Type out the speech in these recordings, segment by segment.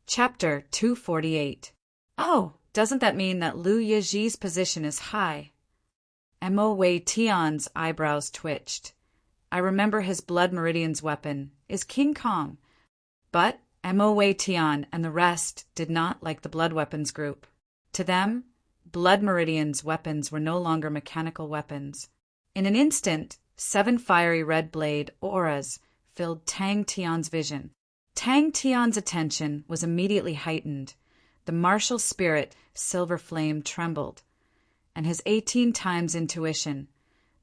Chapter 248. Oh, doesn't that mean that Liu Yiji's position is high? Mo Wei Tian's eyebrows twitched. I remember his Blood Meridian's weapon is King Kong. But Mo Wei Tian and the rest did not like the Blood Weapons group. To them, Blood Meridian's weapons were no longer mechanical weapons. In an instant, 7 fiery red blade auras filled Tang Tian's vision. Tang Tian's attention was immediately heightened. The martial spirit silver flame trembled, and his 18 times intuition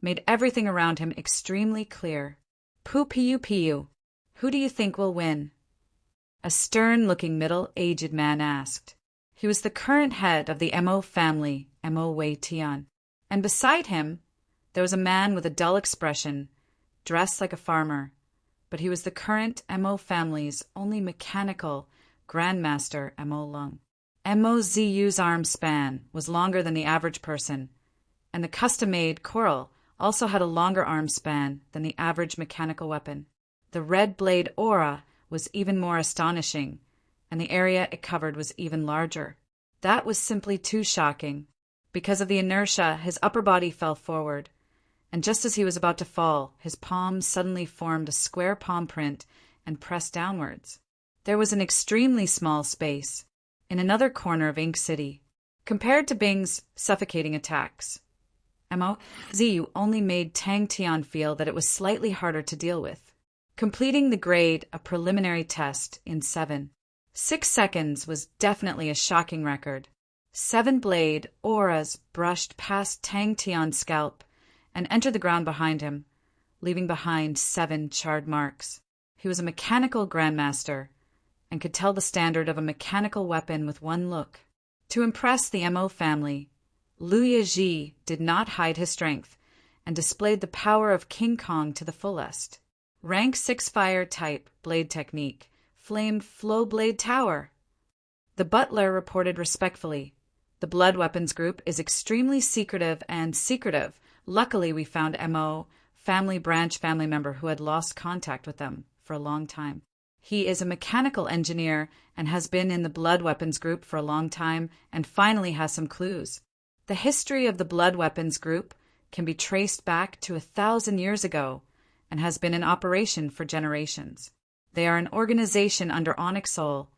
made everything around him extremely clear. Piu, who do you think will win? A stern-looking middle-aged man asked. He was the current head of the Mo family, Mo Wei Tian, and beside him there was a man with a dull expression, dressed like a farmer, but he was the current Mo family's only mechanical grandmaster, Mo Lung. Mo Ziyu's arm span was longer than the average person, and the custom-made coral also had a longer arm span than the average mechanical weapon. The red blade aura was even more astonishing, and the area it covered was even larger. That was simply too shocking. Because of the inertia, his upper body fell forward, and just as he was about to fall, his palms suddenly formed a square palm print and pressed downwards. There was an extremely small space in another corner of Ink City. Compared to Bing's suffocating attacks, Mo Ziyu only made Tang Tian feel that it was slightly harder to deal with. Completing the grade, a preliminary test, in 6 seconds was definitely a shocking record. 7 blade auras brushed past Tang Tian's scalp and entered the ground behind him, leaving behind 7 charred marks. He was a mechanical grandmaster and could tell the standard of a mechanical weapon with one look. To impress the Mo family, Liu Yiji did not hide his strength and displayed the power of King Kong to the fullest. Rank 6 fire type blade technique, flamed flow blade tower. The butler reported respectfully. The Blood Weapons group is extremely secretive and secretive. Luckily, we found Mo family member who had lost contact with them for a long time. He is a mechanical engineer and has been in the Blood Weapons group for a long time and finally has some clues. The history of the Blood Weapons group can be traced back to 1,000 years ago and has been in operation for generations. They are an organization under Onyx Soul,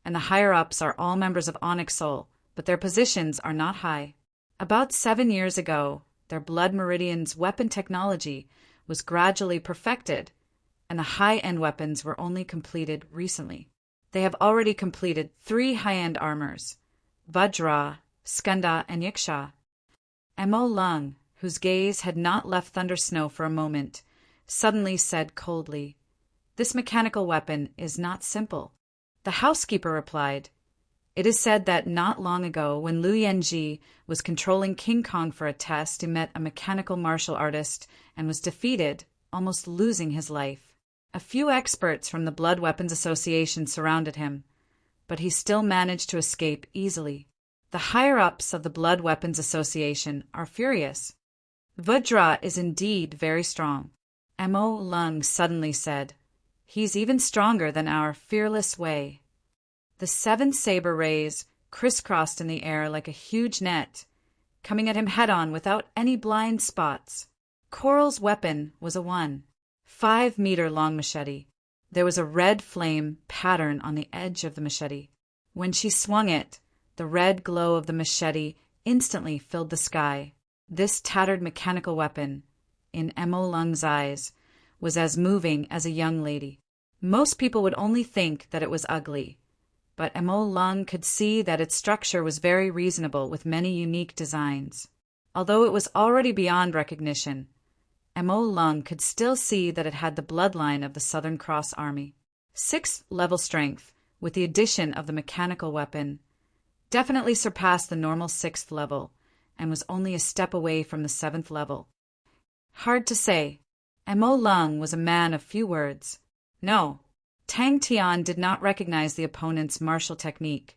and the higher-ups are all members of Onyx Soul, but their positions are not high. About 7 years ago, their Blood Meridian's weapon technology was gradually perfected, and the high-end weapons were only completed recently. They have already completed 3 high-end armors, Vajra, Skanda, and Yiksha. Mo Lung, whose gaze had not left Thunder Snow for a moment, suddenly said coldly, "This mechanical weapon is not simple." The housekeeper replied, "It is said that not long ago, when Liu Yanji was controlling King Kong for a test, he met a mechanical martial artist and was defeated, almost losing his life. A few experts from the Blood Weapons Association surrounded him, but he still managed to escape easily. The higher-ups of the Blood Weapons Association are furious. Vajra is indeed very strong." Mo Lung suddenly said, "He's even stronger than our fearless Wei." The 7 saber rays crisscrossed in the air like a huge net, coming at him head-on without any blind spots. Coral's weapon was a 1.5-meter-long machete. There was a red flame pattern on the edge of the machete. When she swung it, the red glow of the machete instantly filled the sky. This tattered mechanical weapon, in Mo Lung's eyes, was as moving as a young lady. Most people would only think that it was ugly, but Mo Lung could see that its structure was very reasonable with many unique designs. Although it was already beyond recognition, Mo Lung could still see that it had the bloodline of the Southern Cross Army. 6th level strength, with the addition of the mechanical weapon, definitely surpassed the normal 6th level and was only a step away from the 7th level. Hard to say. Mo Lung was a man of few words. No, Tang Tian did not recognize the opponent's martial technique,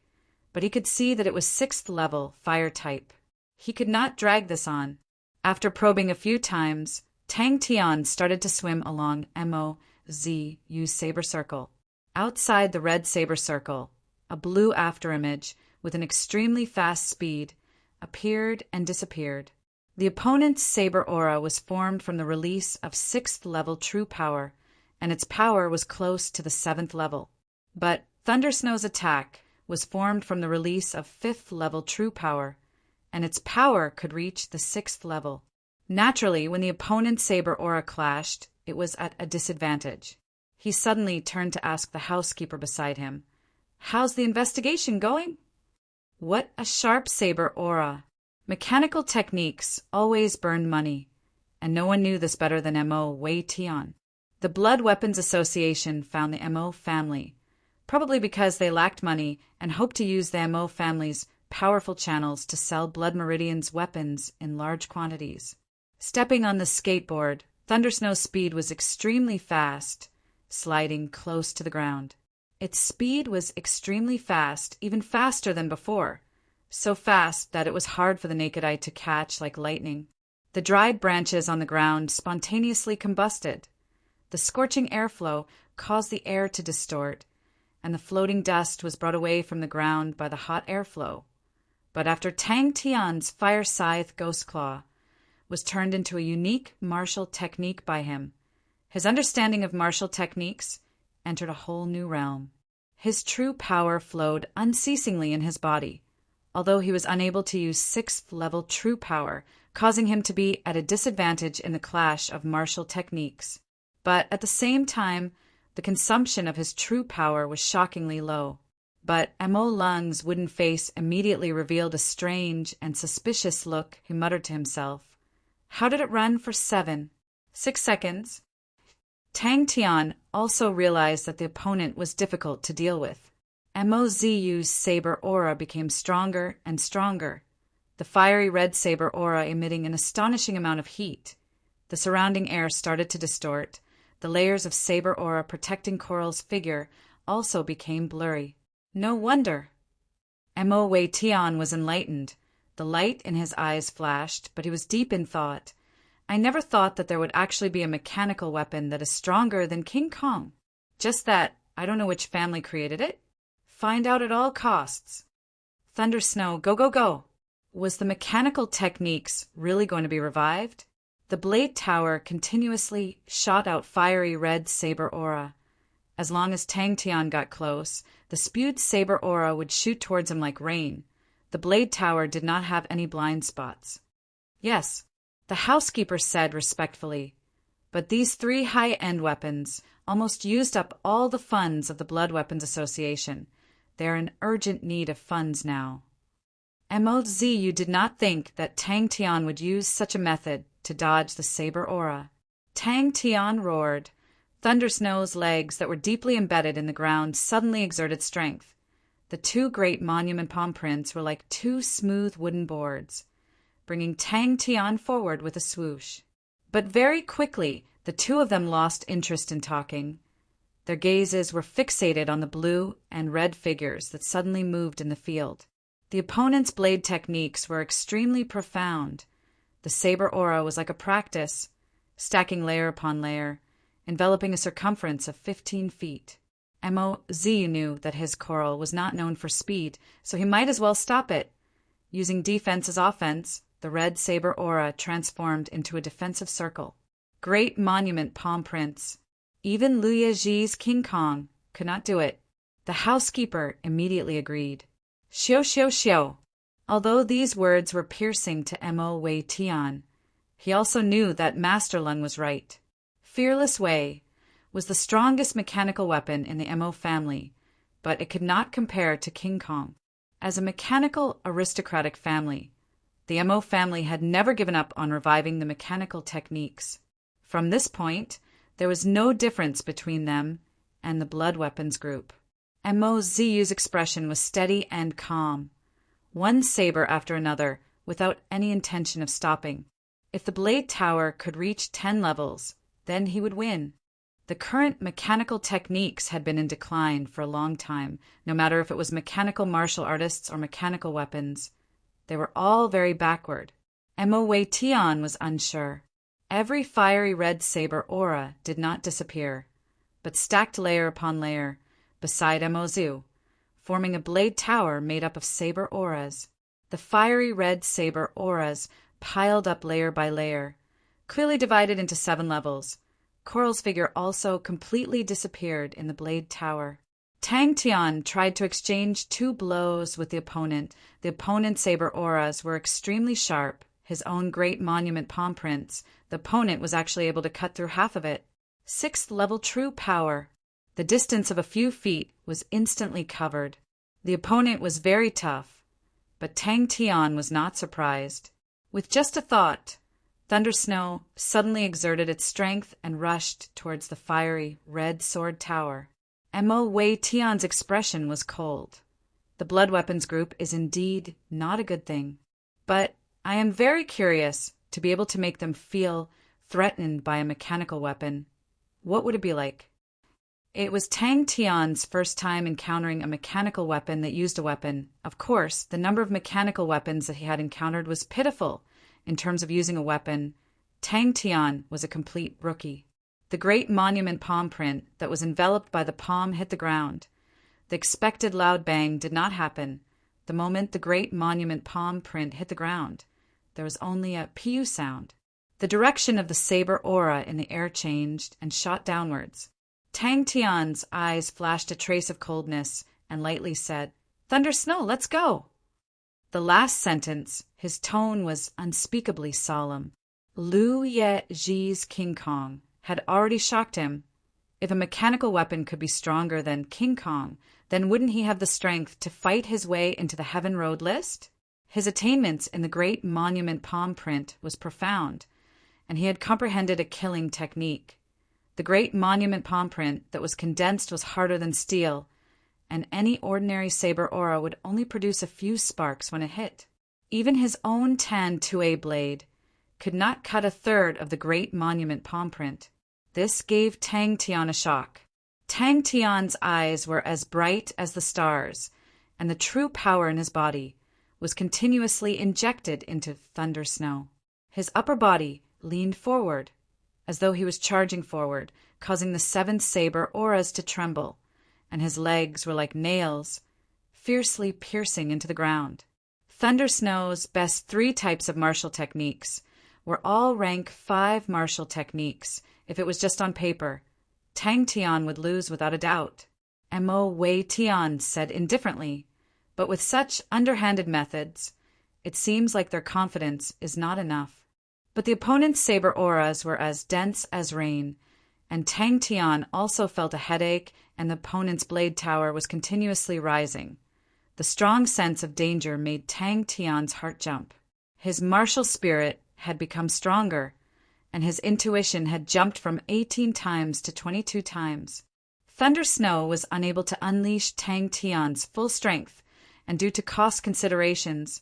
but he could see that it was 6th level fire type. He could not drag this on. After probing a few times, Tang Tian started to swim along Mo Ziyu's saber circle. Outside the red saber circle, a blue afterimage with an extremely fast speed, appeared and disappeared. The opponent's saber aura was formed from the release of 6th level true power, and its power was close to the 7th level. But Thundersnow's attack was formed from the release of 5th level true power, and its power could reach the 6th level. Naturally, when the opponent's saber aura clashed, it was at a disadvantage. He suddenly turned to ask the housekeeper beside him, "How's the investigation going?" What a sharp saber aura! Mechanical techniques always burned money, and no one knew this better than M.O. Wei Tian. The Blood Weapons Association found the M.O. family, probably because they lacked money and hoped to use the M.O. family's powerful channels to sell Blood Meridian's weapons in large quantities. Stepping on the skateboard, Thundersnow's speed was extremely fast, sliding close to the ground. Its speed was extremely fast, even faster than before, so fast that it was hard for the naked eye to catch like lightning. The dried branches on the ground spontaneously combusted. The scorching airflow caused the air to distort, and the floating dust was brought away from the ground by the hot airflow. But after Tang Tian's fire scythe ghost claw was turned into a unique martial technique by him, his understanding of martial techniques entered a whole new realm. His true power flowed unceasingly in his body, although he was unable to use 6th level true power, causing him to be at a disadvantage in the clash of martial techniques. But at the same time, the consumption of his true power was shockingly low. But M.O. Lung's wooden face immediately revealed a strange and suspicious look. He muttered to himself, "How did it run for 6 seconds?" Tang Tian also realized that the opponent was difficult to deal with. M.O. Ziyu's saber aura became stronger and stronger, the fiery red saber aura emitting an astonishing amount of heat. The surrounding air started to distort. The layers of saber aura protecting Coral's figure also became blurry. No wonder. M.O. Wei Tian was enlightened. The light in his eyes flashed, but he was deep in thought. "I never thought that there would actually be a mechanical weapon that is stronger than King Kong. Just that, I don't know which family created it. Find out at all costs." Thundersnow, go, go, go! Was the mechanical techniques really going to be revived? The blade tower continuously shot out fiery red saber aura. As long as Tang Tian got close, the spewed saber aura would shoot towards him like rain. The blade tower did not have any blind spots. "Yes," the housekeeper said respectfully, "but these 3 high-end weapons almost used up all the funds of the Blood Weapons Association. They are in urgent need of funds now." M.O. Ziyu did not think that Tang Tian would use such a method to dodge the saber aura. Tang Tian roared. Thundersnow's legs that were deeply embedded in the ground suddenly exerted strength. The 2 great monument palm prints were like 2 smooth wooden boards, bringing Tang Tian forward with a swoosh. But very quickly, the 2 of them lost interest in talking. Their gazes were fixated on the blue and red figures that suddenly moved in the field. The opponent's blade techniques were extremely profound. The saber aura was like a practice, stacking layer upon layer, enveloping a circumference of 15 feet. M.O. Ziyu knew that his Coral was not known for speed, so he might as well stop it. Using defense as offense, the red saber aura transformed into a defensive circle. Great monument palm prints. Even Lu Yeji's King Kong could not do it. The housekeeper immediately agreed. "Xiu, xiu, xiu." Although these words were piercing to M.O. Wei Tian, he also knew that Master Lung was right. Fearless Wei was the strongest mechanical weapon in the M.O. family, but it could not compare to King Kong. As a mechanical aristocratic family, the M.O. family had never given up on reviving the mechanical techniques. From this point, there was no difference between them and the Blood Weapons group. M.O. Ziyu's expression was steady and calm, one saber after another, without any intention of stopping. If the blade tower could reach 10 levels, then he would win. The current mechanical techniques had been in decline for a long time, no matter if it was mechanical martial artists or mechanical weapons. They were all very backward. M.O. Wei Tian was unsure. Every fiery red saber aura did not disappear, but stacked layer upon layer beside M.O. Ziyu, forming a blade tower made up of saber auras. The fiery red saber auras piled up layer by layer, clearly divided into 7 levels. Coral's figure also completely disappeared in the blade tower. Tang Tian tried to exchange 2 blows with the opponent. The opponent's saber auras were extremely sharp. His own great monument palm prints, the opponent was actually able to cut through half of it. 6th level true power. The distance of a few feet was instantly covered. The opponent was very tough, but Tang Tian was not surprised. With just a thought, Thunder Snow suddenly exerted its strength and rushed towards the fiery red sword tower. Mo Wei Tian's expression was cold. The blood weapons group is indeed not a good thing, but I am very curious to be able to make them feel threatened by a mechanical weapon. What would it be like? It was Tang Tian's first time encountering a mechanical weapon that used a weapon. Of course, the number of mechanical weapons that he had encountered was pitiful. In terms of using a weapon, Tang Tian was a complete rookie. The great monument palm print that was enveloped by the palm hit the ground. The expected loud bang did not happen. The moment the great monument palm print hit the ground, there was only a "pew" sound. The direction of the saber aura in the air changed and shot downwards. Tang Tian's eyes flashed a trace of coldness and lightly said, "Thunder Snow, let's go." The last sentence, his tone was unspeakably solemn. Lu Yeji's King Kong had already shocked him. If a mechanical weapon could be stronger than King Kong, then wouldn't he have the strength to fight his way into the Heaven Road list? His attainments in the great monument palm print was profound, and he had comprehended a killing technique. The great monument palm print that was condensed was harder than steel, and any ordinary saber aura would only produce a few sparks when it hit. Even his own Tan 2A blade could not cut a third of the great monument palm print. This gave Tang Tian a shock. Tang Tian's eyes were as bright as the stars, and the true power in his body was continuously injected into Thunder Snow. His upper body leaned forward, as though he was charging forward, causing the 7 saber auras to tremble, and his legs were like nails, fiercely piercing into the ground. Thunder Snow's best 3 types of martial techniques were all rank 5 martial techniques. If it was just on paper, Tang Tian would lose without a doubt. Mo Wei Tian said indifferently, but with such underhanded methods, it seems like their confidence is not enough. But the opponent's saber auras were as dense as rain, and Tang Tian also felt a headache, and the opponent's blade tower was continuously rising. The strong sense of danger made Tang Tian's heart jump. His martial spirit had become stronger, and his intuition had jumped from 18 times to 22 times. Thunder Snow was unable to unleash Tang Tian's full strength, and due to cost considerations,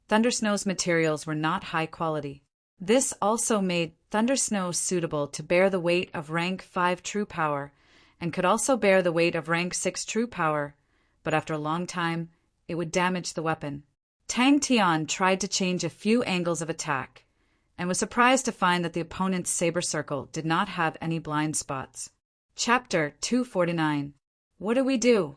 Thunder Snow's materials were not high quality. This also made Thunder Snow suitable to bear the weight of rank 5 true power, and could also bear the weight of rank 6 true power, but after a long time, it would damage the weapon. Tang Tian tried to change a few angles of attack, and was surprised to find that the opponent's saber circle did not have any blind spots. Chapter 249. What do we do?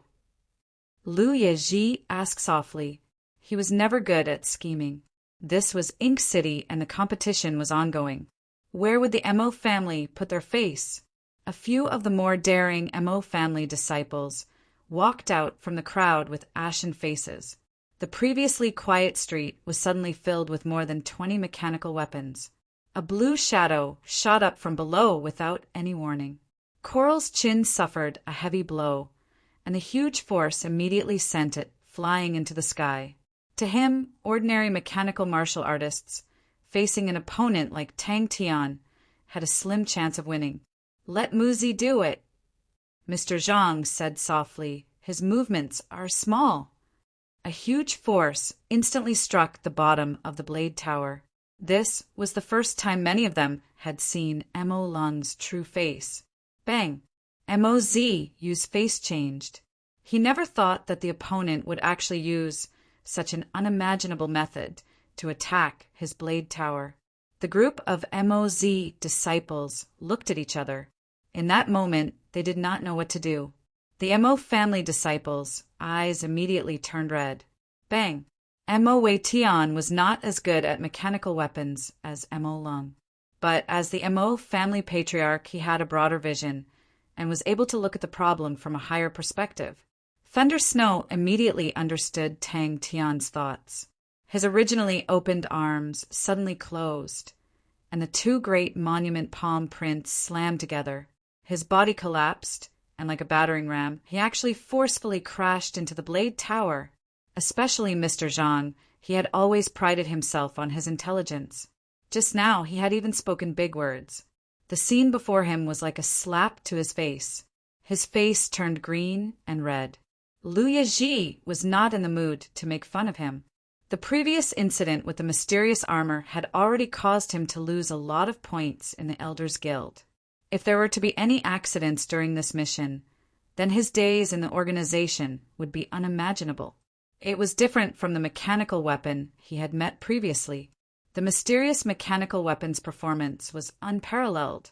Lu Yeji asked softly. He was never good at scheming. This was Ink City, and the competition was ongoing. Where would the Mo family put their face? A few of the more daring Mo family disciples walked out from the crowd with ashen faces. The previously quiet street was suddenly filled with more than 20 mechanical weapons. A blue shadow shot up from below without any warning. Coral's chin suffered a heavy blow, and the huge force immediately sent it flying into the sky. To him, ordinary mechanical martial artists, facing an opponent like Tang Tian, had a slim chance of winning. "Let Muzi do it," Mr. Zhang said softly. "His movements are small." A huge force instantly struck the bottom of the blade tower. This was the first time many of them had seen Mo Lung's true face. Bang! Mo's face changed. He never thought that the opponent would actually use such an unimaginable method to attack his blade tower. The group of Mo's disciples looked at each other. In that moment, they did not know what to do. The Mo family disciples' eyes immediately turned red. Bang! Mo Wei Tian was not as good at mechanical weapons as Mo Lung. But as the Mo family patriarch, he had a broader vision and was able to look at the problem from a higher perspective. Thunder Snow immediately understood Tang Tian's thoughts. His originally opened arms suddenly closed, and the two great monument palm prints slammed together. His body collapsed, and like a battering ram, he actually forcefully crashed into the Blade Tower. Especially Mr. Zhang, he had always prided himself on his intelligence. Just now, he had even spoken big words. The scene before him was like a slap to his face. His face turned green and red. Lu Yizhi was not in the mood to make fun of him. The previous incident with the mysterious armor had already caused him to lose a lot of points in the Elders Guild. If there were to be any accidents during this mission, then his days in the organization would be unimaginable. It was different from the mechanical weapon he had met previously. The mysterious mechanical weapon's performance was unparalleled,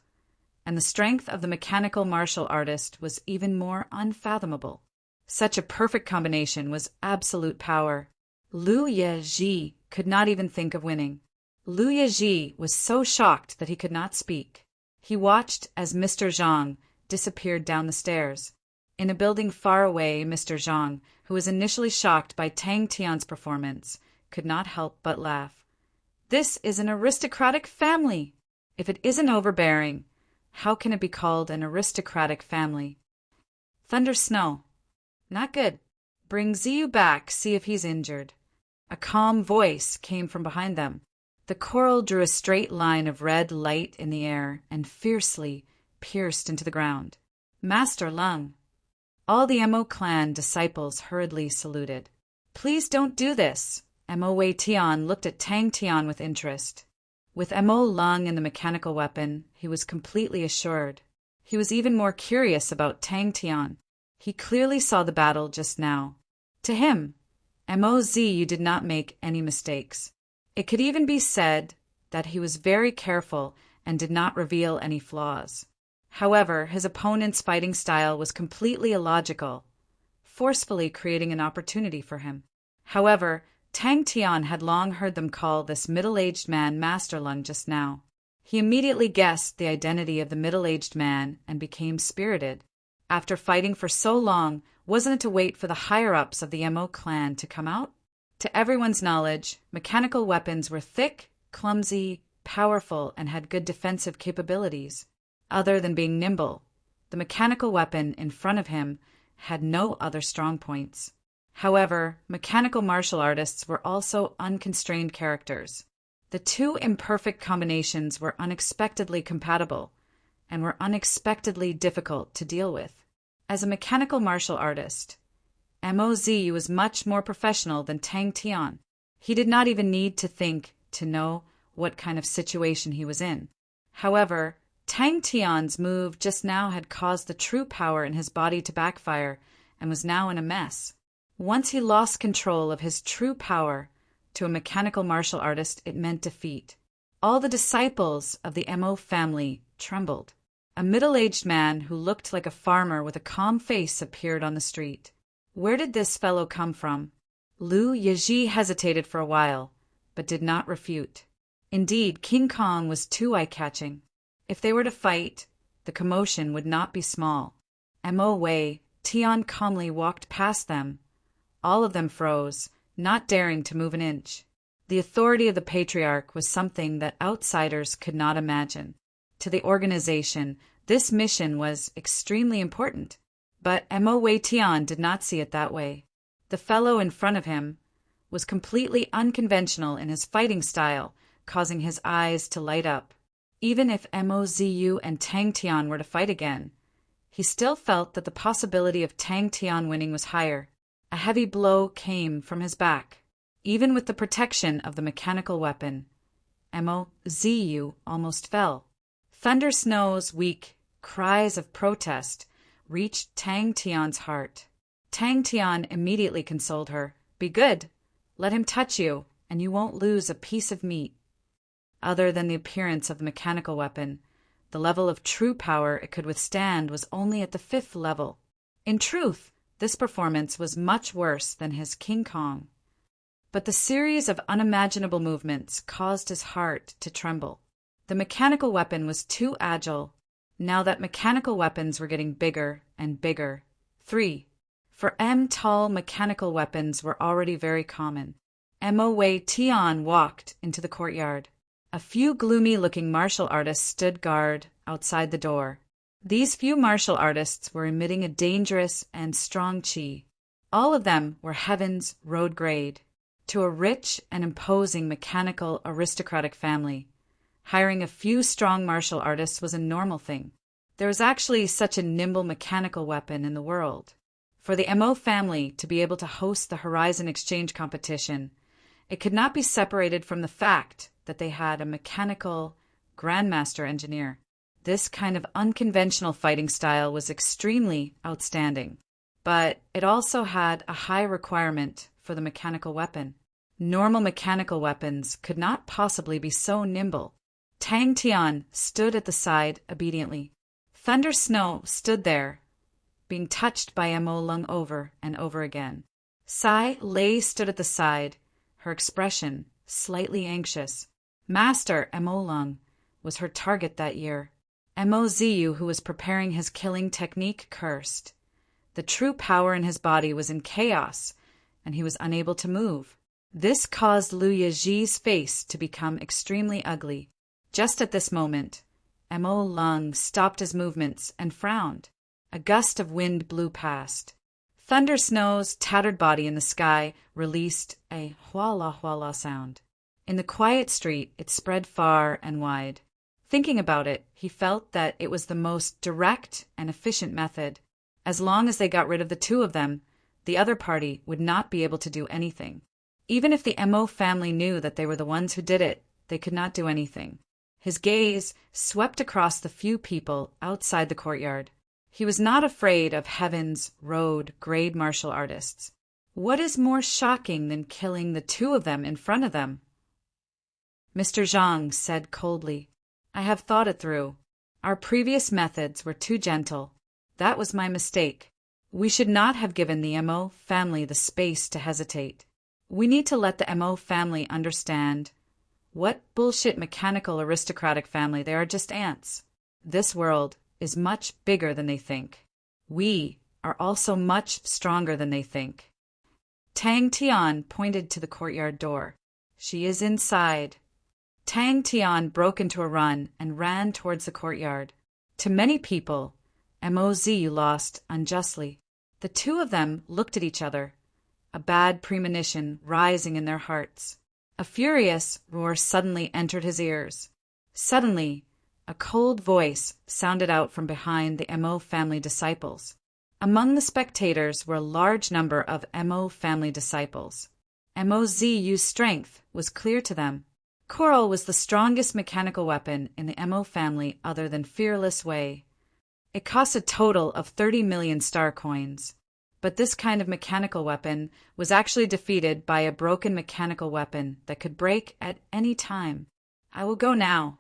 and the strength of the mechanical martial artist was even more unfathomable. Such a perfect combination was absolute power. Lu Yizhi could not even think of winning. Lu Yizhi was so shocked that he could not speak. He watched as Mr. Zhang disappeared down the stairs. In a building far away, Mr. Zhang, who was initially shocked by Tang Tian's performance, could not help but laugh. This is an aristocratic family. If it isn't overbearing, how can it be called an aristocratic family? Thunder Snow. Not good. Bring Ziyu back, see if he's injured. A calm voice came from behind them. The coral drew a straight line of red light in the air and fiercely pierced into the ground. Master Lung. All the Mo clan disciples hurriedly saluted. Please don't do this. Mo Wei Tian looked at Tang Tian with interest. With Mo Lung and the mechanical weapon, he was completely assured. He was even more curious about Tang Tian. He clearly saw the battle just now. To him, Mo Ziyu did not make any mistakes. It could even be said that he was very careful and did not reveal any flaws. However, his opponent's fighting style was completely illogical, forcefully creating an opportunity for him. However, Tang Tian had long heard them call this middle-aged man Master Lung just now. He immediately guessed the identity of the middle-aged man and became spirited. After fighting for so long, wasn't it to wait for the higher-ups of the Mo clan to come out? To everyone's knowledge, mechanical weapons were thick, clumsy, powerful, and had good defensive capabilities. Other than being nimble, the mechanical weapon in front of him had no other strong points. However, mechanical martial artists were also unconstrained characters. The two imperfect combinations were unexpectedly compatible and were unexpectedly difficult to deal with. As a mechanical martial artist, Mo Ziyu was much more professional than Tang Tian. He did not even need to think to know what kind of situation he was in. However, Tang Tian's move just now had caused the true power in his body to backfire and was now in a mess. Once he lost control of his true power to a mechanical martial artist, it meant defeat. All the disciples of the Mo family trembled. A middle-aged man who looked like a farmer with a calm face appeared on the street. Where did this fellow come from? Lu Yizhi hesitated for a while, but did not refute. Indeed, King Kong was too eye-catching. If they were to fight, the commotion would not be small. Mo Wei Tian calmly walked past them. All of them froze, not daring to move an inch. The authority of the patriarch was something that outsiders could not imagine. To the organization, this mission was extremely important. But Mo Wei Tian did not see it that way. The fellow in front of him was completely unconventional in his fighting style, causing his eyes to light up. Even if Mo Ziyu and Tang Tian were to fight again, he still felt that the possibility of Tang Tian winning was higher. A heavy blow came from his back. Even with the protection of the mechanical weapon, Mo Ziyu almost fell. Thunder Snow's weak cries of protest reached Tang Tian's heart. Tang Tian immediately consoled her. Be good. Let him touch you, and you won't lose a piece of meat. Other than the appearance of the mechanical weapon, the level of true power it could withstand was only at the 5th level. In truth, this performance was much worse than his King Kong. But the series of unimaginable movements caused his heart to tremble. The mechanical weapon was too agile. Now that mechanical weapons were getting bigger and bigger. 3. For tall mechanical weapons were already very common. Mo Wei Tian walked into the courtyard. A few gloomy-looking martial artists stood guard outside the door. These few martial artists were emitting a dangerous and strong qi. All of them were heaven's road grade. To a rich and imposing mechanical aristocratic family, hiring a few strong martial artists was a normal thing. There was actually such a nimble mechanical weapon in the world. For the Mo family to be able to host the Horizon Exchange competition, it could not be separated from the fact that they had a mechanical grandmaster engineer. This kind of unconventional fighting style was extremely outstanding, but it also had a high requirement for the mechanical weapon. Normal mechanical weapons could not possibly be so nimble. Tang Tian stood at the side obediently. Thunder Snow stood there, being touched by Mo Lung over and over again. Sai Lei stood at the side, her expression slightly anxious. Master Mo Lung was her target that year. Mo Ziyu, who was preparing his killing technique, cursed. The true power in his body was in chaos, and he was unable to move. This caused Liu Yeji's face to become extremely ugly. Just at this moment, Mo Lung stopped his movements and frowned. A gust of wind blew past. Thunder Snow's tattered body in the sky released a huala huala sound. In the quiet street, it spread far and wide. Thinking about it, he felt that it was the most direct and efficient method. As long as they got rid of the two of them, the other party would not be able to do anything. Even if the Mo family knew that they were the ones who did it, they could not do anything. His gaze swept across the few people outside the courtyard. He was not afraid of heaven's road grade martial artists. What is more shocking than killing the two of them in front of them? Mr. Zhang said coldly, I have thought it through. Our previous methods were too gentle. That was my mistake. We should not have given the Mo family the space to hesitate. We need to let the Mo family understand what bullshit mechanical aristocratic family. They are just ants. This world is much bigger than they think. We are also much stronger than they think. Tang Tian pointed to the courtyard door. She is inside. Tang Tian broke into a run and ran towards the courtyard. To many people, Moz lost unjustly. The two of them looked at each other, a bad premonition rising in their hearts. A furious roar suddenly entered his ears. Suddenly, a cold voice sounded out from behind the Mo family disciples. Among the spectators were a large number of Mo family disciples. Mo's strength was clear to them. Coral was the strongest mechanical weapon in the Mo family other than Fearless Wei. It cost a total of 30 million star coins. But this kind of mechanical weapon was actually defeated by a broken mechanical weapon that could break at any time. I will go now.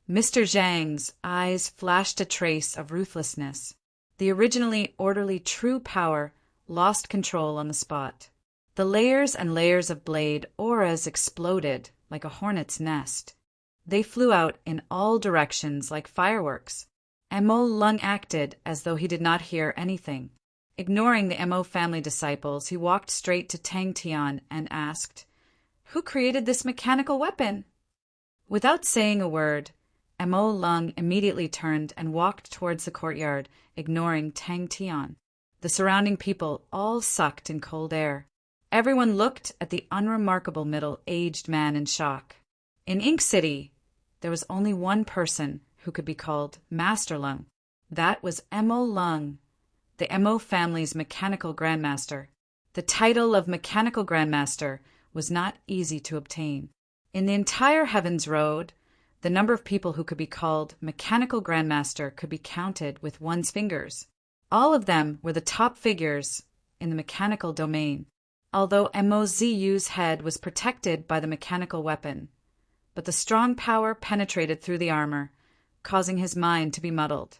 Mr. Zhang's eyes flashed a trace of ruthlessness. The originally orderly true power lost control on the spot. The layers and layers of blade auras exploded like a hornet's nest. They flew out in all directions like fireworks. Mo Lung acted as though he did not hear anything. Ignoring the Mo family disciples, he walked straight to Tang Tian and asked, "Who created this mechanical weapon?" Without saying a word, Mo Lung immediately turned and walked towards the courtyard, ignoring Tang Tian. The surrounding people all sucked in cold air. Everyone looked at the unremarkable middle-aged man in shock. In Ink City, there was only one person who could be called Master Lung. That was Mo Lung, the Mo family's mechanical grandmaster. The title of mechanical grandmaster was not easy to obtain. In the entire Heaven's Road, the number of people who could be called mechanical grandmaster could be counted with one's fingers. All of them were the top figures in the mechanical domain. Although Mo's head was protected by the mechanical weapon, but the strong power penetrated through the armor, causing his mind to be muddled.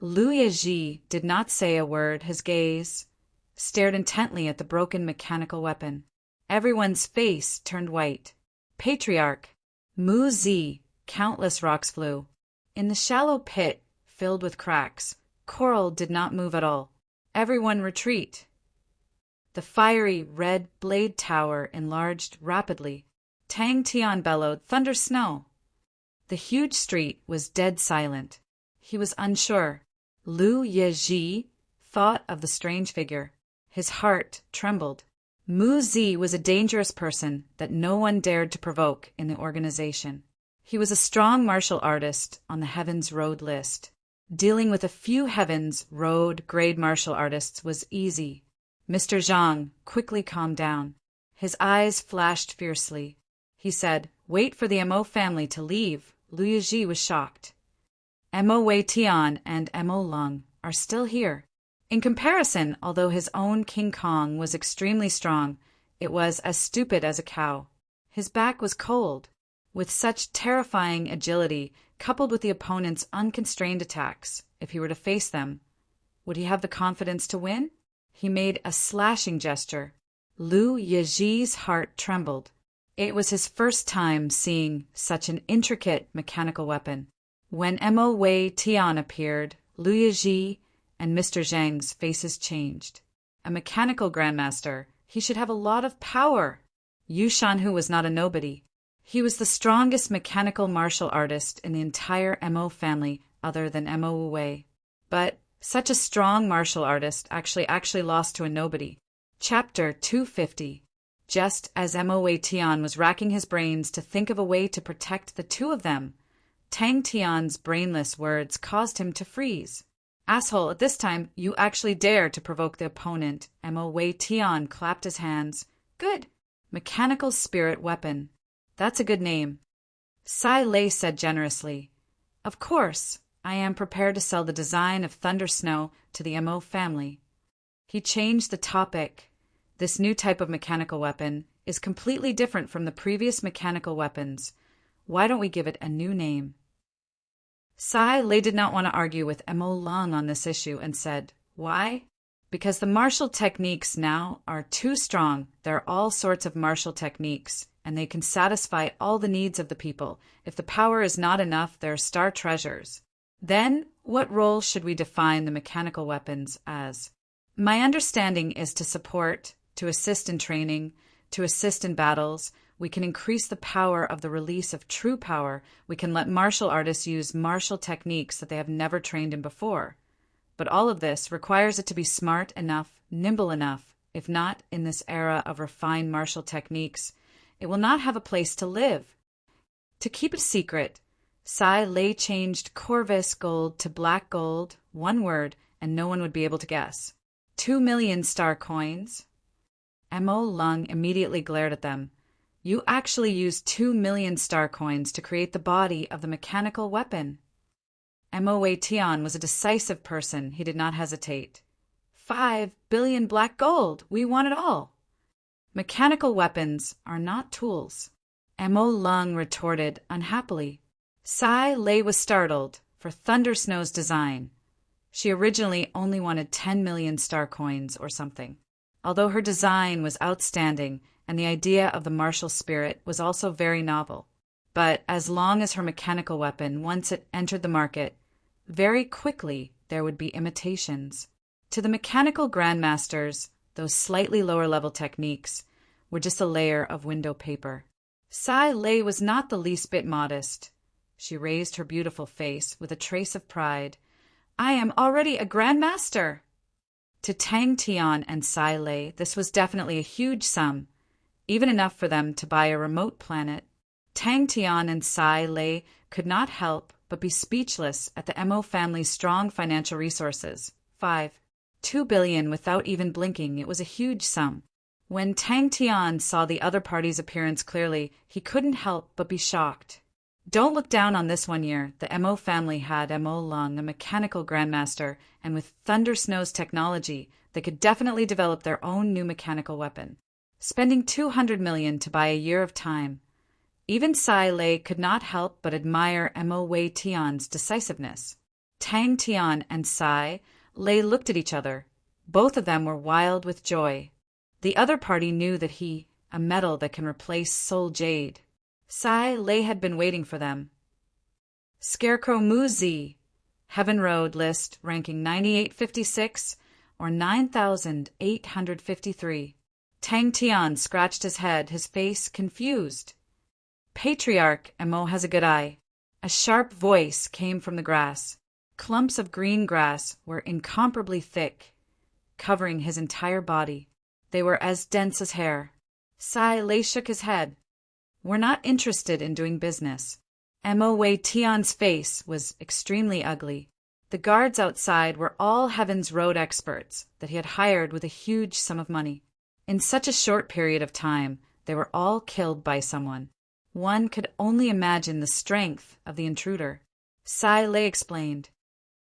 Liu Yeji did not say a word. His gaze stared intently at the broken mechanical weapon. Everyone's face turned white. Patriarch Mu Zi, countless rocks flew. In the shallow pit, filled with cracks, coral did not move at all. Everyone retreat. The fiery red blade tower enlarged rapidly. Tang Tian bellowed, "Thunder snow!" The huge street was dead silent. He was unsure. Liu Yeji thought of the strange figure. His heart trembled. Mu Zi was a dangerous person that no one dared to provoke in the organization. He was a strong martial artist on the Heaven's Road list. Dealing with a few Heaven's Road grade martial artists was easy. Mr. Zhang quickly calmed down. His eyes flashed fiercely. He said, "Wait for the Mo family to leave." Liu Yeji was shocked. Mo Wei Tian and Mo Lung are still here. In comparison, although his own King Kong was extremely strong, it was as stupid as a cow. His back was cold. With such terrifying agility, coupled with the opponent's unconstrained attacks, if he were to face them, would he have the confidence to win? He made a slashing gesture. Liu Yeji's heart trembled. It was his first time seeing such an intricate mechanical weapon. When Mo Wei Tian appeared, Liu Yeji and Mr. Zhang's faces changed. A mechanical grandmaster, he should have a lot of power. Yu Shanhu was not a nobody. He was the strongest mechanical martial artist in the entire Mo family other than Mo Wu Wei. But such a strong martial artist actually lost to a nobody. Chapter 250. Just as Mo Wei Tian was racking his brains to think of a way to protect the two of them, Tang Tian's brainless words caused him to freeze. "Asshole, at this time, you actually dare to provoke the opponent." Mo Wei Tian clapped his hands. "Good. Mechanical spirit weapon. That's a good name." Sai Lei said generously, "Of course, I am prepared to sell the design of Thunder Snow to the Mo family." He changed the topic. "This new type of mechanical weapon is completely different from the previous mechanical weapons. Why don't we give it a new name?" Sai Lei did not want to argue with Mo Lung on this issue and said, "Why?" "Because the martial techniques now are too strong. There are all sorts of martial techniques, and they can satisfy all the needs of the people. If the power is not enough, there are star treasures." "Then, what role should we define the mechanical weapons as?" "My understanding is to support, to assist in training, to assist in battles. We can increase the power of the release of true power. We can let martial artists use martial techniques that they have never trained in before. But all of this requires it to be smart enough, nimble enough. If not, in this era of refined martial techniques, it will not have a place to live." To keep it secret, Sai Lei changed Corvus gold to black gold, one word, and no one would be able to guess. 2 million star coins. Mo Lung immediately glared at them. "You actually used 2 million star coins to create the body of the mechanical weapon." Mo Wei Tian was a decisive person. He did not hesitate. 5 billion black gold. We want it all." "Mechanical weapons are not tools," Mo Lung retorted unhappily. Sai Lei was startled for Thunder Snow's design. She originally only wanted 10 million star coins or something. Although her design was outstanding and the idea of the martial spirit was also very novel. But as long as her mechanical weapon, once it entered the market, very quickly there would be imitations. To the mechanical grandmasters, those slightly lower-level techniques were just a layer of window paper. Sai Lei was not the least bit modest. She raised her beautiful face with a trace of pride. "I am already a grandmaster!" To Tang Tian and Sai Lei, this was definitely a huge sum, even enough for them to buy a remote planet. Tang Tian and Sai Lei could not help but be speechless at the Mo family's strong financial resources. 2 billion without even blinking. It was a huge sum. When Tang Tian saw the other party's appearance clearly, he couldn't help but be shocked. Don't look down on this one year. The Mo family had Mo Lung, a mechanical grandmaster, and with Thunder Snow's technology, they could definitely develop their own new mechanical weapon. Spending 200 million to buy a year of time. Even Sai Lei could not help but admire Mo Wei Tian's decisiveness. Tang Tian and Sai Lei looked at each other. Both of them were wild with joy. The other party knew that a metal that can replace soul jade. Sai Lei had been waiting for them. Scarecrow Mu Zi, Heaven Road list ranking 9856 or 9853. Tang Tian scratched his head, his face confused. Patriarch Mo has a good eye. A sharp voice came from the grass. Clumps of green grass were incomparably thick, covering his entire body. They were as dense as hair. Sai Lei shook his head. We're not interested in doing business. Mo Wei Tian's face was extremely ugly. The guards outside were all Heaven's Road experts that he had hired with a huge sum of money. In such a short period of time, they were all killed by someone. One could only imagine the strength of the intruder. Sai Lei explained.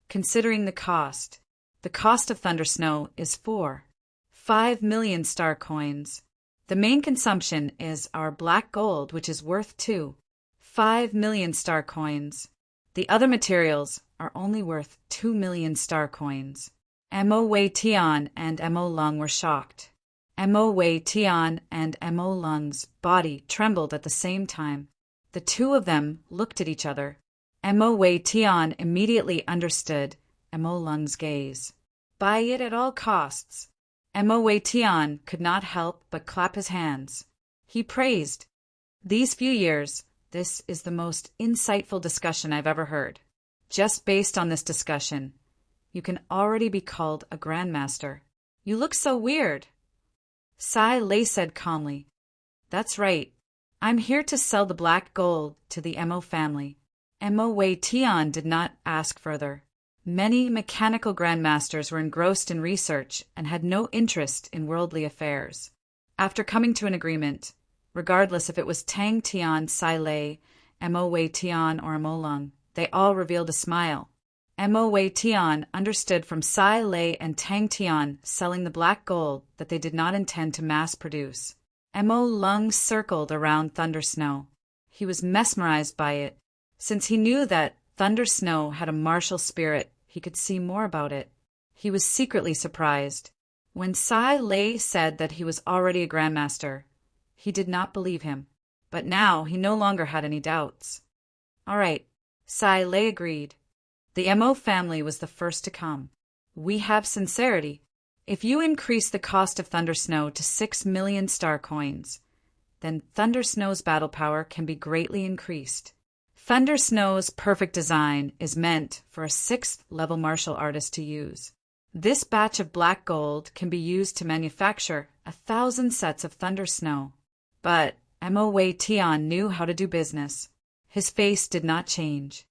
Considering the cost of Thunder Snow is 5 million star coins. The main consumption is our black gold, which is worth 5 million star coins. The other materials are only worth 2 million star coins. Mo Wei Tian and Mo Lung were shocked. Mo Wei Tian and Mo Lung's body trembled at the same time. The two of them looked at each other. Mo Wei Tian immediately understood Mo Lung's gaze. Buy it at all costs. Mo Wei Tian could not help but clap his hands. He praised. These few years, this is the most insightful discussion I've ever heard. Just based on this discussion, you can already be called a grandmaster. You look so weird. Sai Lei said calmly. That's right. I'm here to sell the black gold to the Mo family. Mo Wei Tian did not ask further. Many mechanical grandmasters were engrossed in research and had no interest in worldly affairs. After coming to an agreement, regardless if it was Tang Tian, Sai Lei, Mo Wei Tian, or Mo Lung, they all revealed a smile. Mo Wei Tian understood from Sai Lei and Tang Tian selling the black gold that they did not intend to mass produce. Mo Lung circled around Thunder Snow. He was mesmerized by it. Since he knew that Thunder Snow had a martial spirit, he could see more about it. He was secretly surprised. When Sai Lei said that he was already a grandmaster, he did not believe him. But now he no longer had any doubts. All right, Sai Lei agreed. The Mo family was the first to come. We have sincerity. If you increase the cost of Thunder Snow to 6 million star coins, then Thunder Snow's battle power can be greatly increased. Thunder Snow's perfect design is meant for a 6th-level martial artist to use. This batch of black gold can be used to manufacture 1,000 sets of Thunder Snow. But Mo Wei Tian knew how to do business. His face did not change.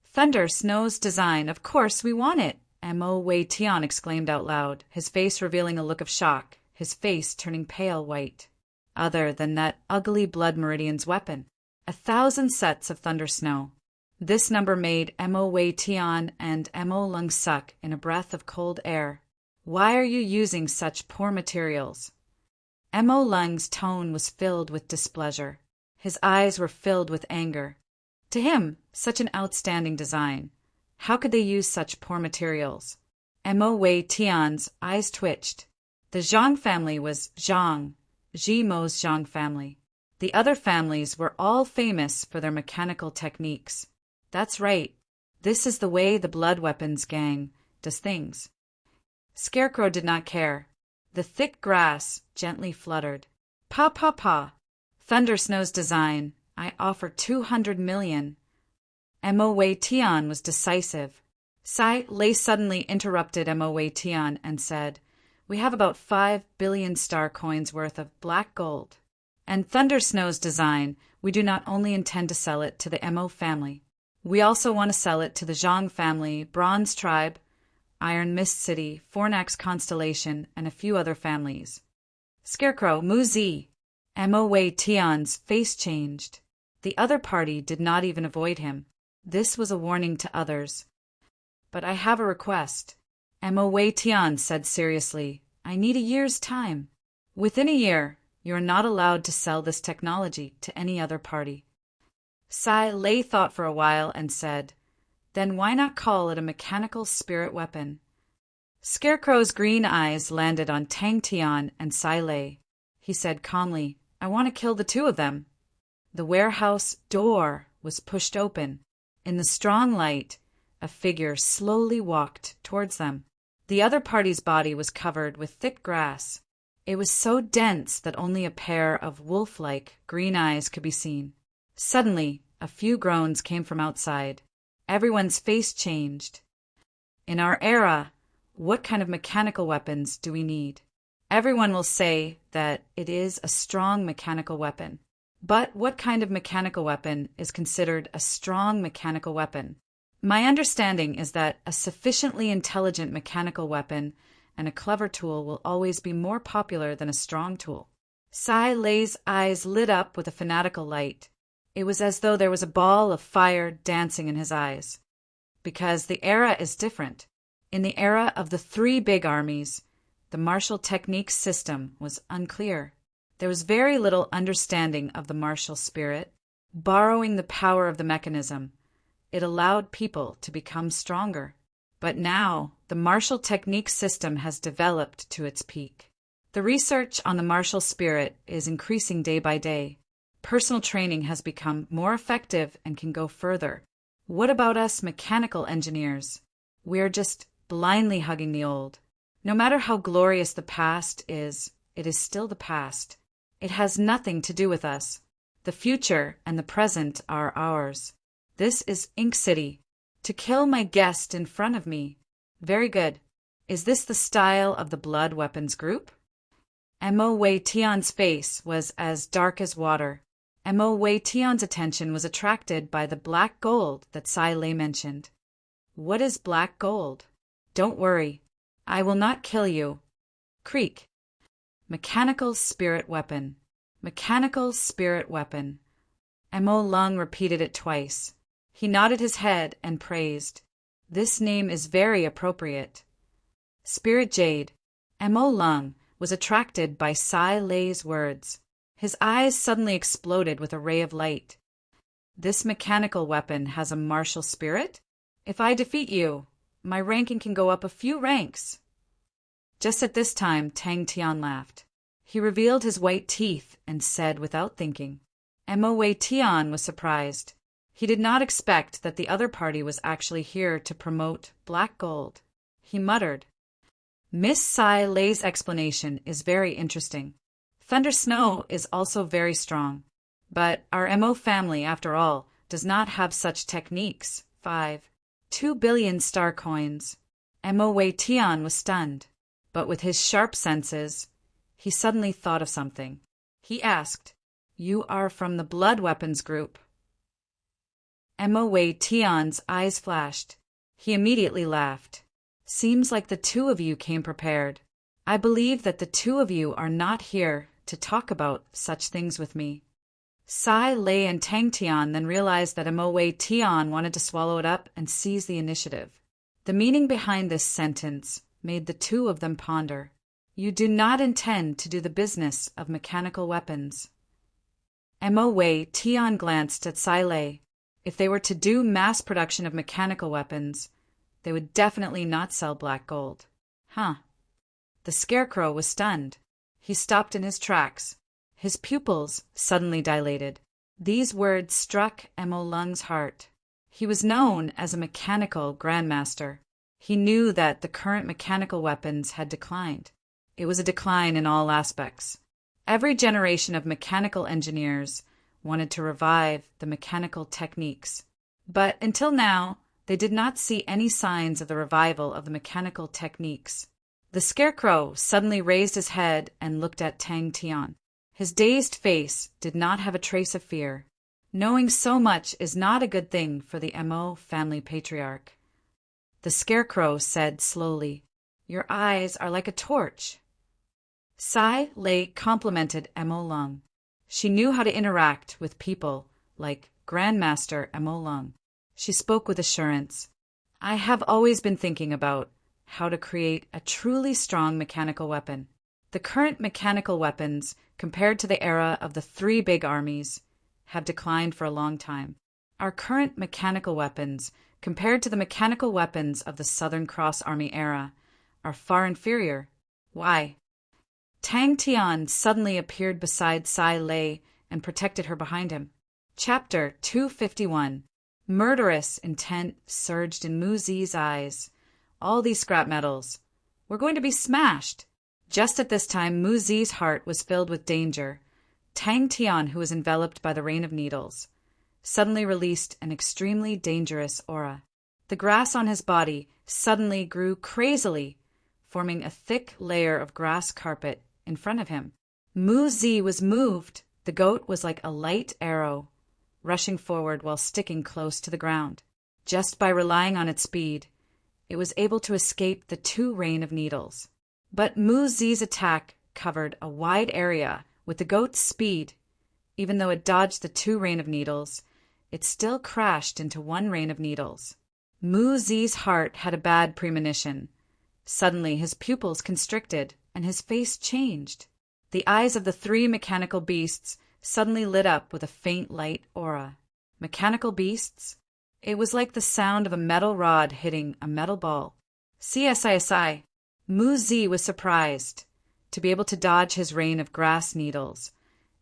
Thunder Snow's design, of course we want it, Mo Wei Tian exclaimed out loud, his face revealing a look of shock, his face turning pale white. Other than that ugly Blood Meridian's weapon. 1,000 sets of Thunder Snow. This number made Mo Wei Tian and Mo Lung suck in a breath of cold air. Why are you using such poor materials? Mo Lung's tone was filled with displeasure. His eyes were filled with anger. To him, such an outstanding design. How could they use such poor materials? Mo Wei Tian's eyes twitched. The Zhang family was Zhang, Mo's Zhang family. The other families were all famous for their mechanical techniques. That's right. This is the way the Blood Weapons gang does things. Scarecrow did not care. The thick grass gently fluttered. Pa pa pa. Thunder Snow's design. I offer 200 million. Mo Wei Tian was decisive. Sai Lei suddenly interrupted Mo Wei Tian and said, We have about 5 billion star coins worth of black gold. And Thunder Snow's design, we do not only intend to sell it to the Mo family. We also want to sell it to the Zhang family, Bronze Tribe, Iron Mist City, Fornax Constellation, and a few other families. Scarecrow, Mu Zi. Mo Wei Tian's face changed. The other party did not even avoid him. This was a warning to others. But I have a request. Mo Wei Tian said seriously, I need a year's time. Within a year, you are not allowed to sell this technology to any other party. Sai Lei thought for a while and said, Then why not call it a mechanical spirit weapon? Scarecrow's green eyes landed on Tang Tian and Sai Lei. He said calmly, I want to kill the two of them. The warehouse door was pushed open. In the strong light, a figure slowly walked towards them. The other party's body was covered with thick grass. It was so dense that only a pair of wolf-like green eyes could be seen. Suddenly, a few groans came from outside. Everyone's face changed. In our era, what kind of mechanical weapons do we need? Everyone will say that it is a strong mechanical weapon. But what kind of mechanical weapon is considered a strong mechanical weapon? My understanding is that a sufficiently intelligent mechanical weapon and a clever tool will always be more popular than a strong tool. Sai Lei's eyes lit up with a fanatical light. It was as though there was a ball of fire dancing in his eyes. Because the era is different. In the era of the three big armies, the martial technique system was unclear. There was very little understanding of the martial spirit. Borrowing the power of the mechanism, it allowed people to become stronger. But now, the martial technique system has developed to its peak. The research on the martial spirit is increasing day by day. Personal training has become more effective and can go further. What about us mechanical engineers? We are just blindly hugging the old. No matter how glorious the past is, it is still the past. It has nothing to do with us. The future and the present are ours. This is Ink City. To kill my guest in front of me. Very good. Is this the style of the Blood Weapons Group? Mo Wei Tian's face was as dark as water. Mo Wei Tian's attention was attracted by the black gold that Sai Lei mentioned. What is black gold? Don't worry. I will not kill you. Creak. Mechanical spirit weapon. Mechanical spirit weapon. Mo Lung repeated it twice. He nodded his head and praised. This name is very appropriate. Spirit Jade. Mo Lung was attracted by Sai Lei's words. His eyes suddenly exploded with a ray of light. This mechanical weapon has a martial spirit? If I defeat you, my ranking can go up a few ranks. Just at this time, Tang Tian laughed. He revealed his white teeth and said without thinking. Mo Wei Tian was surprised. He did not expect that the other party was actually here to promote black gold. He muttered. Miss Sai Lei's explanation is very interesting. Thunder Snow is also very strong. But our Mo family, after all, does not have such techniques. 2 billion star coins. Mo Wei Tian was stunned. But with his sharp senses, he suddenly thought of something. He asked, You are from the Blood Weapons Group. Mo Wei Tian's eyes flashed. He immediately laughed. Seems like the two of you came prepared. I believe that the two of you are not here to talk about such things with me. Sai Lei and Tang Tian then realized that Mo Wei Tian wanted to swallow it up and seize the initiative. The meaning behind this sentence made the two of them ponder. You do not intend to do the business of mechanical weapons. Mo Wei Tian glanced at Sai Lei. If they were to do mass production of mechanical weapons, they would definitely not sell black gold. Huh. The Scarecrow was stunned. He stopped in his tracks. His pupils suddenly dilated. These words struck Mo Lung's heart. He was known as a mechanical grandmaster. He knew that the current mechanical weapons had declined. It was a decline in all aspects. Every generation of mechanical engineers wanted to revive the mechanical techniques. But until now, they did not see any signs of the revival of the mechanical techniques. The Scarecrow suddenly raised his head and looked at Tang Tian. His dazed face did not have a trace of fear. Knowing so much is not a good thing for the Mo family patriarch. The Scarecrow said slowly, Your eyes are like a torch. Sai Lei complimented Mo Lung. She knew how to interact with people like Grandmaster Mo Lung. She spoke with assurance. I have always been thinking about how to create a truly strong mechanical weapon. The current mechanical weapons, compared to the era of the three big armies, have declined for a long time. Our current mechanical weapons compared to the mechanical weapons of the Southern Cross Army era, are far inferior. Why? Tang Tian suddenly appeared beside Sai Lei and protected her behind him. Chapter 251. Murderous intent surged in Mu Zi's eyes. All these scrap metals. We're going to be smashed. Just at this time, Mu Zi's heart was filled with danger. Tang Tian, who was enveloped by the rain of needles, suddenly released an extremely dangerous aura. The grass on his body suddenly grew crazily, forming a thick layer of grass carpet in front of him. Mu Zi was moved. The goat was like a light arrow, rushing forward while sticking close to the ground. Just by relying on its speed, it was able to escape the 2 rain of needles. But Mu Zi's attack covered a wide area. With the goat's speed, even though it dodged the 2 rain of needles, it still crashed into 1 rain of needles. Mu Zi's heart had a bad premonition. Suddenly his pupils constricted, and his face changed. The eyes of the 3 mechanical beasts suddenly lit up with a faint light aura. Mechanical beasts? It was like the sound of a metal rod hitting a metal ball. CSISI. Mu Zi was surprised to be able to dodge his rain of grass needles.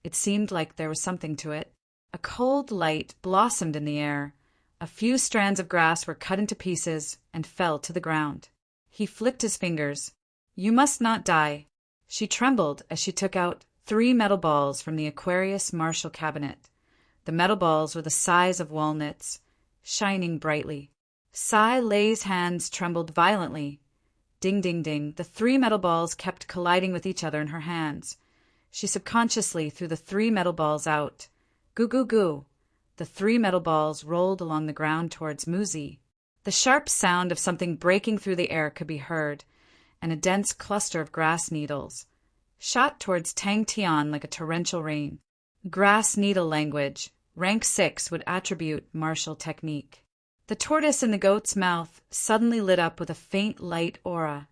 It seemed like there was something to it. A cold light blossomed in the air. A few strands of grass were cut into pieces and fell to the ground. He flicked his fingers. You must not die. She trembled as she took out 3 metal balls from the Aquarius Marshall cabinet. The metal balls were the size of walnuts, shining brightly. Sai Lei's hands trembled violently. Ding, ding, ding. The 3 metal balls kept colliding with each other in her hands. She subconsciously threw the 3 metal balls out. Goo, goo, goo. The 3 metal balls rolled along the ground towards Mu Zi. The sharp sound of something breaking through the air could be heard, and a dense cluster of grass needles shot towards Tang Tian like a torrential rain. Grass needle language. Rank 6 would attribute martial technique. The tortoise in the goat's mouth suddenly lit up with a faint light aura,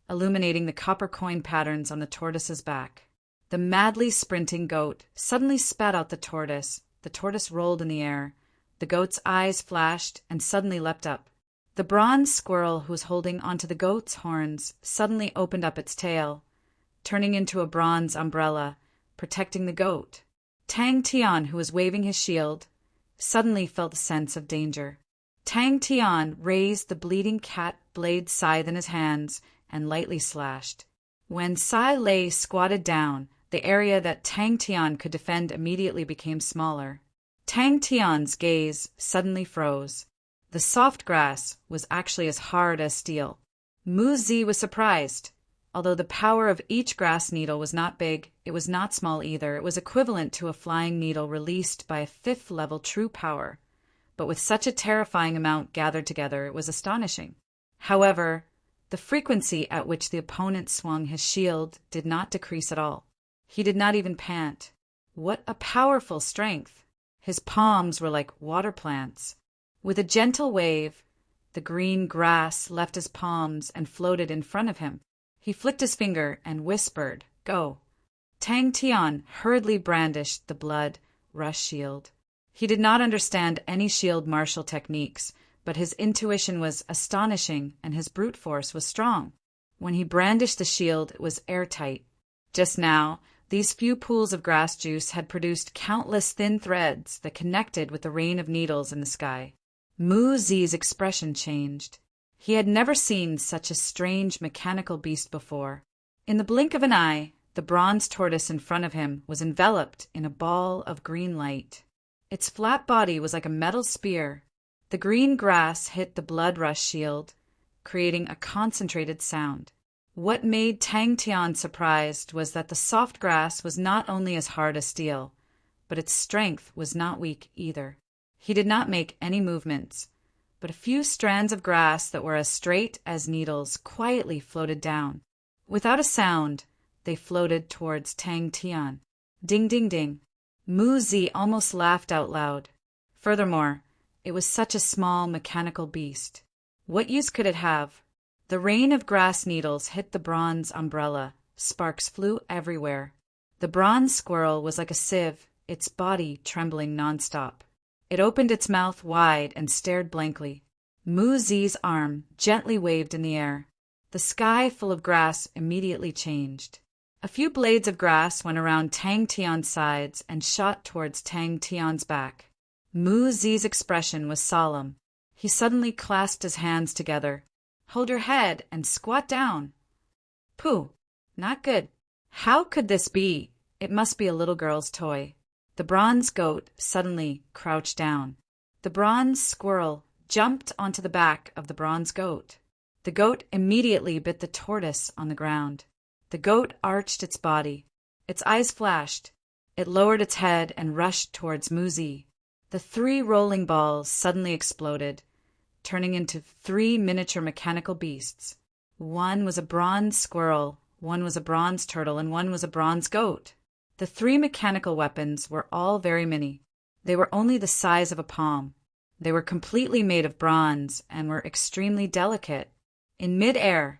illuminating the copper coin patterns on the tortoise's back. The madly sprinting goat suddenly spat out the tortoise. The tortoise rolled in the air. The goat's eyes flashed and suddenly leapt up. The bronze squirrel who was holding onto the goat's horns suddenly opened up its tail, turning into a bronze umbrella, protecting the goat. Tang Tian, who was waving his shield, suddenly felt a sense of danger. Tang Tian raised the bleeding cat blade scythe in his hands and lightly slashed. When Sai Lei squatted down, the area that Tang Tian could defend immediately became smaller. Tang Tian's gaze suddenly froze. The soft grass was actually as hard as steel. Mu Zi was surprised. Although the power of each grass needle was not big, it was not small either. It was equivalent to a flying needle released by a 5th-level true power. But with such a terrifying amount gathered together, it was astonishing. However, the frequency at which the opponent swung his shield did not decrease at all. He did not even pant. What a powerful strength! His palms were like water plants. With a gentle wave, the green grass left his palms and floated in front of him. He flicked his finger and whispered, "Go." Tang Tian hurriedly brandished the blood rush shield. He did not understand any shield martial techniques, but his intuition was astonishing and his brute force was strong. When he brandished the shield, it was airtight. Just now, these few pools of grass juice had produced countless thin threads that connected with the rain of needles in the sky. Mu Zi's expression changed. He had never seen such a strange mechanical beast before. In the blink of an eye, the bronze tortoise in front of him was enveloped in a ball of green light. Its flat body was like a metal spear. The green grass hit the blood rush shield, creating a concentrated sound. What made Tang Tian surprised was that the soft grass was not only as hard as steel, but its strength was not weak either. He did not make any movements, but a few strands of grass that were as straight as needles quietly floated down. Without a sound, they floated towards Tang Tian. Ding, ding, ding. Mu Zi almost laughed out loud. Furthermore, it was such a small mechanical beast. What use could it have? The rain of grass needles hit the bronze umbrella. Sparks flew everywhere. The bronze squirrel was like a sieve, its body trembling nonstop. It opened its mouth wide and stared blankly. Mu Zi's arm gently waved in the air. The sky full of grass immediately changed. A few blades of grass went around Tang Tian's sides and shot towards Tang Tian's back. Mu Zi's expression was solemn. He suddenly clasped his hands together. "Hold your head and squat down." "Pooh, not good. How could this be? It must be a little girl's toy." The bronze goat suddenly crouched down. The bronze squirrel jumped onto the back of the bronze goat. The goat immediately bit the tortoise on the ground. The goat arched its body. Its eyes flashed. It lowered its head and rushed towards Mu Zi. The 3 rolling balls suddenly exploded, turning into 3 miniature mechanical beasts. One was a bronze squirrel, one was a bronze turtle, and one was a bronze goat. The 3 mechanical weapons were all very mini. They were only the size of a palm. They were completely made of bronze and were extremely delicate. In mid-air,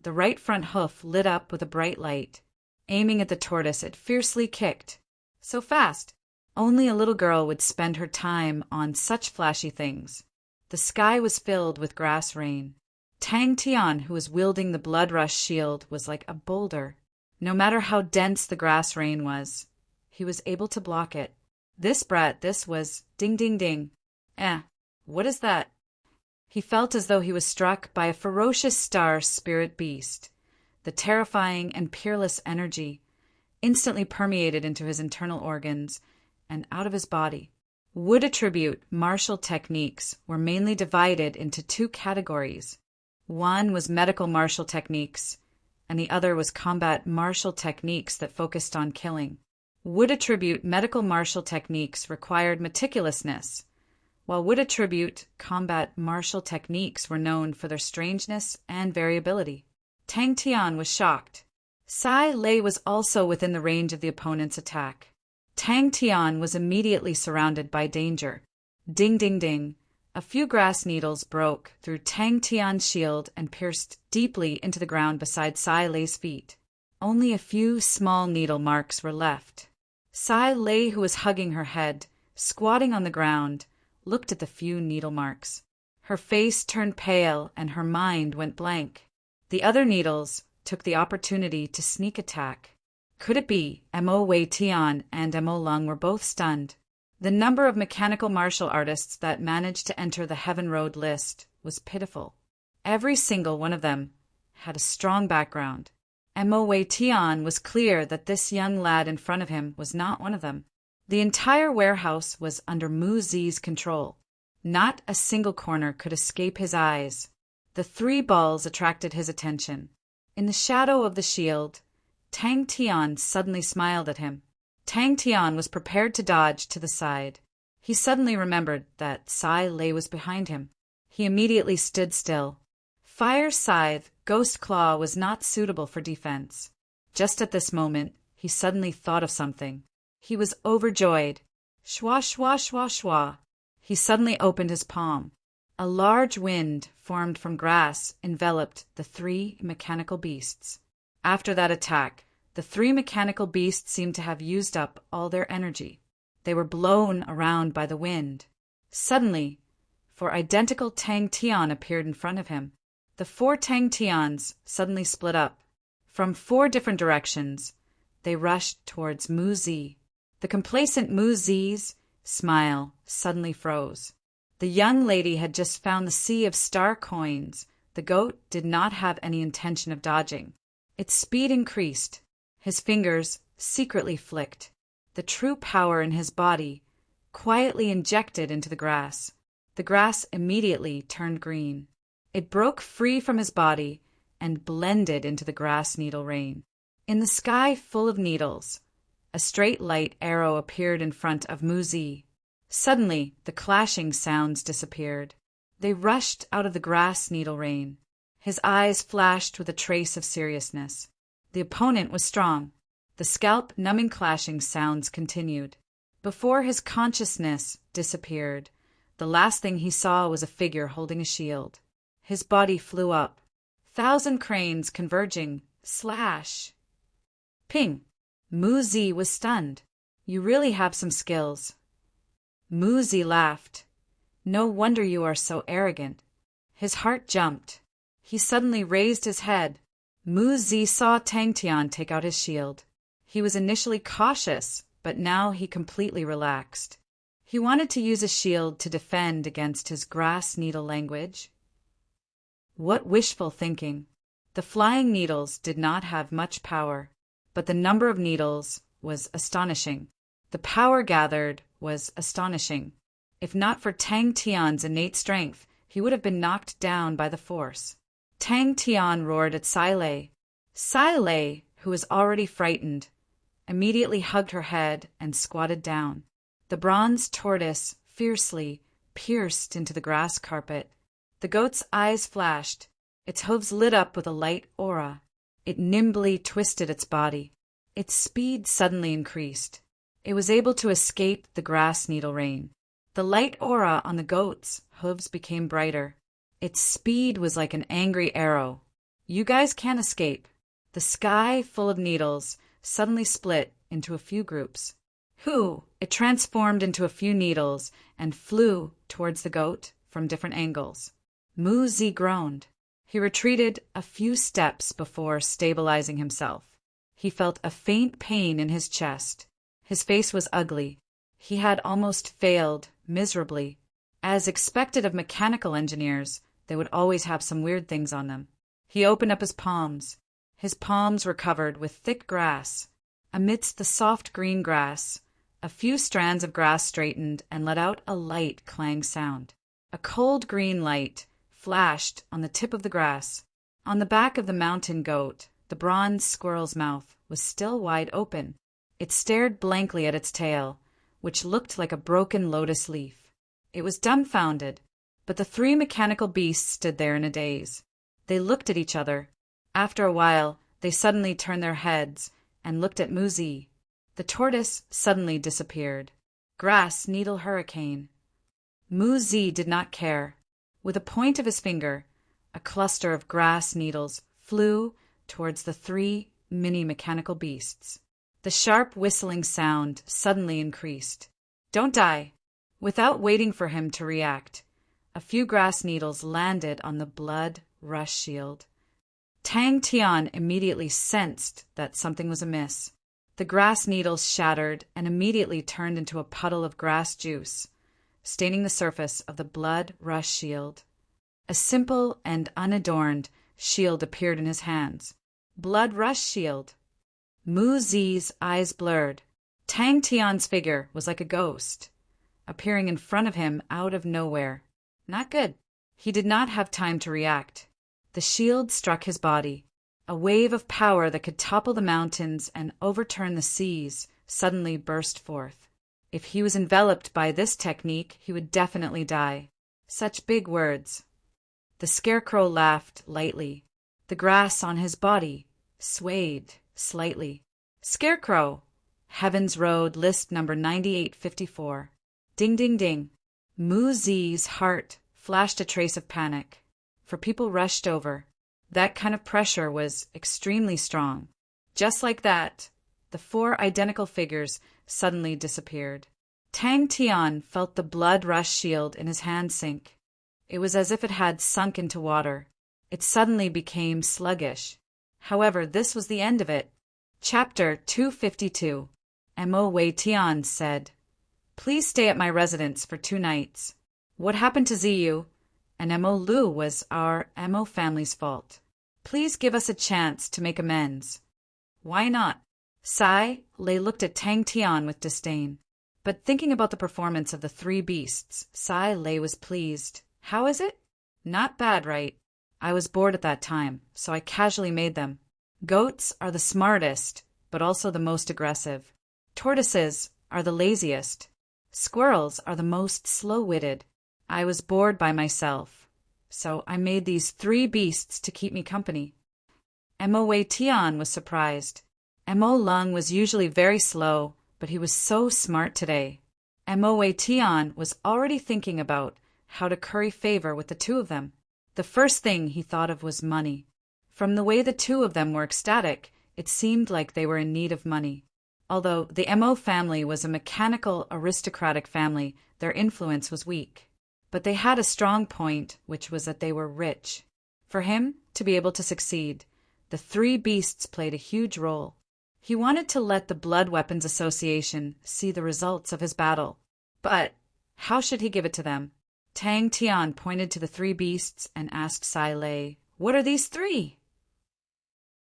the right front hoof lit up with a bright light. Aiming at the tortoise, it fiercely kicked. So fast! Only a little girl would spend her time on such flashy things. The sky was filled with grass rain. Tang Tian, who was wielding the Blood Rush shield, was like a boulder. No matter how dense the grass rain was, he was able to block it. This was ding ding ding. What is that? He felt as though he was struck by a ferocious star spirit beast. The terrifying and peerless energy instantly permeated into his internal organs and out of his body. Wood attribute martial techniques were mainly divided into 2 categories. One was medical martial techniques, and the other was combat martial techniques that focused on killing. Wood attribute medical martial techniques required meticulousness, while wood attribute combat martial techniques were known for their strangeness and variability. Tang Tian was shocked. Sai Lei was also within the range of the opponent's attack. Tang Tian was immediately surrounded by danger. Ding ding ding. A few grass needles broke through Tang Tian's shield and pierced deeply into the ground beside Sai Lei's feet. Only a few small needle marks were left. Sai Lei, who was hugging her head, squatting on the ground, looked at the few needle marks. Her face turned pale and her mind went blank. The other needles took the opportunity to sneak attack. Could it be Mo Wei Tian and Mo Lung were both stunned? The number of mechanical martial artists that managed to enter the Heaven Road list was pitiful. Every single one of them had a strong background. Mo Wei Tian was clear that this young lad in front of him was not one of them. The entire warehouse was under Mu Zi's control. Not a single corner could escape his eyes. The 3 balls attracted his attention. In the shadow of the shield, Tang Tian suddenly smiled at him. Tang Tian was prepared to dodge to the side. He suddenly remembered that Sai Lei was behind him. He immediately stood still. Fire Scythe Ghost Claw was not suitable for defense. Just at this moment, he suddenly thought of something. He was overjoyed. Shwa shwa shwa shwa. He suddenly opened his palm. A large wind formed from grass enveloped the 3 mechanical beasts. After that attack, the 3 mechanical beasts seemed to have used up all their energy. They were blown around by the wind. Suddenly, 4 identical Tang Tian appeared in front of him. The 4 Tang Tians suddenly split up. From 4 different directions, they rushed towards Mu Zi. The complacent Mu Zi's smile suddenly froze. The young lady had just found the sea of star coins. The goat did not have any intention of dodging. Its speed increased. His fingers secretly flicked. The true power in his body quietly injected into the grass. The grass immediately turned green. It broke free from his body and blended into the grass needle rain. In the sky full of needles, a straight light arrow appeared in front of Mu Zi. Suddenly, the clashing sounds disappeared. They rushed out of the grass needle rain. His eyes flashed with a trace of seriousness. The opponent was strong. The scalp-numbing clashing sounds continued. Before his consciousness disappeared, the last thing he saw was a figure holding a shield. His body flew up. 1,000 cranes converging. Slash! Ping! Mu Zi was stunned. You really have some skills. Mu Zi laughed. No wonder you are so arrogant. His heart jumped. He suddenly raised his head. Mu Zi saw Tang Tian take out his shield. He was initially cautious, but now he completely relaxed. He wanted to use his shield to defend against his grass needle language. What wishful thinking! The flying needles did not have much power, but the number of needles was astonishing. The power gathered was astonishing. If not for Tang Tian's innate strength, he would have been knocked down by the force. Tang Tian roared at Sai Lei. Sai Lei, who was already frightened, immediately hugged her head and squatted down. The bronze tortoise fiercely pierced into the grass carpet. The goat's eyes flashed. Its hooves lit up with a light aura. It nimbly twisted its body. Its speed suddenly increased. It was able to escape the grass needle rain. The light aura on the goat's hooves became brighter. Its speed was like an angry arrow. You guys can't escape. The sky, full of needles, suddenly split into a few groups. It transformed into a few needles and flew towards the goat from different angles. Mu Zi groaned. He retreated a few steps before stabilizing himself. He felt a faint pain in his chest. His face was ugly. He had almost failed miserably. As expected of mechanical engineers, they would always have some weird things on them. He opened up his palms. His palms were covered with thick grass. Amidst the soft green grass, a few strands of grass straightened and let out a light clang sound. A cold green light flashed on the tip of the grass. On the back of the mountain goat, the bronze squirrel's mouth was still wide open. It stared blankly at its tail, which looked like a broken lotus leaf. It was dumbfounded, but the three mechanical beasts stood there in a daze. They looked at each other. After a while, they suddenly turned their heads and looked at Mu Zi. The tortoise suddenly disappeared. Grass needle hurricane. Mu Zi did not care. With a point of his finger, a cluster of grass needles flew towards the three mini-mechanical beasts. The sharp whistling sound suddenly increased. Don't die! Without waiting for him to react, a few grass needles landed on the blood rush shield. Tang Tian immediately sensed that something was amiss. The grass needles shattered and immediately turned into a puddle of grass juice, staining the surface of the blood rush shield. A simple and unadorned shield appeared in his hands. Blood rush shield. Mu Zi's eyes blurred. Tang Tian's figure was like a ghost, appearing in front of him out of nowhere. Not good. He did not have time to react. The shield struck his body. A wave of power that could topple the mountains and overturn the seas suddenly burst forth. If he was enveloped by this technique, he would definitely die. Such big words. The scarecrow laughed lightly. The grass on his body swayed slightly. Scarecrow! Heaven's Road, list number 9854. Ding, ding, ding. Mu Zi's heart flashed a trace of panic, for people rushed over. That kind of pressure was extremely strong. Just like that, the four identical figures suddenly disappeared. Tang Tian felt the blood rush shield in his hand sink. It was as if it had sunk into water. It suddenly became sluggish. However, this was the end of it. Chapter 252. Mo Wei Tian said, "Please stay at my residence for 2 nights. What happened to Ziyu and Mo Lu was our Mo family's fault. Please give us a chance to make amends." "Why not?" Sai Lei looked at Tang Tian with disdain. But thinking about the performance of the 3 beasts, Sai Lei was pleased. "How is it?" "Not bad, right? I was bored at that time, so I casually made them. Goats are the smartest, but also the most aggressive. Tortoises are the laziest. Squirrels are the most slow-witted. I was bored by myself, so I made these 3 beasts to keep me company." Mo Wei Tian was surprised. Mo Lung was usually very slow, but he was so smart today. Mo Wei Tian was already thinking about how to curry favor with the 2 of them. The first thing he thought of was money. From the way the 2 of them were ecstatic, it seemed like they were in need of money. Although the Mo family was a mechanical aristocratic family, their influence was weak. But they had a strong point, which was that they were rich. For him to be able to succeed, the three beasts played a huge role. He wanted to let the Blood Weapons Association see the results of his battle. But how should he give it to them? Tang Tian pointed to the three beasts and asked Sai Lei, "What are these three?"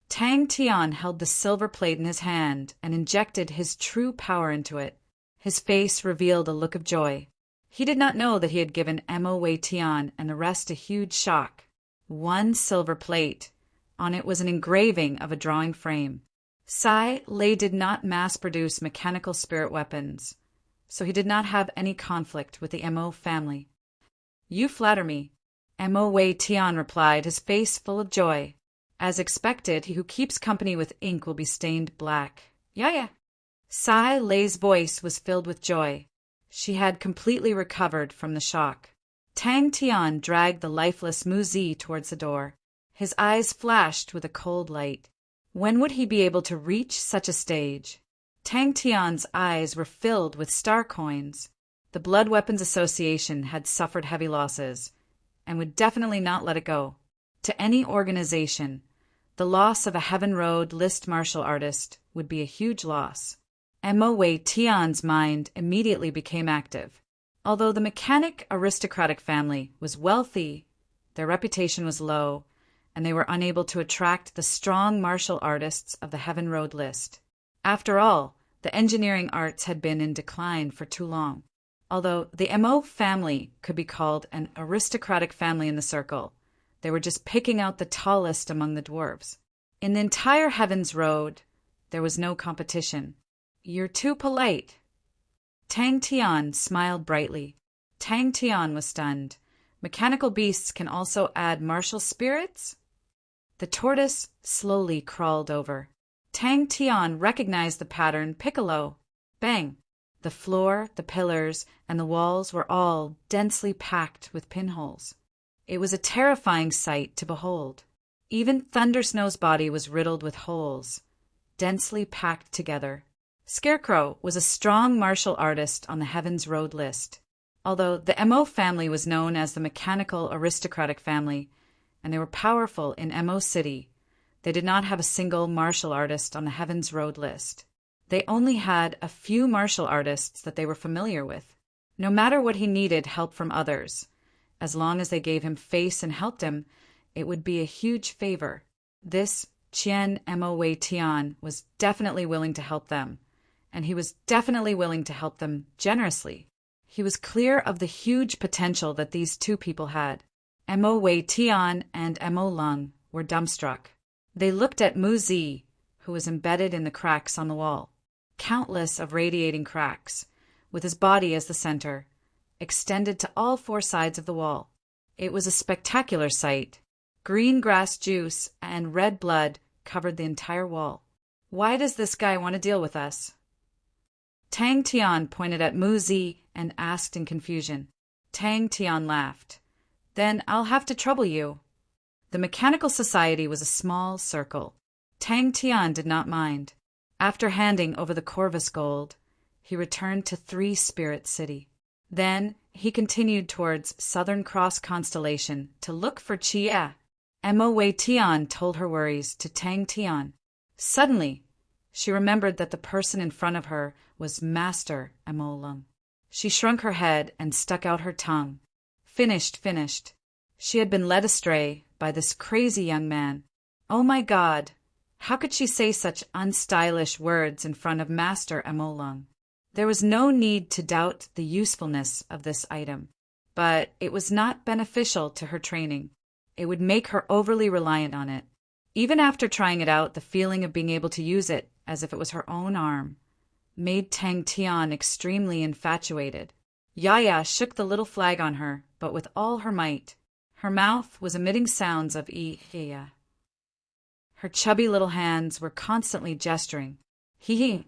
Tang Tian held the silver plate in his hand and injected his true power into it. His face revealed a look of joy. He did not know that he had given Mo Wei Tian and the rest a huge shock. One silver plate. On it was an engraving of a drawing frame. Sai Lei did not mass-produce mechanical spirit weapons, so he did not have any conflict with the Mo family. "You flatter me," Mo Wei Tian replied, his face full of joy. As expected, he who keeps company with ink will be stained black. Yeah. Sai Lei's voice was filled with joy. She had completely recovered from the shock. Tang Tian dragged the lifeless Mu Zi towards the door. His eyes flashed with a cold light. When would he be able to reach such a stage? Tang Tian's eyes were filled with star coins. The Blood Weapons Association had suffered heavy losses, and would definitely not let it go. To any organization, the loss of a Heaven Road list martial artist would be a huge loss. Mo Wei Tian's mind immediately became active. Although the mechanic aristocratic family was wealthy, their reputation was low, and they were unable to attract the strong martial artists of the Heaven Road list. After all, the engineering arts had been in decline for too long. Although the Mo family could be called an aristocratic family in the circle, they were just picking out the tallest among the dwarves. In the entire Heaven's Road, there was no competition. "You're too polite." Tang Tian smiled brightly. Tang Tian was stunned. Mechanical beasts can also add martial spirits? The tortoise slowly crawled over. Tang Tian recognized the pattern Piccolo. Bang! The floor, the pillars, and the walls were all densely packed with pinholes. It was a terrifying sight to behold. Even Thundersnow's body was riddled with holes, densely packed together. Scarecrow was a strong martial artist on the Heaven's Road list. Although the Mo family was known as the mechanical aristocratic family, and they were powerful in Mo City, they did not have a single martial artist on the Heaven's Road list. They only had a few martial artists that they were familiar with. No matter what he needed help from others, as long as they gave him face and helped him, it would be a huge favor. This Qian Mo Wei Tian was definitely willing to help them, and he was definitely willing to help them generously. He was clear of the huge potential that these two people had. Mo Wei Tian and Mo Lung were dumbstruck. They looked at Mu Zi, who was embedded in the cracks on the wall. Countless of radiating cracks, with his body as the center, extended to all four sides of the wall. It was a spectacular sight. Green grass juice and red blood covered the entire wall. "Why does this guy want to deal with us?" Tang Tian pointed at Mu Zi and asked in confusion. Tang Tian laughed. "Then I'll have to trouble you." The Mechanical Society was a small circle. Tang Tian did not mind. After handing over the Corvus gold, he returned to Three Spirit City. Then he continued towards Southern Cross Constellation to look for Chia. Mo Wei Tian told her worries to Tang Tian. Suddenly, she remembered that the person in front of her was Master Mo Lung. She shrunk her head and stuck out her tongue. Finished. She had been led astray by this crazy young man. Oh my God! How could she say such unstylish words in front of Master Mo Lung? There was no need to doubt the usefulness of this item, but it was not beneficial to her training. It would make her overly reliant on it. Even after trying it out, the feeling of being able to use it as if it was her own arm made Tang Tian extremely infatuated. Yaya shook the little flag on her, but with all her might. Her mouth was emitting sounds of ee-ya. Her chubby little hands were constantly gesturing. Hee-hee.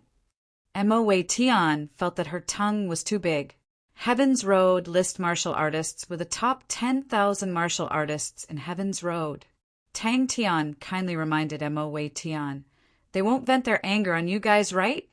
Mo Wei Tian felt that her tongue was too big. Heaven's Road list martial artists were the top 10,000 martial artists in Heaven's Road. Tang Tian kindly reminded Mo Wei Tian, "They won't vent their anger on you guys, right?"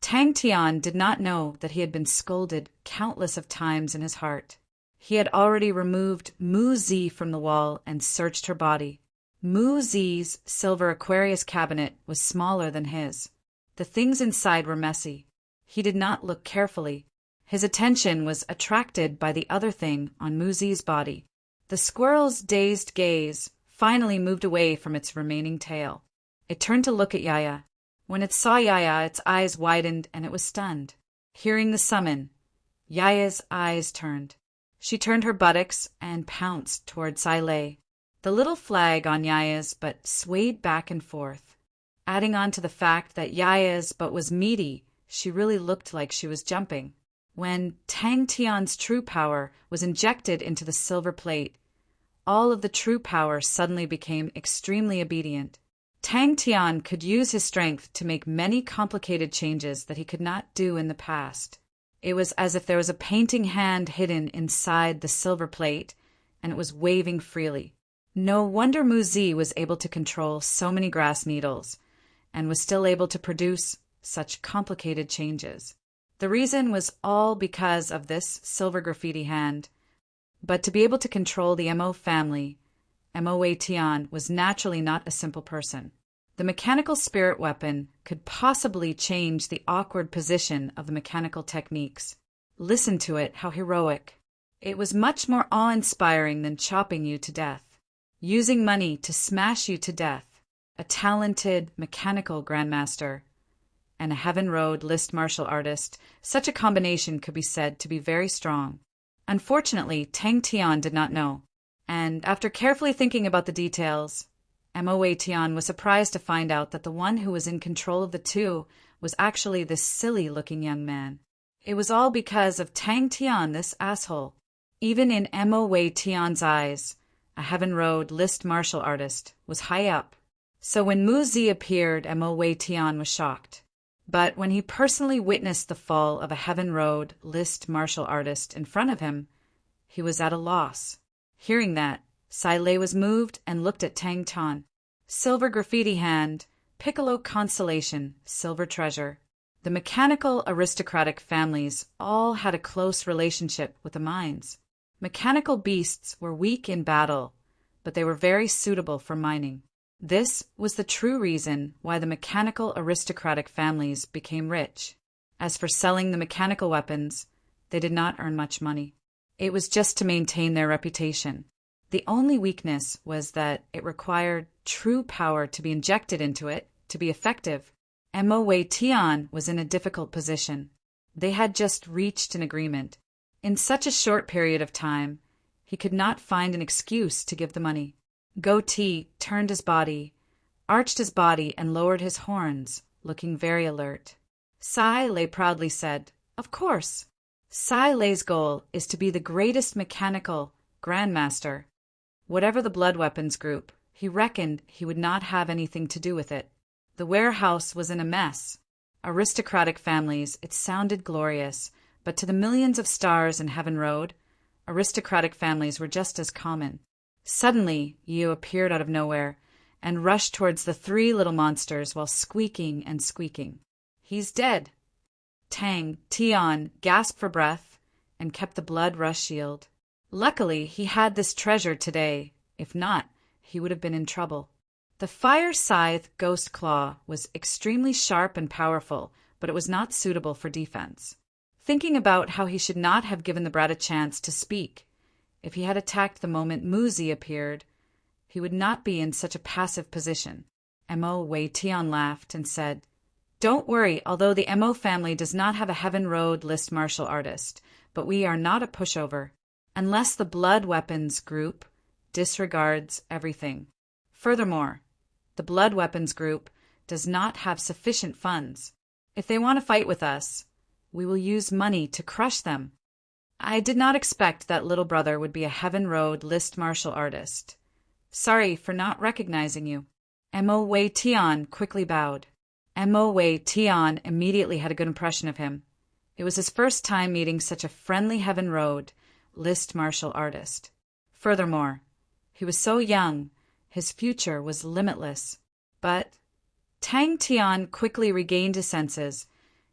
Tang Tian did not know that he had been scolded countless of times in his heart. He had already removed Mu Zi from the wall and searched her body. Mu Zi's silver Aquarius cabinet was smaller than his. The things inside were messy. He did not look carefully. His attention was attracted by the other thing on Mu Zi's body. The squirrel's dazed gaze finally moved away from its remaining tail. It turned to look at Yaya. When it saw Yaya, its eyes widened and it was stunned. Hearing the summon, Yaya's eyes turned. She turned her buttocks and pounced toward Sai Lei. The little flag on Yaya's butt swayed back and forth. Adding on to the fact that Yaya's butt was meaty, she really looked like she was jumping. When Tang Tian's true power was injected into the silver plate, all of the true power suddenly became extremely obedient. Tang Tian could use his strength to make many complicated changes that he could not do in the past. It was as if there was a painting hand hidden inside the silver plate, and it was waving freely. No wonder Mu Zi was able to control so many grass needles, and was still able to produce such complicated changes. The reason was all because of this silver graffiti hand. But to be able to control the Mo family, Mo Wei Tian was naturally not a simple person. The mechanical spirit weapon could possibly change the awkward position of the mechanical techniques. Listen to it, how heroic. It was much more awe-inspiring than chopping you to death. Using money to smash you to death. A talented mechanical grandmaster and a Heaven Road list martial artist, such a combination could be said to be very strong. Unfortunately, Tang Tian did not know, and after carefully thinking about the details, Mo Wei Tian was surprised to find out that the one who was in control of the two was actually this silly-looking young man. It was all because of Tang Tian, this asshole. Even in Mo Wei Tian's eyes, a Heaven Road list martial artist was high up. So when Mu Zi appeared, Mo Wei Tian was shocked. But when he personally witnessed the fall of a Heaven Road list martial artist in front of him, he was at a loss. Hearing that, Sai Lei was moved and looked at Tang Tian. Silver graffiti hand, Piccolo constellation, silver treasure. The mechanical aristocratic families all had a close relationship with the mines. Mechanical beasts were weak in battle, but they were very suitable for mining. This was the true reason why the mechanical aristocratic families became rich. As for selling the mechanical weapons, they did not earn much money. It was just to maintain their reputation. The only weakness was that it required true power to be injected into it to be effective. Mo Wei Tian was in a difficult position. They had just reached an agreement. In such a short period of time, he could not find an excuse to give the money. Goatee turned his body, arched his body, and lowered his horns, looking very alert. Sai Lei proudly said, "Of course." Sai Lei's goal is to be the greatest mechanical grandmaster. Whatever the blood weapons group, he reckoned he would not have anything to do with it. The warehouse was in a mess. Aristocratic families, it sounded glorious, but to the millions of stars in Heaven Road, aristocratic families were just as common. Suddenly, Yu appeared out of nowhere and rushed towards the three little monsters while squeaking and squeaking. "He's dead." Tang Tian gasped for breath and kept the blood rush shield. Luckily, he had this treasure today. If not, he would have been in trouble. The fire scythe Ghost Claw was extremely sharp and powerful, but it was not suitable for defense. Thinking about how he should not have given the brat a chance to speak, if he had attacked the moment Mu Zi appeared, he would not be in such a passive position. Mo Wei Tian laughed and said, "Don't worry, although the Mo family does not have a Heaven Road list martial artist, but we are not a pushover, unless the blood weapons group disregards everything. Furthermore, the blood weapons group does not have sufficient funds. If they want to fight with us, we will use money to crush them." I did not expect that little brother would be a Heaven Road list martial artist. Sorry for not recognizing you. Mo Wei Tian quickly bowed. Mo Wei Tian immediately had a good impression of him. It was his first time meeting such a friendly Heaven Road list martial artist. Furthermore, he was so young, his future was limitless. But Tang Tian quickly regained his senses,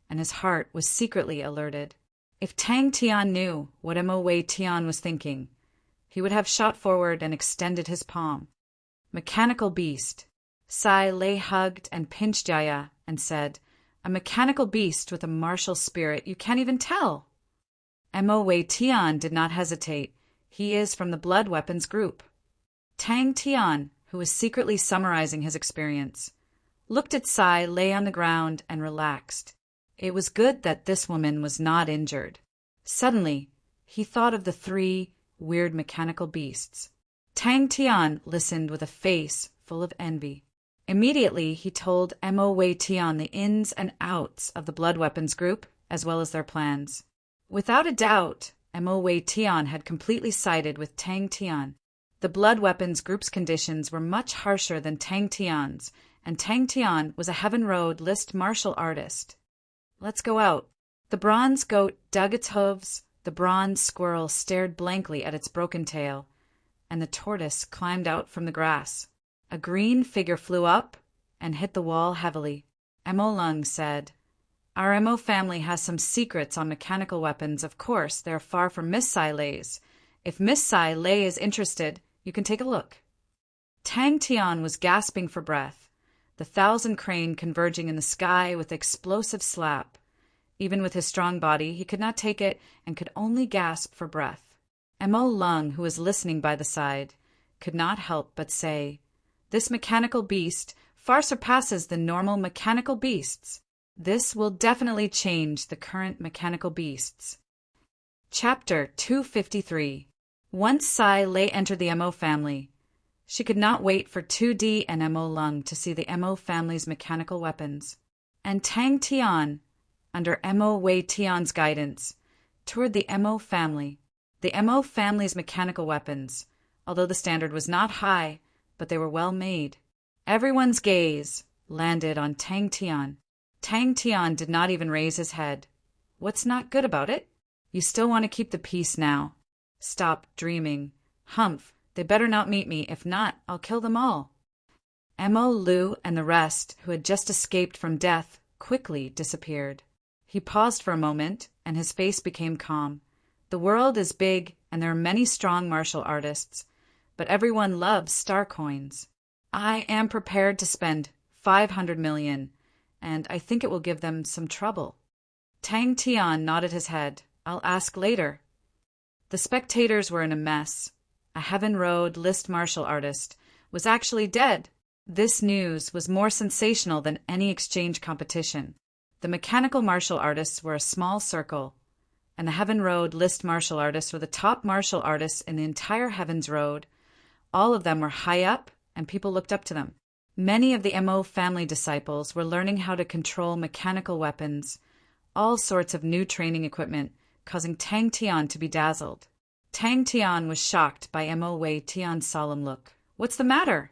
and his heart was secretly alerted. If Tang Tian knew what Mo Wei Tian was thinking, he would have shot forward and extended his palm. Mechanical beast. Sai Lei hugged and pinched Yaya and said, "A mechanical beast with a martial spirit, you can't even tell." Mo Wei Tian did not hesitate. He is from the blood weapons group. Tang Tian, who was secretly summarizing his experience, looked at Sai Lei on the ground and relaxed. It was good that this woman was not injured. Suddenly, he thought of the 3 weird mechanical beasts. Tang Tian listened with a face full of envy. Immediately, he told Mo Wei Tian the ins and outs of the blood weapons group, as well as their plans. Without a doubt, Mo Wei Tian had completely sided with Tang Tian. The blood weapons group's conditions were much harsher than Tang Tian's, and Tang Tian was a Heaven Road list martial artist. "Let's go out." The bronze goat dug its hooves, the bronze squirrel stared blankly at its broken tail, and the tortoise climbed out from the grass. A green figure flew up and hit the wall heavily. Mo Lung said, "Our Mo family has some secrets on mechanical weapons. Of course, they're far from Miss Sai Lei's. If Miss Sai Lei is interested, you can take a look." Tang Tian was gasping for breath, the 1,000 crane converging in the sky with explosive slap. Even with his strong body, he could not take it and could only gasp for breath. Mo Lung, who was listening by the side, could not help but say, "This mechanical beast far surpasses the normal mechanical beasts. This will definitely change the current mechanical beasts." Chapter 253. Once Sai Lei entered the Mo family, she could not wait for 2D and Mo Lung to see the Mo family's mechanical weapons. And Tang Tian, under Mo Wei Tian's guidance, toured the Mo family. The Mo family's mechanical weapons, although the standard was not high, but they were well made. Everyone's gaze landed on Tang Tian. Tang Tian did not even raise his head. "What's not good about it? You still want to keep the peace now. Stop dreaming. Humph, they better not meet me. If not, I'll kill them all." Mo Lu and the rest, who had just escaped from death, quickly disappeared. He paused for a moment, and his face became calm. The world is big, and there are many strong martial artists, but everyone loves star coins. I am prepared to spend 500 million, and I think it will give them some trouble. Tang Tian nodded his head. "I'll ask later." The spectators were in a mess. A Heaven Road list martial artist was actually dead. This news was more sensational than any exchange competition. The mechanical martial artists were a small circle, and the Heaven Road list martial artists were the top martial artists in the entire Heaven's Road. All of them were high up, and people looked up to them. Many of the Mo family disciples were learning how to control mechanical weapons, all sorts of new training equipment, causing Tang Tian to be dazzled. Tang Tian was shocked by Mo Wei Tian's solemn look. "What's the matter?"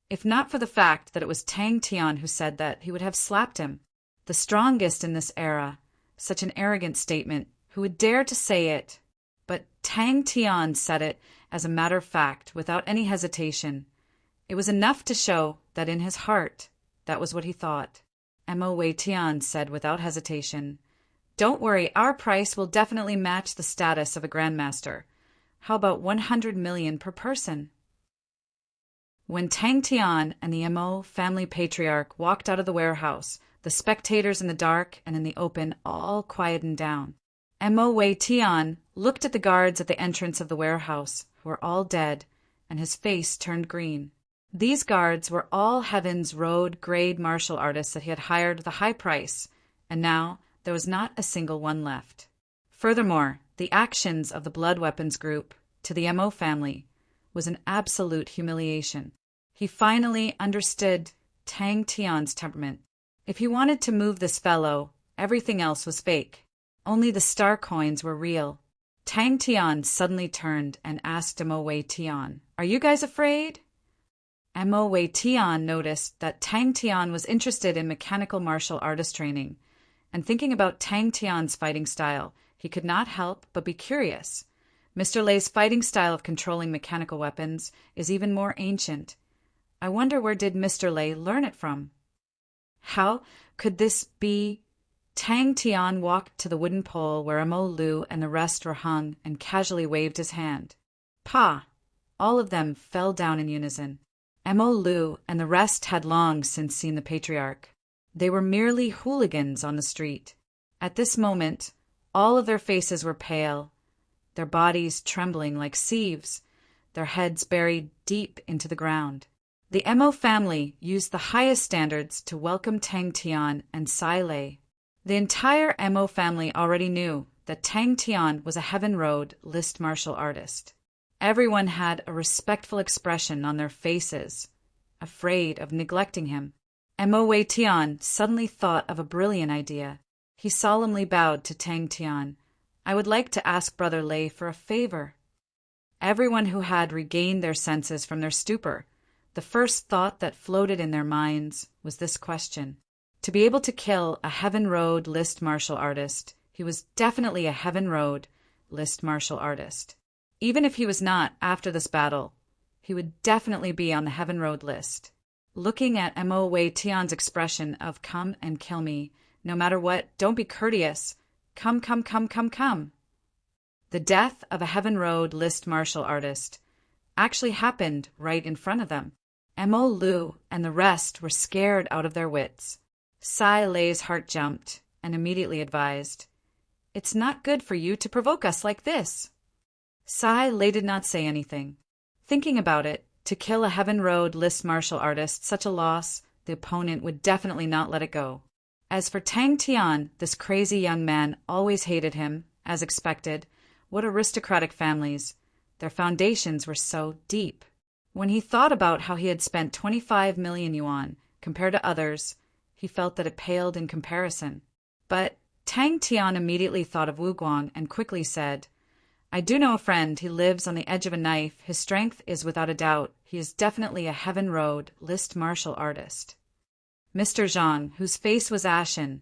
If not for the fact that it was Tang Tian who said that, he would have slapped him. The strongest in this era. Such an arrogant statement. Who would dare to say it? But Tang Tian said it as a matter of fact, without any hesitation. It was enough to show that in his heart, that was what he thought. Mo Wei Tian said without hesitation, "Don't worry, our price will definitely match the status of a grandmaster. How about 100 million per person?" When Tang Tian and the Mo family patriarch walked out of the warehouse, the spectators in the dark and in the open all quietened down. Mo Wei Tian looked at the guards at the entrance of the warehouse, who were all dead, and his face turned green. These guards were all Heaven's Road grade martial artists that he had hired with a high price, and now there was not a single one left. Furthermore, the actions of the blood weapons group to the Mo family was an absolute humiliation. He finally understood Tang Tian's temperament. If he wanted to move this fellow, everything else was fake. Only the star coins were real. Tang Tian suddenly turned and asked Mo Wei Tian, "Are you guys afraid?" Mo Wei Tian noticed that Tang Tian was interested in mechanical martial artist training, and thinking about Tang Tian's fighting style, he could not help but be curious. Mr. Lei's fighting style of controlling mechanical weapons is even more ancient. I wonder where did Mr. Lei learn it from? How could this be Tang Tian walked to the wooden pole where Mo Lu and the rest were hung and casually waved his hand. Pa! All of them fell down in unison. Mo Lu and the rest had long since seen the patriarch. They were merely hooligans on the street. At this moment, all of their faces were pale, their bodies trembling like sieves, their heads buried deep into the ground. The Mo family used the highest standards to welcome Tang Tian and Sai Lei. The entire Mo family already knew that Tang Tian was a Heaven Road list martial artist. Everyone had a respectful expression on their faces, afraid of neglecting him. Mo Wei Tian suddenly thought of a brilliant idea. He solemnly bowed to Tang Tian. I would like to ask Brother Lei for a favor. Everyone who had regained their senses from their stupor, the first thought that floated in their minds was this question. To be able to kill a Heaven Road list martial artist, he was definitely a Heaven Road list martial artist. Even if he was not after this battle, he would definitely be on the Heaven Road list. Looking at Mo Wei Tian's expression of come and kill me, no matter what, don't be courteous, come, come, come, come, come. The death of a Heaven Road list martial artist actually happened right in front of them. Mo Lu and the rest were scared out of their wits. Sai Lei's heart jumped and immediately advised, It's not good for you to provoke us like this. Sai Lei did not say anything. Thinking about it, to kill a Heaven Road list martial artist, such a loss, the opponent would definitely not let it go. As for Tang Tian, this crazy young man always hated him, as expected. What aristocratic families. Their foundations were so deep. When he thought about how he had spent 25 million yuan compared to others, he felt that it paled in comparison. But Tang Tian immediately thought of Wu Guang and quickly said, I do know a friend. He lives on the edge of a knife. His strength is without a doubt. He is definitely a Heaven Road list martial artist. Mr. Zhang, whose face was ashen,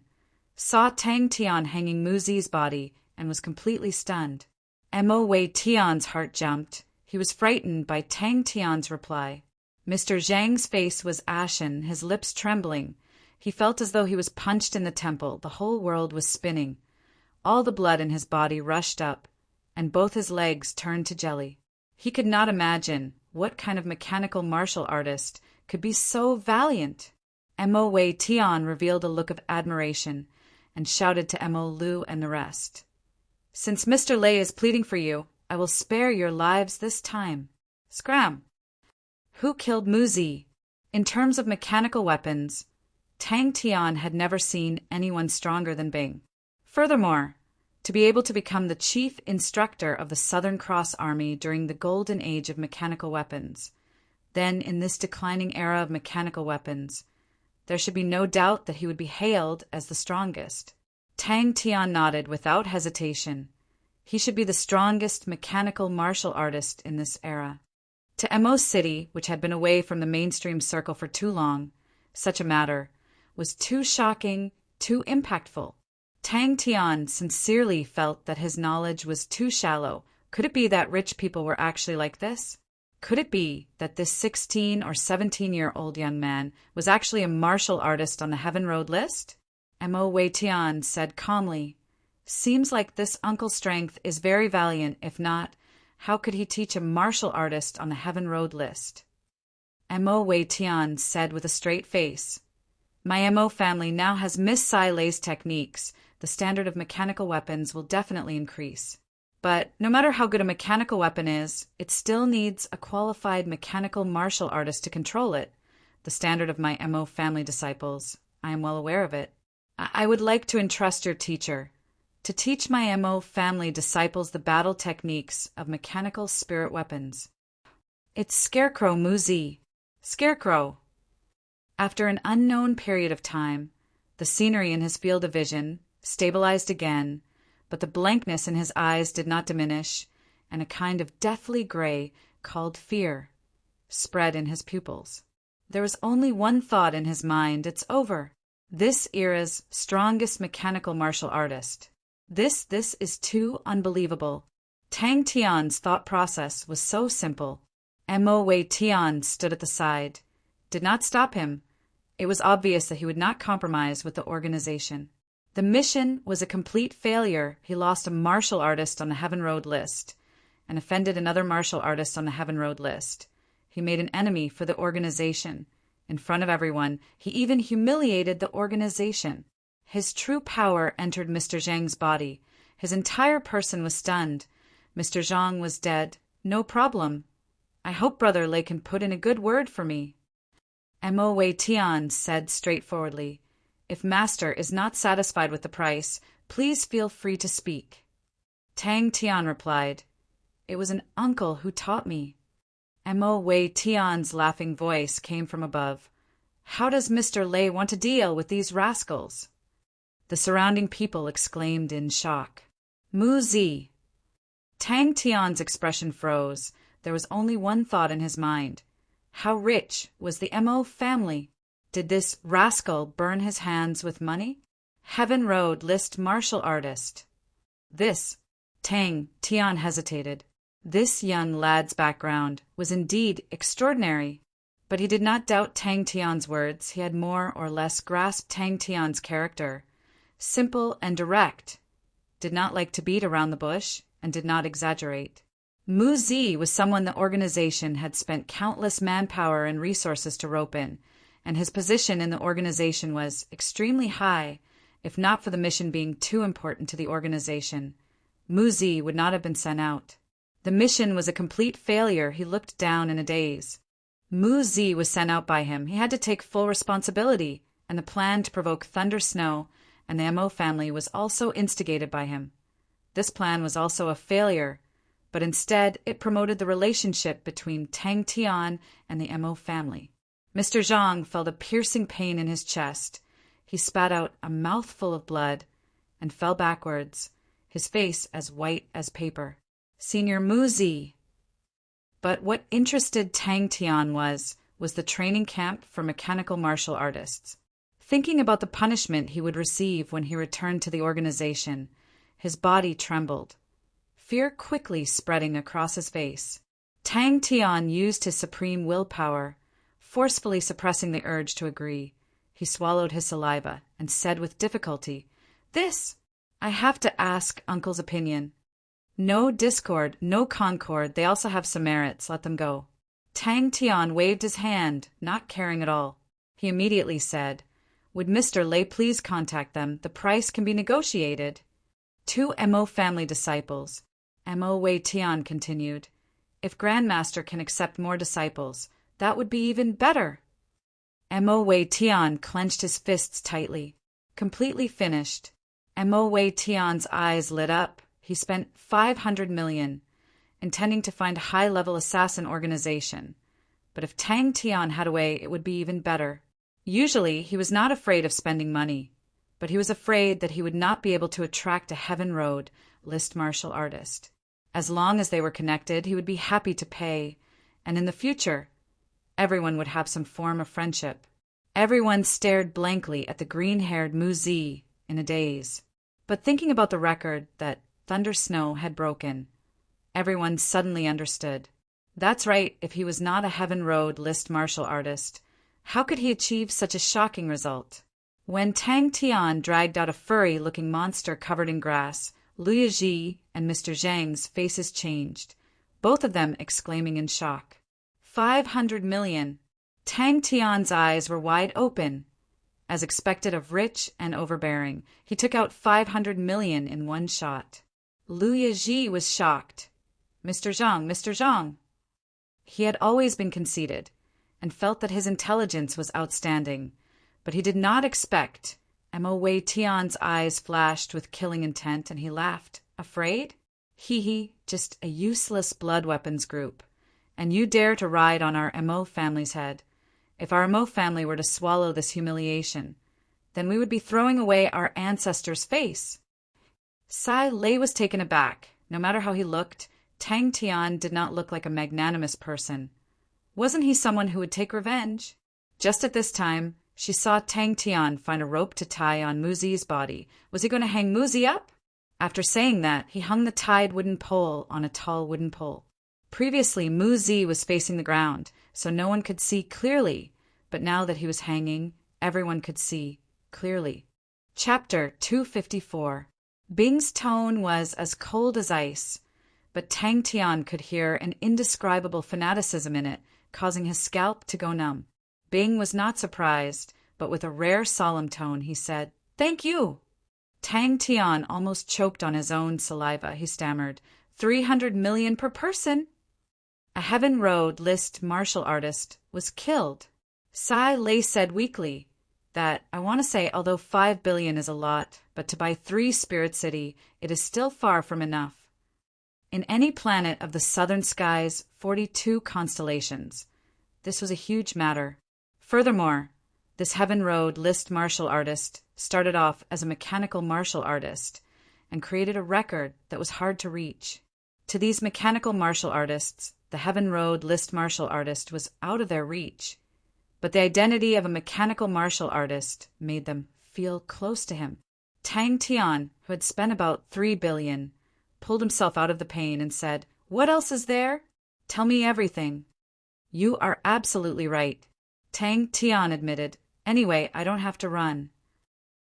saw Tang Tian hanging Mu Zi's body and was completely stunned. Mo Wei Tian's heart jumped. He was frightened by Tang Tian's reply. Mr. Zhang's face was ashen, his lips trembling. He felt as though he was punched in the temple. The whole world was spinning. All the blood in his body rushed up, and both his legs turned to jelly. He could not imagine what kind of mechanical martial artist could be so valiant. Mo Wei Tian revealed a look of admiration and shouted to Mo Lu and the rest. Since Mr. Lei is pleading for you, I will spare your lives this time. Scram! Who killed Mu Zi? In terms of mechanical weapons, Tang Tian had never seen anyone stronger than Bing. Furthermore, to be able to become the chief instructor of the Southern Cross Army during the golden age of mechanical weapons, then in this declining era of mechanical weapons, there should be no doubt that he would be hailed as the strongest. Tang Tian nodded without hesitation. He should be the strongest mechanical martial artist in this era. To Mo City, which had been away from the mainstream circle for too long, such a matter was too shocking, too impactful. Tang Tian sincerely felt that his knowledge was too shallow. Could it be that rich people were actually like this? Could it be that this 16 or 17-year-old young man was actually a martial artist on the Heaven Road list? Mo Wei Tian said calmly, Seems like this uncle's strength is very valiant. If not, how could he teach a martial artist on the Heaven Road list? Mo Wei Tian said with a straight face, My Mo family now has Miss Sai Lei's techniques. The standard of mechanical weapons will definitely increase. But no matter how good a mechanical weapon is, it still needs a qualified mechanical martial artist to control it. The standard of my Mo family disciples. I am well aware of it. I would like to entrust your teacher to teach my Mo family disciples the battle techniques of mechanical spirit weapons. It's Scarecrow Mu Zi. Scarecrow. After an unknown period of time, the scenery in his field of vision stabilized again, but the blankness in his eyes did not diminish, and a kind of deathly gray, called fear, spread in his pupils. There was only one thought in his mind: it's over. This era's strongest mechanical martial artist. This is too unbelievable. Tang Tian's thought process was so simple. Mo Wei Tian stood at the side, did not stop him. It was obvious that he would not compromise with the organization. The mission was a complete failure. He lost a martial artist on the Heaven Road list and offended another martial artist on the Heaven Road list. He made an enemy for the organization. In front of everyone, he even humiliated the organization. His true power entered Mr. Zhang's body. His entire person was stunned. Mr. Zhang was dead. No problem. I hope Brother Lei can put in a good word for me. Mo Wei Tian said straightforwardly, If Master is not satisfied with the price, please feel free to speak. Tang Tian replied, It was an uncle who taught me. Mo Wei Tian's laughing voice came from above. How does Mr. Lei want to deal with these rascals? The surrounding people exclaimed in shock. Mu Zi. Tang Tian's expression froze. There was only one thought in his mind. How rich was the Mo family? Did this rascal burn his hands with money? Heaven Road list martial artist. Tang Tian hesitated. This young lad's background was indeed extraordinary. But he did not doubt Tang Tian's words. He had more or less grasped Tang Tian's character. Simple and direct. Did not like to beat around the bush, and did not exaggerate. Mu Zi was someone the organization had spent countless manpower and resources to rope in, and his position in the organization was extremely high. If not for the mission being too important to the organization, Mu Zi would not have been sent out. The mission was a complete failure. He looked down in a daze. Mu Zi was sent out by him. He had to take full responsibility, and the plan to provoke thunder snow and the Mo family was also instigated by him. This plan was also a failure, but instead it promoted the relationship between Tang Tian and the Mo family. Mr. Zhang felt a piercing pain in his chest. He spat out a mouthful of blood and fell backwards, his face as white as paper. Senior Mu Zi. But what interested Tang Tian was the training camp for mechanical martial artists. Thinking about the punishment he would receive when he returned to the organization, his body trembled, fear quickly spreading across his face. Tang Tian used his supreme willpower, forcefully suppressing the urge to agree. He swallowed his saliva and said with difficulty, I have to ask Uncle's opinion. No discord, no concord, they also have some merits, let them go. Tang Tian waved his hand, not caring at all. He immediately said, Would Mr. Lei please contact them? The price can be negotiated. 2 Mo family disciples. Mo Wei Tian continued, If Grandmaster can accept more disciples, that would be even better. Mo Wei Tian clenched his fists tightly. Completely finished. Mo Wei Tian's eyes lit up. He spent 500 million, intending to find a high-level assassin organization. But if Tang Tian had a way, it would be even better. Usually, he was not afraid of spending money, but he was afraid that he would not be able to attract a Heaven Road list martial artist. As long as they were connected, he would be happy to pay, and in the future, everyone would have some form of friendship. Everyone stared blankly at the green-haired Mu Zi in a daze. But thinking about the record that Thunder Snow had broken, everyone suddenly understood. That's right, if he was not a Heaven Road list martial artist, how could he achieve such a shocking result? When Tang Tian dragged out a furry-looking monster covered in grass, Lu Yizhi and Mr. Zhang's faces changed, both of them exclaiming in shock. 500 million! Tang Tian's eyes were wide open. As expected of rich and overbearing, he took out 500 million in one shot. Lu Yizhi was shocked. Mr. Zhang. He had always been conceited, and felt that his intelligence was outstanding, but he did not expect. Mo Wei Tian's eyes flashed with killing intent, and he laughed. Afraid? He, just a useless blood weapons group. And you dare to ride on our Mo family's head. If our Mo family were to swallow this humiliation, then we would be throwing away our ancestors' face. Sai Lei was taken aback. No matter how he looked, Tang Tian did not look like a magnanimous person. Wasn't he someone who would take revenge? Just at this time, she saw Tang Tian find a rope to tie on Mu Zi's body. Was he going to hang Mu Zi up? After saying that, he hung the tied wooden pole on a tall wooden pole. Previously, Mu Zi was facing the ground, so no one could see clearly, but now that he was hanging, everyone could see clearly. Chapter 254. Bing's tone was as cold as ice, but Tang Tian could hear an indescribable fanaticism in it, causing his scalp to go numb. Bing was not surprised, but with a rare solemn tone he said, "Thank you." Tang Tian almost choked on his own saliva. He stammered, 300 million per person. A Heaven Road list martial artist was killed. Sai Lei said weakly that, I want to say, although 5 billion is a lot, but to buy 3 Spirit City, it is still far from enough. In any planet of the southern skies, 42 constellations. This was a huge matter. Furthermore, this Heaven Road list martial artist started off as a mechanical martial artist and created a record that was hard to reach. To these mechanical martial artists, the Heaven Road list martial artist was out of their reach. But the identity of a mechanical martial artist made them feel close to him. Tang Tian, who had spent about 3 billion, pulled himself out of the pain and said, "What else is there? Tell me everything." "You are absolutely right," Tang Tian admitted. "Anyway, I don't have to run."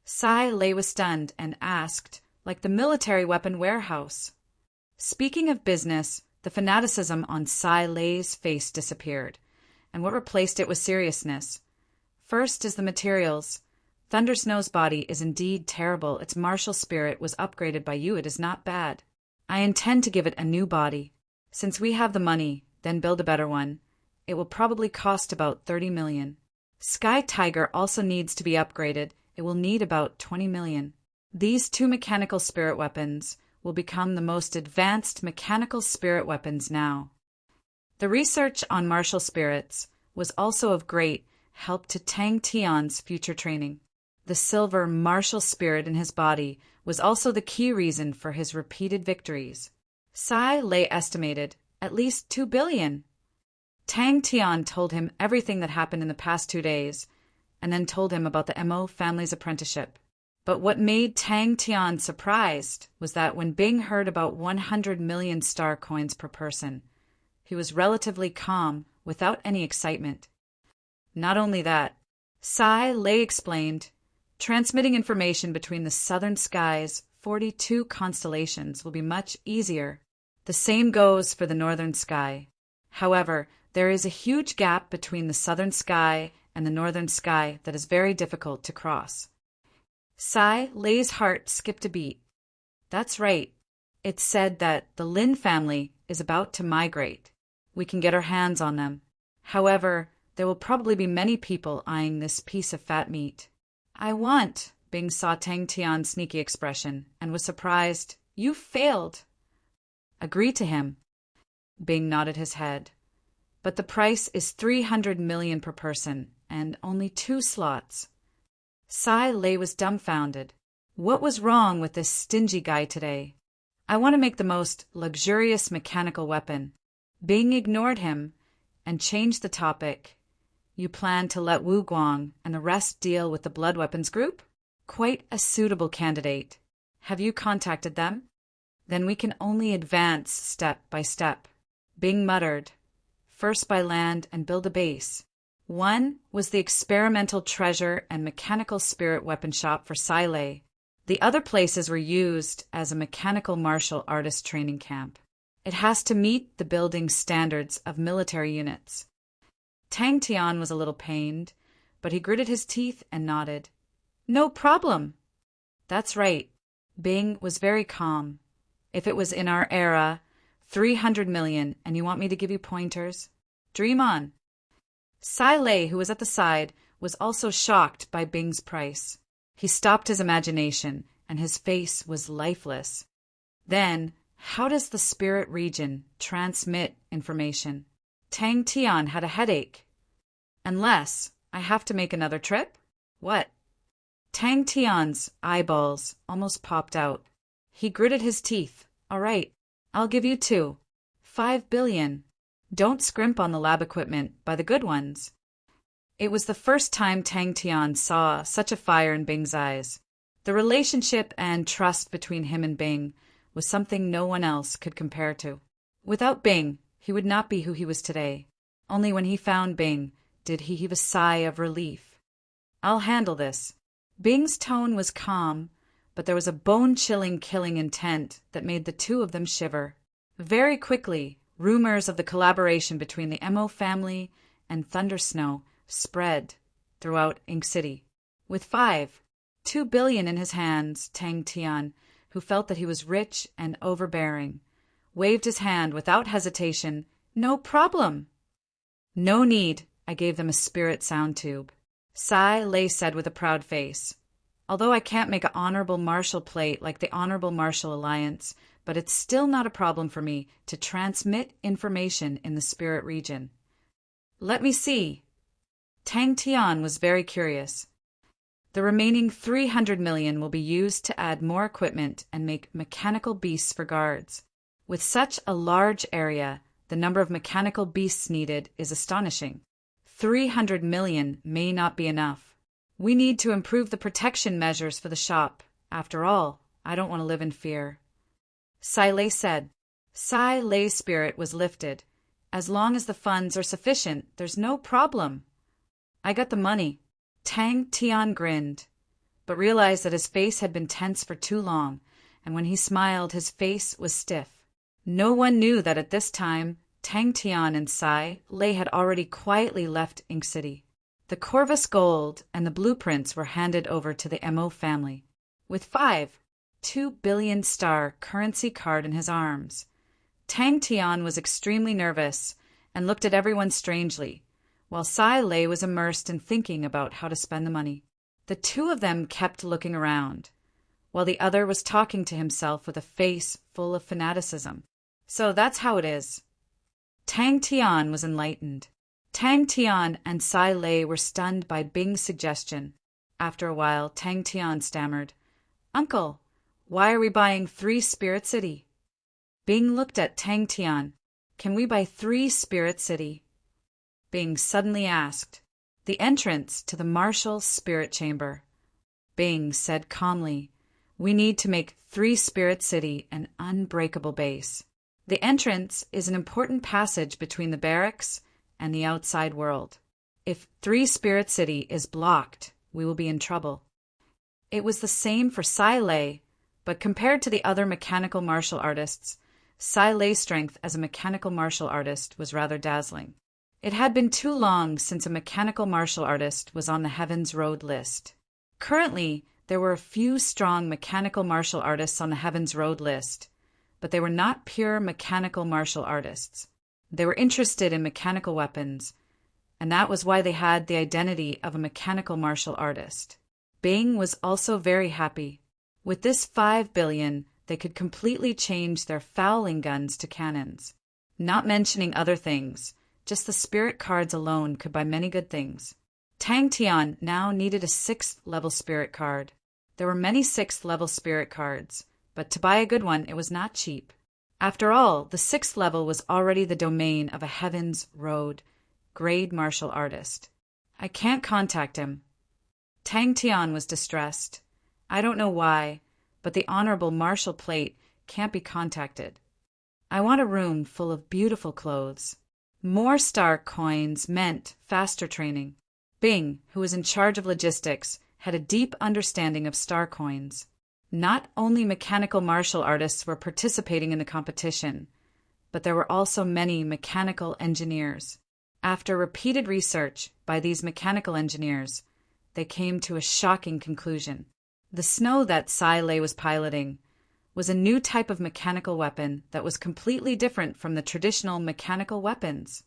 Sai Lei was stunned and asked, like the military weapon warehouse. Speaking of business, the fanaticism on Sai Lei's face disappeared, and what replaced it was seriousness. First is the materials. Thunder Snow's body is indeed terrible. Its martial spirit was upgraded by you. It is not bad. I intend to give it a new body. Since we have the money, then build a better one. It will probably cost about 30 million. Sky Tiger also needs to be upgraded. It will need about 20 million. These 2 mechanical spirit weapons will become the most advanced mechanical spirit weapons now. The research on martial spirits was also of great help to Tang Tian's future training. The silver martial spirit in his body was also the key reason for his repeated victories. Sai Lei estimated at least 2 billion. Tang Tian told him everything that happened in the past 2 days, and then told him about the Mo family's apprenticeship. But what made Tang Tian surprised was that when Bing heard about 100 million star coins per person, he was relatively calm, without any excitement. Not only that, Sai Lei explained, transmitting information between the southern skies, 42 constellations, will be much easier. The same goes for the northern sky. However, there is a huge gap between the southern sky and the northern sky that is very difficult to cross. Sai Lei's heart skipped a beat. That's right. It's said that the Lin family is about to migrate. We can get our hands on them. However, there will probably be many people eyeing this piece of fat meat. Bing saw Tang Tian's sneaky expression and was surprised. You failed. Agree to him. Bing nodded his head. But the price is 300 million per person and only 2 slots. Sai Lei was dumbfounded. What was wrong with this stingy guy today? I want to make the most luxurious mechanical weapon. Bing ignored him and changed the topic. You plan to let Wu Guang and the rest deal with the blood weapons group? Quite a suitable candidate. Have you contacted them? Then we can only advance step by step. Bing muttered. First by land and build a base. One was the experimental treasure and mechanical spirit weapon shop for Sai Lei. The other places were used as a mechanical martial artist training camp. It has to meet the building standards of military units. Tang Tian was a little pained, but he gritted his teeth and nodded. No problem. That's right. Bing was very calm. If it was in our era, 300 million, and you want me to give you pointers? Dream on. Sai Lei, who was at the side, was also shocked by Bing's price. He stopped his imagination, and his face was lifeless. Then, how does the spirit region transmit information? Tang Tian had a headache. Unless I have to make another trip? What? Tang Tian's eyeballs almost popped out. He gritted his teeth. All right, I'll give you 2. 5 billion. Don't scrimp on the lab equipment, buy the good ones. It was the first time Tang Tian saw such a fire in Bing's eyes. The relationship and trust between him and Bing was something no one else could compare to. Without Bing, he would not be who he was today. Only when he found Bing did he heave a sigh of relief. I'll handle this. Bing's tone was calm, but there was a bone-chilling killing intent that made the two of them shiver. Very quickly, rumors of the collaboration between the Mo family and Thundersnow spread throughout Ink City. With 2 billion in his hands, Tang Tian, who felt that he was rich and overbearing, waved his hand without hesitation. "No problem." "No need," I gave them a spirit sound tube. Sai Lei said with a proud face. "Although I can't make an honorable Marshal plate like the Honorable Marshal Alliance, but it's still not a problem for me to transmit information in the spirit region." "Let me see." Tang Tian was very curious. "The remaining 300 million will be used to add more equipment and make mechanical beasts for guards. With such a large area, the number of mechanical beasts needed is astonishing. 300 million may not be enough. We need to improve the protection measures for the shop. After all, I don't want to live in fear." Sai Lei said. Sai Lei's spirit was lifted. "As long as the funds are sufficient, there's no problem. I got the money." Tang Tian grinned, but realized that his face had been tense for too long, and when he smiled, his face was stiff. No one knew that at this time, Tang Tian and Sai Lei had already quietly left Ink City. The Corvus Gold and the blueprints were handed over to the Mo family. With 2 billion star currency card in his arms, Tang Tian was extremely nervous and looked at everyone strangely, while Sai Lei was immersed in thinking about how to spend the money. The two of them kept looking around, while the other was talking to himself with a face full of fanaticism. "So that's how it is." Tang Tian was enlightened. Tang Tian and Sai Lei were stunned by Bing's suggestion. After a while, Tang Tian stammered, "Uncle, why are we buying 3 Spirit City?" Bing looked at Tang Tian. "Can we buy 3 Spirit City?" Bing suddenly asked. "The entrance to the Marshal Spirit Chamber." Bing said calmly, "We need to make 3 Spirit City an unbreakable base. The entrance is an important passage between the barracks and the outside world. If 3 Spirit City is blocked, we will be in trouble." It was the same for Sai Lei, but compared to the other mechanical martial artists, Sai Lei's strength as a mechanical martial artist was rather dazzling. It had been too long since a mechanical martial artist was on the Heaven's Road list. Currently, there were a few strong mechanical martial artists on the Heaven's Road list, but they were not pure mechanical martial artists. They were interested in mechanical weapons, and that was why they had the identity of a mechanical martial artist. Bing was also very happy. With this 5 billion, they could completely change their fowling guns to cannons. Not mentioning other things, just the spirit cards alone could buy many good things. Tang Tian now needed a 6th level spirit card. There were many 6th level spirit cards, but to buy a good one, it was not cheap. After all, the 6th level was already the domain of a Heaven's Road grade martial artist. "I can't contact him." Tang Tian was distressed. "I don't know why, but the Honorable Marshal plate can't be contacted. I want a room full of beautiful clothes." More star coins meant faster training. Bing, who was in charge of logistics, had a deep understanding of star coins. Not only mechanical martial artists were participating in the competition, but there were also many mechanical engineers. After repeated research by these mechanical engineers, they came to a shocking conclusion. The snow that Sai Lei was piloting was a new type of mechanical weapon that was completely different from the traditional mechanical weapons.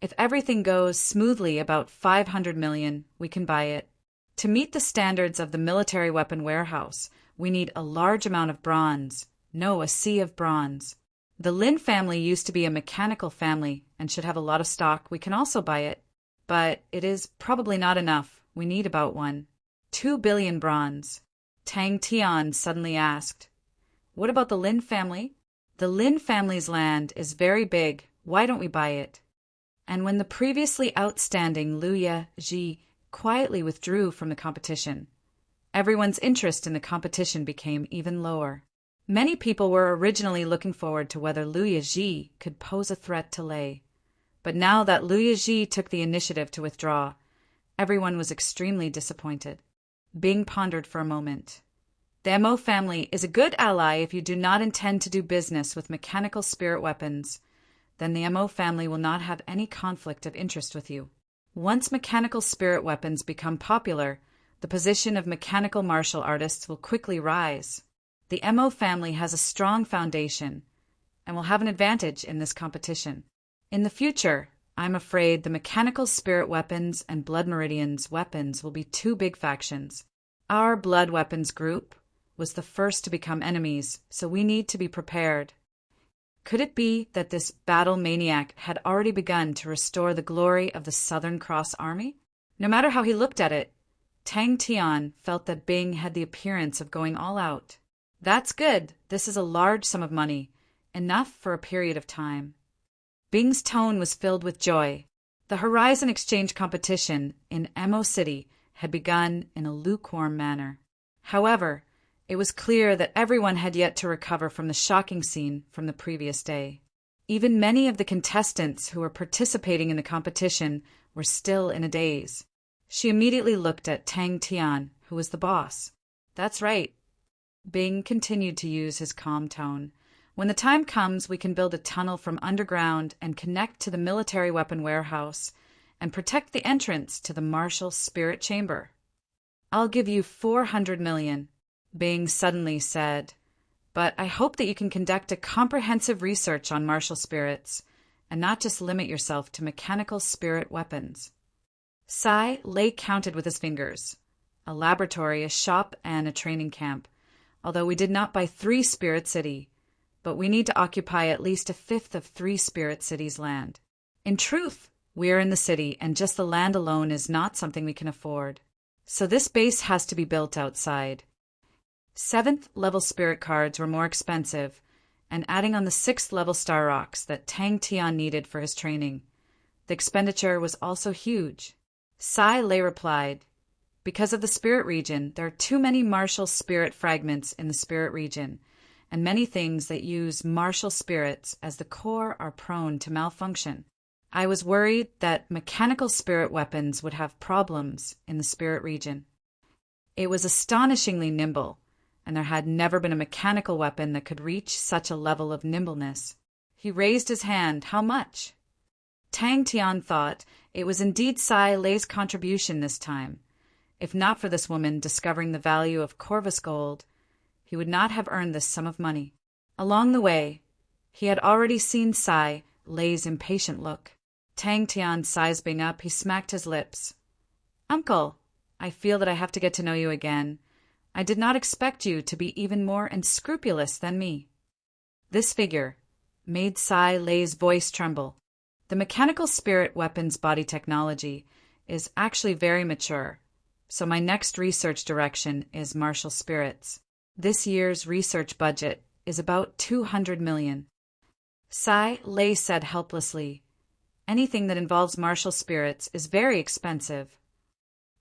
If everything goes smoothly, about 500 million, we can buy it. To meet the standards of the military weapon warehouse, we need a large amount of bronze. No, a sea of bronze. The Lin family used to be a mechanical family and should have a lot of stock. We can also buy it. But it is probably not enough. We need about 2 billion bronze. Tang Tian suddenly asked, "What about the Lin family?" "The Lin family's land is very big. Why don't we buy it?" And when the previously outstanding Lu Ji quietly withdrew from the competition, everyone's interest in the competition became even lower. Many people were originally looking forward to whether Lu Ji could pose a threat to Lei. But now that Lu Ji took the initiative to withdraw, everyone was extremely disappointed. Bing pondered for a moment. The MO family is a good ally if you do not intend to do business with mechanical spirit weapons. Then the MO family will not have any conflict of interest with you. Once mechanical spirit weapons become popular, the position of mechanical martial artists will quickly rise. The MO family has a strong foundation and will have an advantage in this competition. In the future, I'm afraid the mechanical spirit weapons and blood meridians weapons will be two big factions. Our blood weapons group was the first to become enemies, so we need to be prepared. Could it be that this battle maniac had already begun to restore the glory of the Southern Cross Army? No matter how he looked at it, Tang Tian felt that Bing had the appearance of going all out. That's good. This is a large sum of money, enough for a period of time. Bing's tone was filled with joy. The Horizon Exchange competition in Mo City had begun in a lukewarm manner. However, it was clear that everyone had yet to recover from the shocking scene from the previous day. Even many of the contestants who were participating in the competition were still in a daze. She immediately looked at Tang Tian, who was the boss. That's right. Bing continued to use his calm tone. When the time comes, we can build a tunnel from underground and connect to the military weapon warehouse and protect the entrance to the martial spirit chamber. I'll give you 400 million. Bing suddenly said, but I hope that you can conduct a comprehensive research on martial spirits and not just limit yourself to mechanical spirit weapons. Sai Lei counted with his fingers. A laboratory, a shop, and a training camp. Although we did not buy 3 Spirit City, but we need to occupy at least a fifth of 3 Spirit Cities' land. In truth, we are in the city, and just the land alone is not something we can afford. So this base has to be built outside. 7th level spirit cards were more expensive, and adding on the 6th level star rocks that Tang Tian needed for his training. The expenditure was also huge. Sai Lei replied, because of the spirit region, there are too many martial spirit fragments in the spirit region, and many things that use martial spirits as the core are prone to malfunction. I was worried that mechanical spirit weapons would have problems in the spirit region. It was astonishingly nimble, and there had never been a mechanical weapon that could reach such a level of nimbleness. He raised his hand. How much? Tang Tian thought it was indeed Sai Lei's contribution this time. If not for this woman discovering the value of Corvus gold, he would not have earned this sum of money. Along the way, he had already seen Sai Lei's impatient look. Tang Tian sized Bing up. He smacked his lips. Uncle, I feel that I have to get to know you again. I did not expect you to be even more unscrupulous than me. This figure made Sai Lei's voice tremble. The mechanical spirit weapons body technology is actually very mature, so my next research direction is martial spirits. This year's research budget is about 200 million. Sai Lei said helplessly, anything that involves martial spirits is very expensive.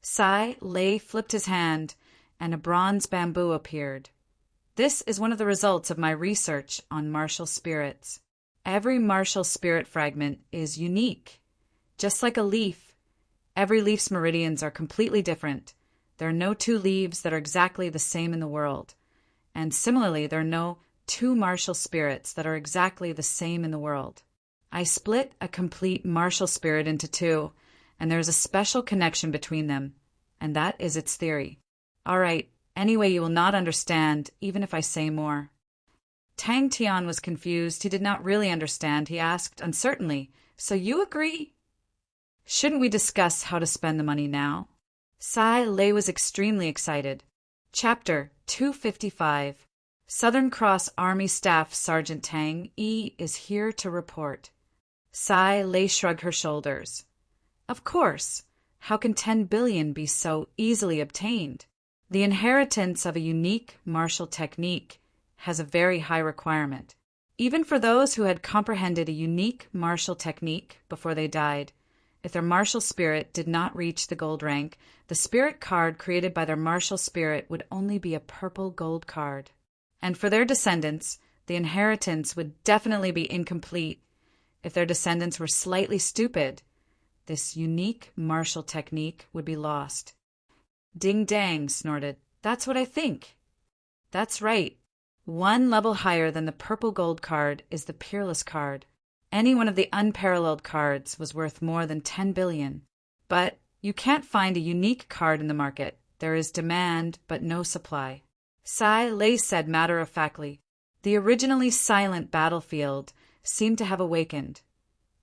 Sai Lei flipped his hand, and a bronze bamboo appeared. This is one of the results of my research on martial spirits. Every martial spirit fragment is unique. Just like a leaf, every leaf's meridians are completely different. There are no 2 leaves that are exactly the same in the world. And similarly, there are no 2 martial spirits that are exactly the same in the world. I split a complete martial spirit into 2, and there is a special connection between them, and that is its theory. All right, anyway, you will not understand, even if I say more. Tang Tian was confused. He did not really understand. He asked uncertainly, so you agree? Shouldn't we discuss how to spend the money now? Sai Lei was extremely excited. Chapter 255. Southern Cross Army Staff Sergeant Tang E is here to report. Sai Lei shrugged her shoulders. Of course. How can 10 billion be so easily obtained? The inheritance of a unique martial technique has a very high requirement. Even for those who had comprehended a unique martial technique before they died, if their martial spirit did not reach the gold rank, the spirit card created by their martial spirit would only be a purple gold card. And for their descendants, the inheritance would definitely be incomplete. If their descendants were slightly stupid, this unique martial technique would be lost. Ding dang, snorted. That's what I think. That's right. One level higher than the purple gold card is the peerless card. Any one of the unparalleled cards was worth more than 10 billion. But you can't find a unique card in the market. There is demand, but no supply. Sai Lei said matter-of-factly. The originally silent battlefield seemed to have awakened.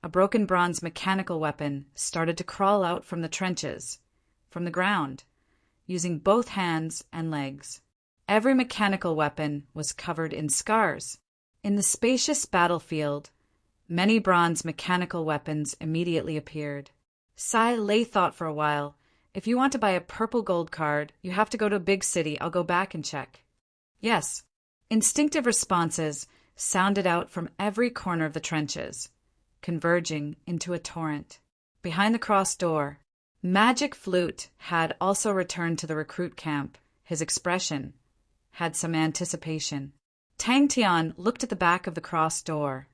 A broken bronze mechanical weapon started to crawl out from the trenches, from the ground, using both hands and legs. Every mechanical weapon was covered in scars. In the spacious battlefield, many bronze mechanical weapons immediately appeared. Sai Lei thought for a while. If you want to buy a purple gold card, you have to go to a big city. I'll go back and check. Yes. Instinctive responses sounded out from every corner of the trenches, converging into a torrent. Behind the cross door, Magic Flute had also returned to the recruit camp. His expression had some anticipation. Tang Tian looked at the back of the cross door,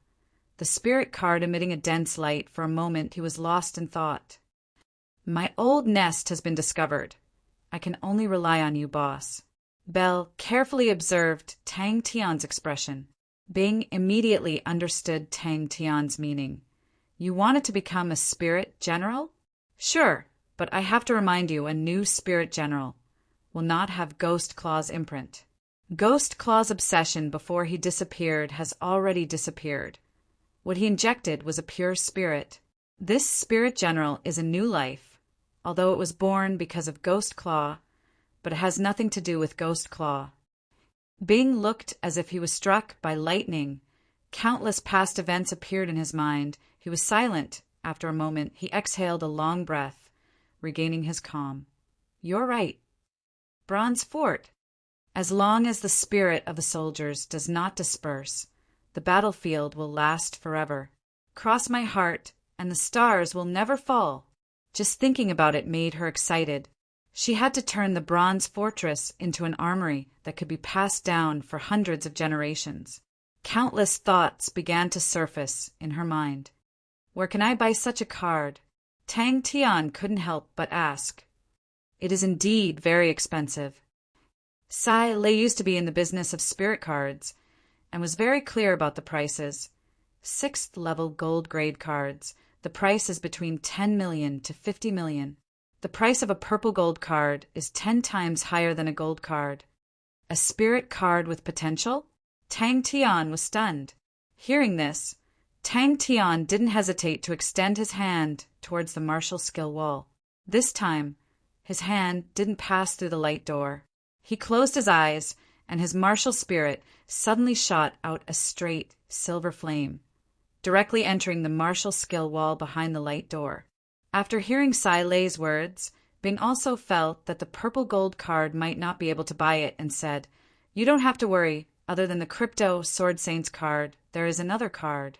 the spirit card emitting a dense light. For a moment he was lost in thought. My old nest has been discovered. I can only rely on you, boss. Belle carefully observed Tang Tian's expression. Bing immediately understood Tang Tian's meaning. You wanted to become a spirit general? Sure, but I have to remind you, a new spirit general will not have Ghost Claw's imprint. Ghost Claw's obsession before he disappeared has already disappeared. What he injected was a pure spirit. This spirit general is a new life, although it was born because of Ghost Claw, but it has nothing to do with Ghost Claw. Bing looked as if he was struck by lightning. Countless past events appeared in his mind. He was silent. After a moment, he exhaled a long breath, regaining his calm. You're right. Bronze Fort. As long as the spirit of the soldiers does not disperse, the battlefield will last forever. Cross my heart, and the stars will never fall. Just thinking about it made her excited. She had to turn the bronze fortress into an armory that could be passed down for hundreds of generations. Countless thoughts began to surface in her mind. Where can I buy such a card? Tang Tian couldn't help but ask. It is indeed very expensive. Sai Lei used to be in the business of spirit cards and was very clear about the prices. 6th level gold grade cards. The price is between 10 million to 50 million. The price of a purple gold card is 10 times higher than a gold card. A spirit card with potential? Tang Tian was stunned. Hearing this, Tang Tian didn't hesitate to extend his hand towards the martial skill wall. This time, his hand didn't pass through the light door. He closed his eyes, and his martial spirit suddenly shot out a straight silver flame, directly entering the martial skill wall behind the light door. After hearing Sai Lei's words, Bing also felt that the purple gold card might not be able to buy it and said, You don't have to worry. Other than the Crypto Sword Saints card, there is another card.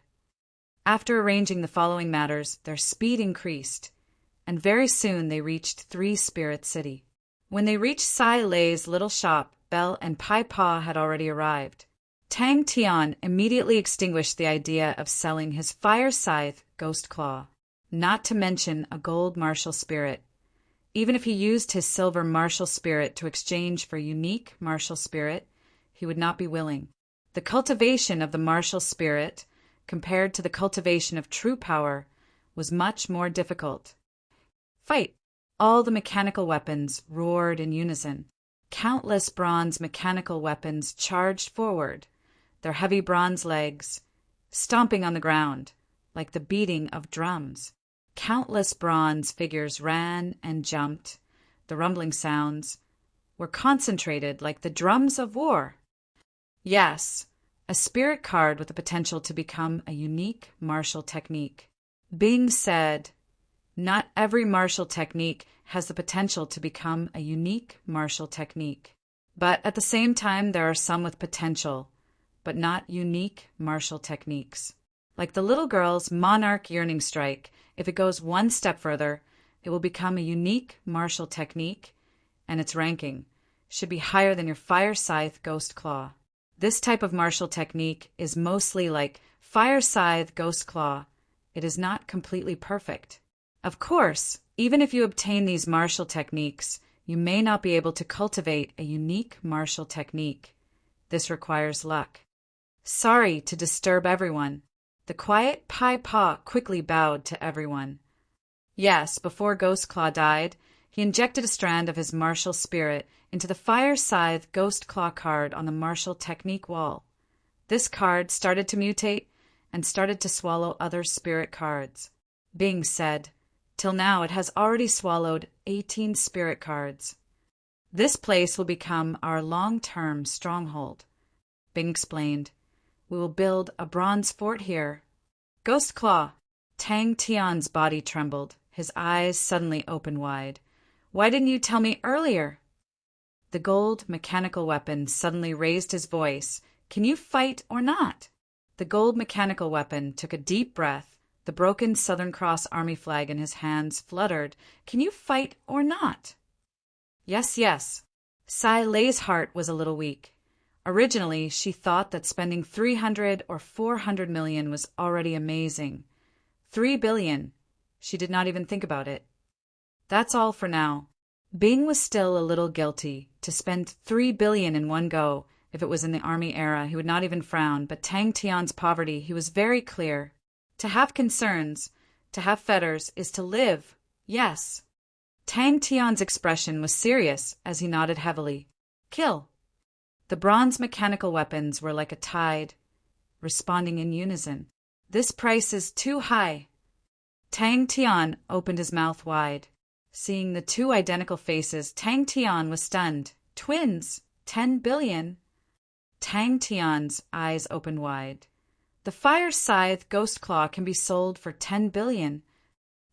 After arranging the following matters, their speed increased, and very soon they reached Three Spirit City. When they reached Sai Lei's little shop, Belle and Pai Pa had already arrived. Tang Tian immediately extinguished the idea of selling his fire scythe Ghost Claw, not to mention a gold martial spirit. Even if he used his silver martial spirit to exchange for unique martial spirit, he would not be willing. The cultivation of the martial spirit, compared to the cultivation of true power, was much more difficult. Fight! All the mechanical weapons roared in unison. Countless bronze mechanical weapons charged forward, their heavy bronze legs stomping on the ground like the beating of drums. Countless bronze figures ran and jumped. The rumbling sounds were concentrated like the drums of war. Yes, a spirit card with the potential to become a unique martial technique. Bing said, Not every martial technique has the potential to become a unique martial technique. But at the same time, there are some with potential, but not unique martial techniques. Like the little girl's Monarch Yearning Strike, if it goes one step further, it will become a unique martial technique, and its ranking should be higher than your Fire Scythe Ghost Claw. This type of martial technique is mostly like Fire Scythe Ghost Claw. It is not completely perfect. Of course, even if you obtain these martial techniques, You may not be able to cultivate a unique martial technique. This requires luck. Sorry to disturb everyone. The quiet Pai Pa quickly bowed to everyone. Yes, before Ghost Claw died, he injected a strand of his martial spirit into the Fire Scythe Ghost Claw card on the martial technique wall. This card started to mutate and started to swallow other spirit cards. Bing said, "Till now it has already swallowed 18 spirit cards. This place will become our long-term stronghold." Bing explained, "We will build a bronze fort here." Ghost Claw. Tang Tian's body trembled. His eyes suddenly opened wide. "Why didn't you tell me earlier?" The gold mechanical weapon suddenly raised his voice. "Can you fight or not?" The gold mechanical weapon took a deep breath. The broken Southern Cross Army flag in his hands fluttered. "Can you fight or not?" "Yes, yes." Sai Lei's heart was a little weak. Originally, she thought that spending 300 or 400 million was already amazing. 3 billion. She did not even think about it. That's all for now. Bing was still a little guilty. To spend 3 billion in one go, if it was in the army era, he would not even frown, but Tang Tian's poverty, he was very clear. To have concerns, to have fetters, is to live. Yes. Tang Tian's expression was serious as he nodded heavily. "Kill." The bronze mechanical weapons were like a tide, responding in unison. "This price is too high." Tang Tian opened his mouth wide. Seeing the two identical faces, Tang Tian was stunned. Twins! 10 billion! Tang Tian's eyes opened wide. "The Fire Scythe Ghost Claw can be sold for 10 billion.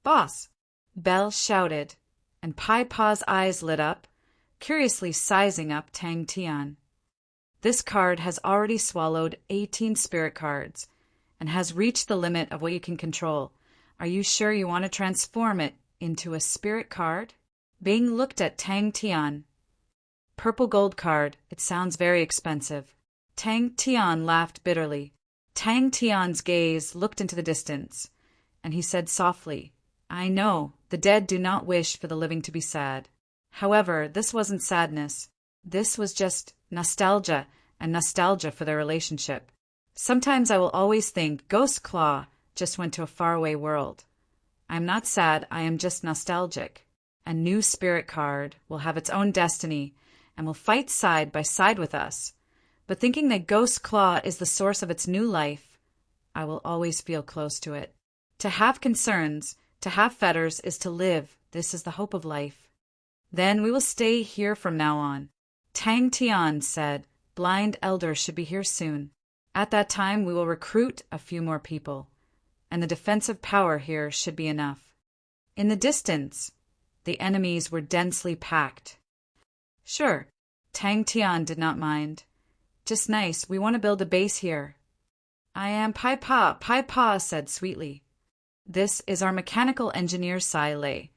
Boss!" Bell shouted, and Pai Pa's eyes lit up, curiously sizing up Tang Tian. "This card has already swallowed 18 spirit cards and has reached the limit of what you can control. Are you sure you want to transform it into a spirit card?" Bing looked at Tang Tian. "Purple gold card. It sounds very expensive." Tang Tian laughed bitterly. Tang Tian's gaze looked into the distance, and he said softly, "I know, the dead do not wish for the living to be sad. However, this wasn't sadness. This was just nostalgia, and nostalgia for their relationship. Sometimes I will always think Ghost Claw just went to a faraway world. I am not sad, I am just nostalgic. A new spirit card will have its own destiny and will fight side by side with us. But thinking that Ghost Claw is the source of its new life, I will always feel close to it. To have concerns, to have fetters, is to live. This is the hope of life. Then we will stay here from now on." Tang Tian said, "Blind elders should be here soon. At that time we will recruit a few more people, and the defensive power here should be enough." In the distance, the enemies were densely packed. "Sure." Tang Tian did not mind. "Just nice, we want to build a base here." "I am Pai Pa said sweetly. "This is our mechanical engineer Sai Lei.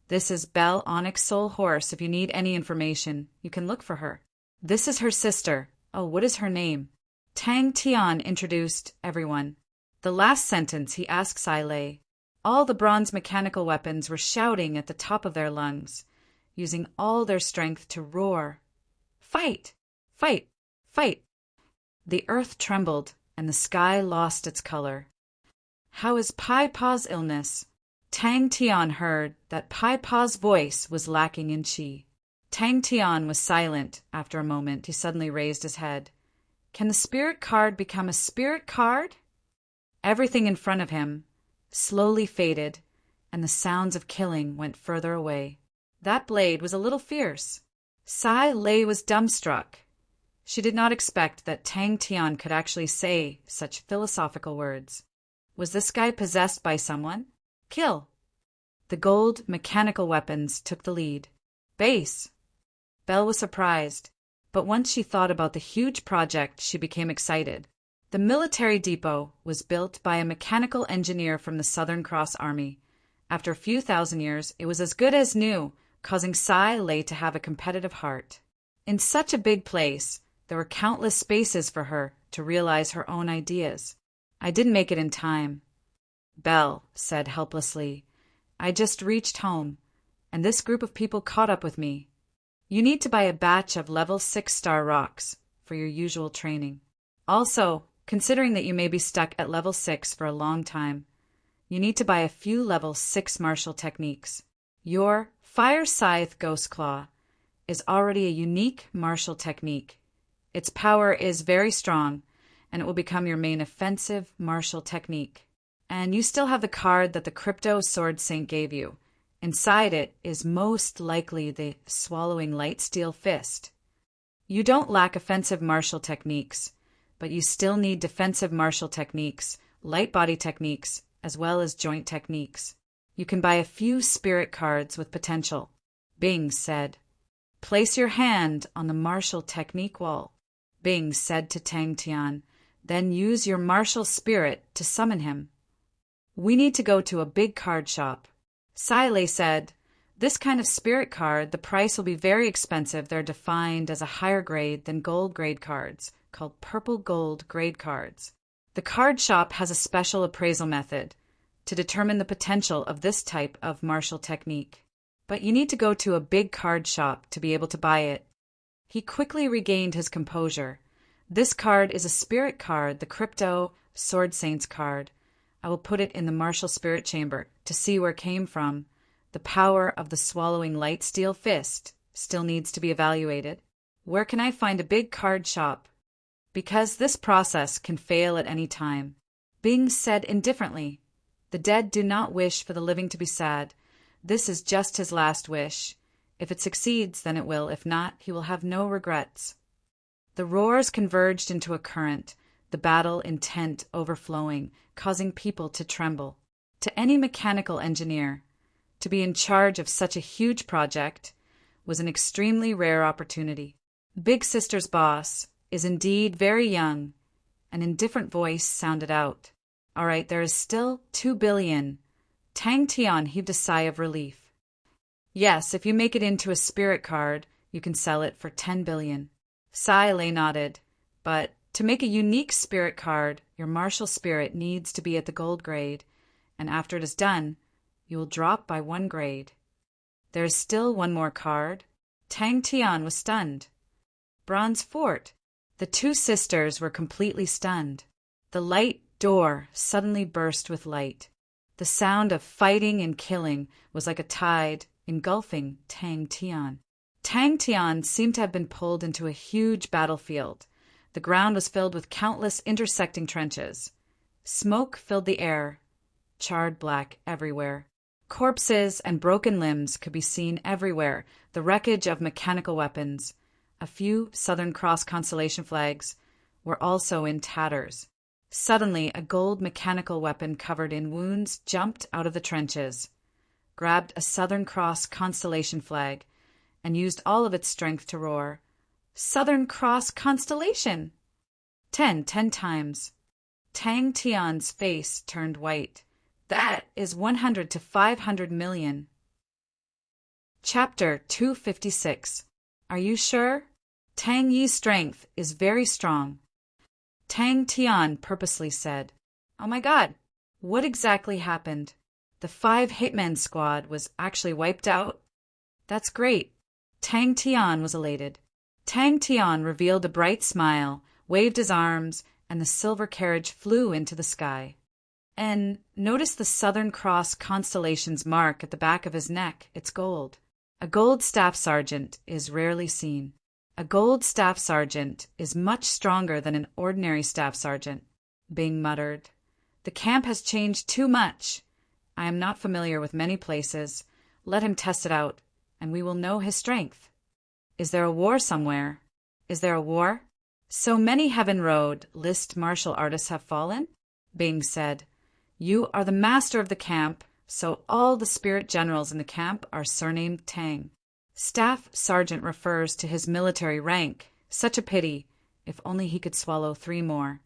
This is Belle Onyx Soul Horse. If you need any information, you can look for her. This is her sister. Oh, what is her name?" Tang Tian introduced everyone. The last sentence he asked Sai Lei. All the bronze mechanical weapons were shouting at the top of their lungs, using all their strength to roar. "Fight! Fight! Fight!" The earth trembled, and the sky lost its color. "How is Pai Pa's illness?" Tang Tian heard that Pai Pa's voice was lacking in chi. Tang Tian was silent. After a moment, he suddenly raised his head. "Can the spirit card become a spirit card?" Everything in front of him slowly faded, and the sounds of killing went further away. That blade was a little fierce. Sai Lei was dumbstruck. She did not expect that Tang Tian could actually say such philosophical words. Was this guy possessed by someone? Kill. The gold mechanical weapons took the lead. Base. Belle was surprised, but once she thought about the huge project, she became excited. The military depot was built by a mechanical engineer from the Southern Cross Army. After a few thousand years, it was as good as new, causing Sai Lei to have a competitive heart. In such a big place, there were countless spaces for her to realize her own ideas. "I didn't make it in time," Belle said helplessly. "I just reached home, and this group of people caught up with me. You need to buy a batch of level 6-star rocks for your usual training. Also, considering that you may be stuck at level 6 for a long time, you need to buy a few level 6 martial techniques. Your Fire Scythe Ghost Claw is already a unique martial technique. Its power is very strong, and it will become your main offensive martial technique. And you still have the card that the Crypto Sword Saint gave you. Inside it is most likely the Swallowing Light Steel Fist. You don't lack offensive martial techniques, but you still need defensive martial techniques, light body techniques, as well as joint techniques. You can buy a few spirit cards with potential. Bing said, "Place your hand on the martial technique wall." Bing said to Tang Tian, "Then use your martial spirit to summon him." "We need to go to a big card shop." Sai Lei said, "This kind of spirit card, the price will be very expensive. They're defined as a higher grade than gold grade cards, called purple gold grade cards. The card shop has a special appraisal method to determine the potential of this type of martial technique. But you need to go to a big card shop to be able to buy it." He quickly regained his composure. "This card is a spirit card, the Crypto Sword Saint's card. I will put it in the martial spirit chamber to see where it came from. The power of the Swallowing Light Steel Fist still needs to be evaluated. Where can I find a big card shop? Because this process can fail at any time." Bing said indifferently, "The dead do not wish for the living to be sad. This is just his last wish. If it succeeds, then it will. If not, he will have no regrets." The roars converged into a current, the battle intent overflowing, causing people to tremble. To any mechanical engineer, to be in charge of such a huge project was an extremely rare opportunity. Big Sister's boss is indeed very young. An indifferent voice sounded out. "All right, there is still 2 billion. Tang Tian heaved a sigh of relief. "Yes, if you make it into a spirit card, you can sell it for 10 billion. Sai Lei nodded. "But to make a unique spirit card, your martial spirit needs to be at the gold grade, and after it is done, you will drop by 1 grade. There is still one more card." Tang Tian was stunned. Bronze Fort. The 2 sisters were completely stunned. The light door suddenly burst with light. The sound of fighting and killing was like a tide engulfing Tang Tian. Tang Tian seemed to have been pulled into a huge battlefield. The ground was filled with countless intersecting trenches. Smoke filled the air, charred black everywhere. Corpses and broken limbs could be seen everywhere, the wreckage of mechanical weapons. A few Southern Cross constellation flags were also in tatters. Suddenly, a gold mechanical weapon covered in wounds jumped out of the trenches, grabbed a Southern Cross constellation flag, and used all of its strength to roar, "Southern Cross constellation!" 10 times. Tang Tian's face turned white. "That is 100 to 500 million. Chapter 256. Are you sure? Tang Yi's strength is very strong. Tang Tian purposely said, "Oh my god, what exactly happened? The 5 hitmen squad was actually wiped out? That's great." Tang Tian was elated. Tang Tian revealed a bright smile, waved his arms, and the silver carriage flew into the sky. And notice the Southern Cross constellation's mark at the back of his neck. It's gold. A gold staff sergeant is rarely seen. A gold staff sergeant is much stronger than an ordinary staff sergeant, Bing muttered. The camp has changed too much. I am not familiar with many places. Let him test it out, and we will know his strength. Is there a war somewhere? Is there a war? So many Heaven Road list martial artists have fallen? Bing said. You are the master of the camp, so all the spirit generals in the camp are surnamed Tang. Staff sergeant refers to his military rank. Such a pity. If only he could swallow 3 more.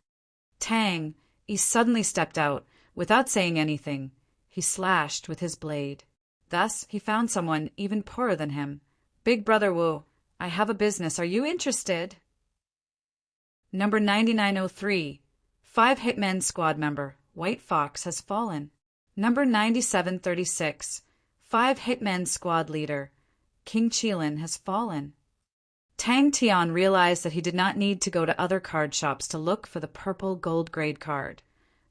Tang, he suddenly stepped out. Without saying anything, he slashed with his blade. Thus, he found someone even poorer than him. Big Brother Wu, I have a business. Are you interested? Number 9903. 5 Hitmen Squad member. White Fox has fallen. Number 9736. 5 Hitmen Squad leader. King Qilin has fallen. Tang Tian realized that he did not need to go to other card shops to look for the purple gold grade card.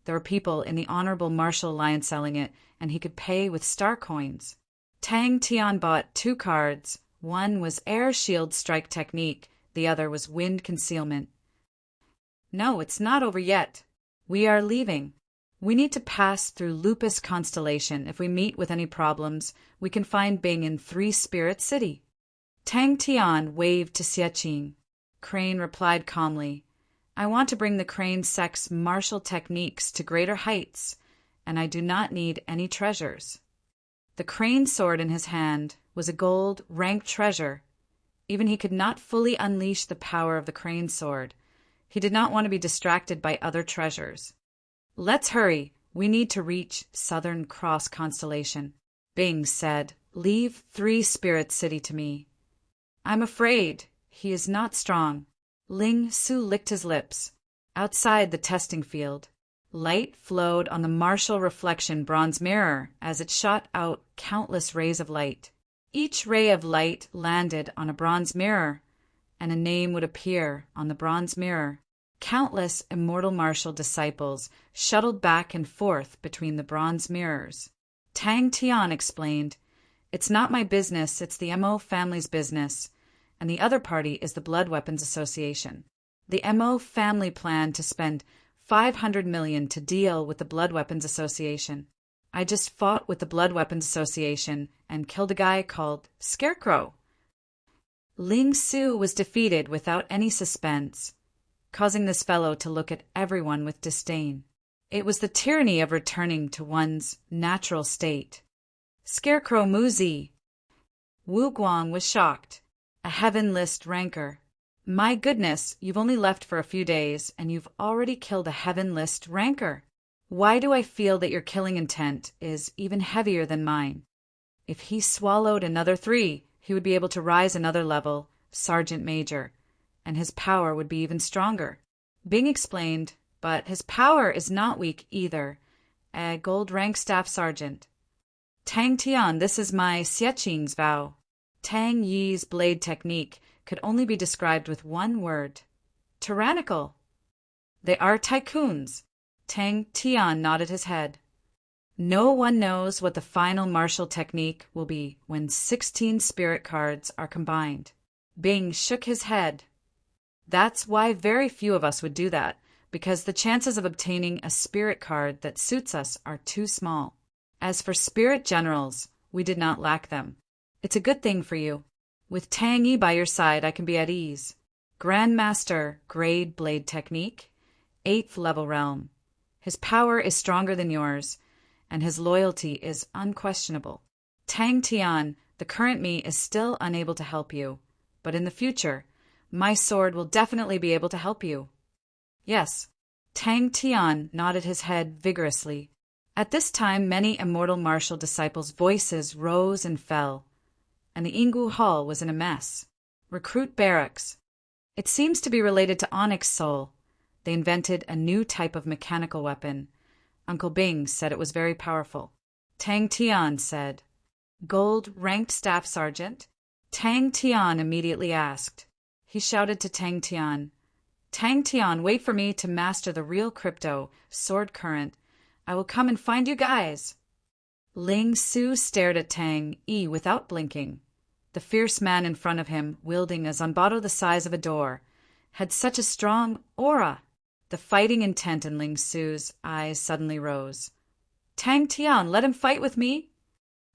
There were people in the Honorable Martial Alliance selling it, and he could pay with star coins. Tang Tian bought 2 cards. One was Air Shield Strike Technique, the other was Wind Concealment. No, it's not over yet. We are leaving. We need to pass through Lupus Constellation. If we meet with any problems, we can find Bing in 3 Spirit City. Tang Tian waved to Xie. Crane replied calmly, I want to bring the Crane Sect's martial techniques to greater heights, and I do not need any treasures. The Crane sword in his hand was a gold, ranked treasure. Even he could not fully unleash the power of the Crane sword. He did not want to be distracted by other treasures. Let's hurry. We need to reach Southern Cross Constellation. Bing said, Leave 3 Spirit City to me. I'm afraid. He is not strong. Ling Su licked his lips. Outside the testing field, light flowed on the martial reflection bronze mirror as it shot out countless rays of light. Each ray of light landed on a bronze mirror, and a name would appear on the bronze mirror. Countless immortal martial disciples shuttled back and forth between the bronze mirrors. Tang Tian explained, It's not my business, it's the Mo family's business, and the other party is the Blood Weapons Association. The Mo family planned to spend $500 million to deal with the Blood Weapons Association. I just fought with the Blood Weapons Association and killed a guy called Scarecrow. Ling Su was defeated without any suspense, causing this fellow to look at everyone with disdain. It was the tyranny of returning to one's natural state. Scarecrow Muzi. Wu Guang was shocked. A heaven list ranker. My goodness, you've only left for a few days, and you've already killed a heaven list ranker. Why do I feel that your killing intent is even heavier than mine? If he swallowed another 3, he would be able to rise another level, Sergeant Major, and his power would be even stronger. Bing explained, but his power is not weak either. A gold rank staff sergeant. Tang Tian, this is my Xie vow. Tang Yi's blade technique could only be described with one word. Tyrannical. They are tycoons. Tang Tian nodded his head. No one knows what the final martial technique will be when 16 spirit cards are combined. Bing shook his head. That's why very few of us would do that, because the chances of obtaining a spirit card that suits us are too small. As for spirit generals, we did not lack them. It's a good thing for you. With Tang Yi by your side, I can be at ease. Grandmaster, grade blade technique, 8th level realm. His power is stronger than yours, and his loyalty is unquestionable. Tang Tian, the current me is still unable to help you, but in the future, my sword will definitely be able to help you. Yes. Tang Tian nodded his head vigorously. At this time, many immortal martial disciples' voices rose and fell, and the Yinggu Hall was in a mess. Recruit barracks. It seems to be related to Onyx Soul. They invented a new type of mechanical weapon. Uncle Bing said it was very powerful. Tang Tian said, Gold ranked staff sergeant? Tang Tian immediately asked. He shouted to Tang Tian, Tang Tian, wait for me to master the real crypto, sword current. I will come and find you guys. Ling Su stared at Tang Yi without blinking. The fierce man in front of him, wielding a zanbato the size of a door, had such a strong aura. The fighting intent in Ling Su's eyes suddenly rose. Tang Tian, let him fight with me.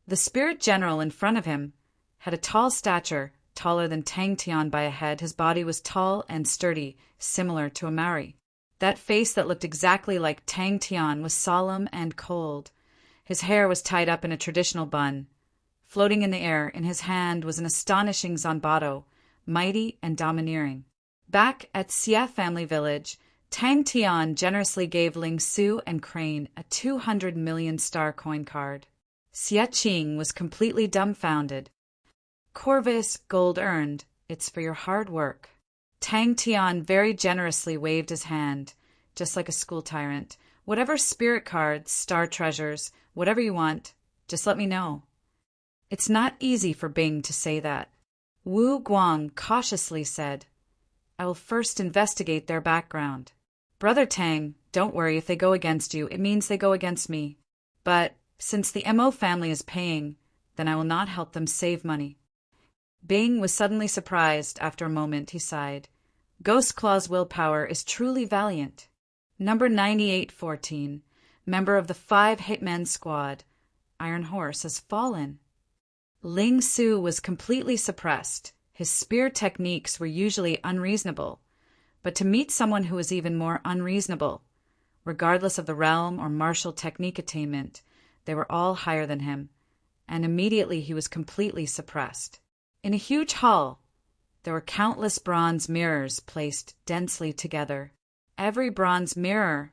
The spirit general in front of him had a tall stature, taller than Tang Tian by a head. His body was tall and sturdy, similar to a Maori. That face that looked exactly like Tang Tian was solemn and cold. His hair was tied up in a traditional bun. Floating in the air, in his hand was an astonishing zanbato, mighty and domineering. Back at Xie family village, Tang Tian generously gave Ling Su and Crane a 200 million star coin card. Xie Qing was completely dumbfounded. Corvus, gold earned, it's for your hard work. Tang Tian very generously waved his hand, just like a school tyrant. Whatever spirit cards, star treasures, whatever you want, just let me know. It's not easy for Bing to say that. Wu Guang cautiously said, I will first investigate their background. Brother Tang, don't worry if they go against you, it means they go against me. But, since the Mo family is paying, then I will not help them save money. Bing was suddenly surprised. After a moment, he sighed. Ghost Claw's willpower is truly valiant. Number 9814, member of the 5 Hitmen Squad, Iron Horse, has fallen. Ling Su was completely suppressed. His spear techniques were usually unreasonable, but to meet someone who was even more unreasonable, regardless of the realm or martial technique attainment, they were all higher than him, and immediately he was completely suppressed. In a huge hall, there were countless bronze mirrors placed densely together. Every bronze mirror,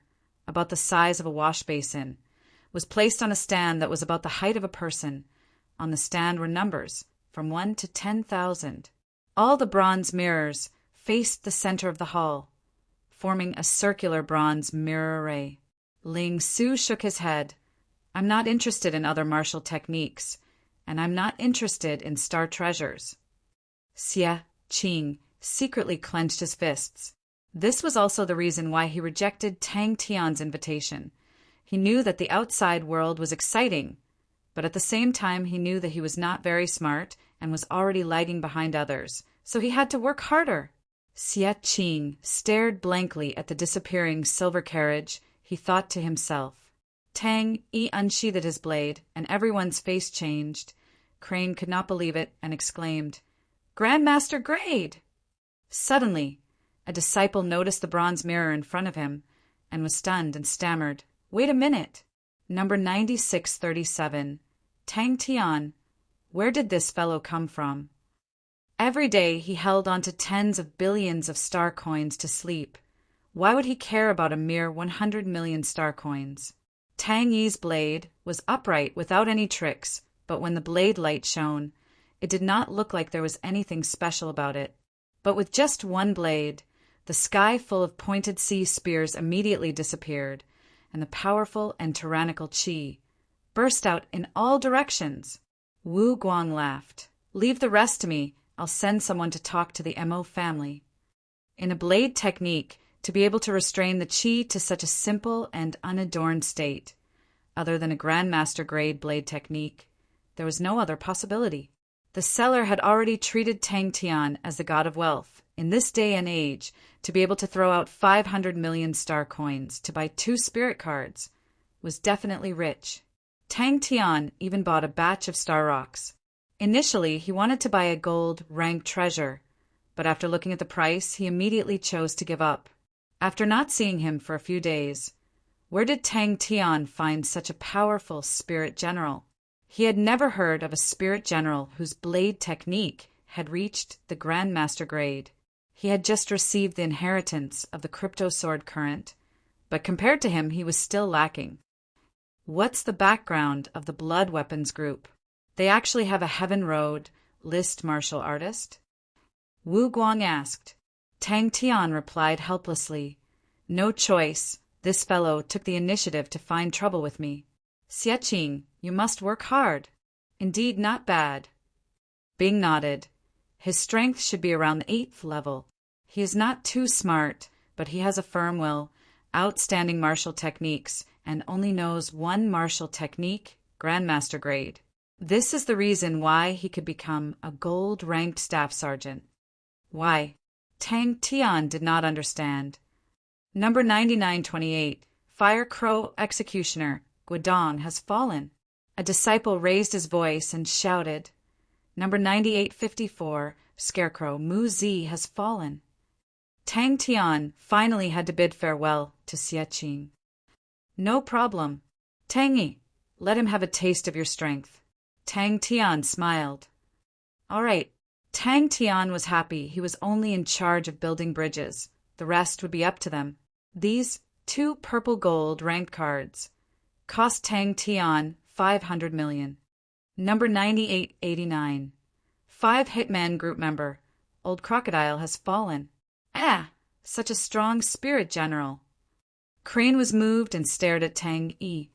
about the size of a wash basin, was placed on a stand that was about the height of a person. On the stand were numbers, from 1 to 10,000. All the bronze mirrors faced the center of the hall, forming a circular bronze mirror array. Ling Su shook his head. I'm not interested in other martial techniques, and I'm not interested in star treasures. Xie Qing secretly clenched his fists. This was also the reason why he rejected Tang Tian's invitation. He knew that the outside world was exciting, but at the same time he knew that he was not very smart and was already lagging behind others, so he had to work harder. Xie Qing stared blankly at the disappearing silver carriage. He thought to himself. Tang Yi unsheathed his blade, and everyone's face changed. Crane could not believe it and exclaimed, Grandmaster Grade! Suddenly, a disciple noticed the bronze mirror in front of him and was stunned and stammered, Wait a minute! Number 9637, Tang Tian, where did this fellow come from? Every day he held on to tens of billions of star coins to sleep. Why would he care about a mere 100 million star coins? Tang Yi's blade was upright without any tricks, but when the blade light shone, it did not look like there was anything special about it. But with just one blade, the sky full of pointed sea spears immediately disappeared, and the powerful and tyrannical qi burst out in all directions. Wu Guang laughed. Leave the rest to me. I'll send someone to talk to the Mo family. In a blade technique, to be able to restrain the qi to such a simple and unadorned state, other than a grandmaster grade blade technique, there was no other possibility. The seller had already treated Tang Tian as the god of wealth. In this day and age, to be able to throw out 500 million star coins to buy 2 spirit cards was definitely rich. Tang Tian even bought a batch of star rocks. Initially, he wanted to buy a gold rank treasure, but after looking at the price, he immediately chose to give up. After not seeing him for a few days, where did Tang Tian find such a powerful spirit general? He had never heard of a spirit general whose blade technique had reached the Grandmaster grade. He had just received the inheritance of the crypto sword current, but compared to him he was still lacking. What's the background of the blood weapons group? They actually have a Heaven Road list martial artist? Wu Guang asked. Tang Tian replied helplessly, No choice. This fellow took the initiative to find trouble with me. Xie Qing, you must work hard. Indeed, not bad. Bing nodded. His strength should be around the 8th level. He is not too smart, but he has a firm will, outstanding martial techniques, and only knows one martial technique, Grandmaster grade. This is the reason why he could become a gold-ranked staff sergeant. Why? Tang Tian did not understand. Number 9928, Fire Crow Executioner, Guodong, has fallen. A disciple raised his voice and shouted. Number 9854, Scarecrow Mu Zi, has fallen. Tang Tian finally had to bid farewell to Xie Qing. No problem. Tang, let him have a taste of your strength. Tang Tian smiled. All right. Tang Tian was happy he was only in charge of building bridges. The rest would be up to them. These 2 purple gold ranked cards cost Tang Tian 500 million. Number 9889. 5 Hitman group member. Old Crocodile has fallen. Such a strong spirit general. Crane was moved and stared at Tang Yi.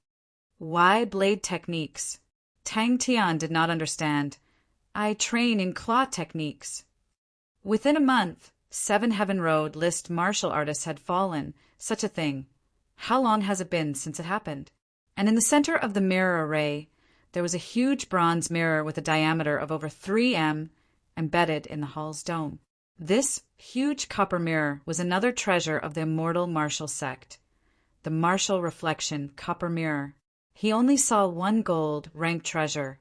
Why blade techniques? Tang Tian did not understand. I train in claw techniques. Within a month, 7 Heaven Road list martial artists had fallen. Such a thing. How long has it been since it happened? And in the center of the mirror array, there was a huge bronze mirror with a diameter of over 3 m embedded in the hall's dome. This huge copper mirror was another treasure of the immortal martial sect. The martial reflection copper mirror. He only saw one gold ranked treasure,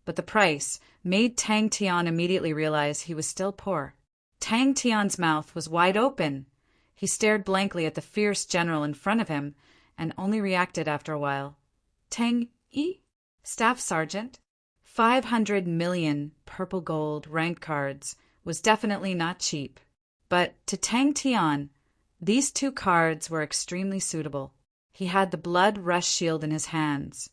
but the price made Tang Tian immediately realize he was still poor. Tang Tian's mouth was wide open. He stared blankly at the fierce general in front of him and only reacted after a while. Tang Yi? Staff Sergeant? 500 million purple gold ranked cards was definitely not cheap. But to Tang Tian, these 2 cards were extremely suitable. He had the blood rush shield in his hands,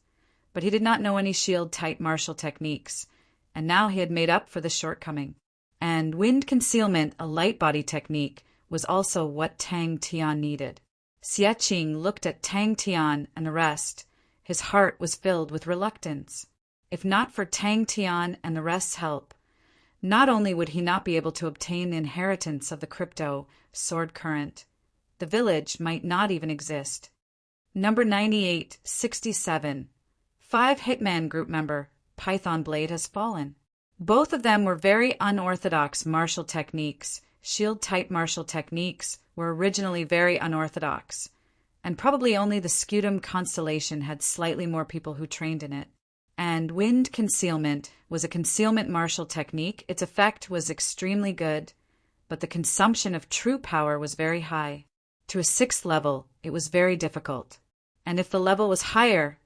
but he did not know any shield-type martial techniques, and now he had made up for the shortcoming. And wind concealment, a light body technique, was also what Tang Tian needed. Xie Qing looked at Tang Tian and the rest. His heart was filled with reluctance. If not for Tang Tian and the rest's help, not only would he not be able to obtain the inheritance of the crypto sword current, the village might not even exist. Number 9867. 5 Hitman Group member, Python Blade has fallen. Both of them were very unorthodox martial techniques. Shield-type martial techniques were originally very unorthodox, and probably only the Scutum constellation had slightly more people who trained in it. And wind concealment was a concealment martial technique. Its effect was extremely good, but the consumption of true power was very high. To a 6th level, it was very difficult. And if the level was higher,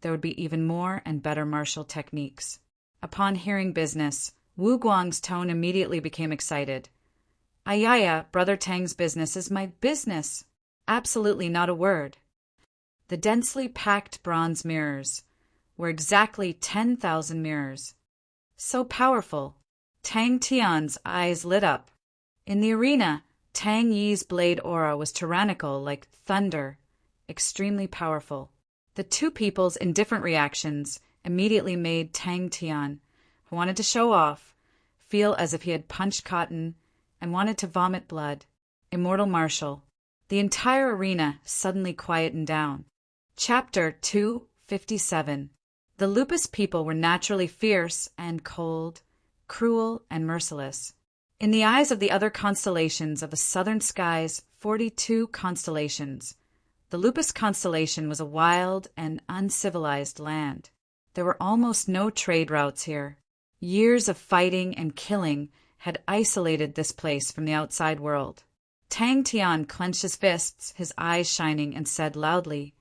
there would be even more and better martial techniques. Upon hearing business, Wu Guang's tone immediately became excited. Ayaya, Brother Tang's business is my business. Absolutely not a word. The densely packed bronze mirrors were exactly 10,000 mirrors. So powerful. Tang Tian's eyes lit up. In the arena, Tang Yi's blade aura was tyrannical like thunder, extremely powerful. The 2 people's indifferent reactions immediately made Tang Tian, who wanted to show off, feel as if he had punched cotton and wanted to vomit blood. Immortal Martial. The entire arena suddenly quietened down. Chapter 257. The Lupus people were naturally fierce and cold, cruel and merciless. In the eyes of the other constellations of the southern skies, 42 constellations, the Lupus constellation was a wild and uncivilized land. There were almost no trade routes here. Years of fighting and killing had isolated this place from the outside world. Tang Tian clenched his fists, his eyes shining, and said loudly,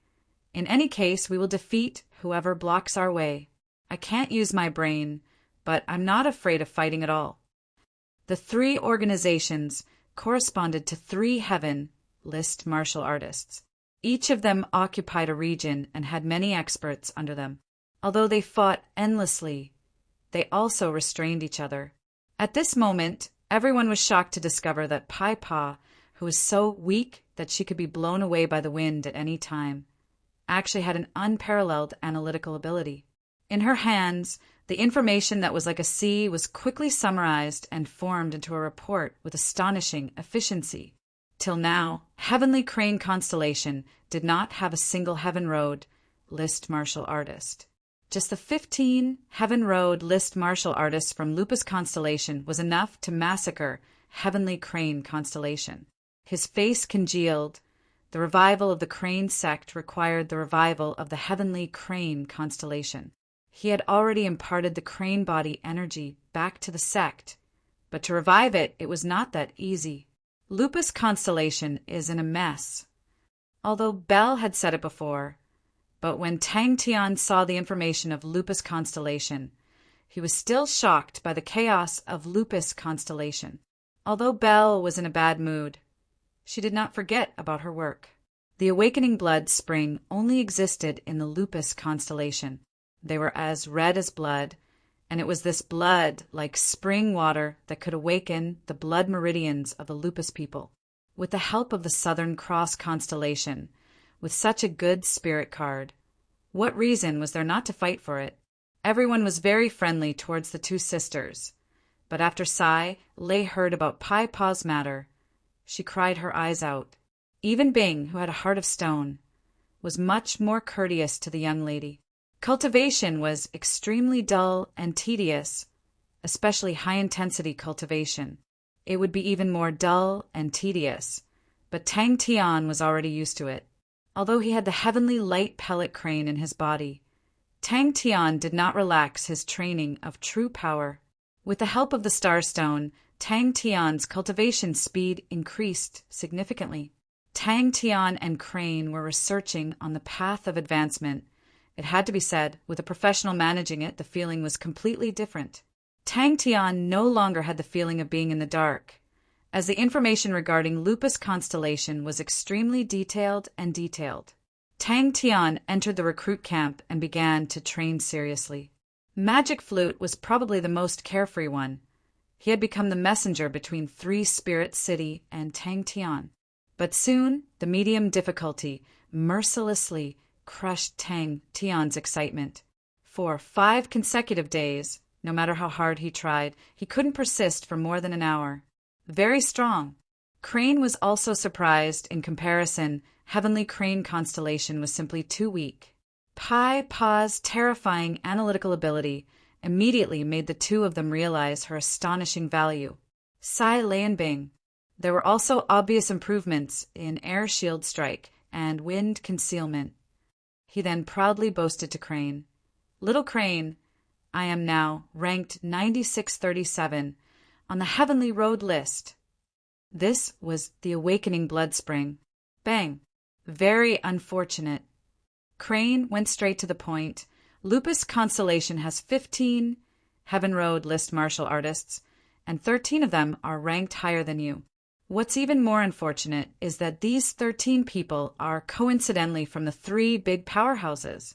"In any case, we will defeat whoever blocks our way. I can't use my brain, but I'm not afraid of fighting at all." The 3 organizations corresponded to 3 Heaven List martial artists. Each of them occupied a region and had many experts under them. Although they fought endlessly, they also restrained each other. At this moment, everyone was shocked to discover that Pai Pa, who was so weak that she could be blown away by the wind at any time, actually had an unparalleled analytical ability. In her hands, the information that was like a sea was quickly summarized and formed into a report with astonishing efficiency. Till now, Heavenly Crane Constellation did not have a single Heaven Road List martial artist. Just the 15 Heaven Road List martial artists from Lupus Constellation was enough to massacre Heavenly Crane Constellation. His face congealed. The revival of the Crane sect required the revival of the Heavenly Crane Constellation. He had already imparted the Crane body energy back to the sect, but to revive it, it was not that easy. Lupus Constellation is in a mess. Although Bell had said it before, but when Tang Tian saw the information of Lupus Constellation, he was still shocked by the chaos of Lupus Constellation. Although Belle was in a bad mood, she did not forget about her work. The awakening blood spring only existed in the Lupus Constellation. They were as red as blood, and it was this blood, like spring water, that could awaken the blood meridians of the Lupus people. With the help of the Southern Cross Constellation, with such a good spirit card, what reason was there not to fight for it? Everyone was very friendly towards the two sisters, but after Sai Lei heard about Pai Pa's matter, she cried her eyes out. Even Bing, who had a heart of stone, was much more courteous to the young lady. Cultivation was extremely dull and tedious, especially high-intensity cultivation. It would be even more dull and tedious, but Tang Tian was already used to it. Although he had the heavenly light pellet crane in his body, Tang Tian did not relax his training of true power. With the help of the Starstone, Tang Tian's cultivation speed increased significantly. Tang Tian and Crane were researching on the path of advancement. It had to be said, with a professional managing it, the feeling was completely different. Tang Tian no longer had the feeling of being in the dark, as the information regarding Lupus constellation was extremely detailed. Tang Tian entered the recruit camp and began to train seriously. Magic Flute was probably the most carefree one. He had become the messenger between Three Spirit City and Tang Tian. But soon, the medium difficulty mercilessly crushed Tang Tian's excitement. For 5 consecutive days, no matter how hard he tried, he couldn't persist for more than an hour. Very strong. Crane was also surprised. In comparison, Heavenly Crane constellation was simply too weak. Pai Pa's terrifying analytical ability immediately made the two of them realize her astonishing value. Sai Lei and Bing. There were also obvious improvements in air shield strike and wind concealment. He then proudly boasted to Crane, "Little Crane, I am now ranked 9637 on the Heavenly Road list." This was the awakening blood spring. Bang. Very unfortunate. Crane went straight to the point. Lupus constellation has 15 Heaven Road list martial artists, and 13 of them are ranked higher than you. What's even more unfortunate is that these 13 people are coincidentally from the 3 big powerhouses.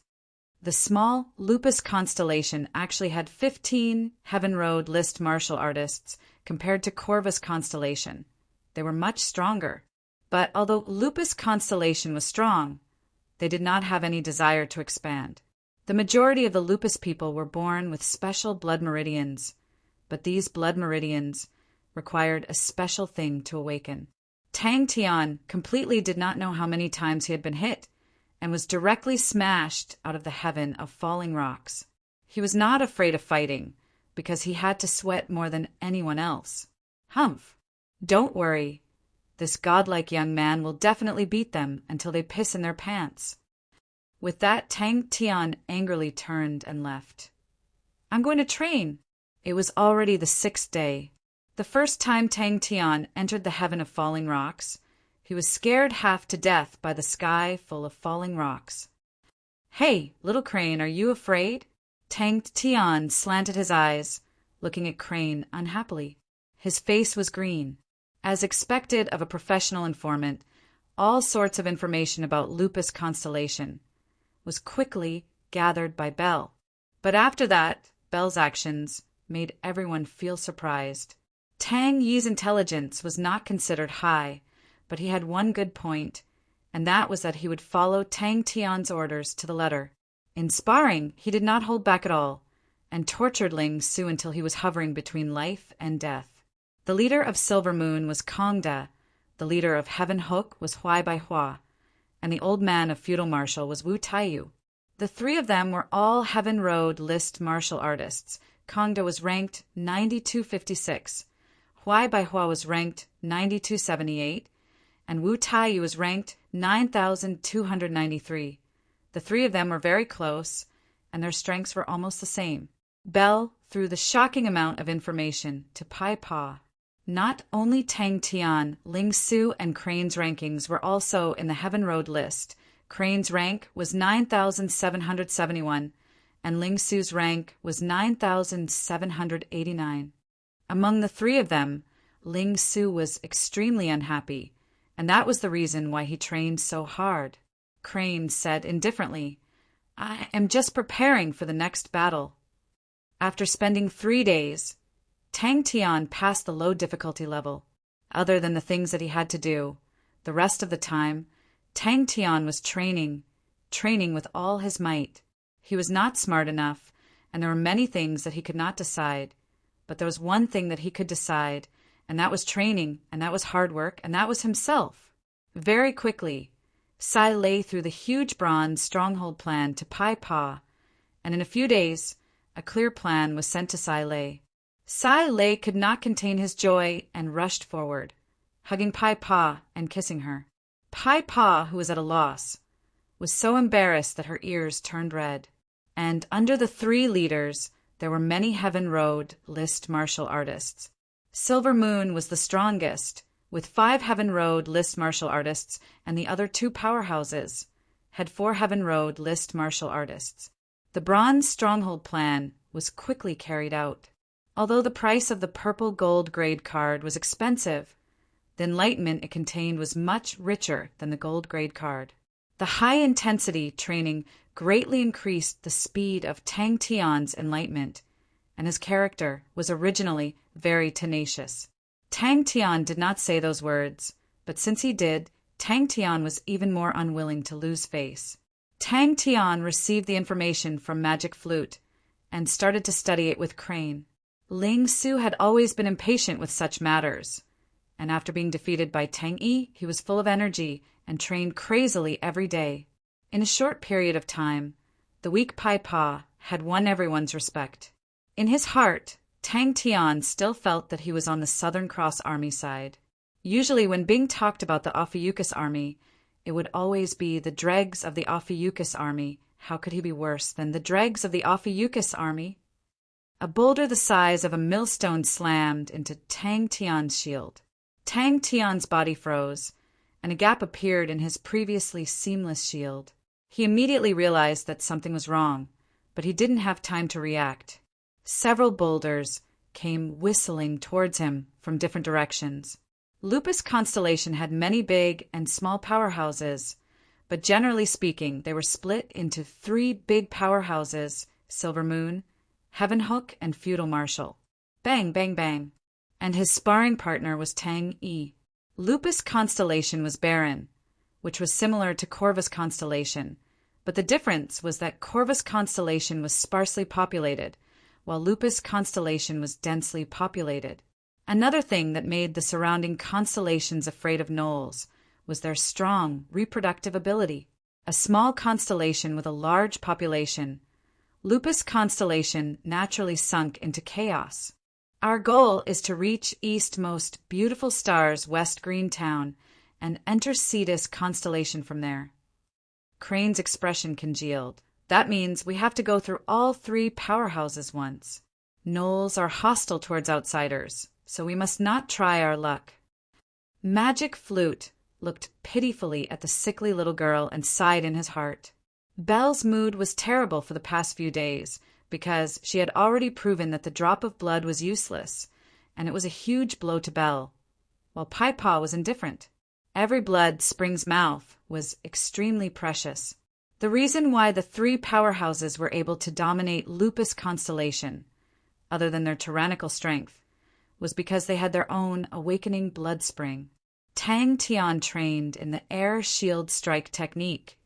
The small Lupus constellation actually had 15 Heaven Road list martial artists compared to Corvus constellation. They were much stronger. But although Lupus constellation was strong, they did not have any desire to expand. The majority of the Lupus people were born with special blood meridians, but these blood meridians required a special thing to awaken. Tang Tian completely did not know how many times he had been hit, and was directly smashed out of the heaven of falling rocks. He was not afraid of fighting, because he had to sweat more than anyone else. Humph! Don't worry. This godlike young man will definitely beat them until they piss in their pants. With that, Tang Tian angrily turned and left. "I'm going to train." It was already the 6th day. The first time Tang Tian entered the heaven of falling rocks, he was scared half to death by the sky full of falling rocks. "Hey, little Crane, are you afraid?" Tang Tian slanted his eyes, looking at Crane unhappily. His face was green. As expected of a professional informant, all sorts of information about Lupus constellation was quickly gathered by Bell. But after that, Bell's actions made everyone feel surprised. Tang Yi's intelligence was not considered high, but he had one good point, and that was that he would follow Tang Tian's orders to the letter. In sparring, he did not hold back at all, and tortured Ling Su until he was hovering between life and death. The leader of Silver Moon was Kong Da, the leader of Heaven Hook was Huai Bai Hua, and the old man of Feudal Martial was Wu Taiyu. The 3 of them were all Heaven Road list martial artists. Kong Da was ranked 9256. Huai Bai Hua was ranked 9278, and Wu Taiyu was ranked 9293. The 3 of them were very close, and their strengths were almost the same. Bell threw the shocking amount of information to Pai Pa. Not only Tang Tian, Ling Su, and Crane's rankings were also in the Heaven Road list. Crane's rank was 9,771, and Ling Su's rank was 9,789. Among the 3 of them, Ling Su was extremely unhappy, and that was the reason why he trained so hard. Crane said indifferently, "I am just preparing for the next battle." After spending 3 days, Tang Tian passed the low difficulty level. Other than the things that he had to do, the rest of the time, Tang Tian was training with all his might. He was not smart enough, and there were many things that he could not decide. But there was one thing that he could decide, and that was training, and that was hard work, and that was himself. Very quickly, Sai lay through the huge bronze stronghold plan to Pai Pa, and in a few days, a clear plan was sent to Sai Lei. Sai Lei could not contain his joy and rushed forward, hugging Pai Pa and kissing her. Pai Pa, who was at a loss, was so embarrassed that her ears turned red. And under the 3 leaders, there were many Heaven Road list martial artists. Silver Moon was the strongest, with 5 Heaven Road list martial artists, and the other 2 powerhouses had 4 Heaven Road list martial artists. The Bronze Stronghold plan was quickly carried out. Although the price of the purple gold grade card was expensive, the enlightenment it contained was much richer than the gold grade card. The high-intensity training greatly increased the speed of Tang Tian's enlightenment, and his character was originally very tenacious. Tang Tian did not say those words, but since he did, Tang Tian was even more unwilling to lose face. Tang Tian received the information from Magic Flute and started to study it with Crane. Ling Su had always been impatient with such matters, and after being defeated by Tang Yi, he was full of energy and trained crazily every day. In a short period of time, the weak Pai Pa had won everyone's respect. In his heart, Tang Tian still felt that he was on the Southern Cross Army side. Usually when Bing talked about the Ophiuchus army, it would always be the dregs of the Ophiuchus army. How could he be worse than the dregs of the Ophiuchus army? A boulder the size of a millstone slammed into Tang Tian's shield. Tang Tian's body froze, and a gap appeared in his previously seamless shield. He immediately realized that something was wrong, but he didn't have time to react. Several boulders came whistling towards him from different directions. Lupus Constellation had many big and small powerhouses, but generally speaking, they were split into 3 big powerhouses: Silver Moon, Heaven Hook, and Feudal Marshal. Bang, bang, bang. And his sparring partner was Tang Yi. Lupus Constellation was barren, which was similar to Corvus Constellation, but the difference was that Corvus Constellation was sparsely populated, while Lupus Constellation was densely populated. Another thing that made the surrounding constellations afraid of gnolls was their strong reproductive ability. A small constellation with a large population, Lupus Constellation naturally sunk into chaos. Our goal is to reach eastmost beautiful stars West Green Town and enter Cetus Constellation from there. Crane's expression congealed. That means we have to go through all 3 powerhouses once. Gnolls are hostile towards outsiders, so we must not try our luck. Magic Flute looked pitifully at the sickly little girl and sighed in his heart. Belle's mood was terrible for the past few days, because she had already proven that the drop of blood was useless, and it was a huge blow to Belle, while Pai Pa was indifferent. Every blood Spring's mouth was extremely precious. The reason why the 3 powerhouses were able to dominate Lupus Constellation, other than their tyrannical strength, was because they had their own awakening blood spring. Tang Tian trained in the air shield strike technique.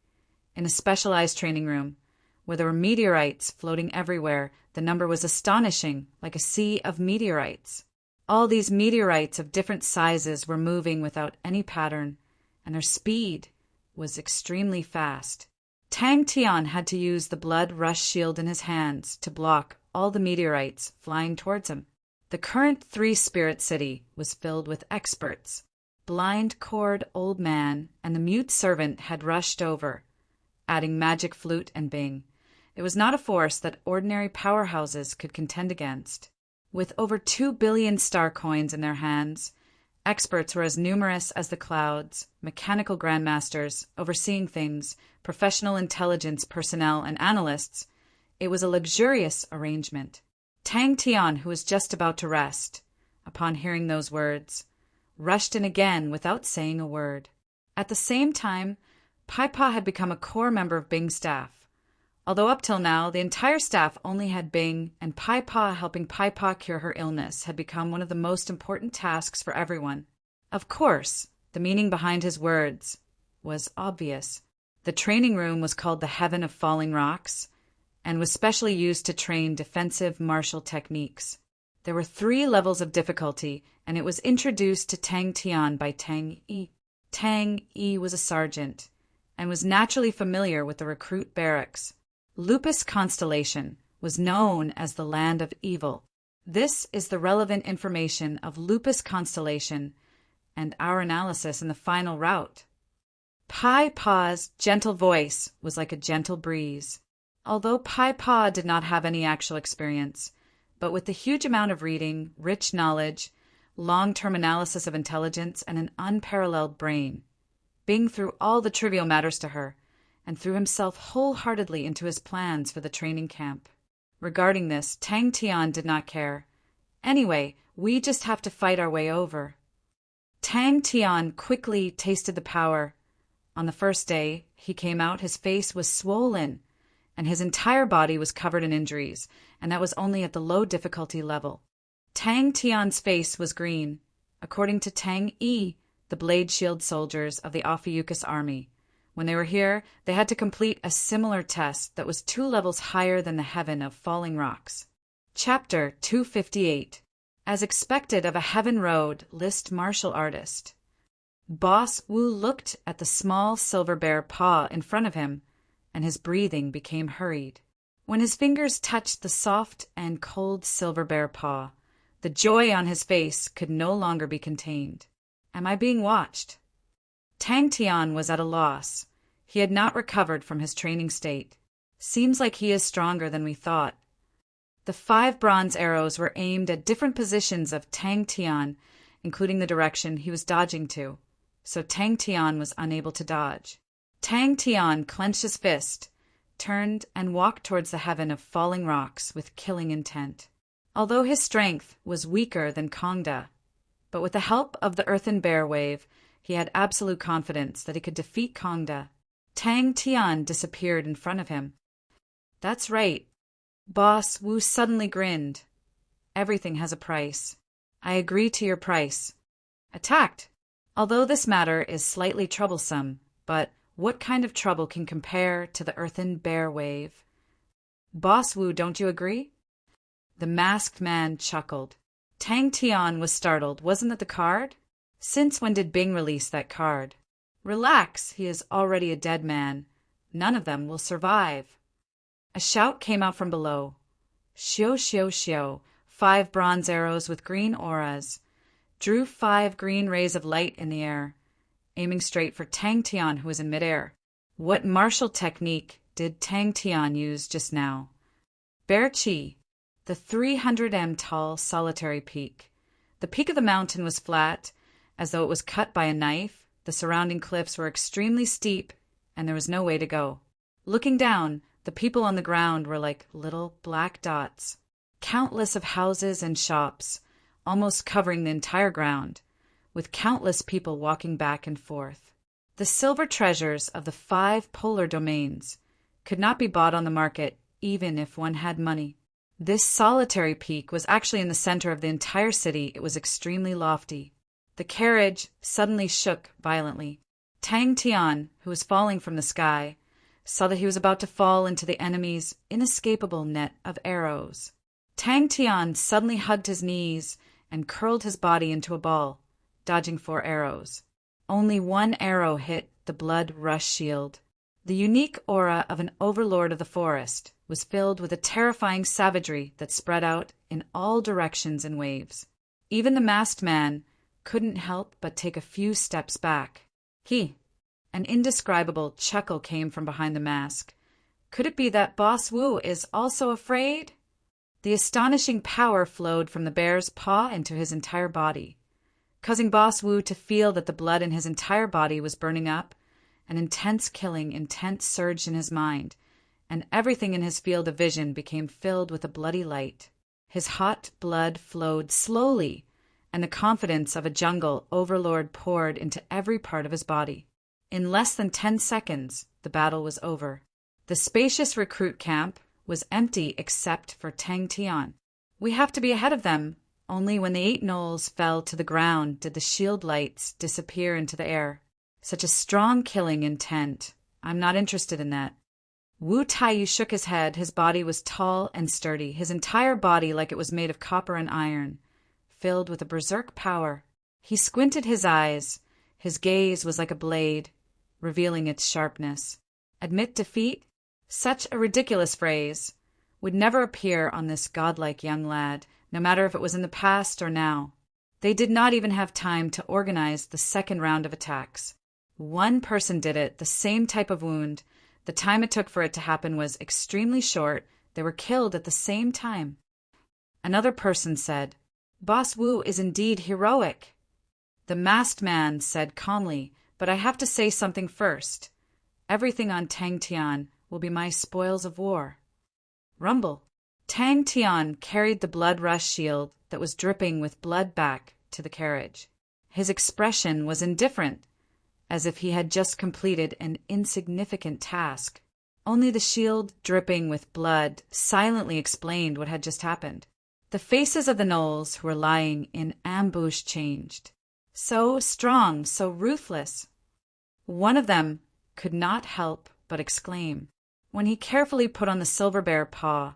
In a specialized training room, where there were meteorites floating everywhere, the number was astonishing, like a sea of meteorites. All these meteorites of different sizes were moving without any pattern, and their speed was extremely fast. Tang Tian had to use the blood rush shield in his hands to block all the meteorites flying towards him. The current 3-spirit city was filled with experts. Blind Cord Old Man and the Mute Servant had rushed over, adding Magic Flute and Bing. It was not a force that ordinary powerhouses could contend against. With over 2 billion star coins in their hands, experts were as numerous as the clouds, mechanical grandmasters, overseeing things, professional intelligence personnel, and analysts. It was a luxurious arrangement. Tang Tian, who was just about to rest, upon hearing those words, rushed in again without saying a word. At the same time, Pai Pa had become a core member of Bing's staff. Although up till now, the entire staff only had Bing, and Pai Pa helping Pai Pa cure her illness had become one of the most important tasks for everyone. Of course, the meaning behind his words was obvious. The training room was called the Heaven of Falling Rocks, and was specially used to train defensive martial techniques. There were 3 levels of difficulty, and it was introduced to Tang Tian by Tang Yi. Tang Yi was a sergeant, and was naturally familiar with the recruit barracks. Lupus Constellation was known as the Land of Evil. This is the relevant information of Lupus Constellation and our analysis in the final route. Pai Pa's gentle voice was like a gentle breeze. Although Pai Pa did not have any actual experience, but with the huge amount of reading, rich knowledge, long-term analysis of intelligence, and an unparalleled brain, Bing threw all the trivial matters to her and threw himself wholeheartedly into his plans for the training camp. Regarding this, Tang Tian did not care. Anyway, we just have to fight our way over. Tang Tian quickly tasted the power. On the first day he came out, his face was swollen, and his entire body was covered in injuries, and that was only at the low difficulty level. Tang Tian's face was green, according to Tang Yi, the blade shield soldiers of the Ophiuchus army. When they were here, they had to complete a similar test that was 2 levels higher than the heaven of falling rocks. Chapter 258. As expected of a Heaven Road list martial artist. Boss Wu looked at the small silver bear paw in front of him, and his breathing became hurried. When his fingers touched the soft and cold silver bear paw, the joy on his face could no longer be contained. Am I being watched? Tang Tian was at a loss. He had not recovered from his training state. Seems like he is stronger than we thought. The 5 bronze arrows were aimed at different positions of Tang Tian, including the direction he was dodging to, so Tang Tian was unable to dodge. Tang Tian clenched his fist, turned, and walked towards the heaven of falling rocks with killing intent. Although his strength was weaker than Kongda, but with the help of the earthen bear wave, he had absolute confidence that he could defeat Kongda. Tang Tian disappeared in front of him. That's right. Boss Wu suddenly grinned. Everything has a price. I agree to your price. Attacked. Although this matter is slightly troublesome, but what kind of trouble can compare to the earthen bear wave? Boss Wu, don't you agree? The masked man chuckled. Tang Tian was startled. Wasn't that the card? Since when did Bing release that card? Relax, he is already a dead man. None of them will survive. A shout came out from below. Xiu, xiu, xiu. 5 bronze arrows with green auras drew 5 green rays of light in the air, aiming straight for Tang Tian, who was in midair. What martial technique did Tang Tian use just now? Bear Chi, the 300 m tall solitary peak. The peak of the mountain was flat, as though it was cut by a knife. The surrounding cliffs were extremely steep, and there was no way to go. Looking down, the people on the ground were like little black dots. Countless of houses and shops, almost covering the entire ground, with countless people walking back and forth. The silver treasures of the 5 polar domains could not be bought on the market, even if one had money. This solitary peak was actually in the center of the entire city. It was extremely lofty. The carriage suddenly shook violently. Tang Tian, who was falling from the sky, saw that he was about to fall into the enemy's inescapable net of arrows. Tang Tian suddenly hugged his knees and curled his body into a ball, dodging 4 arrows. Only 1 arrow hit the blood rush shield. The unique aura of an overlord of the forest was filled with a terrifying savagery that spread out in all directions in waves. Even the masked man couldn't help but take a few steps back. An indescribable chuckle came from behind the mask. Could it be that Boss Wu is also afraid? The astonishing power flowed from the bear's paw into his entire body, causing Boss Wu to feel that the blood in his entire body was burning up. An intense killing intent surged in his mind, and everything in his field of vision became filled with a bloody light. His hot blood flowed slowly, and the confidence of a jungle overlord poured into every part of his body. In less than 10 seconds, the battle was over. The spacious recruit camp was empty except for Tang Tian. We have to be ahead of them. Only when the 8 gnolls fell to the ground did the shield lights disappear into the air. Such a strong killing intent. I'm not interested in that. Wu Taiyu shook his head. His body was tall and sturdy, his entire body like it was made of copper and iron, filled with a berserk power. He squinted his eyes. His gaze was like a blade, revealing its sharpness. Admit defeat? Such a ridiculous phrase would never appear on this godlike young lad, no matter if it was in the past or now. They did not even have time to organize the second round of attacks. One person did it, the same type of wound. The time it took for it to happen was extremely short. They were killed at the same time. Another person said, "Boss Wu is indeed heroic." The masked man said calmly, "But I have to say something first. Everything on Tang Tian will be my spoils of war." Rumble. Tang Tian carried the blood rush shield that was dripping with blood back to the carriage. His expression was indifferent, as if he had just completed an insignificant task. Only the shield dripping with blood silently explained what had just happened. The faces of the gnolls who were lying in ambush changed. So strong, so ruthless. One of them could not help but exclaim. When he carefully put on the silver bear paw,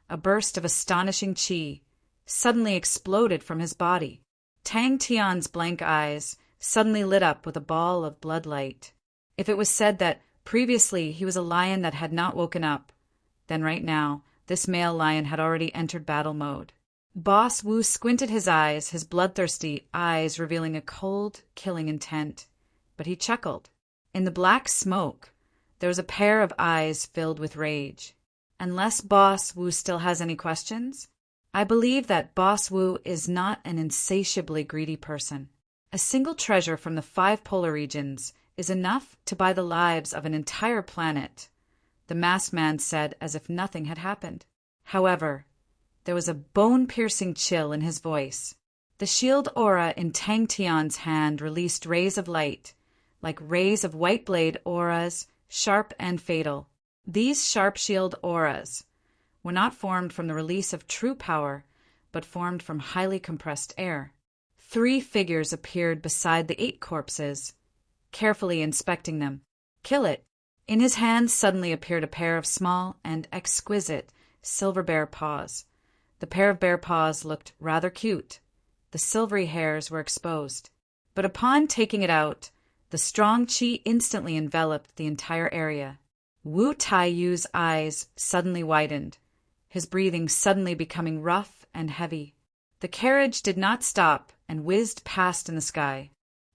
a burst of astonishing chi suddenly exploded from his body. Tang Tian's blank eyes suddenly lit up with a ball of bloodlight. If it was said that previously he was a lion that had not woken up, then right now this male lion had already entered battle mode. Boss Wu squinted his eyes, his bloodthirsty eyes revealing a cold, killing intent. But he chuckled. In the black smoke, there was a pair of eyes filled with rage. Unless Boss Wu still has any questions, I believe that Boss Wu is not an insatiably greedy person. A single treasure from the 5 polar regions is enough to buy the lives of an entire planet, the masked man said as if nothing had happened. However, there was a bone-piercing chill in his voice. The shield aura in Tang Tian's hand released rays of light, like rays of white blade auras, sharp and fatal. These sharp shield auras were not formed from the release of true power, but formed from highly compressed air. 3 figures appeared beside the 8 corpses, carefully inspecting them. "Kill it." In his hands suddenly appeared a pair of small and exquisite silver bear paws. The pair of bear paws looked rather cute. The silvery hairs were exposed. But upon taking it out, the strong chi instantly enveloped the entire area. Wu Taiyu's eyes suddenly widened, his breathing suddenly becoming rough and heavy. The carriage did not stop and whizzed past in the sky.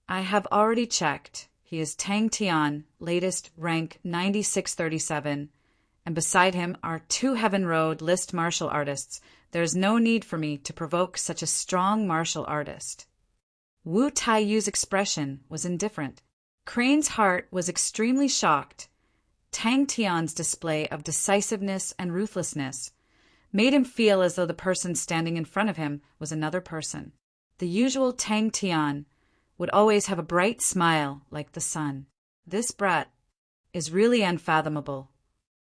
I have already checked. He is Tang Tian, latest rank 9637, and beside him are 2 Heaven Road list martial artists. There is no need for me to provoke such a strong martial artist. Wu Taiyu's expression was indifferent. Crane's heart was extremely shocked. Tang Tian's display of decisiveness and ruthlessness made him feel as though the person standing in front of him was another person. The usual Tang Tian would always have a bright smile like the sun. This brat is really unfathomable.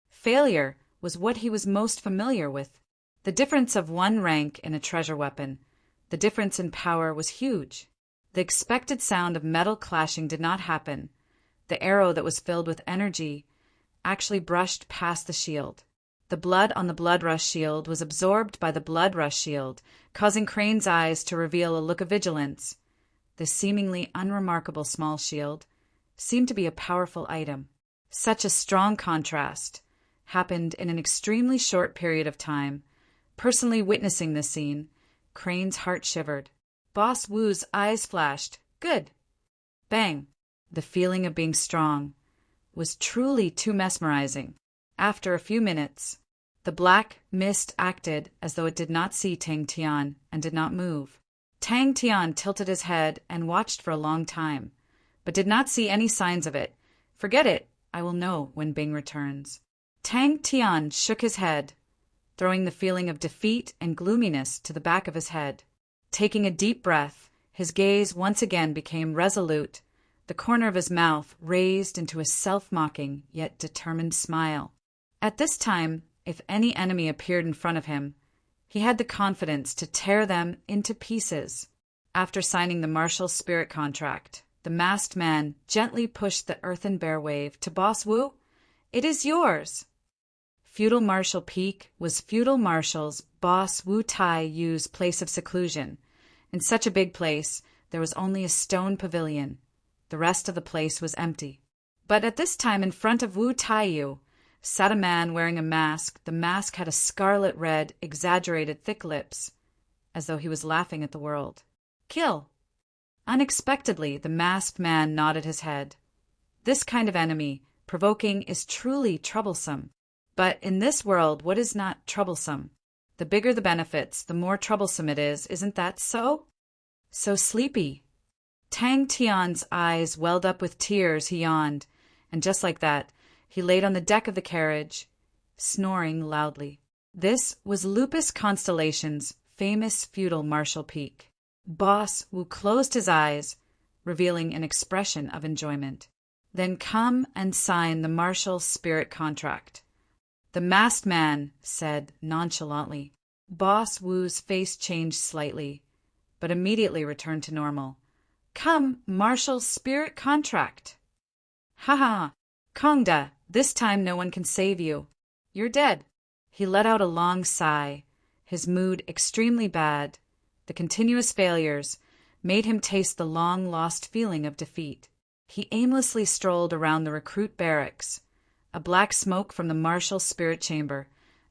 Failure was what he was most familiar with. The difference of 1 rank in a treasure weapon, the difference in power was huge. The expected sound of metal clashing did not happen. The arrow that was filled with energy actually brushed past the shield. The blood on the blood rush shield was absorbed by the blood rush shield, causing Crane's eyes to reveal a look of vigilance. This seemingly unremarkable small shield seemed to be a powerful item. Such a strong contrast happened in an extremely short period of time. Personally witnessing this scene, Crane's heart shivered. Boss Wu's eyes flashed. Good. Bang. The feeling of being strong was truly too mesmerizing. After a few minutes, the black mist acted as though it did not see Tang Tian and did not move. Tang Tian tilted his head and watched for a long time, but did not see any signs of it. Forget it. I will know when Bing returns. Tang Tian shook his head, throwing the feeling of defeat and gloominess to the back of his head. Taking a deep breath, his gaze once again became resolute, the corner of his mouth raised into a self-mocking yet determined smile. At this time, if any enemy appeared in front of him, he had the confidence to tear them into pieces. After signing the martial spirit contract, the masked man gently pushed the earthen bear wave to Boss Wu. It is yours. Feudal Marshal Peak was Feudal Marshal's boss Wu Tai Yu's place of seclusion. In such a big place, there was only a stone pavilion. The rest of the place was empty. But at this time, in front of Wu Tai Yu, sat a man wearing a mask. The mask had a scarlet red, exaggerated thick lips, as though he was laughing at the world. Kill! Unexpectedly, the masked man nodded his head. This kind of enemy, provoking, is truly troublesome. But in this world, what is not troublesome? The bigger the benefits, the more troublesome it is. Isn't that so? So sleepy. Tang Tian's eyes welled up with tears. He yawned, and just like that, he laid on the deck of the carriage, snoring loudly. This was Lupus Constellation's famous feudal Marshal Peak. Boss Wu closed his eyes, revealing an expression of enjoyment. Then come and sign the Marshal's spirit contract. The masked man said nonchalantly. Boss Wu's face changed slightly, but immediately returned to normal. Come, Marshal's spirit contract. Ha ha, Kongda, this time no one can save you. You're dead. He let out a long sigh, his mood extremely bad. The continuous failures made him taste the long-lost feeling of defeat. He aimlessly strolled around the recruit barracks. A black smoke from the Marshal's spirit chamber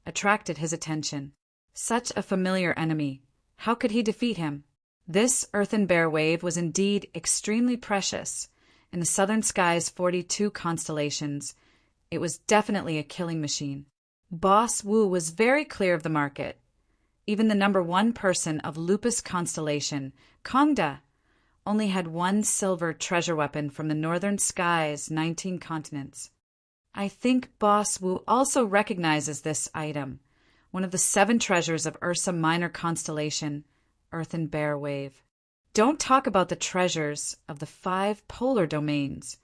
attracted his attention. Such a familiar enemy. How could he defeat him? This earthen bear wave was indeed extremely precious. In the southern sky's 42 constellations, it was definitely a killing machine. Boss Wu was very clear of the market. Even the number one person of Lupus Constellation, Kongda, only had one silver treasure weapon from the northern sky's 19 continents. I think Boss Wu also recognizes this item, one of the 7 treasures of Ursa Minor Constellation, Earthen Bear Wave. Don't talk about the treasures of the 5 polar domains.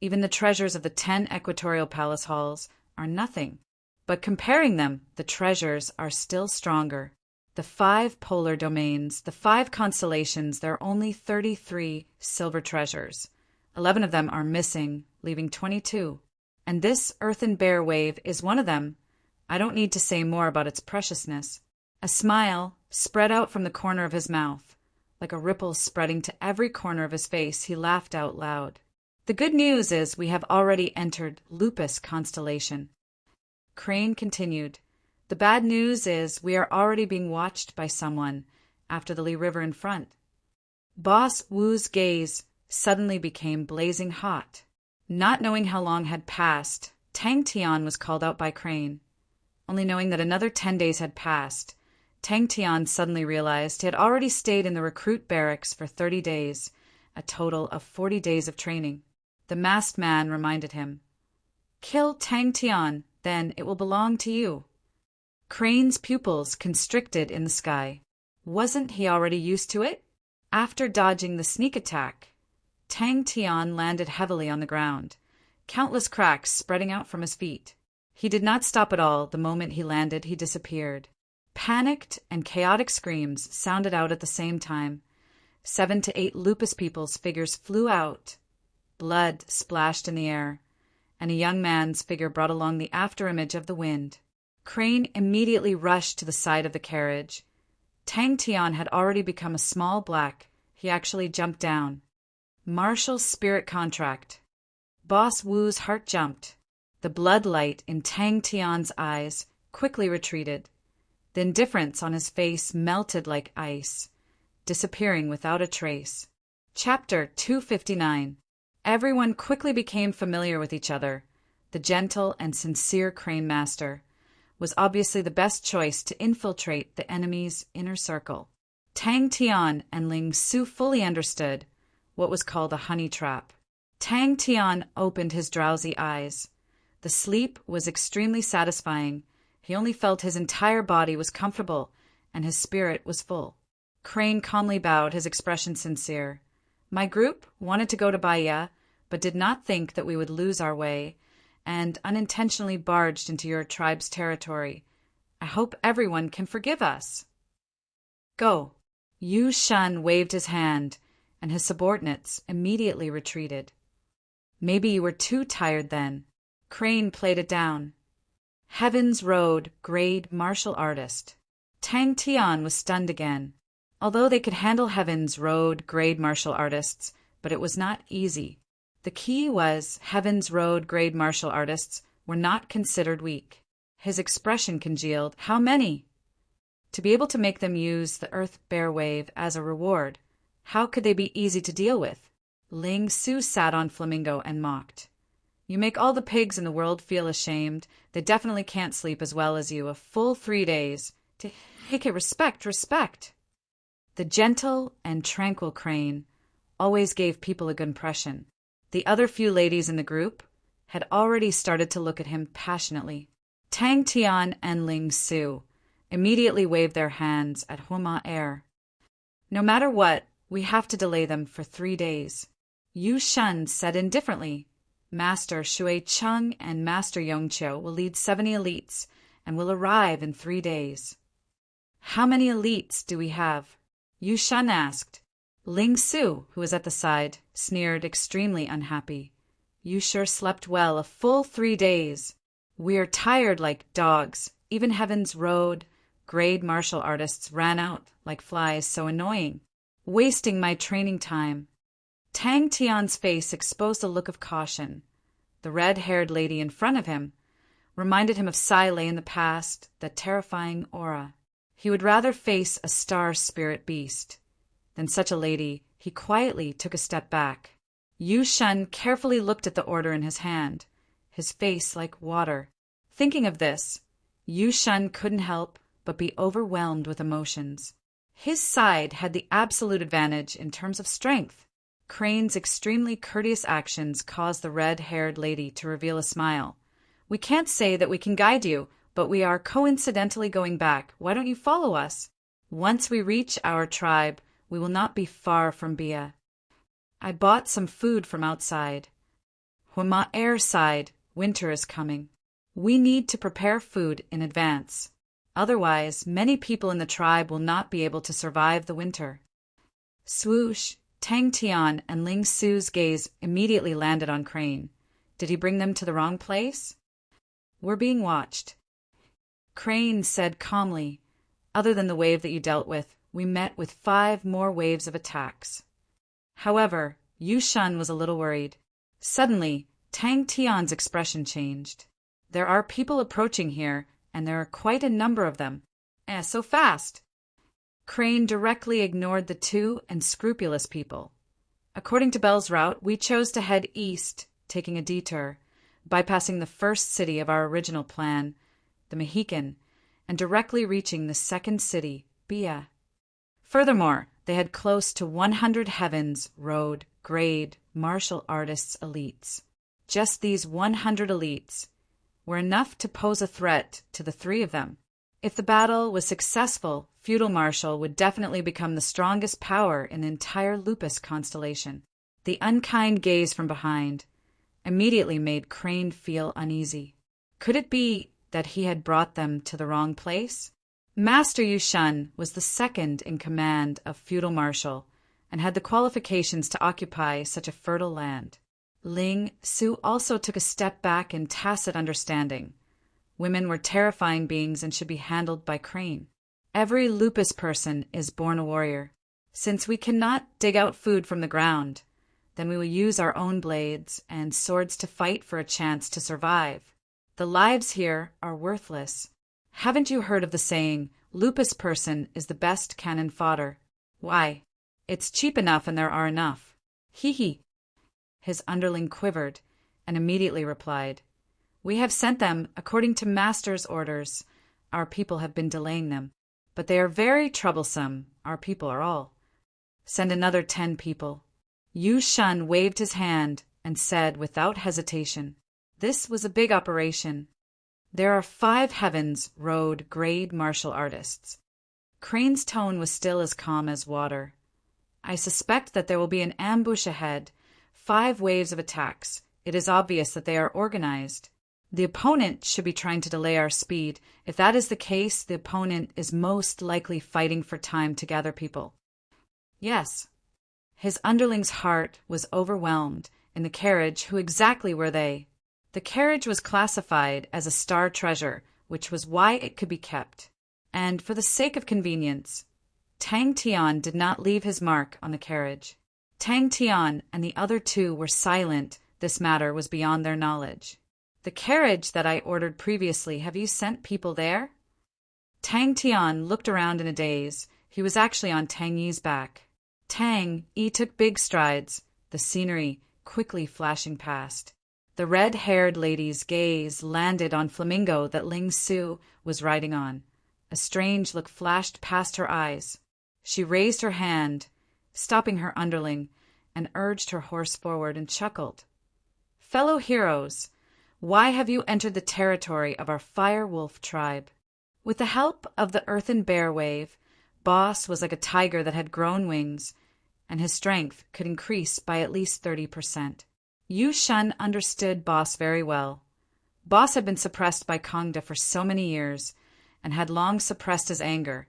Even the treasures of the 10 equatorial palace halls are nothing. But comparing them, the treasures are still stronger. The 5 polar domains, the 5 constellations, there are only 33 silver treasures. 11 of them are missing, leaving 22. And this earthen bear wave is one of them. I don't need to say more about its preciousness. A smile spread out from the corner of his mouth. Like a ripple spreading to every corner of his face, he laughed out loud. The good news is we have already entered Lupus Constellation. Crane continued. The bad news is we are already being watched by someone after the Li River in front. Boss Wu's gaze suddenly became blazing hot. Not knowing how long had passed, Tang Tian was called out by Crane. Only knowing that another 10 days had passed, Tang Tian suddenly realized he had already stayed in the recruit barracks for 30 days, a total of 40 days of training. The masked man reminded him, Kill Tang Tian, then it will belong to you. Crane's pupils constricted in the sky. Wasn't he already used to it? After dodging the sneak attack, Tang Tian landed heavily on the ground, countless cracks spreading out from his feet. He did not stop at all. The moment he landed, he disappeared. Panicked and chaotic screams sounded out at the same time. 7 to 8 Lupus people's figures flew out. Blood splashed in the air, and a young man's figure brought along the afterimage of the wind. Crane immediately rushed to the side of the carriage. Tang Tian had already become a small black. He actually jumped down. Marshal's spirit contract. Boss Wu's heart jumped. The blood light in Tang Tian's eyes quickly retreated. The indifference on his face melted like ice, disappearing without a trace. Chapter 259. Everyone quickly became familiar with each other. The gentle and sincere Crane Master was obviously the best choice to infiltrate the enemy's inner circle. Tang Tian and Ling Su fully understood what was called a honey trap. Tang Tian opened his drowsy eyes. The sleep was extremely satisfying. He only felt his entire body was comfortable and his spirit was full. Crane calmly bowed, his expression sincere. My group wanted to go to Bahia, but did not think that we would lose our way, and unintentionally barged into your tribe's territory. I hope everyone can forgive us. Go. Yu Shun waved his hand, and his subordinates immediately retreated. Maybe you were too tired then. Crane played it down. Heaven's Road Grade Martial Artist. Tang Tian was stunned again. Although they could handle Heaven's Road Grade Martial Artists, but it was not easy. The key was Heaven's Road Grade Martial Artists were not considered weak. His expression congealed. How many? To be able to make them use the Earth Bear Wave as a reward, how could they be easy to deal with? Ling Su sat on Flamingo and mocked. You make all the pigs in the world feel ashamed. They definitely can't sleep as well as you. A full 3 days. Take it, respect. The gentle and tranquil Crane always gave people a good impression. The other few ladies in the group had already started to look at him passionately. Tang Tian and Ling Su immediately waved their hands at Huma Air. No matter what, we have to delay them for 3 days. Yu Shun said indifferently. Master Shui Chung and Master Yongqiu will lead 70 elites and will arrive in 3 days. How many elites do we have? Yu Shun asked. Ling Su, who was at the side, sneered, extremely unhappy. You sure slept well, a full 3 days. We're tired like dogs. Even Heaven's Road Grade Martial Artists ran out like flies, so annoying. Wasting my training time. Tang Tian's face exposed a look of caution. The red-haired lady in front of him reminded him of Sai Lei in the past, that terrifying aura. He would rather face a star spirit beast than such a lady. He quietly took a step back. Yu Shun carefully looked at the order in his hand, his face like water. Thinking of this, Yu Shun couldn't help but be overwhelmed with emotions. His side had the absolute advantage in terms of strength. Crane's extremely courteous actions caused the red-haired lady to reveal a smile. We can't say that we can guide you, but we are coincidentally going back. Why don't you follow us? Once we reach our tribe, we will not be far from Bia. I bought some food from outside. Huma Air sighed. Winter is coming. We need to prepare food in advance. Otherwise, many people in the tribe will not be able to survive the winter. Swoosh! Tang Tian and Ling Su's gaze immediately landed on Crane. Did he bring them to the wrong place? We're being watched. Crane said calmly, other than the wave that you dealt with, we met with 5 more waves of attacks. However, Yu Shun was a little worried. Suddenly, Tang Tian's expression changed. There are people approaching here, and there are quite a number of them. So fast! Crane directly ignored the 2 unscrupulous people. According to Bell's route, we chose to head east, taking a detour, bypassing the first city of our original plan, the Mohican, and directly reaching the second city, Bia. Furthermore, they had close to 100 Heaven's Road Grade Martial Artists elites. Just these 100 elites were enough to pose a threat to the 3 of them. If the battle was successful, Feudal Marshal would definitely become the strongest power in the entire Lupus constellation. The unkind gaze from behind immediately made Crane feel uneasy. Could it be that he had brought them to the wrong place? Master Yu Shun was the second in command of Feudal Marshal and had the qualifications to occupy such a fertile land. Ling Su also took a step back in tacit understanding. Women were terrifying beings and should be handled by Crane. Every Lupus person is born a warrior. Since we cannot dig out food from the ground, then we will use our own blades and swords to fight for a chance to survive. The lives here are worthless. Haven't you heard of the saying, Lupus person is the best cannon fodder? Why? It's cheap enough and there are enough. Hee. His underling quivered and immediately replied, We have sent them according to Master's orders. Our people have been delaying them, but they are very troublesome. Our people are all. Send another 10 people. Yu Shun waved his hand and said without hesitation, This was a big operation. There are 5 Heaven's Road Grade Martial Artists. Crane's tone was still as calm as water. I suspect that there will be an ambush ahead. 5 waves of attacks. It is obvious that they are organized. The opponent should be trying to delay our speed. If that is the case, the opponent is most likely fighting for time to gather people. Yes. His underling's heart was overwhelmed. In the carriage, who exactly were they? The carriage was classified as a star treasure, which was why it could be kept. And for the sake of convenience, Tang Tian did not leave his mark on the carriage. Tang Tian and the other two were silent. This matter was beyond their knowledge. The carriage that I ordered previously, have you sent people there? Tang Tian looked around in a daze. He was actually on Tang Yi's back. Tang Yi took big strides, the scenery quickly flashing past. The red-haired lady's gaze landed on Flamingo that Ling Su was riding on. A strange look flashed past her eyes. She raised her hand, stopping her underling, and urged her horse forward and chuckled. Fellow heroes, why have you entered the territory of our fire wolf tribe? With the help of the earthen bear wave, Boss was like a tiger that had grown wings, and his strength could increase by at least 30%. Yu Shun understood Boss very well. Boss had been suppressed by Kongda for so many years, and had long suppressed his anger.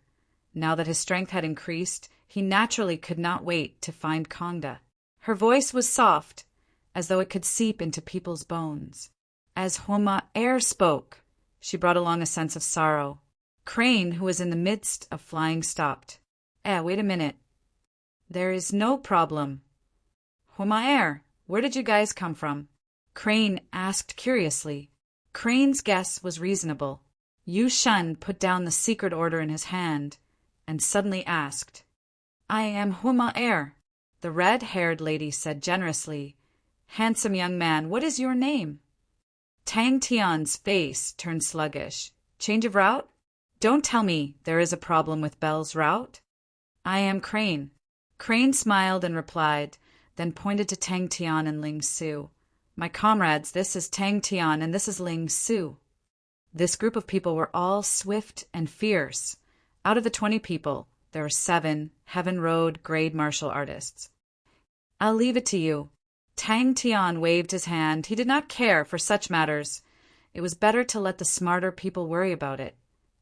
Now that his strength had increased, he naturally could not wait to find Kongda. Her voice was soft, as though it could seep into people's bones. As Homa Air spoke, she brought along a sense of sorrow. Crane, who was in the midst of flying, stopped. Wait a minute. There is no problem. Homa Air, where did you guys come from? Crane asked curiously. Crane's guess was reasonable. Yu Shun put down the secret order in his hand and suddenly asked, I am Homa Air. The red-haired lady said generously, Handsome young man, what is your name? Tang Tian's face turned sluggish. Change of route? Don't tell me there is a problem with Belle's route. I am Crane. Crane smiled and replied, then pointed to Tang Tian and Ling Su. My comrades, this is Tang Tian and this is Ling Su. This group of people were all swift and fierce. Out of the 20 people, there were 7 Heaven Road grade martial artists. I'll leave it to you. Tang Tian waved his hand. He did not care for such matters. It was better to let the smarter people worry about it,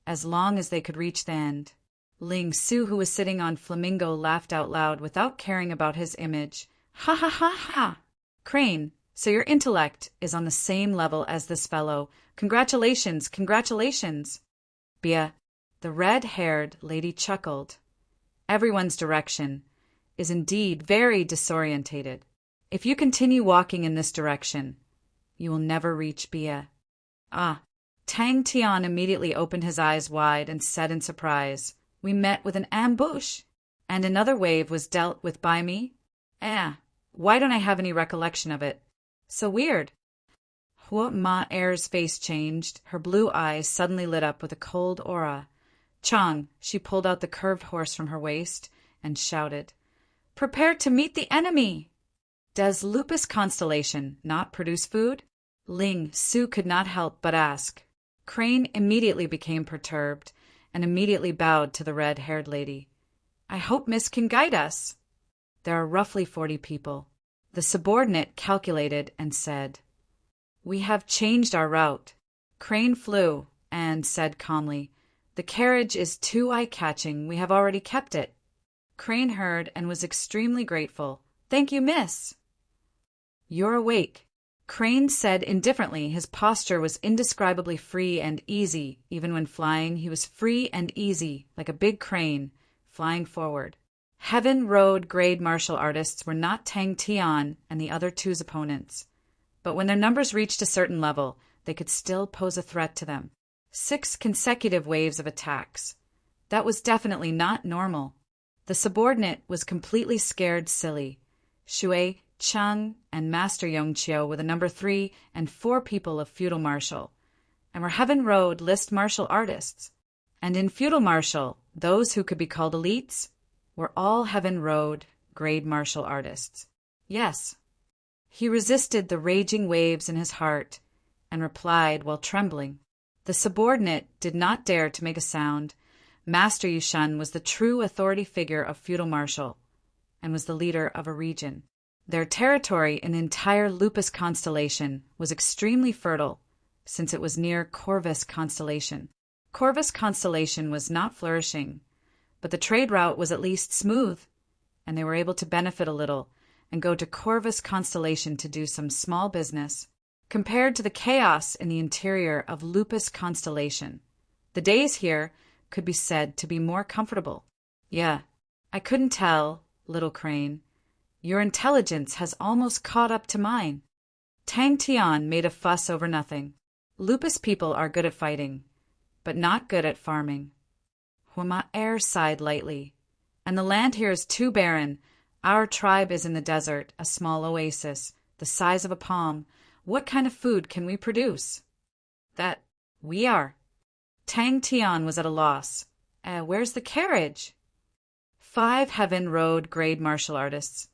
as long as they could reach the end. Ling Su, who was sitting on Flamingo, laughed out loud without caring about his image. Ha ha ha ha! Crane, so your intellect is on the same level as this fellow. Congratulations, congratulations. Bia, the red-haired lady chuckled. Everyone's direction is indeed very disorientated. If you continue walking in this direction, you will never reach Bia. Tang Tian immediately opened his eyes wide and said in surprise, We met with an ambush, and another wave was dealt with by me? Why don't I have any recollection of it? So weird. Hua Ma Air's face changed. Her blue eyes suddenly lit up with a cold aura. Chang, she pulled out the curved horse from her waist and shouted, Prepare to meet the enemy! Does Lupus Constellation not produce food? Ling Su could not help but ask. Crane immediately became perturbed and immediately bowed to the red-haired lady. I hope Miss can guide us. There are roughly 40 people. The subordinate calculated and said, We have changed our route. Crane flew and said calmly, The carriage is too eye-catching. We have already kept it. Crane heard and was extremely grateful. Thank you, miss. You're awake. Crane said indifferently. His posture was indescribably free and easy. Even when flying, he was free and easy, like a big crane, flying forward. Heaven Road grade martial artists were not Tang Tian and the other two's opponents. But when their numbers reached a certain level, they could still pose a threat to them. 6 consecutive waves of attacks. That was definitely not normal. The subordinate was completely scared silly. Shui, Cheng, and Master Yongqiu were the number 3 and 4 people of feudal martial, and were Heaven Road list martial artists. And in feudal martial, those who could be called elites were all Heaven Road grade martial artists. Yes. He resisted the raging waves in his heart and replied while trembling. The subordinate did not dare to make a sound. Master Yushan was the true authority figure of feudal martial and was the leader of a region. Their territory in the entire Lupus constellation was extremely fertile, since it was near Corvus constellation. Corvus constellation was not flourishing, but the trade route was at least smooth, and they were able to benefit a little and go to Corvus constellation to do some small business. compared to the chaos in the interior of Lupus constellation. The days here could be said to be more comfortable. Yeah, I couldn't tell, little crane. Your intelligence has almost caught up to mine. Tang Tian made a fuss over nothing. Lupus people are good at fighting, but not good at farming. Huma Air sighed lightly. And the land here is too barren. Our tribe is in the desert, a small oasis, the size of a palm. What kind of food can we produce? That we are. Tang Tian was at a loss. Where's the carriage? 5 Heaven Road grade martial artists.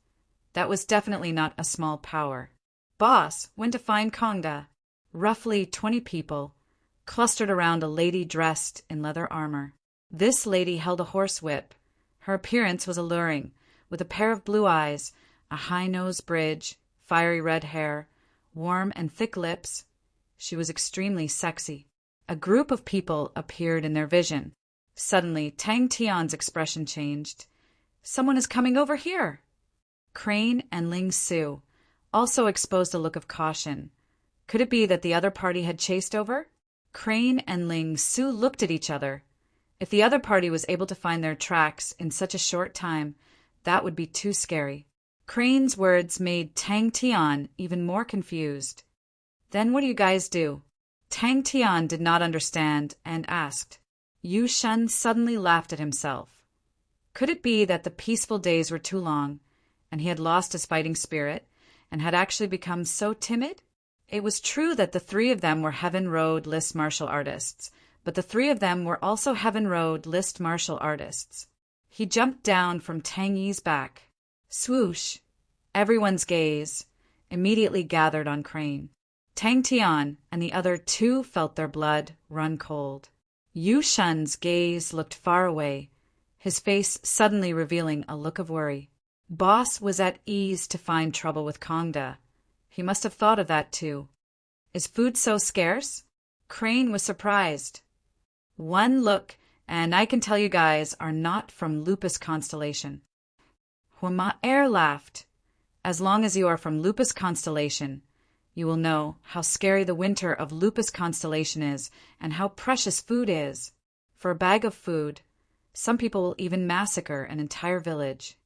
That was definitely not a small power. Boss, when to find Kongda? Roughly 20 people, clustered around a lady dressed in leather armor. This lady held a horsewhip. Her appearance was alluring, with a pair of blue eyes, a high-nose bridge, fiery red hair, warm and thick lips. She was extremely sexy. A group of people appeared in their vision. Suddenly, Tang Tian's expression changed. Someone is coming over here. Crane and Ling Su also exposed a look of caution. Could it be that the other party had chased over? Crane and Ling Su looked at each other. If the other party was able to find their tracks in such a short time, that would be too scary. Crane's words made Tang Tian even more confused. Then what do you guys do? Tang Tian did not understand and asked. Yu Shun suddenly laughed at himself. Could it be that the peaceful days were too long, and he had lost his fighting spirit, and had actually become so timid? It was true that the 3 of them were Heaven Road list martial artists, but the 3 of them were also Heaven Road list martial artists. He jumped down from Tang Yi's back. Swoosh! Everyone's gaze immediately gathered on Crane. Tang Tian and the other 2 felt their blood run cold. Yu Shun's gaze looked far away, his face suddenly revealing a look of worry. Boss was at ease to find trouble with Kongda. He must have thought of that too. Is food so scarce? Crane was surprised. One look, and I can tell you guys are not from Lupus constellation. Huma Air laughed. As long as you are from Lupus constellation, you will know how scary the winter of Lupus constellation is and how precious food is. For a bag of food, some people will even massacre an entire village.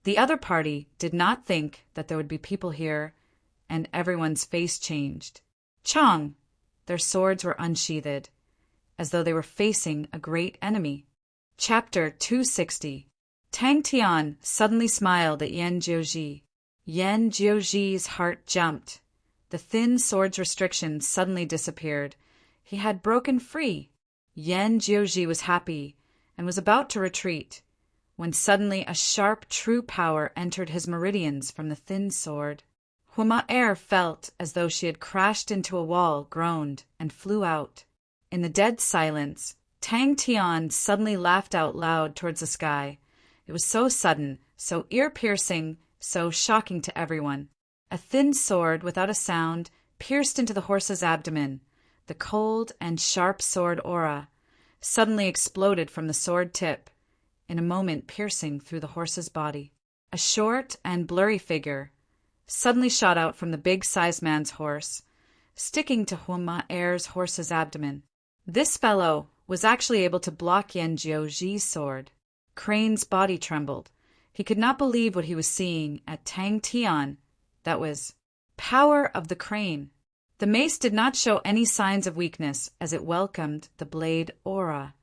The other party did not think that there would be people here, and everyone's face changed. Chong! Their swords were unsheathed, as though they were facing a great enemy. Chapter 260. Tang Tian suddenly smiled at Yan Jiuji. Yan Jiuji's heart jumped. The thin sword's restriction suddenly disappeared. He had broken free. Yan Jiuji was happy and was about to retreat, when suddenly a sharp true power entered his meridians from the thin sword. Huma Air felt as though she had crashed into a wall, groaned, and flew out. In the dead silence, Tang Tian suddenly laughed out loud towards the sky. It was so sudden, so ear-piercing, so shocking to everyone. A thin sword, without a sound, pierced into the horse's abdomen. The cold and sharp sword aura suddenly exploded from the sword tip, in a moment piercing through the horse's body. A short and blurry figure suddenly shot out from the big-sized man's horse, sticking to Huma Air's horse's abdomen. This fellow was actually able to block Yan Jiuji's sword. Crane's body trembled. He could not believe what he was seeing at Tang Tian. That was power of the crane. The mace did not show any signs of weakness as it welcomed the blade aura.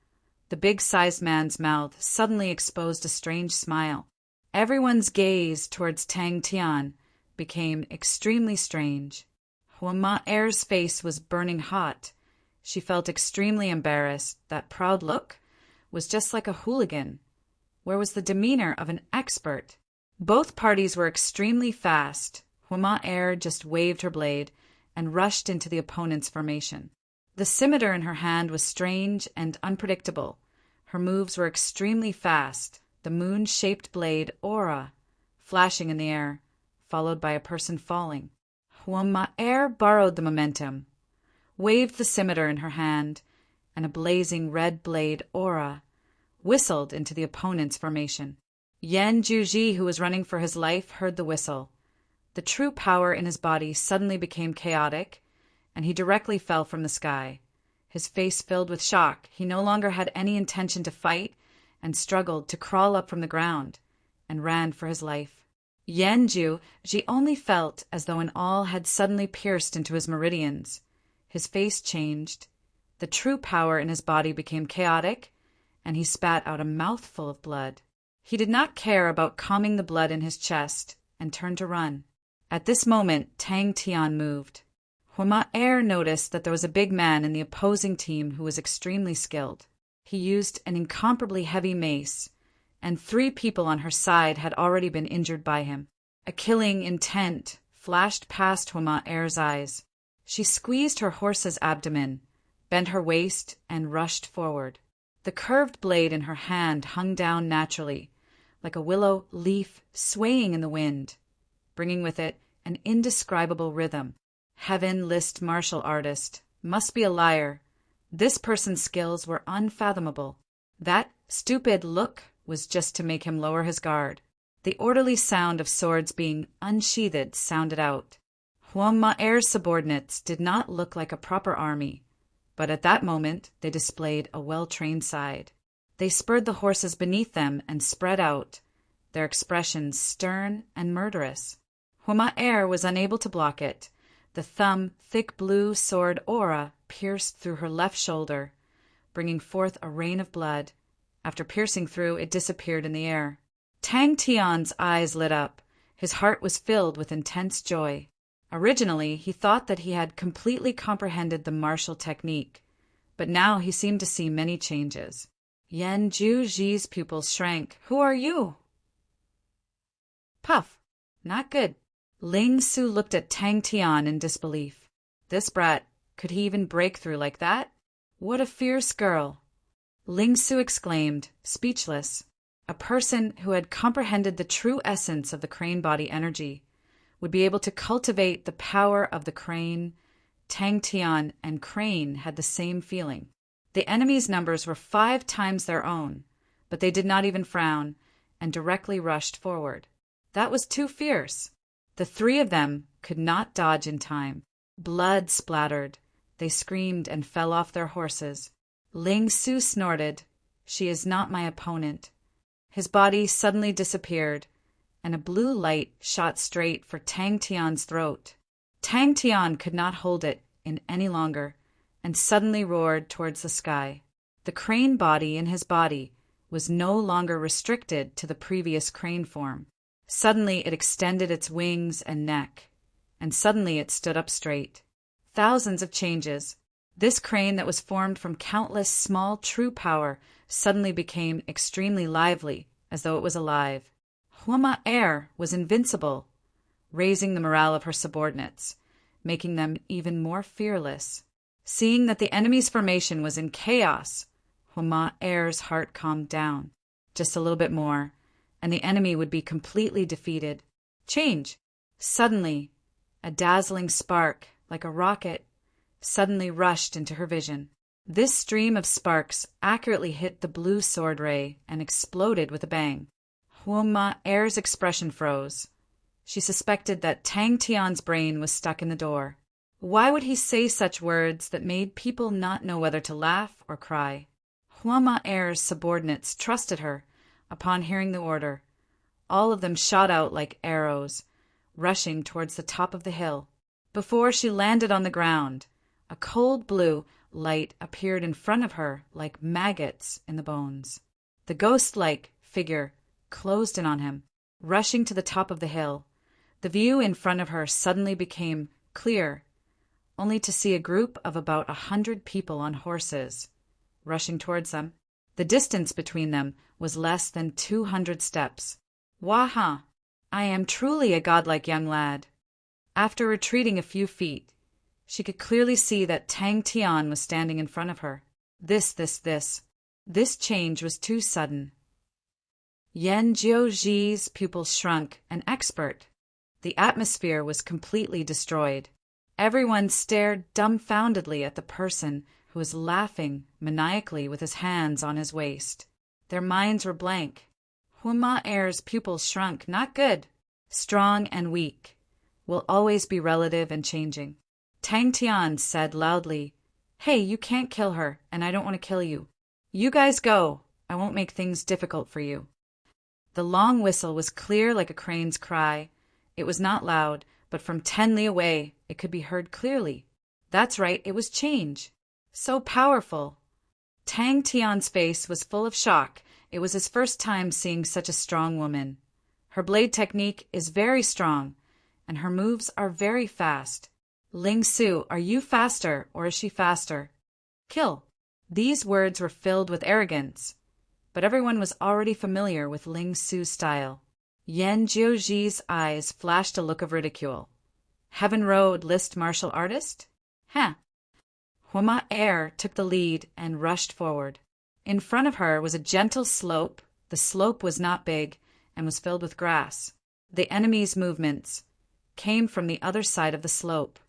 The big-sized man's mouth suddenly exposed a strange smile. Everyone's gaze towards Tang Tian became extremely strange. Huma Air's face was burning hot. She felt extremely embarrassed. That proud look was just like a hooligan. Where was the demeanor of an expert? Both parties were extremely fast. Huma Air just waved her blade and rushed into the opponent's formation. The scimitar in her hand was strange and unpredictable. Her moves were extremely fast. The moon-shaped blade aura flashing in the air, followed by a person falling. Huma Air borrowed the momentum, waved the scimitar in her hand, and a blazing red blade aura whistled into the opponent's formation. Yan Jiuji, who was running for his life, heard the whistle. The true power in his body suddenly became chaotic, and he directly fell from the sky. His face filled with shock, he no longer had any intention to fight, and struggled to crawl up from the ground, and ran for his life. Ji only felt as though an awl had suddenly pierced into his meridians. His face changed, the true power in his body became chaotic, and he spat out a mouthful of blood. He did not care about calming the blood in his chest, and turned to run. At this moment, Tang Tian moved. Hua noticed that there was a big man in the opposing team who was extremely skilled. He used an incomparably heavy mace, and 3 people on her side had already been injured by him. A killing intent flashed past Hua's eyes. She squeezed her horse's abdomen, bent her waist, and rushed forward. The curved blade in her hand hung down naturally, like a willow leaf swaying in the wind, bringing with it an indescribable rhythm. Heaven list martial artist, must be a liar. This person's skills were unfathomable. That stupid look was just to make him lower his guard. The orderly sound of swords being unsheathed sounded out. Hua's subordinates did not look like a proper army, but at that moment they displayed a well-trained side. They spurred the horses beneath them and spread out, their expressions stern and murderous. Hua was unable to block it. The thick blue sword aura pierced through her left shoulder, bringing forth a rain of blood. After piercing through, it disappeared in the air. Tang Tian's eyes lit up. His heart was filled with intense joy. Originally, he thought that he had completely comprehended the martial technique, but now he seemed to see many changes. Ji's pupils shrank. "Who are you?" Puff. "Not good." Ling Su looked at Tang Tian in disbelief. This brat, could he even break through like that? What a fierce girl! Ling Su exclaimed, speechless. A person who had comprehended the true essence of the crane body energy would be able to cultivate the power of the crane. Tang Tian and Crane had the same feeling. The enemy's numbers were 5 times their own, but they did not even frown, and directly rushed forward. That was too fierce. The 3 of them could not dodge in time. Blood splattered. They screamed and fell off their horses. Ling Su snorted, "She is not my opponent." His body suddenly disappeared, and a blue light shot straight for Tang Tian's throat. Tang Tian could not hold it in any longer, and suddenly roared towards the sky. The crane body in his body was no longer restricted to the previous crane form. Suddenly it extended its wings and neck, and suddenly it stood up straight. Thousands of changes. This crane that was formed from countless small true power suddenly became extremely lively, as though it was alive. Hua was invincible, raising the morale of her subordinates, making them even more fearless. Seeing that the enemy's formation was in chaos, Hua's heart calmed down. Just a little bit more, and the enemy would be completely defeated. Change! Suddenly, a dazzling spark, like a rocket, suddenly rushed into her vision. This stream of sparks accurately hit the blue sword ray and exploded with a bang. Hua's expression froze. She suspected that Tang Tian's brain was stuck in the door. Why would he say such words that made people not know whether to laugh or cry? Hua's subordinates trusted her. Upon hearing the order, all of them shot out like arrows, rushing towards the top of the hill. Before she landed on the ground, a cold blue light appeared in front of her like maggots in the bones. The ghost-like figure closed in on him, rushing to the top of the hill. The view in front of her suddenly became clear, only to see a group of about 100 people on horses rushing towards them. The distance between them was less than 200 steps. Waha! I am truly a godlike young lad. After retreating a few feet, she could clearly see that Tang Tian was standing in front of her. This change was too sudden. Ji's pupils shrunk, an expert. The atmosphere was completely destroyed. Everyone stared dumbfoundedly at the person who was laughing maniacally with his hands on his waist. Their minds were blank. Hua's pupils shrunk. Not good. Strong and weak. will always be relative and changing. Tang Tian said loudly, "Hey, you can't kill her, and I don't want to kill you. You guys go. I won't make things difficult for you." The long whistle was clear like a crane's cry. It was not loud, but from 10 li away it could be heard clearly. That's right, it was change. So powerful. Tang Tian's face was full of shock. It was his first time seeing such a strong woman. Her blade technique is very strong, and her moves are very fast. "Ling Su, are you faster, or is she faster? Kill." These words were filled with arrogance, but everyone was already familiar with Ling Su's style. Yan Jiuji's eyes flashed a look of ridicule. Heaven Road list martial artist? Huh. Huma Air took the lead and rushed forward. In front of her was a gentle slope. The slope was not big and was filled with grass. The enemy's movements came from the other side of the slope.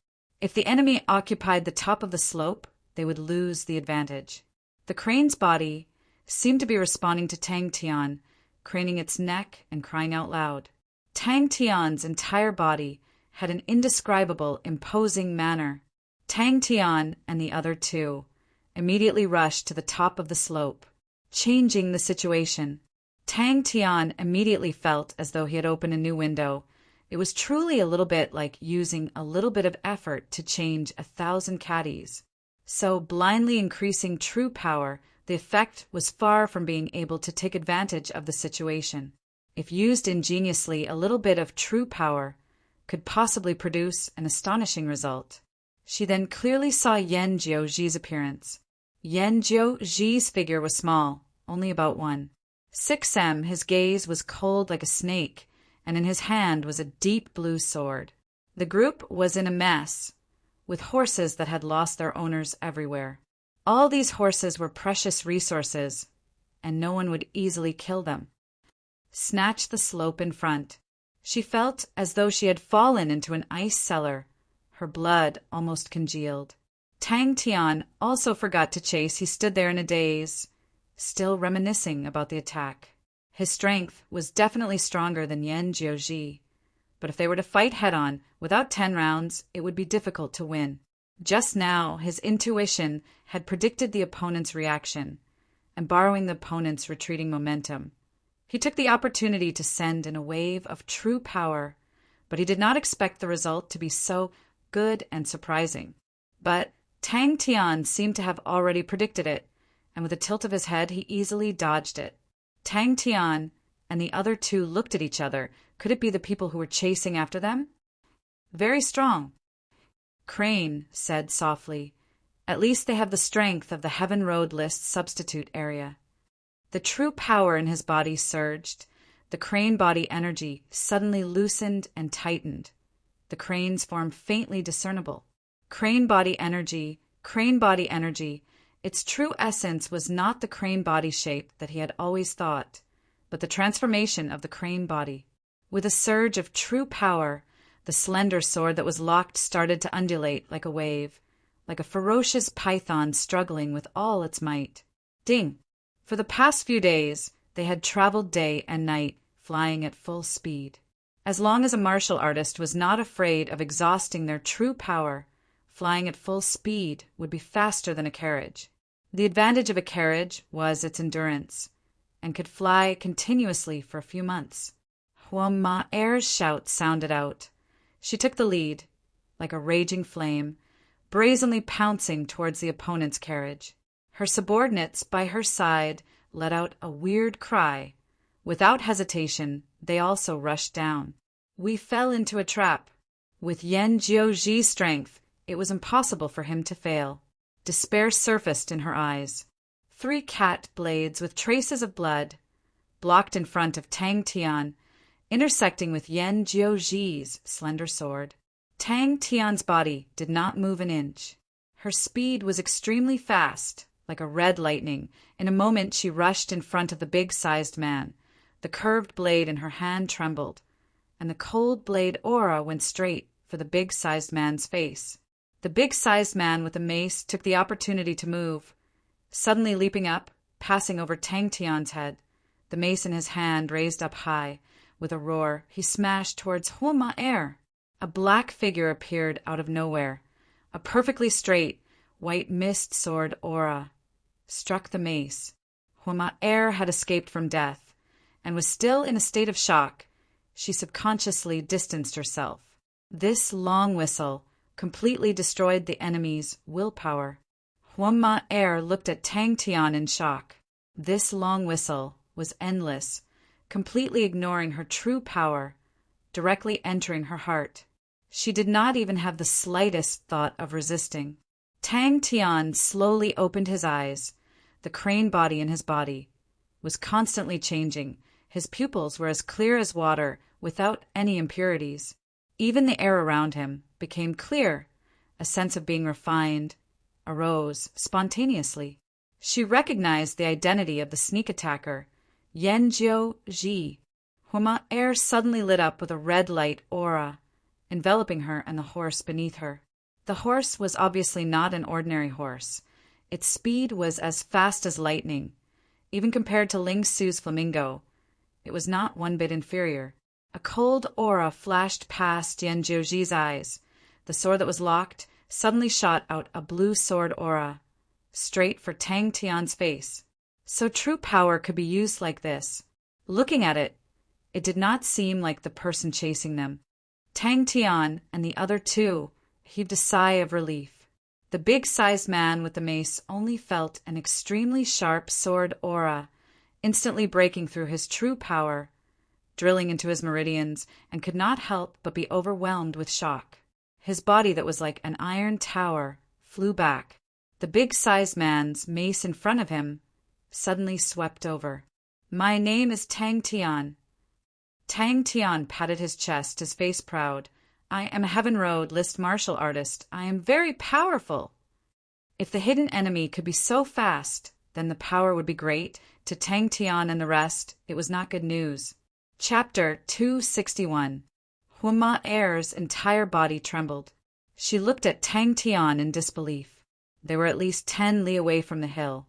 If the enemy occupied the top of the slope, they would lose the advantage. The crane's body seemed to be responding to Tang Tian, craning its neck and crying out loud. Tang Tian's entire body had an indescribable, imposing manner. Tang Tian and the other two immediately rushed to the top of the slope, changing the situation. Tang Tian immediately felt as though he had opened a new window. It was truly a little bit like using a little bit of effort to change 1,000 caddies. So, blindly increasing true power, the effect was far from being able to take advantage of the situation. If used ingeniously, a little bit of true power could possibly produce an astonishing result. She then clearly saw Yan Jiuji's appearance. Yan Jiuji's figure was small, only about 1.6 m. His gaze was cold like a snake, and in his hand was a deep blue sword. The group was in a mess, with horses that had lost their owners everywhere. All these horses were precious resources, and no one would easily kill them. Snatched the slope in front. She felt as though she had fallen into an ice cellar. Her blood almost congealed. Tang Tian also forgot to chase. He stood there in a daze, still reminiscing about the attack. His strength was definitely stronger than Yan Jiuji, but if they were to fight head-on, without 10 rounds, it would be difficult to win. Just now, his intuition had predicted the opponent's reaction, and borrowing the opponent's retreating momentum, he took the opportunity to send in a wave of true power, but he did not expect the result to be so good and surprising. But Tang Tian seemed to have already predicted it, and with a tilt of his head, he easily dodged it. Tang Tian and the other two looked at each other. Could it be the people who were chasing after them? Very strong. Crane said softly, "At least they have the strength of the Heaven Road list substitute area." The true power in his body surged. The crane body energy suddenly loosened and tightened. The cranes formed faintly discernible. Crane body energy, crane body energy. Its true essence was not the crane body shape that he had always thought, but the transformation of the crane body. With a surge of true power, the slender sword that was locked started to undulate like a wave, like a ferocious python struggling with all its might. Ding! For the past few days, they had traveled day and night, flying at full speed. As long as a martial artist was not afraid of exhausting their true power, flying at full speed would be faster than a carriage. The advantage of a carriage was its endurance, and could fly continuously for a few months. Hua Air's shout sounded out. She took the lead, like a raging flame, brazenly pouncing towards the opponent's carriage. Her subordinates by her side let out a weird cry. Without hesitation, they also rushed down. We fell into a trap. With Yan Jiuji's strength, it was impossible for him to fail. Despair surfaced in her eyes. 3 cat blades with traces of blood, blocked in front of Tang Tian, intersecting with Yan Jiuji's slender sword. Tang Tian's body did not move an inch. Her speed was extremely fast, like a red lightning. In a moment she rushed in front of the big-sized man. The curved blade in her hand trembled, and the cold blade aura went straight for the big-sized man's face. The big-sized man with the mace took the opportunity to move, suddenly leaping up, passing over Tang Tian's head. The mace in his hand raised up high. With a roar, he smashed towards Hua Air. A black figure appeared out of nowhere. A perfectly straight, white mist sword aura struck the mace. Huama'er had escaped from death, and was still in a state of shock. She subconsciously distanced herself. This long whistle completely destroyed the enemy's willpower. Huama'er looked at Tang Tian in shock. This long whistle was endless, completely ignoring her true power, directly entering her heart. She did not even have the slightest thought of resisting. Tang Tian slowly opened his eyes. The crane body in his body was constantly changing. His pupils were as clear as water, without any impurities. Even the air around him became clear. A sense of being refined arose spontaneously. She recognized the identity of the sneak attacker, Yanjiu Ji. Huama'er suddenly lit up with a red light aura, enveloping her and the horse beneath her. The horse was obviously not an ordinary horse. Its speed was as fast as lightning. Even compared to Ling Su's flamingo, it was not one bit inferior. A cold aura flashed past Yanjiu Ji's eyes. The sword that was locked suddenly shot out a blue sword aura, straight for Tang Tian's face. So true power could be used like this. Looking at it, it did not seem like the person chasing them. Tang Tian and the other two heaved a sigh of relief. The big-sized man with the mace only felt an extremely sharp sword aura, instantly breaking through his true power, drilling into his meridians, and could not help but be overwhelmed with shock. His body that was like an iron tower flew back. The big-sized man's mace in front of him suddenly swept over. "My name is Tang Tian." Tang Tian patted his chest, his face proud. "I am a Heaven Road list martial artist. I am very powerful." If the hidden enemy could be so fast, then the power would be great. To Tang Tian and the rest, it was not good news. Chapter 261. Huama'er's entire body trembled. She looked at Tang Tian in disbelief. They were at least 10 li away from the hill.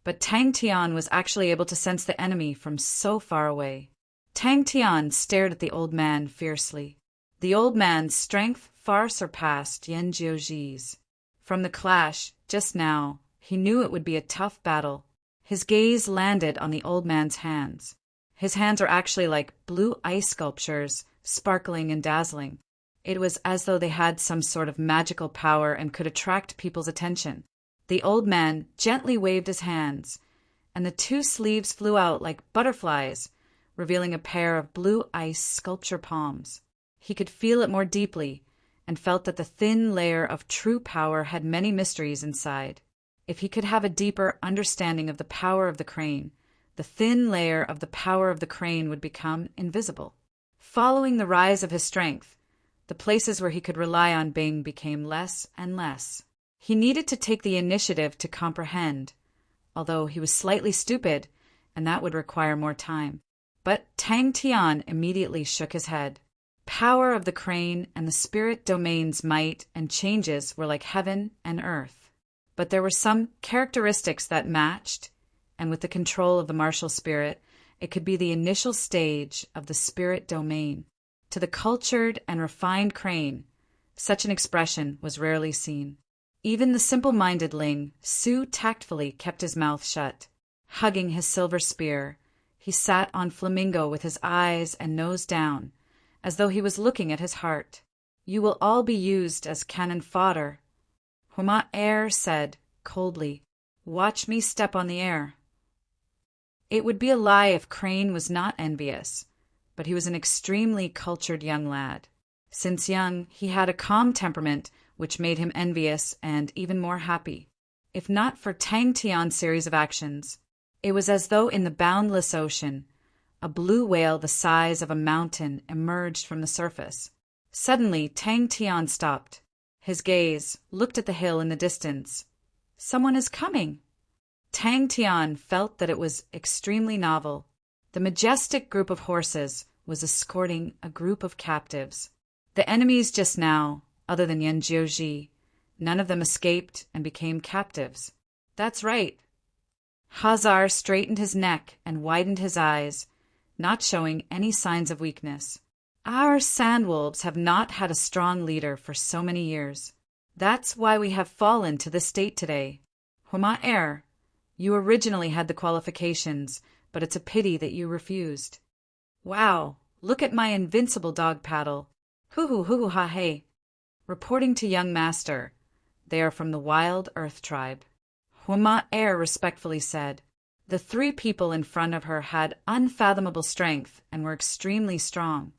But Tang Tian was actually able to sense the enemy from so far away. Tang Tian stared at the old man fiercely. The old man's strength far surpassed Yanjiu Ji's. From the clash, just now, he knew it would be a tough battle. His gaze landed on the old man's hands. His hands were actually like blue ice sculptures, sparkling and dazzling. It was as though they had some sort of magical power and could attract people's attention. The old man gently waved his hands, and the 2 sleeves flew out like butterflies, revealing a pair of blue ice sculpture palms. He could feel it more deeply, and felt that the thin layer of true power had many mysteries inside. If he could have a deeper understanding of the power of the crane, the thin layer of the power of the crane would become invisible. Following the rise of his strength, the places where he could rely on Bing became less and less. He needed to take the initiative to comprehend, although he was slightly stupid, and that would require more time. But Tang Tian immediately shook his head. Power of the crane and the spirit domain's might and changes were like heaven and earth. But there were some characteristics that matched, and with the control of the martial spirit, it could be the initial stage of the spirit domain. To the cultured and refined crane, such an expression was rarely seen. Even the simple-minded Ling Su tactfully kept his mouth shut. Hugging his silver spear, he sat on Flamingo with his eyes and nose down, as though he was looking at his heart. "You will all be used as cannon fodder," Huama'er said coldly. "Watch me step on the air." It would be a lie if Crane was not envious, but he was an extremely cultured young lad. Since young, he had a calm temperament which made him envious and even more happy. If not for Tang Tian's series of actions, it was as though in the boundless ocean, a blue whale the size of a mountain emerged from the surface. Suddenly, Tang Tian stopped. His gaze looked at the hill in the distance. "Someone is coming." Tang Tian felt that it was extremely novel. The majestic group of horses was escorting a group of captives. The enemies just now, other than Yanjiu Ji, none of them escaped and became captives. That's right. Hazar straightened his neck and widened his eyes, not showing any signs of weakness. Our sandwolves have not had a strong leader for so many years. That's why we have fallen to this state today. Huma you originally had the qualifications, but it's a pity that you refused. Wow, look at my invincible dog paddle. Hoo ha hey. Reporting to young master. They are from the Wild Earth tribe. Huma respectfully said. The three people in front of her had unfathomable strength and were extremely strong.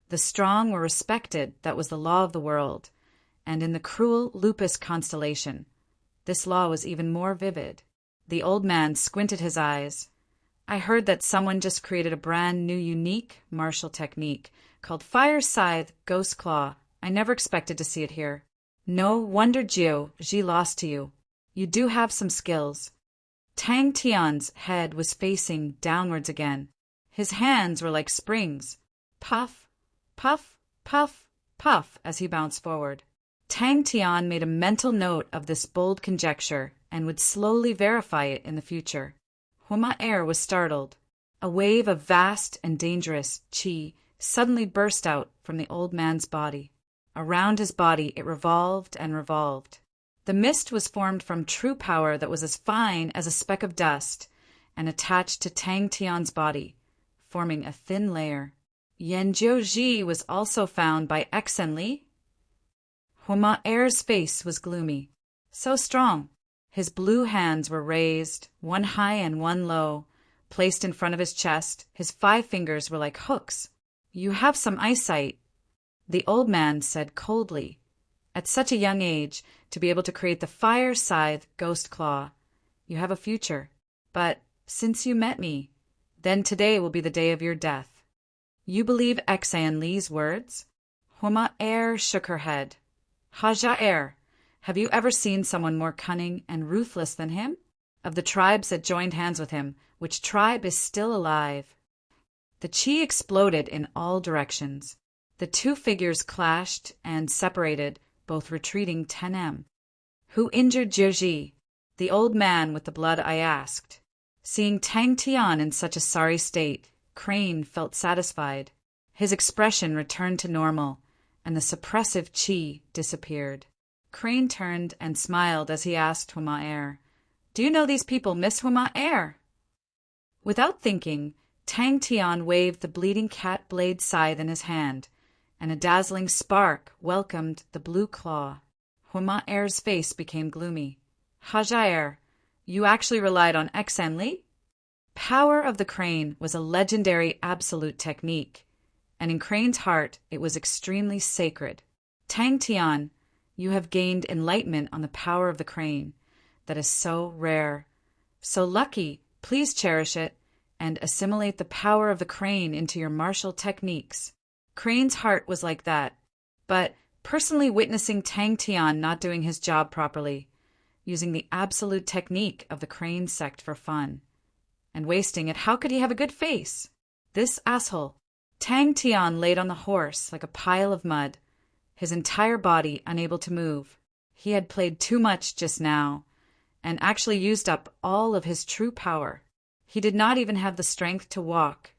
The strong were respected, that was the law of the world, and in the cruel Lupus constellation, this law was even more vivid. The old man squinted his eyes. I heard that someone just created a brand new unique martial technique called Fire Scythe Ghost Claw. I never expected to see it here. No wonder Ji lost to you. You do have some skills. Tang Tian's head was facing downwards again. His hands were like springs. Puff, puff, puff, puff as he bounced forward. Tang Tian made a mental note of this bold conjecture and would slowly verify it in the future. Huma was startled. A wave of vast and dangerous qi suddenly burst out from the old man's body. Around his body it revolved and revolved. The mist was formed from true power that was as fine as a speck of dust and attached to Tang Tian's body, forming a thin layer. Yanjiu Ji was also found by Xen Li. Huma face was gloomy. So strong. His blue hands were raised, one high and one low, placed in front of his chest. His 5 fingers were like hooks. You have some eyesight, the old man said coldly. At such a young age, to be able to create the Fire Scythe Ghost Claw, you have a future. But since you met me, then today will be the day of your death. You believe Xan Li's words? Huma shook her head. Haja have you ever seen someone more cunning and ruthless than him? Of the tribes that joined hands with him, which tribe is still alive? The qi exploded in all directions. The 2 figures clashed and separated, both retreating 10 Who injured Jirji? The old man with the blood, I asked. Seeing Tang Tian in such a sorry state, Crane felt satisfied. His expression returned to normal, and the suppressive qi disappeared. Crane turned and smiled as he asked Huma Do you know these people, Miss Huma Without thinking, Tang Tian waved the bleeding cat blade scythe in his hand, and a dazzling spark welcomed the blue claw. Huma face became gloomy. Haja you actually relied on Xen Li? Power of the Crane was a legendary absolute technique, and in Crane's heart it was extremely sacred. Tang Tian, you have gained enlightenment on the power of the Crane. That is so rare. So lucky, please cherish it, and assimilate the power of the Crane into your martial techniques. Crane's heart was like that, but personally witnessing Tang Tian not doing his job properly, using the absolute technique of the Crane sect for fun, and wasting it, how could he have a good face? This asshole. Tang Tian laid on the horse like a pile of mud, his entire body unable to move. He had played too much just now, and actually used up all of his true power. He did not even have the strength to walk,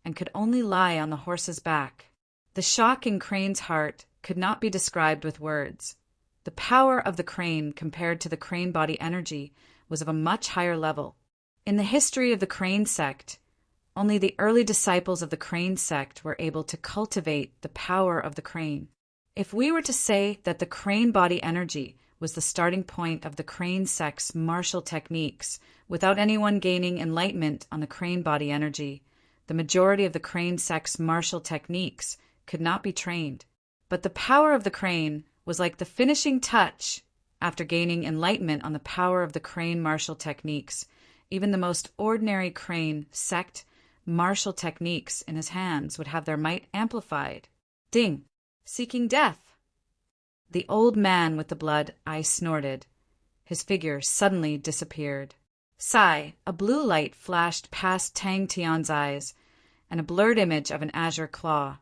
and could only lie on the horse's back. The shock in Crane's heart could not be described with words. The power of the Crane compared to the Crane body energy was of a much higher level. In the history of the Crane sect, only the early disciples of the Crane sect were able to cultivate the power of the Crane. If we were to say that the Crane body energy was the starting point of the Crane sect's martial techniques, without anyone gaining enlightenment on the Crane body energy, the majority of the Crane sect's martial techniques could not be trained. But the power of the Crane was like the finishing touch. After gaining enlightenment on the power of the Crane martial techniques, even the most ordinary Crane sect martial techniques in his hands would have their might amplified. Ding! Seeking death! The old man with the blood, I snorted. His figure suddenly disappeared. Sigh! A blue light flashed past Tang Tian's eyes, and a blurred image of an azure claw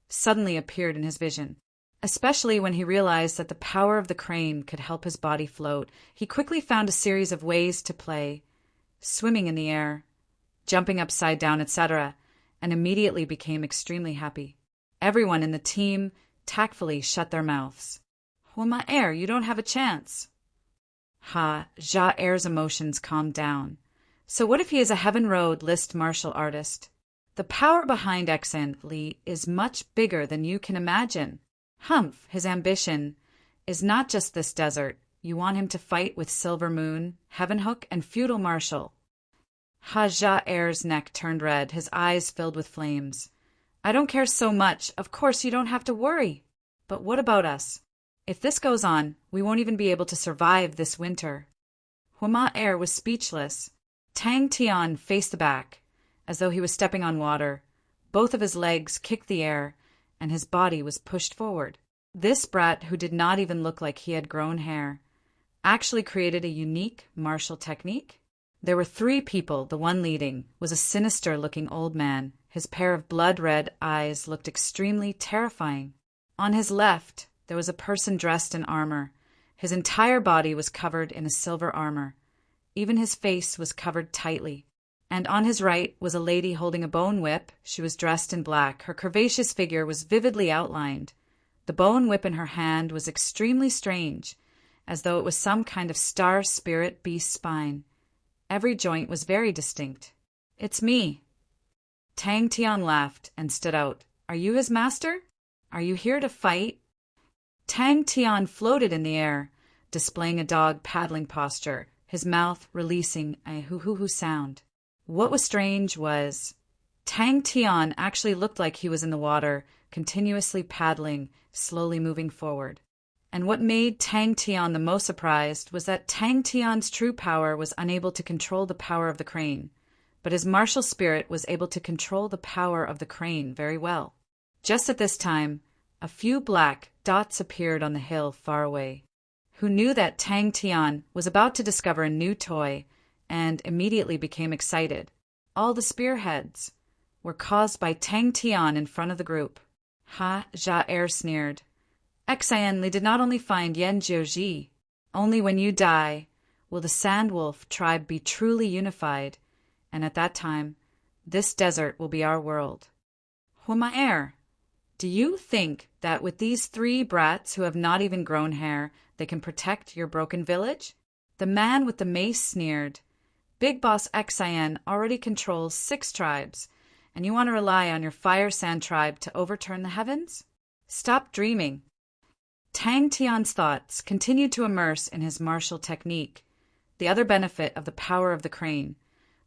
suddenly appeared in his vision. Especially when he realized that the power of the Crane could help his body float, he quickly found a series of ways to play, swimming in the air, jumping upside down, etc., and immediately became extremely happy. Everyone in the team tactfully shut their mouths. Huma-er, you don't have a chance. Ja-er's emotions calmed down. So what if he is a Heaven Road list martial artist? The power behind Exen is much bigger than you can imagine. Humph, his ambition is not just this desert. You want him to fight with Silver Moon, Heaven Hook, and Feudal Marshal. Ja-er's neck turned red, his eyes filled with flames. I don't care so much. Of course you don't have to worry. But what about us? If this goes on, we won't even be able to survive this winter. Huma-er was speechless. Tang Tian faced the back, as though he was stepping on water. Both of his legs kicked the air, and his body was pushed forward. This brat, who did not even look like he had grown hair, actually created a unique martial technique. There were 3 people. The one leading was a sinister-looking old man. His pair of blood-red eyes looked extremely terrifying. On his left, there was a person dressed in armor. His entire body was covered in a silver armor. Even his face was covered tightly. And on his right was a lady holding a bone whip. She was dressed in black. Her curvaceous figure was vividly outlined. The bone whip in her hand was extremely strange, as though it was some kind of star spirit beast spine. Every joint was very distinct. It's me. Tang Tian laughed and stood out. Are you his master? Are you here to fight? Tang Tian floated in the air, displaying a dog paddling posture, his mouth releasing a hoo-hoo-hoo sound. What was strange was Tang Tian actually looked like he was in the water, continuously paddling, slowly moving forward. And what made Tang Tian the most surprised was that Tang Tian's true power was unable to control the power of the crane, but his martial spirit was able to control the power of the crane very well. Just at this time, a few black dots appeared on the hill far away. Who knew that Tang Tian was about to discover a new toy and immediately became excited. All the spearheads were caused by Tang Tian in front of the group. Ja-er sneered. Exayenli did not only find Yen Jiuji. Only when you die will the Sandwolf tribe be truly unified, and at that time, this desert will be our world. Huma-er, do you think that with these 3 brats who have not even grown hair, they can protect your broken village? The man with the mace sneered. Big Boss Exayen already controls 6 tribes, and you want to rely on your Fire Sand tribe to overturn the heavens? Stop dreaming. Tang Tian's thoughts continued to immerse in his martial technique. The other benefit of the power of the crane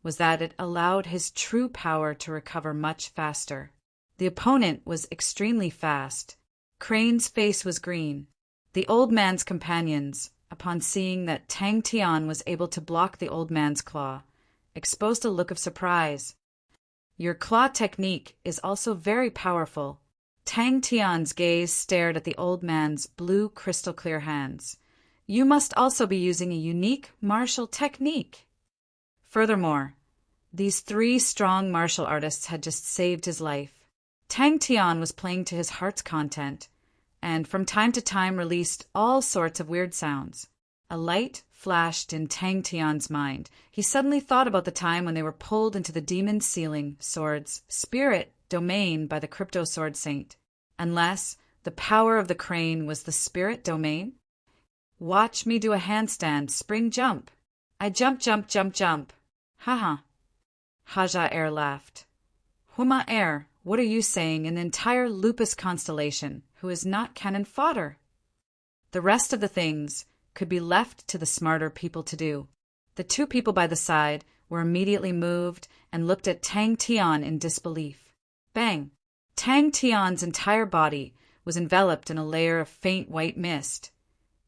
was that it allowed his true power to recover much faster. The opponent was extremely fast. Crane's face was green. The old man's companions, upon seeing that Tang Tian was able to block the old man's claw, exposed a look of surprise. Your claw technique is also very powerful. Tang Tian's gaze stared at the old man's blue crystal-clear hands. You must also be using a unique martial technique. Furthermore, these 3 strong martial artists had just saved his life. Tang Tian was playing to his heart's content, and from time to time released all sorts of weird sounds. A light flashed in Tang Tian's mind. He suddenly thought about the time when they were pulled into the demon sealing sword's spirit domain by the crypto sword saint. Unless the power of the crane was the spirit domain? Watch me do a handstand spring jump. I jump, jump, jump, jump. Haha. Ja-er laughed. Huma-er, what are you saying in the entire Lupus constellation, who is not cannon fodder? The rest of the things could be left to the smarter people to do. The 2 people by the side were immediately moved and looked at Tang Tian in disbelief. Bang! Tang Tian's entire body was enveloped in a layer of faint white mist,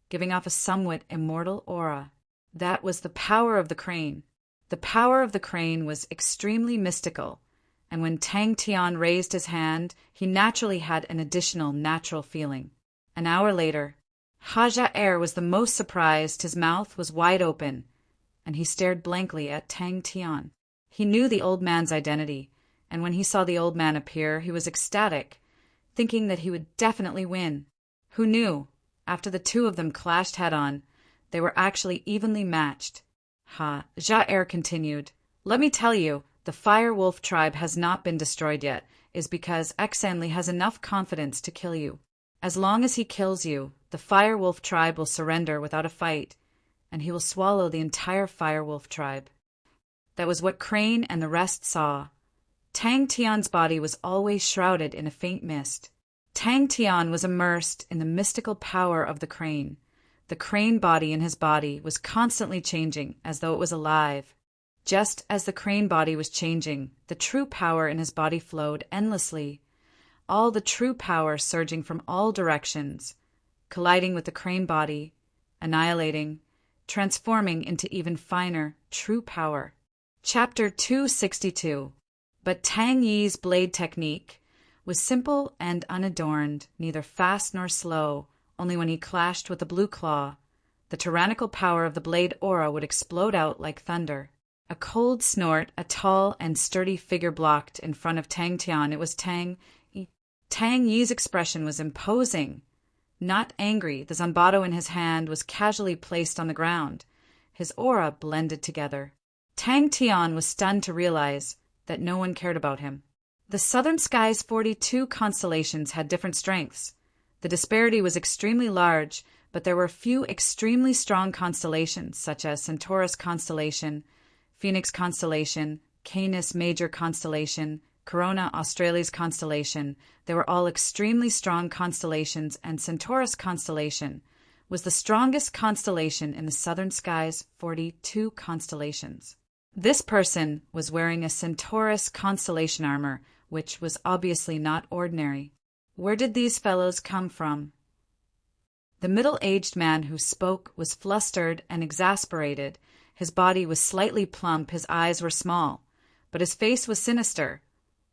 giving off a somewhat immortal aura. That was the power of the crane. The power of the crane was extremely mystical, and when Tang Tian raised his hand, he naturally had an additional natural feeling. An hour later, Ja-er was the most surprised. His mouth was wide open, and he stared blankly at Tang Tian. He knew the old man's identity, and when he saw the old man appear, he was ecstatic, thinking that he would definitely win. Who knew, after the 2 of them clashed head-on, they were actually evenly matched. Ja-er continued. Let me tell you, the Fire Wolf tribe has not been destroyed yet. is because Xanli has enough confidence to kill you. As long as he kills you, the Firewolf tribe will surrender without a fight, and he will swallow the entire Firewolf tribe. That was what Crane and the rest saw. Tang Tian's body was always shrouded in a faint mist. Tang Tian was immersed in the mystical power of the crane. The crane body in his body was constantly changing as though it was alive. Just as the crane body was changing, the true power in his body flowed endlessly. All the true power surging from all directions, colliding with the crane body, annihilating, transforming into even finer, true power. Chapter 262. But Tang Yi's blade technique was simple and unadorned, neither fast nor slow. Only when he clashed with the blue claw, the tyrannical power of the blade aura would explode out like thunder. A cold snort, a tall and sturdy figure blocked in front of Tang Tian. It was Tang. Tang Yi's expression was imposing, not angry. The zanbato in his hand was casually placed on the ground. His aura blended together. Tang Tian was stunned to realize that no one cared about him. The southern sky's 42 constellations had different strengths. The disparity was extremely large, but there were few extremely strong constellations, such as Centaurus constellation, Phoenix constellation, Canis Major constellation, Corona Australis constellation. They were all extremely strong constellations, and Centaurus constellation was the strongest constellation in the southern sky's 42 constellations. This person was wearing a Centaurus constellation armor, which was obviously not ordinary. Where did these fellows come from? The middle-aged man who spoke was flustered and exasperated. His body was slightly plump, his eyes were small, but his face was sinister,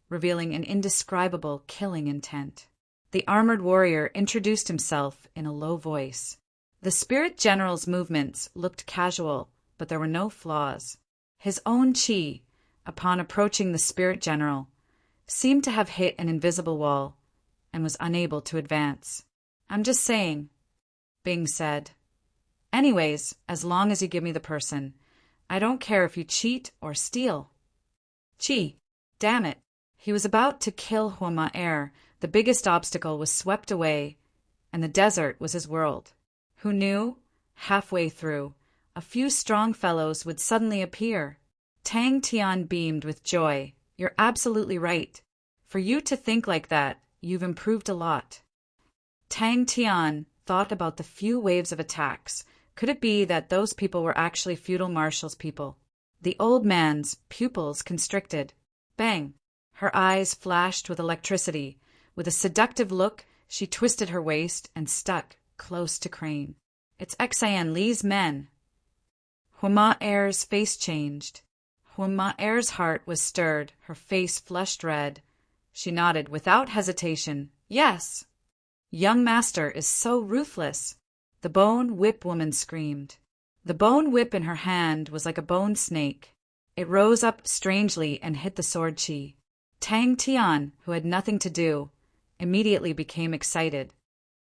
revealing an indescribable killing intent. The armored warrior introduced himself in a low voice. The spirit general's movements looked casual, but there were no flaws. His own chi, upon approaching the spirit general, seemed to have hit an invisible wall and was unable to advance. "I'm just saying," Bing said. "Anyways, as long as you give me the person. I don't care if you cheat or steal." "Chi, damn it." He was about to kill Hua Air. The biggest obstacle was swept away, and the desert was his world. Who knew? Halfway through, a few strong fellows would suddenly appear. Tang Tian beamed with joy. "You're absolutely right. For you to think like that, you've improved a lot." Tang Tian thought about the few waves of attacks. Could it be that those people were actually feudal marshals' people? The old man's pupils constricted. Bang! Her eyes flashed with electricity. With a seductive look, she twisted her waist and stuck close to Crane. "It's Xian Li's men." Hua Air's face changed. Hua Air's heart was stirred, her face flushed red. She nodded without hesitation. "Yes." "Young master is so ruthless," the bone whip woman screamed. The bone whip in her hand was like a bone snake. It rose up strangely and hit the sword chi. Tang Tian, who had nothing to do, immediately became excited.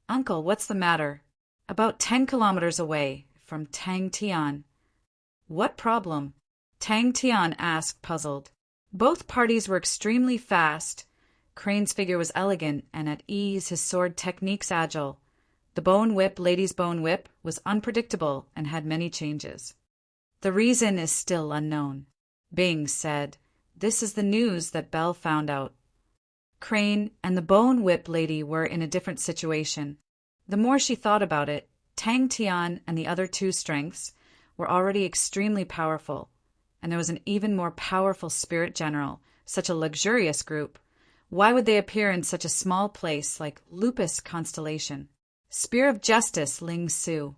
"Uncle, what's the matter?" About 10 kilometers away from Tang Tian. "What problem?" Tang Tian asked, puzzled. Both parties were extremely fast. Crane's figure was elegant and at ease, his sword techniques agile. The bone whip, lady's bone whip, was unpredictable and had many changes. "The reason is still unknown," Bing said. "This is the news that Belle found out." Crane and the bone whip lady were in a different situation. The more she thought about it, Tang Tian and the other two strengths were already extremely powerful, and there was an even more powerful spirit general, such a luxurious group. Why would they appear in such a small place like Lupus Constellation? "Spear of Justice, Ling Su."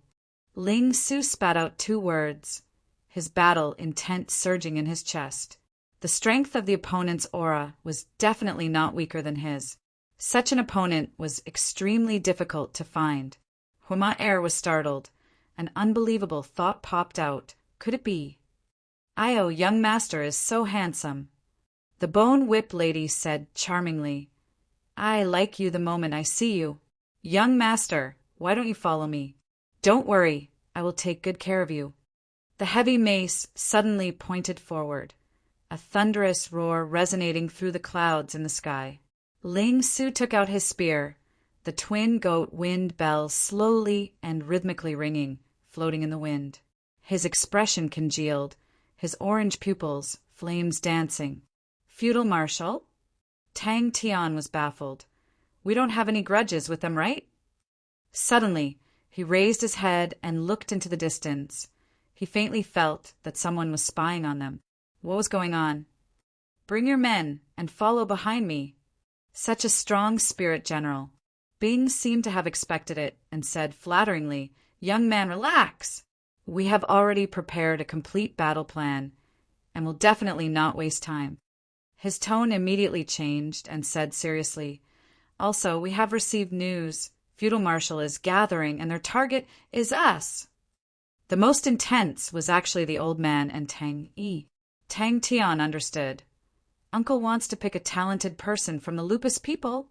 Ling Su spat out 2 words, his battle intent surging in his chest. The strength of the opponent's aura was definitely not weaker than his. Such an opponent was extremely difficult to find. Hua Air was startled. An unbelievable thought popped out. Could it be? "Io, young master is so handsome." The bone whip lady said charmingly, "I like you the moment I see you. Young master, why don't you follow me? Don't worry, I will take good care of you." The heavy mace suddenly pointed forward, a thunderous roar resonating through the clouds in the sky. Ling Su took out his spear, the twin goat wind bells slowly and rhythmically ringing, floating in the wind. His expression congealed, his orange pupils, flames dancing. Feudal Marshal? Tang Tian was baffled. We don't have any grudges with them, right? Suddenly, he raised his head and looked into the distance. He faintly felt that someone was spying on them. What was going on? Bring your men and follow behind me. Such a strong spirit, General. Bing seemed to have expected it and said flatteringly, Young man, relax. We have already prepared a complete battle plan and will definitely not waste time. His tone immediately changed and said seriously, Also, we have received news. Feudal Marshal is gathering and their target is us. The most intense was actually the old man and Tang Yi. Tang Tian understood. Uncle wants to pick a talented person from the Lupus people.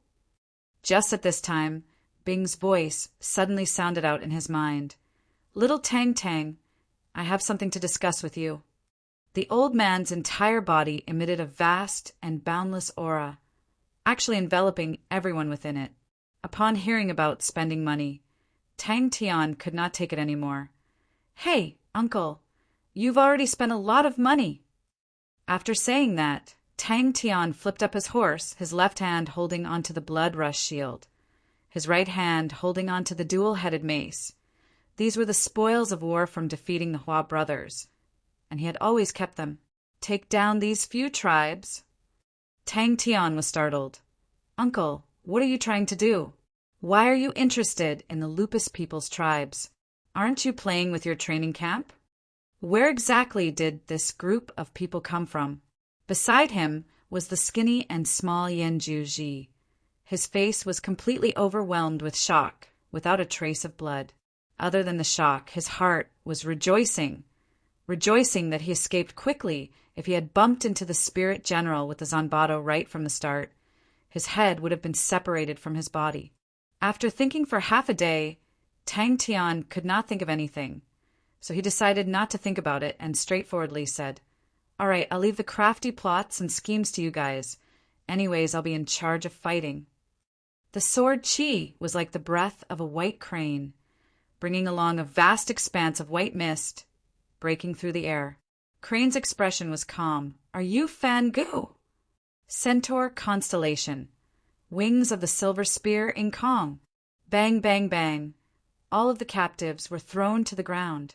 Just at this time, Bing's voice suddenly sounded out in his mind. Little Tang Tang, I have something to discuss with you. The old man's entire body emitted a vast and boundless aura, actually enveloping everyone within it. Upon hearing about spending money, Tang Tian could not take it anymore. Hey, Uncle, you've already spent a lot of money. After saying that, Tang Tian flipped up his horse, his left hand holding onto the blood rush shield, his right hand holding onto the dual-headed mace. These were the spoils of war from defeating the Hua brothers, and he had always kept them. Take down these few tribes. Tang Tian was startled. Uncle, what are you trying to do? Why are you interested in the Lupus people's tribes? Aren't you playing with your training camp? Where exactly did this group of people come from? Beside him was the skinny and small Yanju Ji. His face was completely overwhelmed with shock, without a trace of blood. Other than the shock, his heart was rejoicing that he escaped quickly. If he had bumped into the spirit general with the Zanbato right from the start, his head would have been separated from his body. After thinking for half a day, Tang Tian could not think of anything, so he decided not to think about it and straightforwardly said, All right, I'll leave the crafty plots and schemes to you guys. Anyways, I'll be in charge of fighting. The sword Qi was like the breath of a white crane, bringing along a vast expanse of white mist, breaking through the air. Crane's expression was calm. Are you Fan Gu? Centaur constellation. Wings of the silver spear in Kong. Bang, bang, bang. All of the captives were thrown to the ground.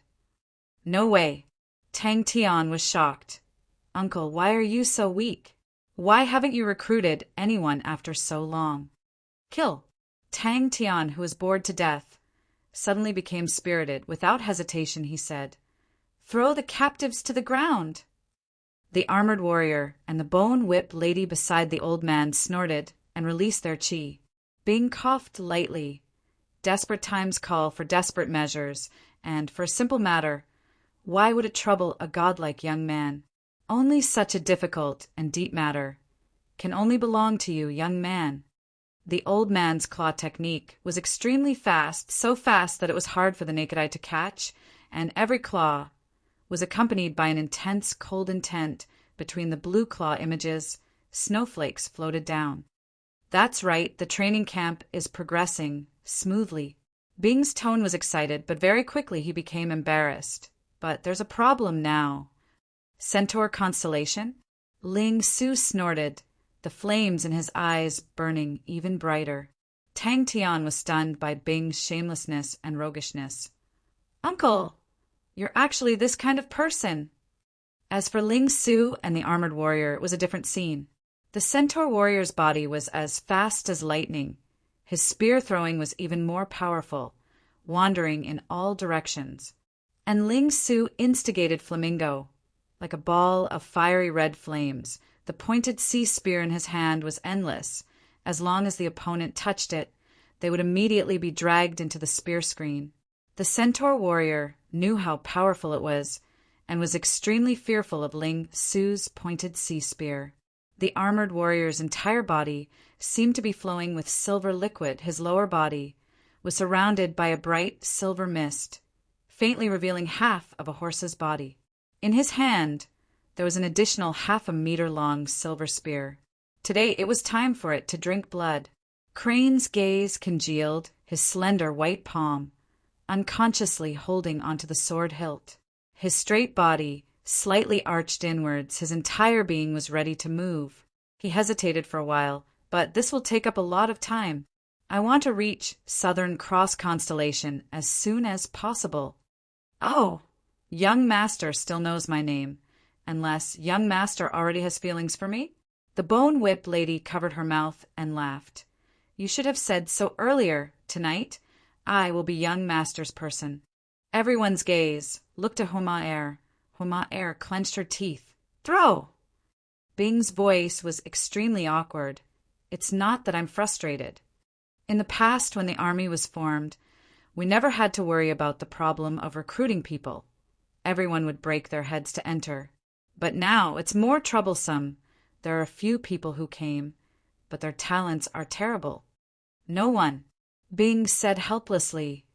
No way. Tang Tian was shocked. Uncle, why are you so weak? Why haven't you recruited anyone after so long? Kill. Tang Tian, who was bored to death, suddenly became spirited. Without hesitation, he said, Throw the captives to the ground. The armored warrior and the bone-whipped lady beside the old man snorted and released their qi. Bing coughed lightly. Desperate times call for desperate measures, and for a simple matter, why would it trouble a godlike young man? Only such a difficult and deep matter can only belong to you, young man. The old man's claw technique was extremely fast, so fast that it was hard for the naked eye to catch, and every claw was accompanied by an intense cold intent. Between the blue claw images, snowflakes floated down. That's right, the training camp is progressing smoothly. Bing's tone was excited, but very quickly he became embarrassed. But there's a problem now. Centaur constellation? Ling Su snorted, the flames in his eyes burning even brighter. Tang Tian was stunned by Bing's shamelessness and roguishness. Uncle, you're actually this kind of person. As for Ling Su and the armored warrior, it was a different scene. The centaur warrior's body was as fast as lightning. His spear throwing was even more powerful, wandering in all directions. And Ling Su instigated Flamingo. Like a ball of fiery red flames, the pointed sea spear in his hand was endless. As long as the opponent touched it, they would immediately be dragged into the spear screen. The centaur warrior knew how powerful it was, and was extremely fearful of Ling Su's pointed sea spear. The armored warrior's entire body seemed to be flowing with silver liquid. His lower body was surrounded by a bright silver mist, faintly revealing half of a horse's body. In his hand, there was an additional 1/2 meter-long silver spear. Today it was time for it to drink blood. Crane's gaze congealed, his slender white palm, unconsciously holding onto the sword hilt. His straight body, slightly arched inwards, his entire being was ready to move. He hesitated for a while, but this will take up a lot of time. I want to reach Southern Cross Constellation as soon as possible. Oh, young master still knows my name, unless young master already has feelings for me? The bone whip lady covered her mouth and laughed. You should have said so earlier. Tonight, I will be young master's person. Everyone's gaze looked at Homa Air. Homa Air clenched her teeth. Throw! Bing's voice was extremely awkward. It's not that I'm frustrated. In the past, when the army was formed, we never had to worry about the problem of recruiting people. Everyone would break their heads to enter. But now it's more troublesome. There are a few people who came, but their talents are terrible. No one, Bing said helplessly.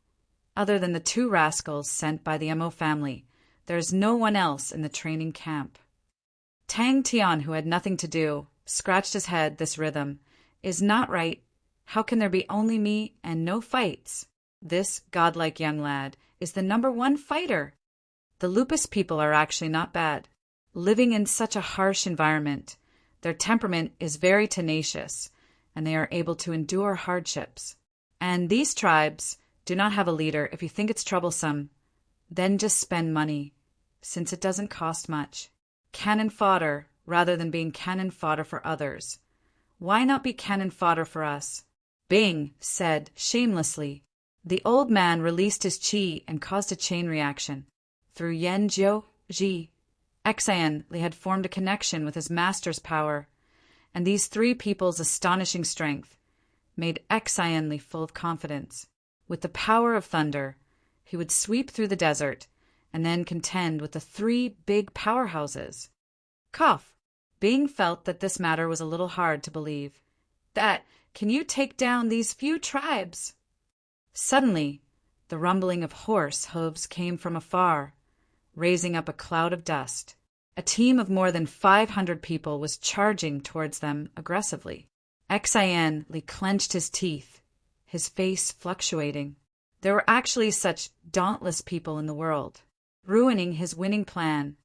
Other than the 2 rascals sent by the Mo family, there is no one else in the training camp. Tang Tian, who had nothing to do, scratched his head. This rhythm is not right. How can there be only me and no fights? This godlike young lad is the #1 fighter. The lupus people are actually not bad. Living in such a harsh environment, their temperament is very tenacious, and they are able to endure hardships. And these tribes do not have a leader. If you think it's troublesome, then just spend money, since it doesn't cost much. Cannon fodder, rather than being cannon fodder for others. Why not be cannon fodder for us? Bing said shamelessly. The old man released his chi and caused a chain reaction. Through Yen Jiu Ji, Xian Li had formed a connection with his master's power, and these 3 people's astonishing strength made Xian Li full of confidence. With the power of thunder, he would sweep through the desert and then contend with the 3 big powerhouses. Cough. Bing felt that this matter was a little hard to believe. That, can you take down these few tribes? Suddenly, the rumbling of horse hooves came from afar, raising up a cloud of dust. A team of more than 500 people was charging towards them aggressively. Xian Li clenched his teeth, his face fluctuating. There were actually such dauntless people in the world, ruining his winning plan.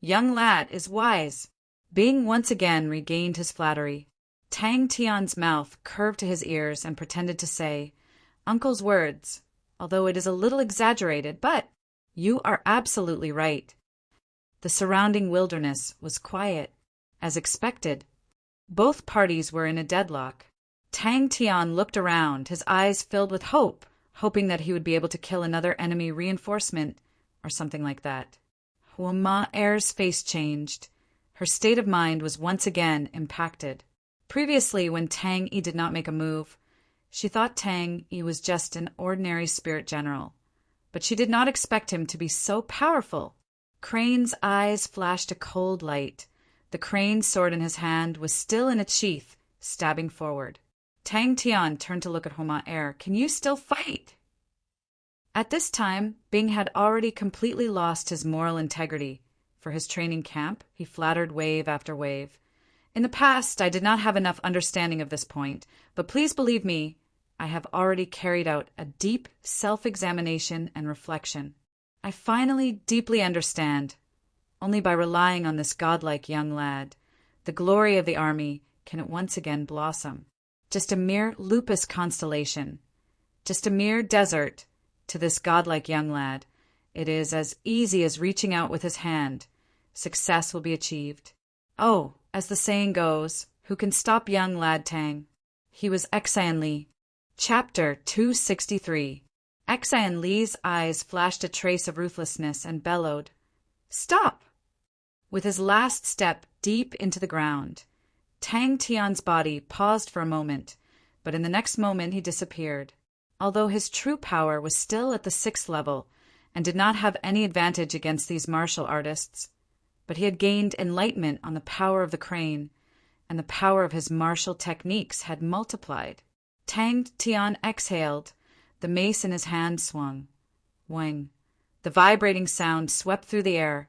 Young lad is wise. Bing once again regained his flattery. Tang Tian's mouth curved to his ears and pretended to say, Uncle's words, although it is a little exaggerated, but you are absolutely right. The surrounding wilderness was quiet, as expected. Both parties were in a deadlock. Tang Tian looked around, his eyes filled with hope, hoping that he would be able to kill another enemy reinforcement or something like that. Homa Air's face changed. Her state of mind was once again impacted. Previously, when Tang Yi did not make a move, she thought Tang Yi was just an ordinary spirit general, but she did not expect him to be so powerful. Crane's eyes flashed a cold light. The crane's sword in his hand was still in its sheath, stabbing forward. Tang Tian turned to look at Homa Air. Can you still fight? At this time, Bing had already completely lost his moral integrity. For his training camp, he flattered wave after wave. In the past, I did not have enough understanding of this point, but please believe me, I have already carried out a deep self-examination and reflection. I finally deeply understand. Only by relying on this godlike young lad, the glory of the army can it once again blossom. Just a mere lupus constellation, just a mere desert, to this godlike young lad, it is as easy as reaching out with his hand. Success will be achieved. Oh, as the saying goes, who can stop young lad Tang? He was Xian Li. Chapter 263. Xian Li's eyes flashed a trace of ruthlessness and bellowed, Stop! With his last step deep into the ground, Tang Tian's body paused for a moment, but in the next moment he disappeared. Although his true power was still at the 6th level and did not have any advantage against these martial artists, but he had gained enlightenment on the power of the crane, and the power of his martial techniques had multiplied. Tang Tian exhaled. The mace in his hand swung. Wang. The vibrating sound swept through the air,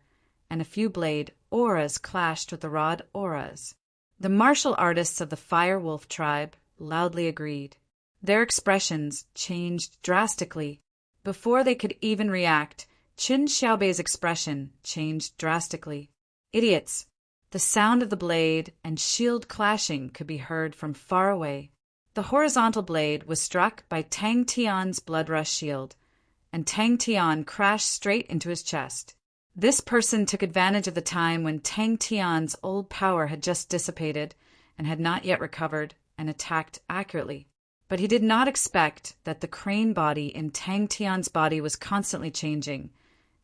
and a few blade auras clashed with the rod auras. The martial artists of the Fire Wolf tribe loudly agreed. Their expressions changed drastically. Before they could even react, Qin Xiaobei's expression changed drastically. Idiots! The sound of the blade and shield clashing could be heard from far away. The horizontal blade was struck by Tang Tian's blood rush shield, and Tang Tian crashed straight into his chest. This person took advantage of the time when Tang Tian's old power had just dissipated and had not yet recovered, and attacked accurately. But he did not expect that the crane body in Tang Tian's body was constantly changing,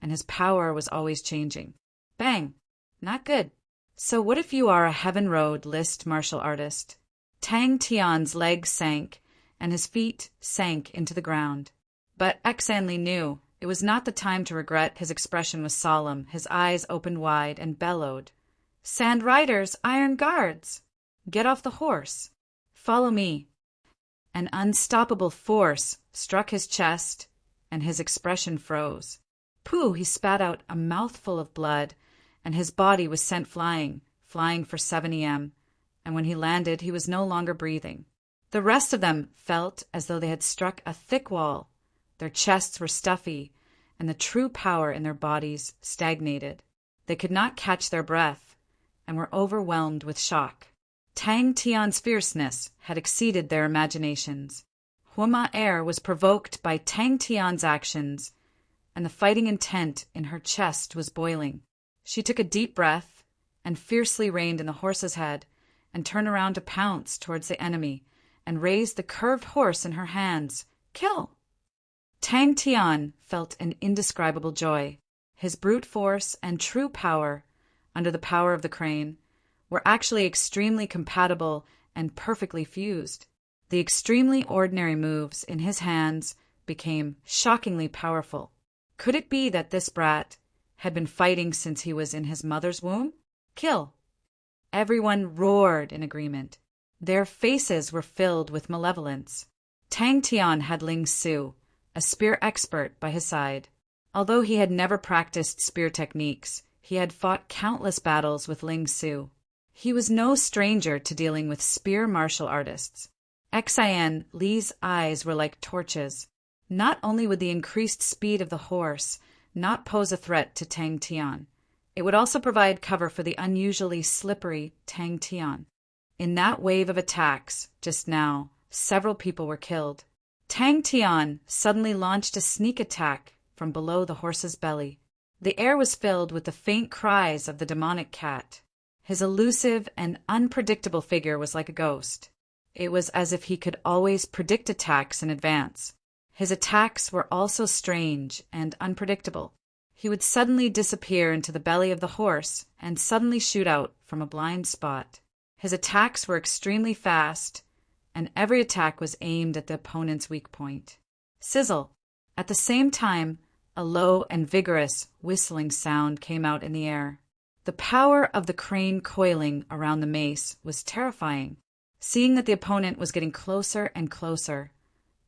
and his power was always changing. Bang! Not good. So what if you are a Heaven Road list martial artist? Tang Tian's legs sank, and his feet sank into the ground. But Xanli knew it was not the time to regret. His expression was solemn, his eyes opened wide and bellowed. Sand Riders, Iron Guards! Get off the horse. Follow me. An unstoppable force struck his chest, and his expression froze. Pooh! He spat out a mouthful of blood, and his body was sent flying for 7 EM, and when he landed he was no longer breathing. The rest of them felt as though they had struck a thick wall. Their chests were stuffy, and the true power in their bodies stagnated. They could not catch their breath, and were overwhelmed with shock. Tang Tian's fierceness had exceeded their imaginations. Huma Air was provoked by Tang Tian's actions, and the fighting intent in her chest was boiling. She took a deep breath and fiercely reined in the horse's head and turned around to pounce towards the enemy and raised the curved horse in her hands. Kill! Tang Tian felt an indescribable joy. His brute force and true power, under the power of the crane, were actually extremely compatible and perfectly fused. The extremely ordinary moves in his hands became shockingly powerful. Could it be that this brat had been fighting since he was in his mother's womb? Kill! Everyone roared in agreement. Their faces were filled with malevolence. Tang Tian had Ling Su, a spear expert, by his side. Although he had never practiced spear techniques, he had fought countless battles with Ling Su. He was no stranger to dealing with spear martial artists. Xian Li's eyes were like torches. Not only would the increased speed of the horse not pose a threat to Tang Tian, it would also provide cover for the unusually slippery Tang Tian. In that wave of attacks, just now, several people were killed. Tang Tian suddenly launched a sneak attack from below the horse's belly. The air was filled with the faint cries of the demonic cat. His elusive and unpredictable figure was like a ghost. It was as if he could always predict attacks in advance. His attacks were also strange and unpredictable. He would suddenly disappear into the belly of the horse and suddenly shoot out from a blind spot. His attacks were extremely fast, and every attack was aimed at the opponent's weak point. Sizzle! At the same time, a low and vigorous whistling sound came out in the air. The power of the crane coiling around the mace was terrifying. Seeing that the opponent was getting closer and closer,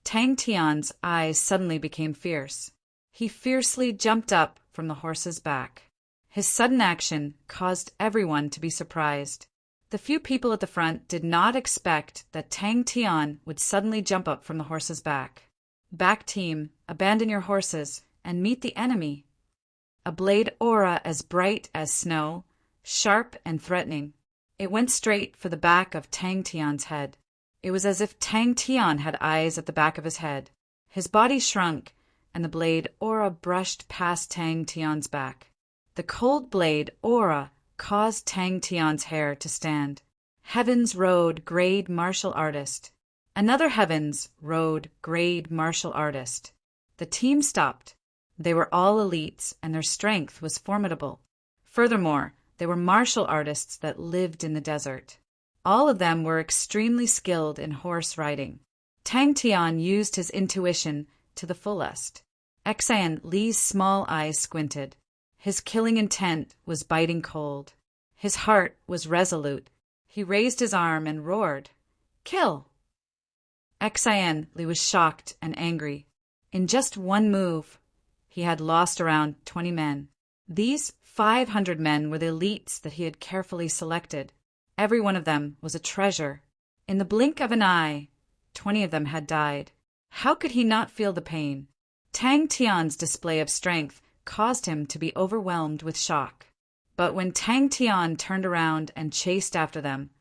Tang Tian's eyes suddenly became fierce. He fiercely jumped up from the horse's back. His sudden action caused everyone to be surprised. The few people at the front did not expect that Tang Tian would suddenly jump up from the horse's back. Back team, abandon your horses and meet the enemy. A blade aura as bright as snow, sharp and threatening. It went straight for the back of Tang Tian's head. It was as if Tang Tian had eyes at the back of his head. His body shrunk, and the blade aura brushed past Tang Tian's back. The cold blade aura caused Tang Tian's hair to stand. Heavens Road Grade Martial Artist. Another Heavens Road Grade Martial Artist. The team stopped. They were all elites, and their strength was formidable. Furthermore, they were martial artists that lived in the desert. All of them were extremely skilled in horse riding. Tang Tian used his intuition to the fullest. Xian Li's small eyes squinted. His killing intent was biting cold. His heart was resolute. He raised his arm and roared, "Kill!" Xian Li was shocked and angry. In just one move, he had lost around 20 men. These 500 men were the elites that he had carefully selected. Every one of them was a treasure. In the blink of an eye, 20 of them had died. How could he not feel the pain? Tang Tian's display of strength caused him to be overwhelmed with shock. But when Tang Tian turned around and chased after them,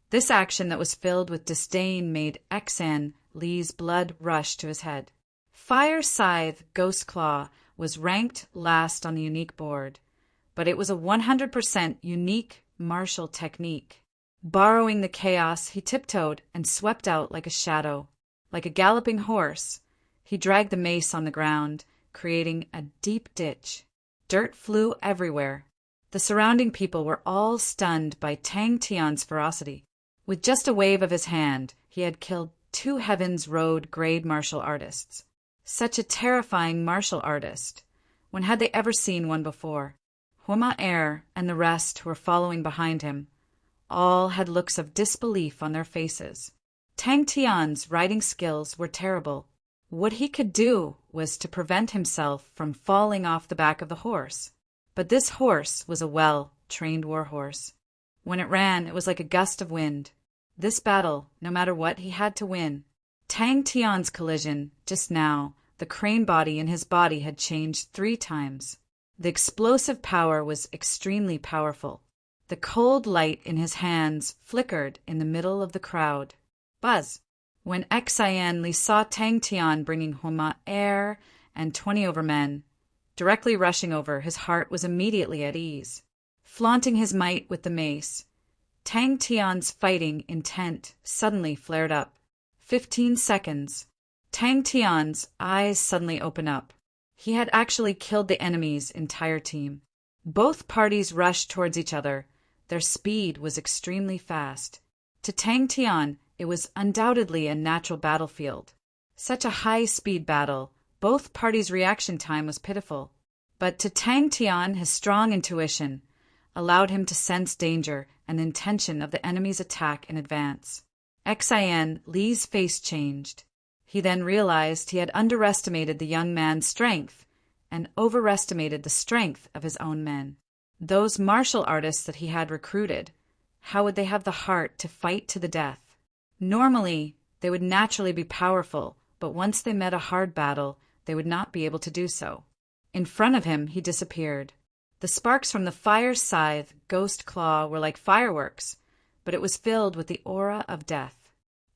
this action that was filled with disdain made Xan Li's blood rush to his head. Fire Scythe Ghost Claw was ranked last on the unique board, but it was a 100% unique martial technique. Borrowing the chaos, he tiptoed and swept out like a shadow. Like a galloping horse, he dragged the mace on the ground, creating a deep ditch. Dirt flew everywhere. The surrounding people were all stunned by Tang Tian's ferocity. With just a wave of his hand, he had killed 2 Heavens Road grade martial artists. Such a terrifying martial artist. When had they ever seen one before? Huma Air and the rest who were following behind him all had looks of disbelief on their faces. Tang Tian's riding skills were terrible. What he could do was to prevent himself from falling off the back of the horse. But this horse was a well-trained warhorse. When it ran, it was like a gust of wind. This battle, no matter what, he had to win. Tang Tian's collision, just now, the crane body in his body had changed 3 times. The explosive power was extremely powerful. The cold light in his hands flickered in the middle of the crowd. Buzz! When Xian Li saw Tang Tian bringing Huma Air and 20 over men, directly rushing over, his heart was immediately at ease. Flaunting his might with the mace, Tang Tian's fighting intent suddenly flared up. 15 seconds. Tang Tian's eyes suddenly opened up. He had actually killed the enemy's entire team. Both parties rushed towards each other. Their speed was extremely fast. To Tang Tian, it was undoubtedly a natural battlefield. Such a high-speed battle, both parties' reaction time was pitiful. But to Tang Tian, his strong intuition allowed him to sense danger and intention of the enemy's attack in advance. Xian Li's face changed. He then realized he had underestimated the young man's strength and overestimated the strength of his own men. Those martial artists that he had recruited, how would they have the heart to fight to the death? Normally, they would naturally be powerful, but once they met a hard battle, they would not be able to do so. In front of him, he disappeared. The sparks from the Fire Scythe Ghost Claw were like fireworks, but it was filled with the aura of death.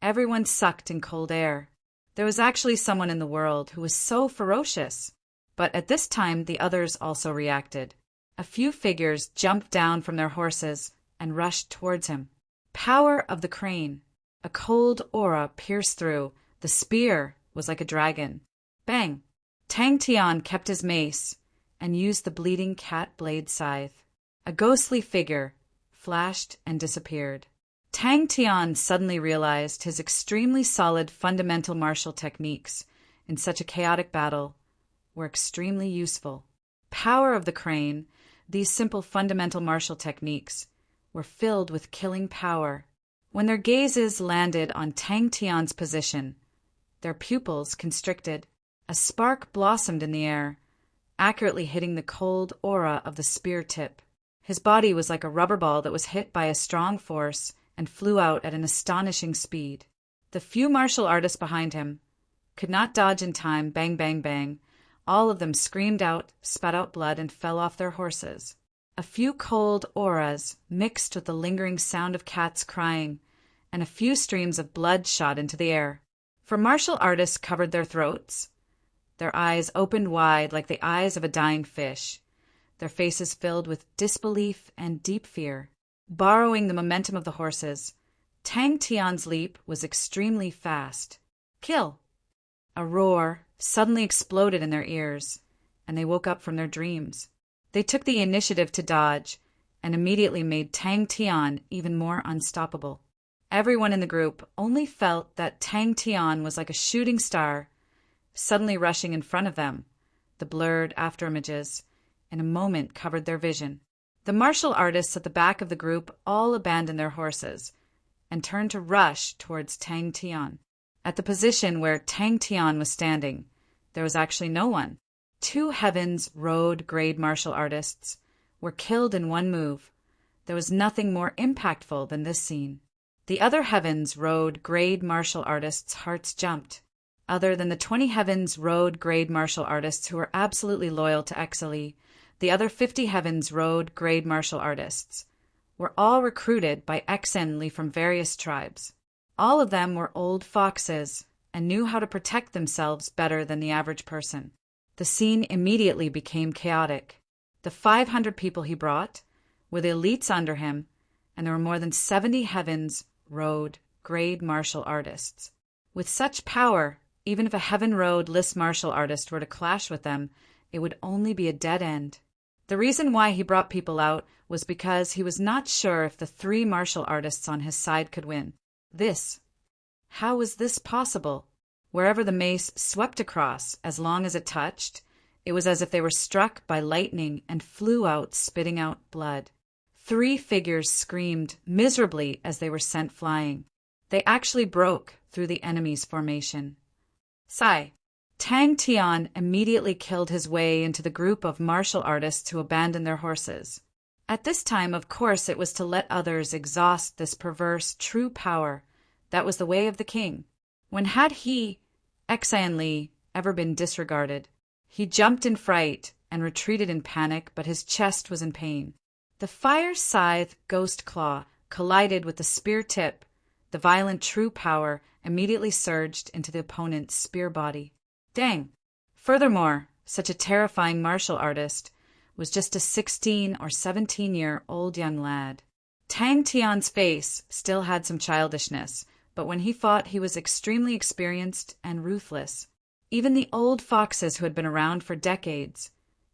Everyone sucked in cold air. There was actually someone in the world who was so ferocious. But at this time, the others also reacted. A few figures jumped down from their horses and rushed towards him. Power of the crane. A cold aura pierced through. The spear was like a dragon. Bang! Tang Tian kept his mace and used the bleeding cat blade scythe. A ghostly figure flashed and disappeared. Tang Tian suddenly realized his extremely solid fundamental martial techniques in such a chaotic battle were extremely useful. Power of the crane, these simple fundamental martial techniques, were filled with killing power. When their gazes landed on Tang Tian's position, their pupils constricted. A spark blossomed in the air, accurately hitting the cold aura of the spear tip. His body was like a rubber ball that was hit by a strong force and flew out at an astonishing speed. The few martial artists behind him could not dodge in time. Bang, bang, bang. All of them screamed out, spat out blood, and fell off their horses. A few cold auras mixed with the lingering sound of cats crying, and a few streams of blood shot into the air. For martial artists covered their throats. Their eyes opened wide like the eyes of a dying fish, their faces filled with disbelief and deep fear. Borrowing the momentum of the horses, Tang Tian's leap was extremely fast. Kill! A roar suddenly exploded in their ears, and they woke up from their dreams. They took the initiative to dodge, and immediately made Tang Tian even more unstoppable. Everyone in the group only felt that Tang Tian was like a shooting star, suddenly rushing in front of them. The blurred afterimages in a moment covered their vision. The martial artists at the back of the group all abandoned their horses and turned to rush towards Tang Tian. At the position where Tang Tian was standing, there was actually no one. 2 Heavens Road grade martial artists were killed in one move. There was nothing more impactful than this scene. The other Heavens Road grade martial artists' hearts jumped. Other than the 20 Heavens Road grade martial artists who were absolutely loyal to Exili, the other 50 Heavens Road grade martial artists were all recruited by Exenli from various tribes. All of them were old foxes and knew how to protect themselves better than the average person. The scene immediately became chaotic. The 500 people he brought were the elites under him, and there were more than 70 Heavens Road grade martial artists. With such power, even if a Heaven Road list martial artist were to clash with them, it would only be a dead end. The reason why he brought people out was because he was not sure if the 3 martial artists on his side could win. How was this possible? Wherever the mace swept across, as long as it touched, it was as if they were struck by lightning and flew out, spitting out blood. 3 figures screamed miserably as they were sent flying. They actually broke through the enemy's formation. Tang Tian immediately killed his way into the group of martial artists who abandoned their horses. At this time, of course, it was to let others exhaust this perverse true power. That was the way of the king. When had he, Exanli, ever been disregarded? He jumped in fright and retreated in panic, but his chest was in pain. The fire scythe ghost claw collided with the spear tip. The violent true power immediately surged into the opponent's spear body. Dang! Furthermore, such a terrifying martial artist was just a 16 or 17-year-old young lad. Tang Tian's face still had some childishness, but when he fought he was extremely experienced and ruthless. Even the old foxes who had been around for decades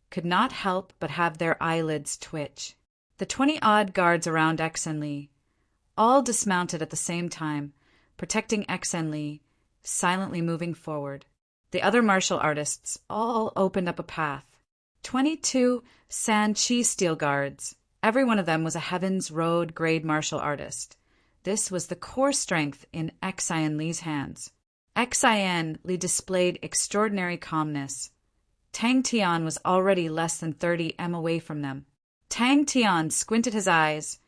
could not help but have their eyelids twitch. The 20-odd guards around Exenli all dismounted at the same time, protecting Exenli, silently moving forward. The other martial artists all opened up a path. 22 San Chi steel guards. Every one of them was a Heavens Road grade martial artist. This was the core strength in Xian Li's hands. Xian Li displayed extraordinary calmness. Tang Tian was already less than 30 m away from them. Tang Tian squinted his eyes,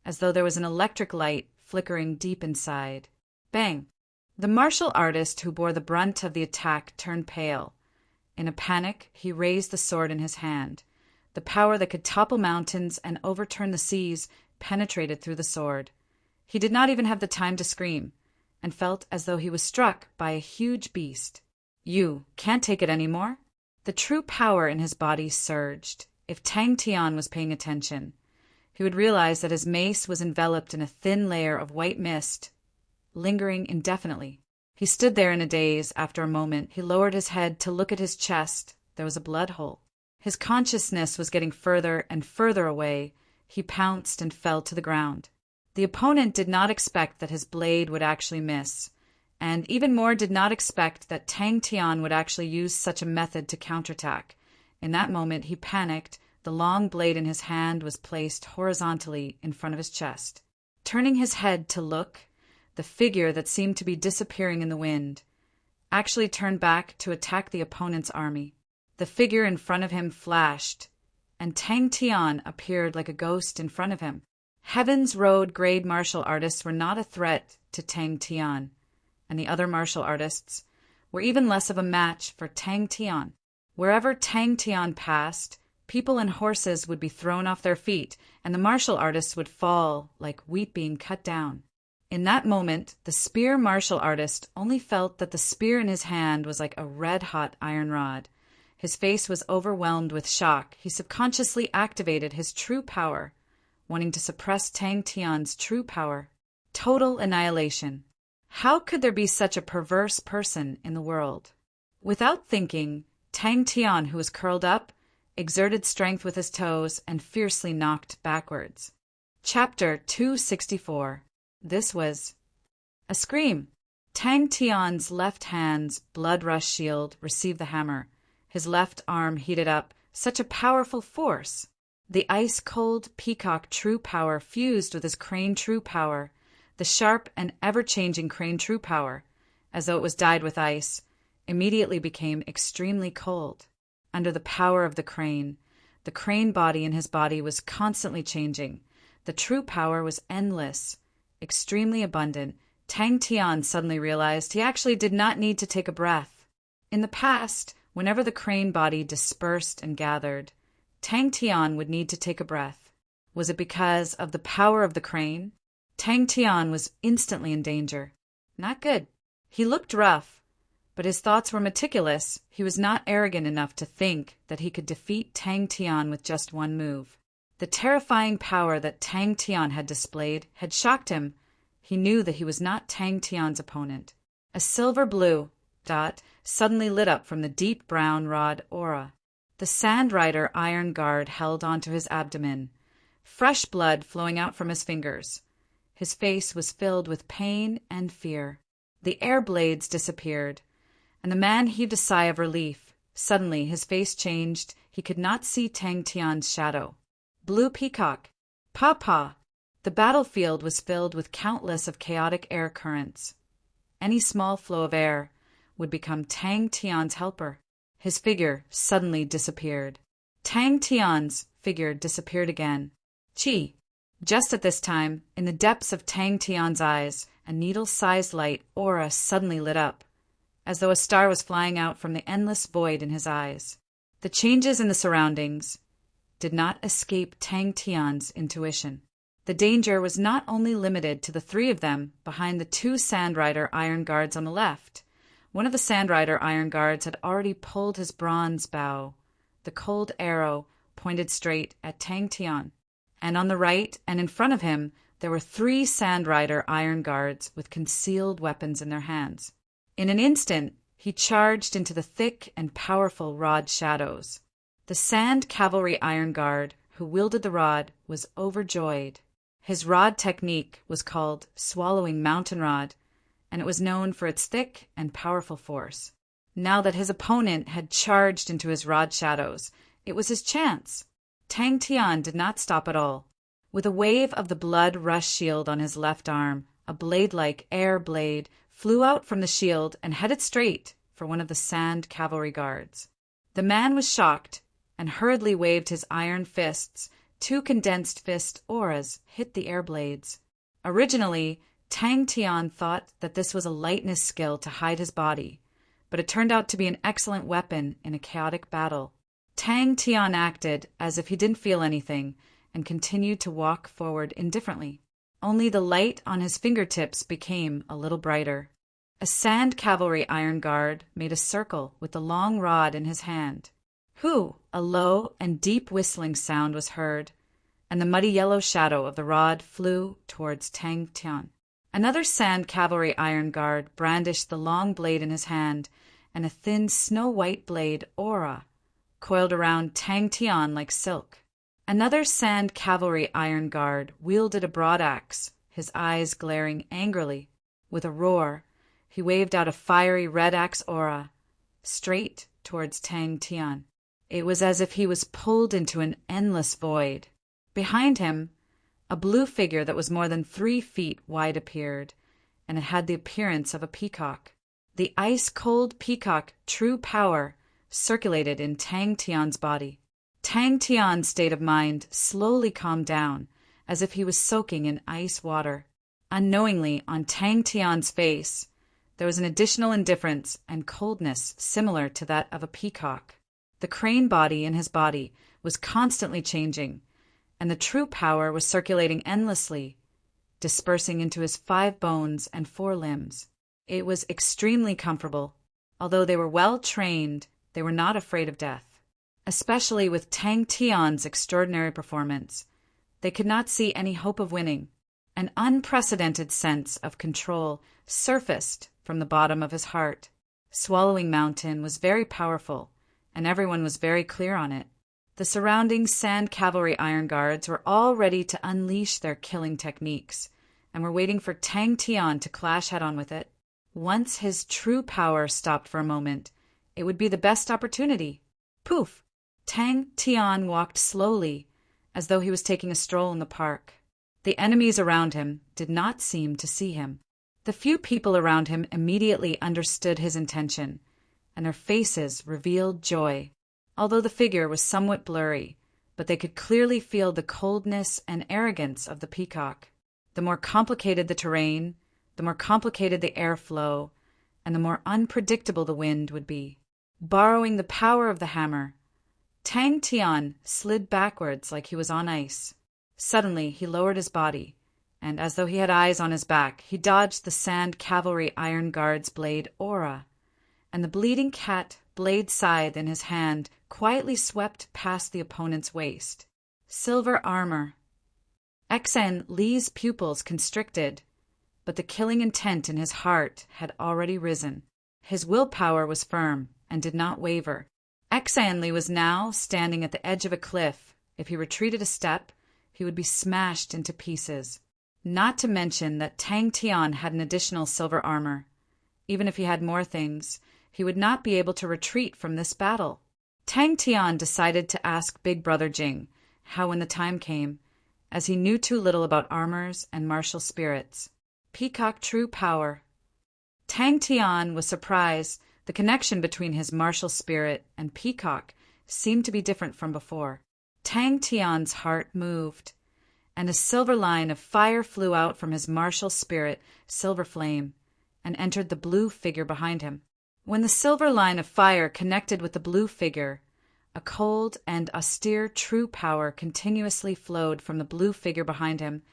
as though there was an electric light flickering deep inside. Bang! The martial artist who bore the brunt of the attack turned pale. In a panic, he raised the sword in his hand. The power that could topple mountains and overturn the seas penetrated through the sword. He did not even have the time to scream, and felt as though he was struck by a huge beast. You can't take it anymore? The true power in his body surged. If Tang Tian was paying attention, he would realize that his mace was enveloped in a thin layer of white mist, lingering indefinitely. He stood there in a daze. After a moment, he lowered his head to look at his chest. There was a blood hole. His consciousness was getting further and further away. He pounced and fell to the ground. The opponent did not expect that his blade would actually miss, and even more did not expect that Tang Tian would actually use such a method to counterattack. In that moment, he panicked. The long blade in his hand was placed horizontally in front of his chest. Turning his head to look, the figure that seemed to be disappearing in the wind actually turned back to attack the opponent's army. The figure in front of him flashed, and Tang Tian appeared like a ghost in front of him. Heavens Road grade martial artists were not a threat to Tang Tian, and the other martial artists were even less of a match for Tang Tian. Wherever Tang Tian passed, people and horses would be thrown off their feet, and the martial artists would fall like wheat being cut down. In that moment, the spear martial artist only felt that the spear in his hand was like a red-hot iron rod. His face was overwhelmed with shock. He subconsciously activated his true power, wanting to suppress Tang Tian's true power. Total annihilation. How could there be such a perverse person in the world? Without thinking, Tang Tian, who was curled up, exerted strength with his toes and fiercely knocked backwards. Chapter 264. This was a scream. Tang Tian's left hand's blood rush shield received the hammer. His left arm heated up. Such a powerful force. The ice-cold peacock true power fused with his crane true power. The sharp and ever-changing crane true power, as though it was dyed with ice, immediately became extremely cold. Under the power of the crane body in his body was constantly changing. The true power was endless, extremely abundant. Tang Tian suddenly realized he actually did not need to take a breath. In the past, whenever the crane body dispersed and gathered, Tang Tian would need to take a breath. Was it because of the power of the crane? Tang Tian was instantly in danger. Not good. He looked rough, but his thoughts were meticulous. He was not arrogant enough to think that he could defeat Tang Tian with just one move. The terrifying power that Tang Tian had displayed had shocked him. He knew that he was not Tang Tian's opponent. A silver blue dot suddenly lit up from the deep brown rod aura. The Sand Rider Iron Guard held onto his abdomen, fresh blood flowing out from his fingers. His face was filled with pain and fear. The air blades disappeared, and the man heaved a sigh of relief. Suddenly his face changed. He could not see Tang Tian's shadow. Blue Peacock. Papa! The battlefield was filled with countless of chaotic air currents. Any small flow of air would become Tang Tian's helper. His figure suddenly disappeared. Tang Tian's figure disappeared again. Chi! Just at this time, in the depths of Tang Tian's eyes, a needle-sized light aura suddenly lit up, as though a star was flying out from the endless void in his eyes. The changes in the surroundings did not escape Tang Tian's intuition. The danger was not only limited to the three of them behind the two Sand Rider Iron Guards on the left. One of the Sand Rider Iron Guards had already pulled his bronze bow. The cold arrow pointed straight at Tang Tian. And on the right and in front of him, there were three Sand Rider Iron Guards with concealed weapons in their hands. In an instant, he charged into the thick and powerful rod shadows. The Sand Cavalry Iron Guard, who wielded the rod, was overjoyed. His rod technique was called Swallowing Mountain Rod, and it was known for its thick and powerful force. Now that his opponent had charged into his rod shadows, it was his chance. Tang Tian did not stop at all. With a wave of the blood rush shield on his left arm, a blade-like air blade flew out from the shield and headed straight for one of the Sand Cavalry Guards. The man was shocked and hurriedly waved his iron fists. Two condensed fist auras hit the air blades. Originally, Tang Tian thought that this was a lightness skill to hide his body, but it turned out to be an excellent weapon in a chaotic battle. Tang Tian acted as if he didn't feel anything and continued to walk forward indifferently. Only the light on his fingertips became a little brighter. A Sand Cavalry Iron Guard made a circle with the long rod in his hand. Hoo! A low and deep whistling sound was heard, and the muddy yellow shadow of the rod flew towards Tang Tian. Another Sand Cavalry Iron Guard brandished the long blade in his hand, and a thin snow-white blade aura coiled around Tang Tian like silk. Another Sand Cavalry Iron Guard wielded a broadaxe, his eyes glaring angrily. With a roar, he waved out a fiery red axe aura straight towards Tang Tian. It was as if he was pulled into an endless void. Behind him, a blue figure that was more than 3 feet wide appeared, and it had the appearance of a peacock. The ice-cold peacock true power circulated in Tang Tian's body. Tang Tian's state of mind slowly calmed down, as if he was soaking in ice water. Unknowingly, on Tang Tian's face, there was an additional indifference and coldness similar to that of a peacock. The crane body in his body was constantly changing, and the true power was circulating endlessly, dispersing into his 5 bones and 4 limbs. It was extremely comfortable. Although they were well trained, they were not afraid of death. Especially with Tang Tian's extraordinary performance, they could not see any hope of winning. An unprecedented sense of control surfaced from the bottom of his heart. Swallowing Mountain was very powerful, and everyone was very clear on it. The surrounding Sand Cavalry Iron Guards were all ready to unleash their killing techniques, and were waiting for Tang Tian to clash head-on with it. Once his true power stopped for a moment, it would be the best opportunity. Poof! Tang Tian walked slowly, as though he was taking a stroll in the park. The enemies around him did not seem to see him. The few people around him immediately understood his intention, and their faces revealed joy. Although the figure was somewhat blurry, but they could clearly feel the coldness and arrogance of the peacock. The more complicated the terrain, the more complicated the airflow, and the more unpredictable the wind would be. Borrowing the power of the hammer, Tang Tian slid backwards like he was on ice. Suddenly, he lowered his body, and as though he had eyes on his back, he dodged the Sand Cavalry Iron Guard's blade aura, and the bleeding cat blade scythe in his hand quietly swept past the opponent's waist. Silver armor. Xen Li's pupils constricted, but the killing intent in his heart had already risen. His willpower was firm and did not waver. Xen Li was now standing at the edge of a cliff. If he retreated a step, he would be smashed into pieces. Not to mention that Tang Tian had an additional silver armor. Even if he had more things, he would not be able to retreat from this battle. Tang Tian decided to ask Big Brother Jing how when the time came, as he knew too little about armors and martial spirits. Peacock true power. Tang Tian was surprised. The connection between his martial spirit and peacock seemed to be different from before. Tang Tian's heart moved, and a silver line of fire flew out from his martial spirit, Silver Flame, and entered the blue figure behind him. When the silver line of fire connected with the blue figure, a cold and austere true power continuously flowed from the blue figure behind him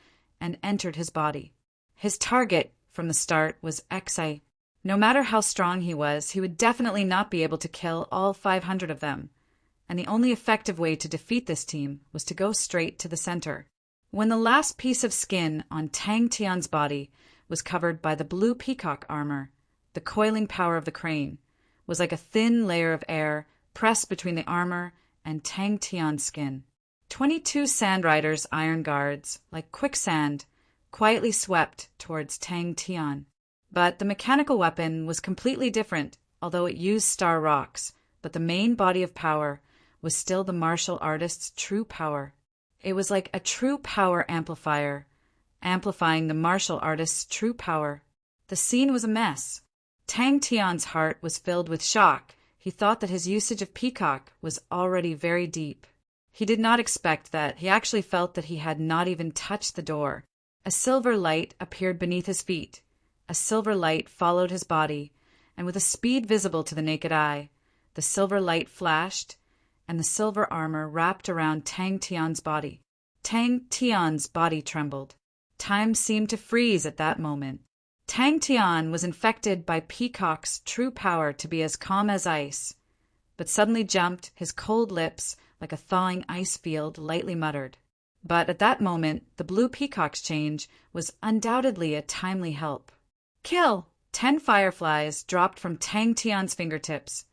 and entered his body. His target, from the start, was Xai. No matter how strong he was, he would definitely not be able to kill all 500 of them, and the only effective way to defeat this team was to go straight to the center. When the last piece of skin on Tang Tian's body was covered by the blue peacock armor, the coiling power of the crane was like a thin layer of air pressed between the armor and Tang Tian's skin. 22 Sand Riders' Iron Guards, like quicksand, quietly swept towards Tang Tian. But the mechanical weapon was completely different, although it used star rocks, but the main body of power was still the martial artist's true power. It was like a true power amplifier, amplifying the martial artist's true power. The scene was a mess. Tang Tian's heart was filled with shock. He thought that his usage of peacock was already very deep. He did not expect that. He actually felt that he had not even touched the door. A silver light appeared beneath his feet. A silver light followed his body, and with a speed visible to the naked eye, the silver light flashed, and the silver armor wrapped around Tang Tian's body. Tang Tian's body trembled. Time seemed to freeze at that moment. Tang Tian was infected by Peacock's true power to be as calm as ice, but suddenly jumped, his cold lips, like a thawing ice field, lightly muttered. But at that moment, the blue peacock's change was undoubtedly a timely help. Kill! 10 fireflies dropped from Tang Tian's fingertips,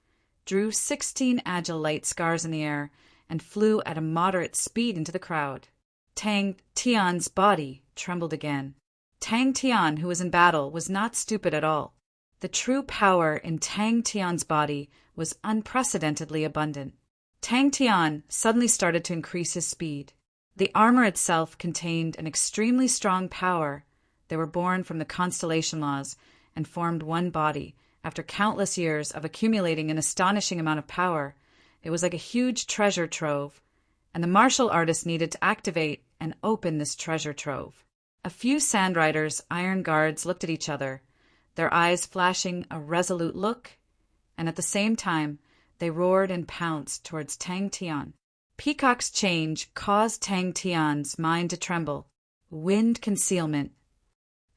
drew 16 agile light scars in the air, and flew at a moderate speed into the crowd. Tang Tian's body trembled again. Tang Tian, who was in battle, was not stupid at all. The true power in Tang Tian's body was unprecedentedly abundant. Tang Tian suddenly started to increase his speed. The armor itself contained an extremely strong power. They were born from the constellation laws and formed one body. After countless years of accumulating an astonishing amount of power, it was like a huge treasure trove, and the martial artist needed to activate and open this treasure trove. A few Sand Riders' Iron Guards looked at each other, their eyes flashing a resolute look, and at the same time they roared and pounced towards Tang Tian. Peacock's change caused Tang Tian's mind to tremble. Wind concealment.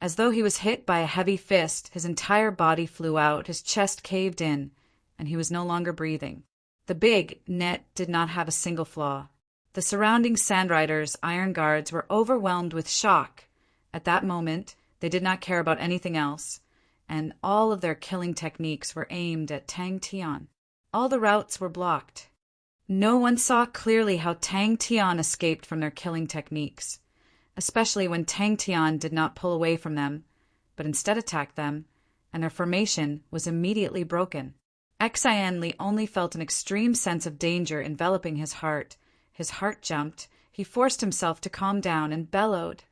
As though he was hit by a heavy fist, his entire body flew out, his chest caved in, and he was no longer breathing. The big net did not have a single flaw. The surrounding Sand Riders' Iron Guards were overwhelmed with shock. At that moment, they did not care about anything else, and all of their killing techniques were aimed at Tang Tian. All the routes were blocked. No one saw clearly how Tang Tian escaped from their killing techniques, especially when Tang Tian did not pull away from them, but instead attacked them, and their formation was immediately broken. Xian Li only felt an extreme sense of danger enveloping his heart. His heart jumped. He forced himself to calm down and bellowed,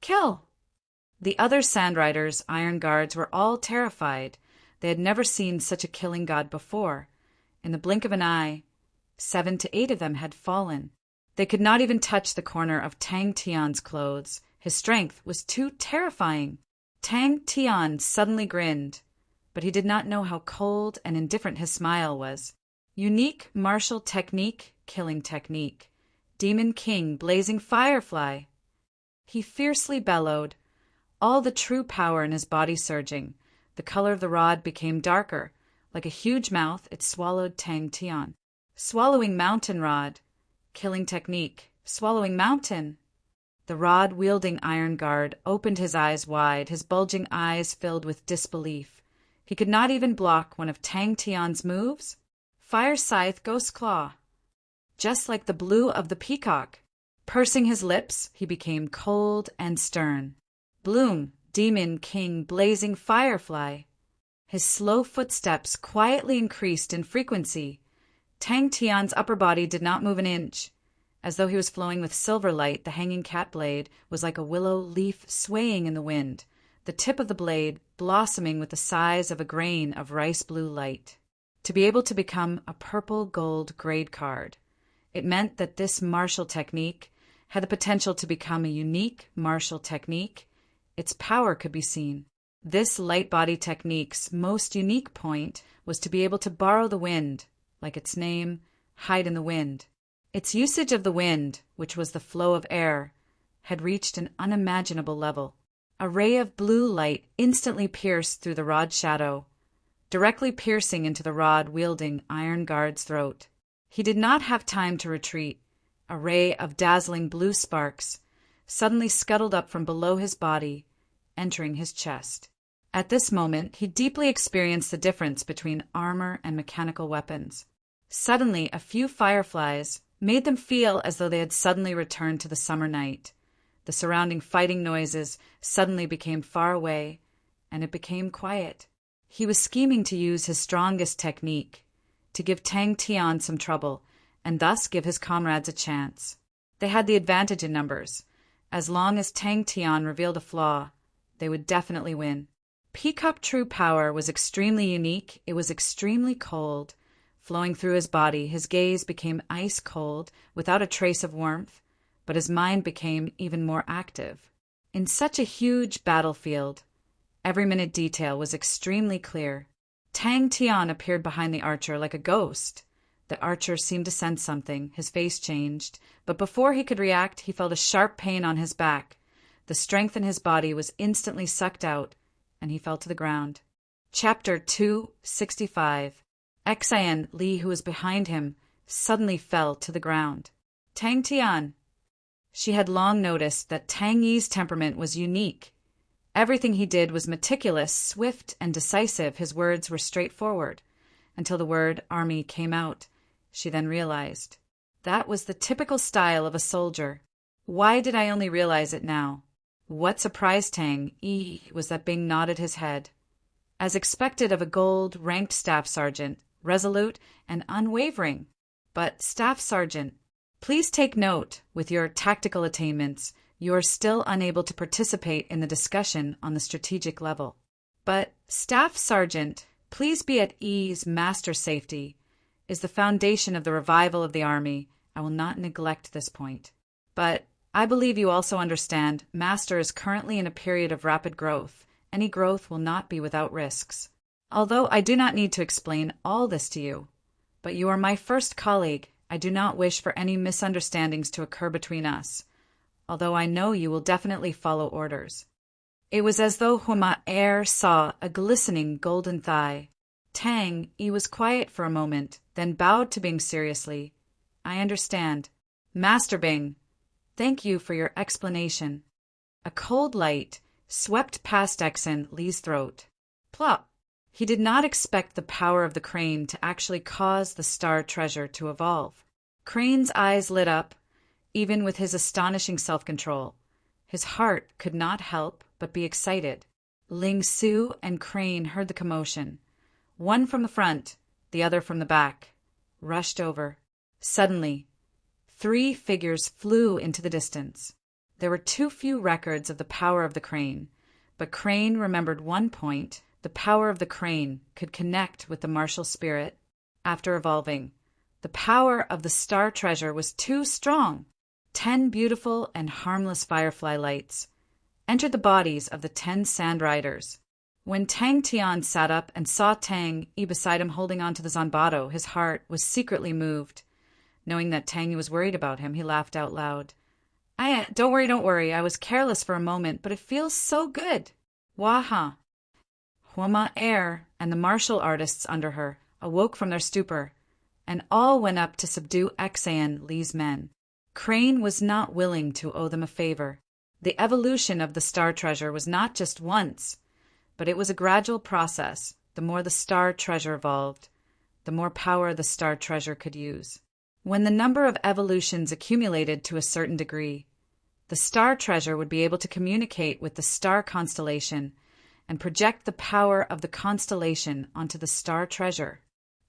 "Kill!" The other Sand Riders' Iron Guards were all terrified. They had never seen such a killing god before. In the blink of an eye, 7 to 8 of them had fallen. They could not even touch the corner of Tang Tian's clothes. His strength was too terrifying. Tang Tian suddenly grinned, but he did not know how cold and indifferent his smile was. Unique martial technique, killing technique. Demon King, blazing firefly. He fiercely bellowed, all the true power in his body surging. The color of the rod became darker. Like a huge mouth, it swallowed Tang Tian. Swallowing mountain rod. Killing technique. Swallowing mountain. The rod-wielding iron guard opened his eyes wide, his bulging eyes filled with disbelief. He could not even block one of Tang Tian's moves. Fire Scythe, Ghost Claw. Just like the blue of the peacock. Pursing his lips, he became cold and stern. Bloom, Demon King, blazing firefly. His slow footsteps quietly increased in frequency. Tang Tian's upper body did not move an inch. As though he was flowing with silver light, the hanging cat blade was like a willow leaf swaying in the wind, the tip of the blade blossoming with the size of a grain of rice blue light. To be able to become a purple-gold grade card, it meant that this martial technique had the potential to become a unique martial technique. Its power could be seen. This light body technique's most unique point was to be able to borrow the wind, like its name, hide in the wind. Its usage of the wind, which was the flow of air, had reached an unimaginable level. A ray of blue light instantly pierced through the rod's shadow, directly piercing into the rod-wielding iron guard's throat. He did not have time to retreat. A ray of dazzling blue sparks suddenly scuttled up from below his body, entering his chest. At this moment, he deeply experienced the difference between armor and mechanical weapons. Suddenly, a few fireflies made them feel as though they had suddenly returned to the summer night. The surrounding fighting noises suddenly became far away, and it became quiet. He was scheming to use his strongest technique, to give Tang Tian some trouble, and thus give his comrades a chance. They had the advantage in numbers. As long as Tang Tian revealed a flaw, they would definitely win. Peacock True Power was extremely unique. It was extremely cold. Flowing through his body, his gaze became ice cold, without a trace of warmth, but his mind became even more active. In such a huge battlefield, every minute detail was extremely clear. Tang Tian appeared behind the archer like a ghost. The archer seemed to sense something. His face changed, but before he could react, he felt a sharp pain on his back. The strength in his body was instantly sucked out, and he fell to the ground. Chapter 265. Xian Li, who was behind him, suddenly fell to the ground. Tang Tian. She had long noticed that Tang Yi's temperament was unique. Everything he did was meticulous, swift, and decisive. His words were straightforward. Until the word army came out, she then realized. That was the typical style of a soldier. Why did I only realize it now? What surprised Tang Yi was that Bing nodded his head. As expected of a gold-ranked staff sergeant, resolute and unwavering. But, Staff Sergeant, please take note, with your tactical attainments, you are still unable to participate in the discussion on the strategic level. But, Staff Sergeant, please be at ease. Master safety is the foundation of the revival of the army. I will not neglect this point. But, I believe you also understand, Master is currently in a period of rapid growth. Any growth will not be without risks. Although I do not need to explain all this to you, but you are my first colleague, I do not wish for any misunderstandings to occur between us, although I know you will definitely follow orders. It was as though Huma Air saw a glistening golden thigh. Tang Yi was quiet for a moment, then bowed to Bing seriously. I understand. Master Bing, thank you for your explanation. A cold light swept past Xian Li's throat. Plop! He did not expect the power of the crane to actually cause the star treasure to evolve. Crane's eyes lit up, even with his astonishing self-control. His heart could not help but be excited. Ling Su and Crane heard the commotion. One from the front, the other from the back, rushed over. Suddenly, 3 figures flew into the distance. There were too few records of the power of the crane, but Crane remembered one point. The power of the crane could connect with the martial spirit. After evolving, The power of the star treasure was too strong. 10 beautiful and harmless firefly lights entered the bodies of the 10 sand riders. When Tang Tian sat up and saw Tang Yi beside him holding on to the zanbato, his heart was secretly moved. Knowing that Tang Yi was worried about him, he laughed out loud. Don't worry. I was careless for a moment, but it feels so good. Waha. Hua Air and the martial artists under her awoke from their stupor, and all went up to subdue Xan Li's men. Crane was not willing to owe them a favor. The evolution of the star treasure was not just once, but it was a gradual process. The more the star treasure evolved, the more power the star treasure could use. When the number of evolutions accumulated to a certain degree, the star treasure would be able to communicate with the star constellation and project the power of the constellation onto the star treasure.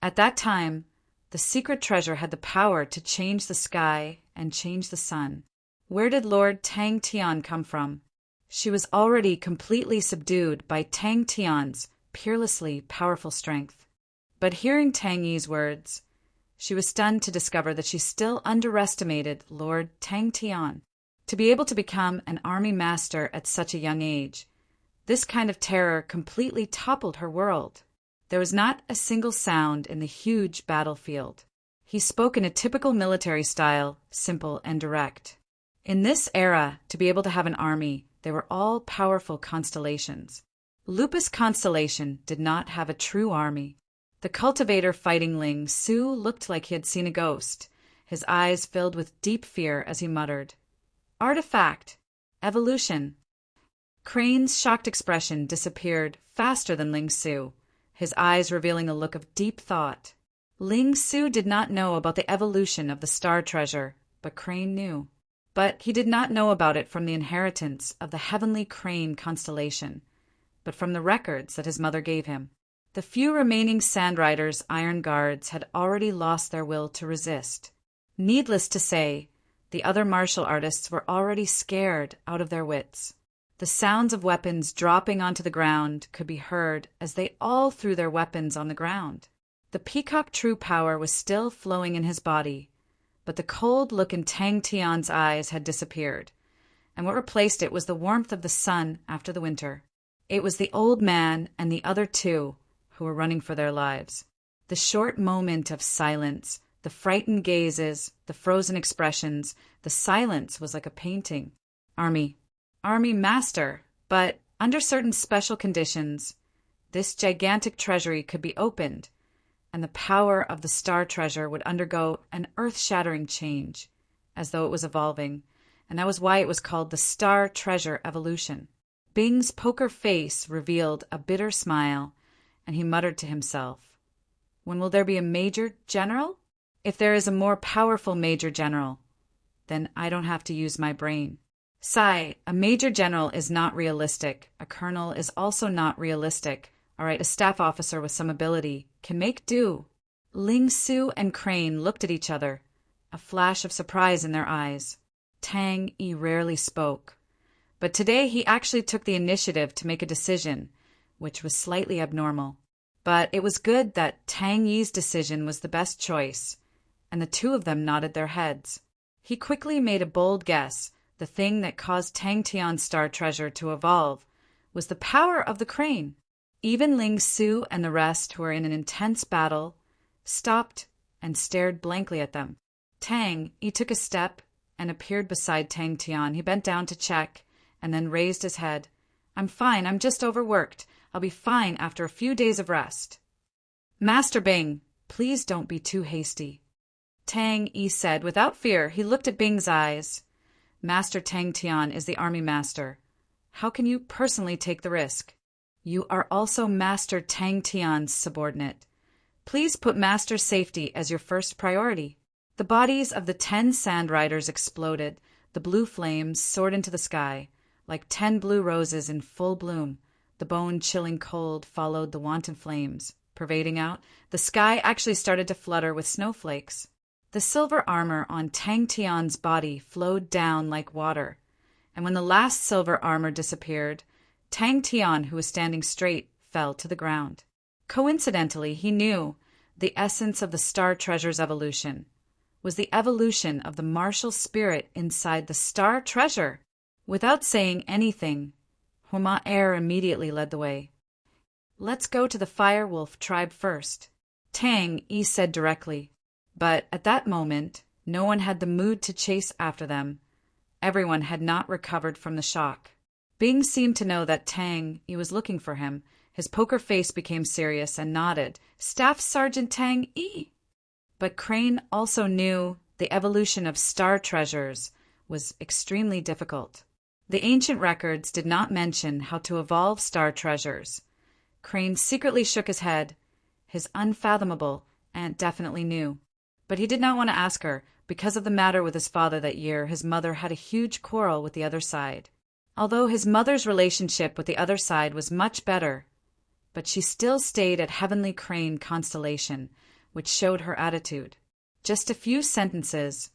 At that time, the secret treasure had the power to change the sky and change the sun. Where did Lord Tang Tian come from? She was already completely subdued by Tang Tian's peerlessly powerful strength. But hearing Tang Yi's words, she was stunned to discover that she still underestimated Lord Tang Tian. To be able to become an army master at such a young age, this kind of terror completely toppled her world. There was not a single sound in the huge battlefield. He spoke in a typical military style, simple and direct. In this era, to be able to have an army, they were all powerful constellations. Lupus Constellation did not have a true army. The cultivator fighting Ling Su looked like he had seen a ghost, his eyes filled with deep fear as he muttered, "Artifact! Evolution!" Crane's shocked expression disappeared faster than Ling Su, his eyes revealing a look of deep thought. Ling Su did not know about the evolution of the star treasure, but Crane knew. But he did not know about it from the inheritance of the heavenly Crane constellation, but from the records that his mother gave him. The few remaining Sand Riders' iron guards had already lost their will to resist. Needless to say, the other martial artists were already scared out of their wits. The sounds of weapons dropping onto the ground could be heard as they all threw their weapons on the ground. The peacock true power was still flowing in his body, but the cold look in Tang Tian's eyes had disappeared, and what replaced it was the warmth of the sun after the winter. It was the old man and the other two who were running for their lives. The short moment of silence, the frightened gazes, the frozen expressions, the silence was like a painting. Army master, but under certain special conditions, this gigantic treasury could be opened, and the power of the star treasure would undergo an earth-shattering change, as though it was evolving, and that was why it was called the star treasure evolution. Bing's poker face revealed a bitter smile, and he muttered to himself, "When will there be a major general? If there is a more powerful major general, then I don't have to use my brain." Sigh, a major general is not realistic. A colonel is also not realistic. All right, a staff officer with some ability can make do. Ling Su and Crane looked at each other, a flash of surprise in their eyes. Tang Yi rarely spoke, but today he actually took the initiative to make a decision, which was slightly abnormal. But it was good that Tang Yi's decision was the best choice, and the two of them nodded their heads. He quickly made a bold guess. The thing that caused Tang Tian's star treasure to evolve was the power of the crane. Even Ling Su and the rest, who were in an intense battle, stopped and stared blankly at them. Tang, he took a step and appeared beside Tang Tian. He bent down to check and then raised his head. "I'm fine. I'm just overworked. I'll be fine after a few days of rest." "Master Bing, please don't be too hasty," Tang Yi said without fear. He looked at Bing's eyes. "Master Tang Tian is the army master. How can you personally take the risk? You are also Master Tang Tian's subordinate. Please put Master's safety as your first priority." The bodies of the 10 Sand Riders exploded. The blue flames soared into the sky, like 10 blue roses in full bloom. The bone-chilling cold followed the wanton flames. Pervading out, the sky actually started to flutter with snowflakes. The silver armor on Tang Tian's body flowed down like water, and when the last silver armor disappeared, Tang Tian, who was standing straight, fell to the ground. Coincidentally, he knew The essence of the Star Treasure's evolution was the evolution of the martial spirit inside the Star Treasure. Without saying anything, Homa-Er immediately led the way. "Let's go to the Fire Wolf tribe first," Tang Yi said directly. But at that moment, no one had the mood to chase after them. Everyone had not recovered from the shock. Bing seemed to know that Tang Yi was looking for him. His poker face became serious and nodded. "Staff Sergeant Tang Yi." But Crane also knew the evolution of Star Treasures was extremely difficult. The ancient records did not mention how to evolve Star Treasures. Crane secretly shook his head. His unfathomable aunt definitely knew. But he did not want to ask her. Because of the matter with his father that year, his mother had a huge quarrel with the other side. Although his mother's relationship with the other side was much better, but she still stayed at Heavenly Crane Constellation, which showed her attitude. Just a few sentences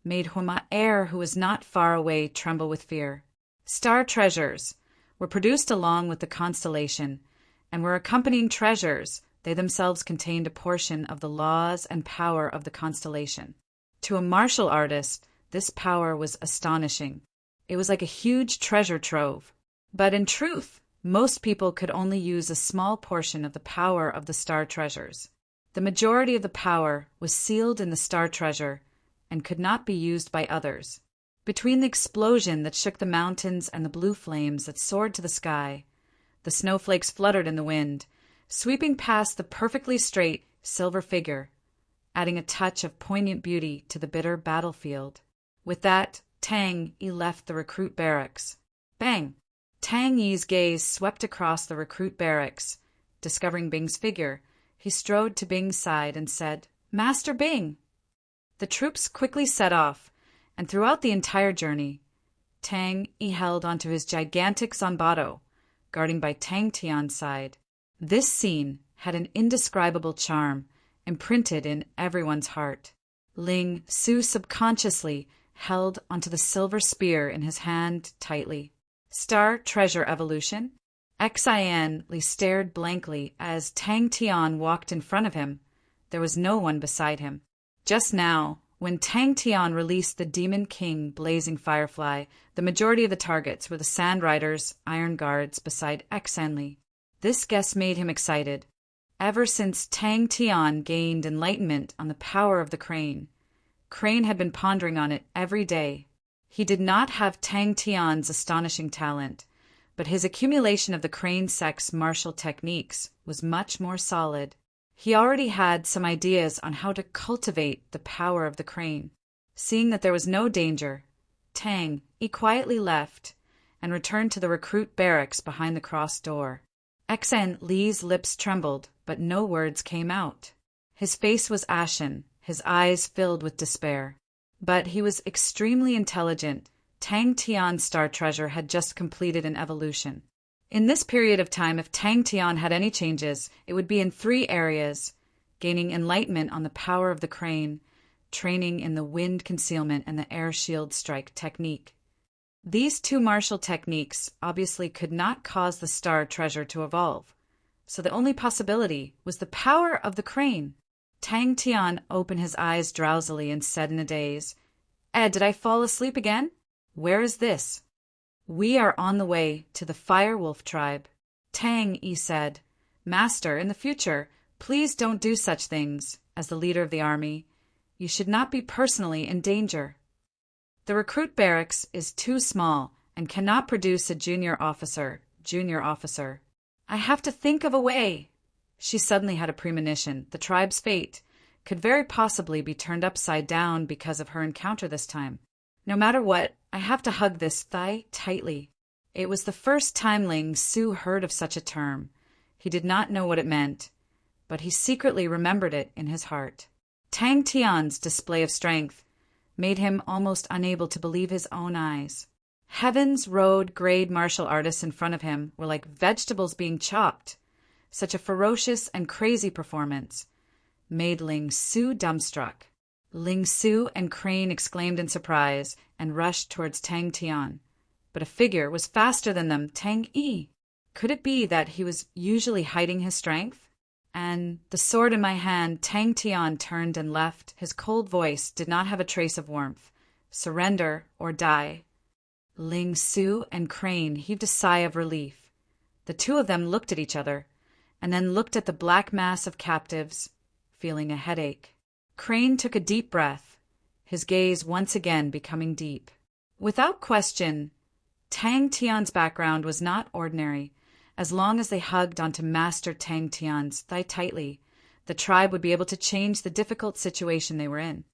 made Homa-Er, who was not far away, tremble with fear. Star Treasures were produced along with the constellation, and were accompanying treasures. They themselves contained a portion of the laws and power of the constellation. To a martial artist, this power was astonishing. It was like a huge treasure trove. But in truth, most people could only use a small portion of the power of the Star Treasures. The majority of the power was sealed in the Star Treasure and could not be used by others. Between the explosion that shook the mountains and the blue flames that soared to the sky, the snowflakes fluttered in the wind, sweeping past the perfectly straight silver figure, adding a touch of poignant beauty to the bitter battlefield. With that, Tang Yi left the recruit barracks. Bang! Tang Yi's gaze swept across the recruit barracks. Discovering Bing's figure, he strode to Bing's side and said, "Master Bing!" The troops quickly set off, and throughout the entire journey, Tang Yi held onto his gigantic Zanbato, guarding by Tang Tian's side. This scene had an indescribable charm, imprinted in everyone's heart. Ling Su subconsciously held onto the silver spear in his hand tightly. Star Treasure Evolution? Xian Li stared blankly as Tang Tian walked in front of him. There was no one beside him. Just now, when Tang Tian released the Demon King Blazing Firefly, the majority of the targets were the Sand Riders, Iron Guards, beside Xian Li. This guess made him excited. Ever since Tang Tian gained enlightenment on the power of the crane, Crane had been pondering on it every day. He did not have Tang Tian's astonishing talent, but his accumulation of the crane sex martial techniques was much more solid. He already had some ideas on how to cultivate the power of the crane. Seeing that there was no danger, Tang Yi quietly left and returned to the recruit barracks behind the cross door. Xian Li's lips trembled, but no words came out. His face was ashen, his eyes filled with despair. But he was extremely intelligent. Tang Tian's Star Treasure had just completed an evolution. In this period of time, if Tang Tian had any changes, it would be in 3 areas: gaining enlightenment on the power of the crane, training in the wind concealment and the air shield strike technique. These 2 martial techniques obviously could not cause the Star Treasure to evolve, so the only possibility was the power of the crane. Tang Tian opened his eyes drowsily and said in a daze, Did I fall asleep again? Where is this?" "We are on the way to the Fire Wolf tribe." Tang Yi said, "Master, in the future, please don't do such things. As the leader of the army, you should not be personally in danger. The recruit barracks is too small and cannot produce a junior officer. I have to think of a way." She suddenly had a premonition. The tribe's fate could very possibly be turned upside down because of her encounter this time. "No matter what, I have to hug this thigh tightly." It was the first time Ling Su heard of such a term. He did not know what it meant, but he secretly remembered it in his heart. Tang Tian's display of strength made him almost unable to believe his own eyes. Heaven's road grade martial artists in front of him were like vegetables being chopped. Such a ferocious and crazy performance made Ling Su dumbstruck. Ling Su and Crane exclaimed in surprise and rushed towards Tang Tian. But a figure was faster than them, Tang Yi. Could it be that he was usually hiding his strength? And the sword in my hand, Tang Tian turned and left. His cold voice did not have a trace of warmth. Surrender or die. Ling Su and Crane heaved a sigh of relief. The two of them looked at each other, and then looked at the black mass of captives, feeling a headache. Crane took a deep breath, his gaze once again becoming deep. Without question, Tang Tian's background was not ordinary. As long as they hugged onto Master Tang Tian's thigh tightly, the tribe would be able to change the difficult situation they were in.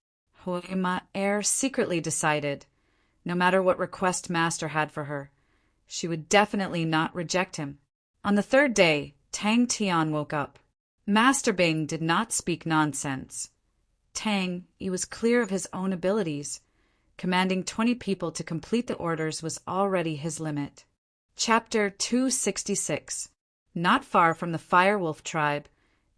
Hoima Air secretly decided, no matter what request Master had for her, she would definitely not reject him. On the third day, Tang Tian woke up. Master Bing did not speak nonsense. Tang, he was clear of his own abilities. Commanding 20 people to complete the orders was already his limit. Chapter 266. Not far from the Firewolf tribe,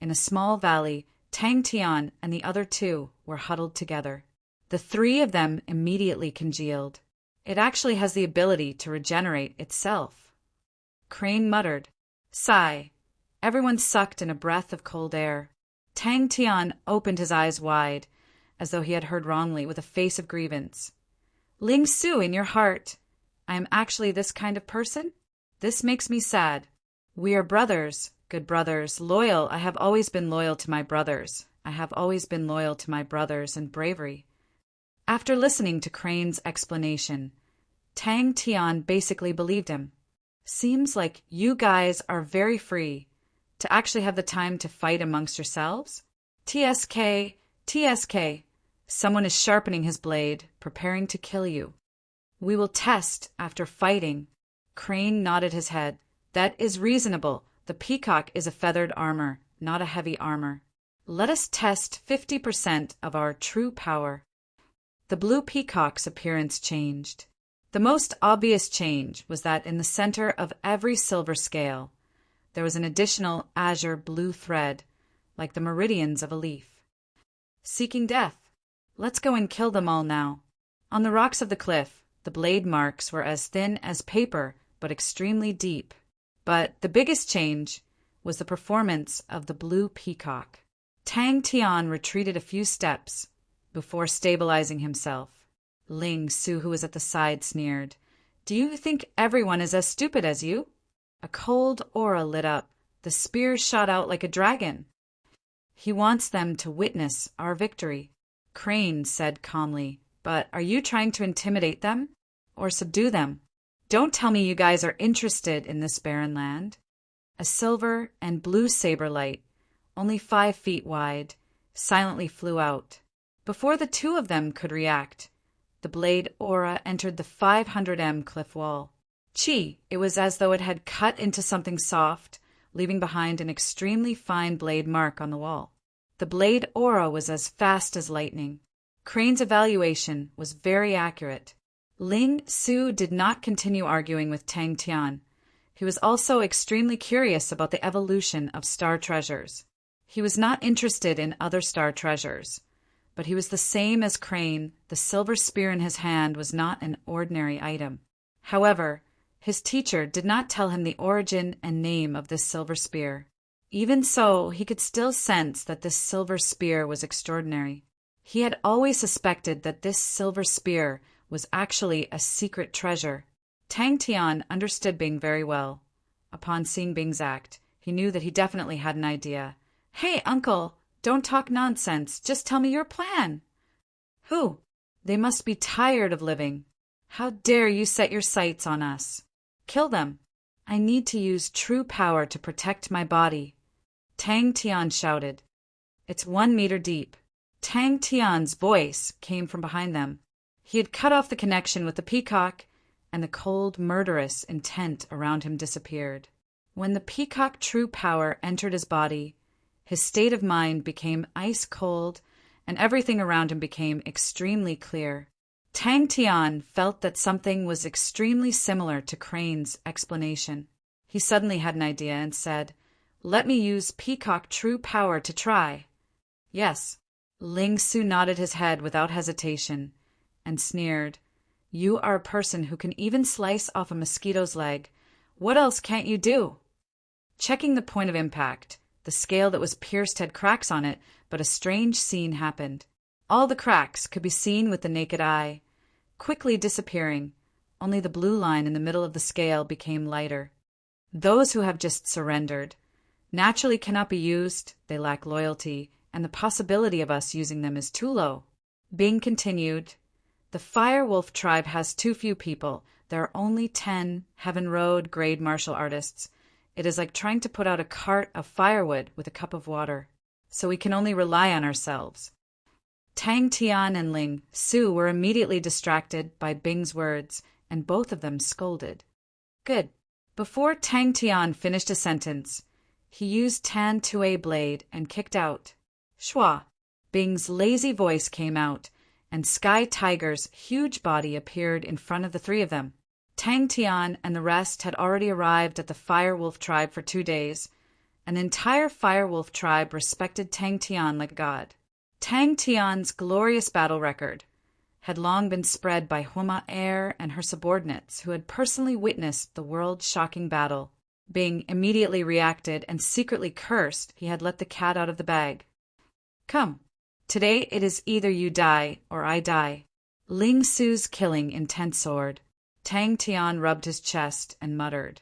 in a small valley, Tang Tian and the other two were huddled together. The three of them immediately congealed. It actually has the ability to regenerate itself. Crane muttered. Sigh. Everyone sucked in a breath of cold air. Tang Tian opened his eyes wide, as though he had heard wrongly, with a face of grievance. Ling Su, in your heart, I am actually this kind of person? This makes me sad. We are brothers, good brothers, loyal. I have always been loyal to my brothers. I have always been loyal to my brothers and bravery. After listening to Crane's explanation, Tang Tian basically believed him. Seems like you guys are very free to actually have the time to fight amongst yourselves. TSK, TSK. Someone is sharpening his blade, preparing to kill you. We will test after fighting. Crane nodded his head. That is reasonable. The peacock is a feathered armor, not a heavy armor. Let us test 50% of our true power. The blue peacock's appearance changed. The most obvious change was that in the center of every silver scale, there was an additional azure blue thread, like the meridians of a leaf. Seeking death. Let's go and kill them all now. On the rocks of the cliff, the blade marks were as thin as paper, but extremely deep. But the biggest change was the performance of the blue peacock. Tang Tian retreated a few steps before stabilizing himself. Ling Su, who was at the side, sneered. Do you think everyone is as stupid as you? A cold aura lit up. The spear shot out like a dragon. He wants them to witness our victory. Crane said calmly, but are you trying to intimidate them or subdue them? Don't tell me you guys are interested in this barren land. A silver and blue saber light, only 5 feet wide, silently flew out. Before the two of them could react, the blade aura entered the 500 cliff wall. Chi, it was as though it had cut into something soft, leaving behind an extremely fine blade mark on the wall. The blade aura was as fast as lightning. Crane's evaluation was very accurate. Ling Su did not continue arguing with Tang Tian. He was also extremely curious about the evolution of star treasures. He was not interested in other star treasures, but he was the same as Crane. The silver spear in his hand was not an ordinary item. However, his teacher did not tell him the origin and name of this silver spear. Even so, he could still sense that this silver spear was extraordinary. He had always suspected that this silver spear was actually a secret treasure. Tang Tian understood Bing very well. Upon seeing Bing's act, he knew that he definitely had an idea. Hey, uncle, don't talk nonsense. Just tell me your plan. Who? They must be tired of living. How dare you set your sights on us? Kill them. I need to use true power to protect my body. Tang Tian shouted. It's 1 meter deep. Tang Tian's voice came from behind them. He had cut off the connection with the peacock, and the cold, murderous intent around him disappeared. When the peacock true power entered his body, his state of mind became ice cold, and everything around him became extremely clear. Tang Tian felt that something was extremely similar to Crane's explanation. He suddenly had an idea and said, Let me use peacock true power to try. Yes. Ling Su nodded his head without hesitation and sneered. You are a person who can even slice off a mosquito's leg. What else can't you do? Checking the point of impact, The scale that was pierced had cracks on it, but a strange scene happened. All the cracks could be seen with the naked eye, quickly disappearing. Only the blue line in the middle of the scale became lighter. Those who have just surrendered naturally cannot be used, they lack loyalty, and the possibility of us using them is too low. Bing continued, the Fire Wolf tribe has too few people. There are only 10 Heaven Road grade martial artists. It is like trying to put out a cart of firewood with a cup of water. So we can only rely on ourselves. Tang Tian and Ling Su were immediately distracted by Bing's words, and both of them scolded. Good. Before Tang Tian finished a sentence, he used Tan Tue blade and kicked out. Shua. Bing's lazy voice came out, and Sky Tiger's huge body appeared in front of the three of them. Tang Tian and the rest had already arrived at the Fire Wolf tribe for 2 days. An entire Fire Wolf tribe respected Tang Tian like a god. Tang Tian's glorious battle record had long been spread by Huma Air and her subordinates who had personally witnessed the world-shocking battle. Bing immediately reacted and secretly cursed he had let the cat out of the bag. Come, today it is either you die or I die. Ling Su's killing intent soared. Tang Tian rubbed his chest and muttered,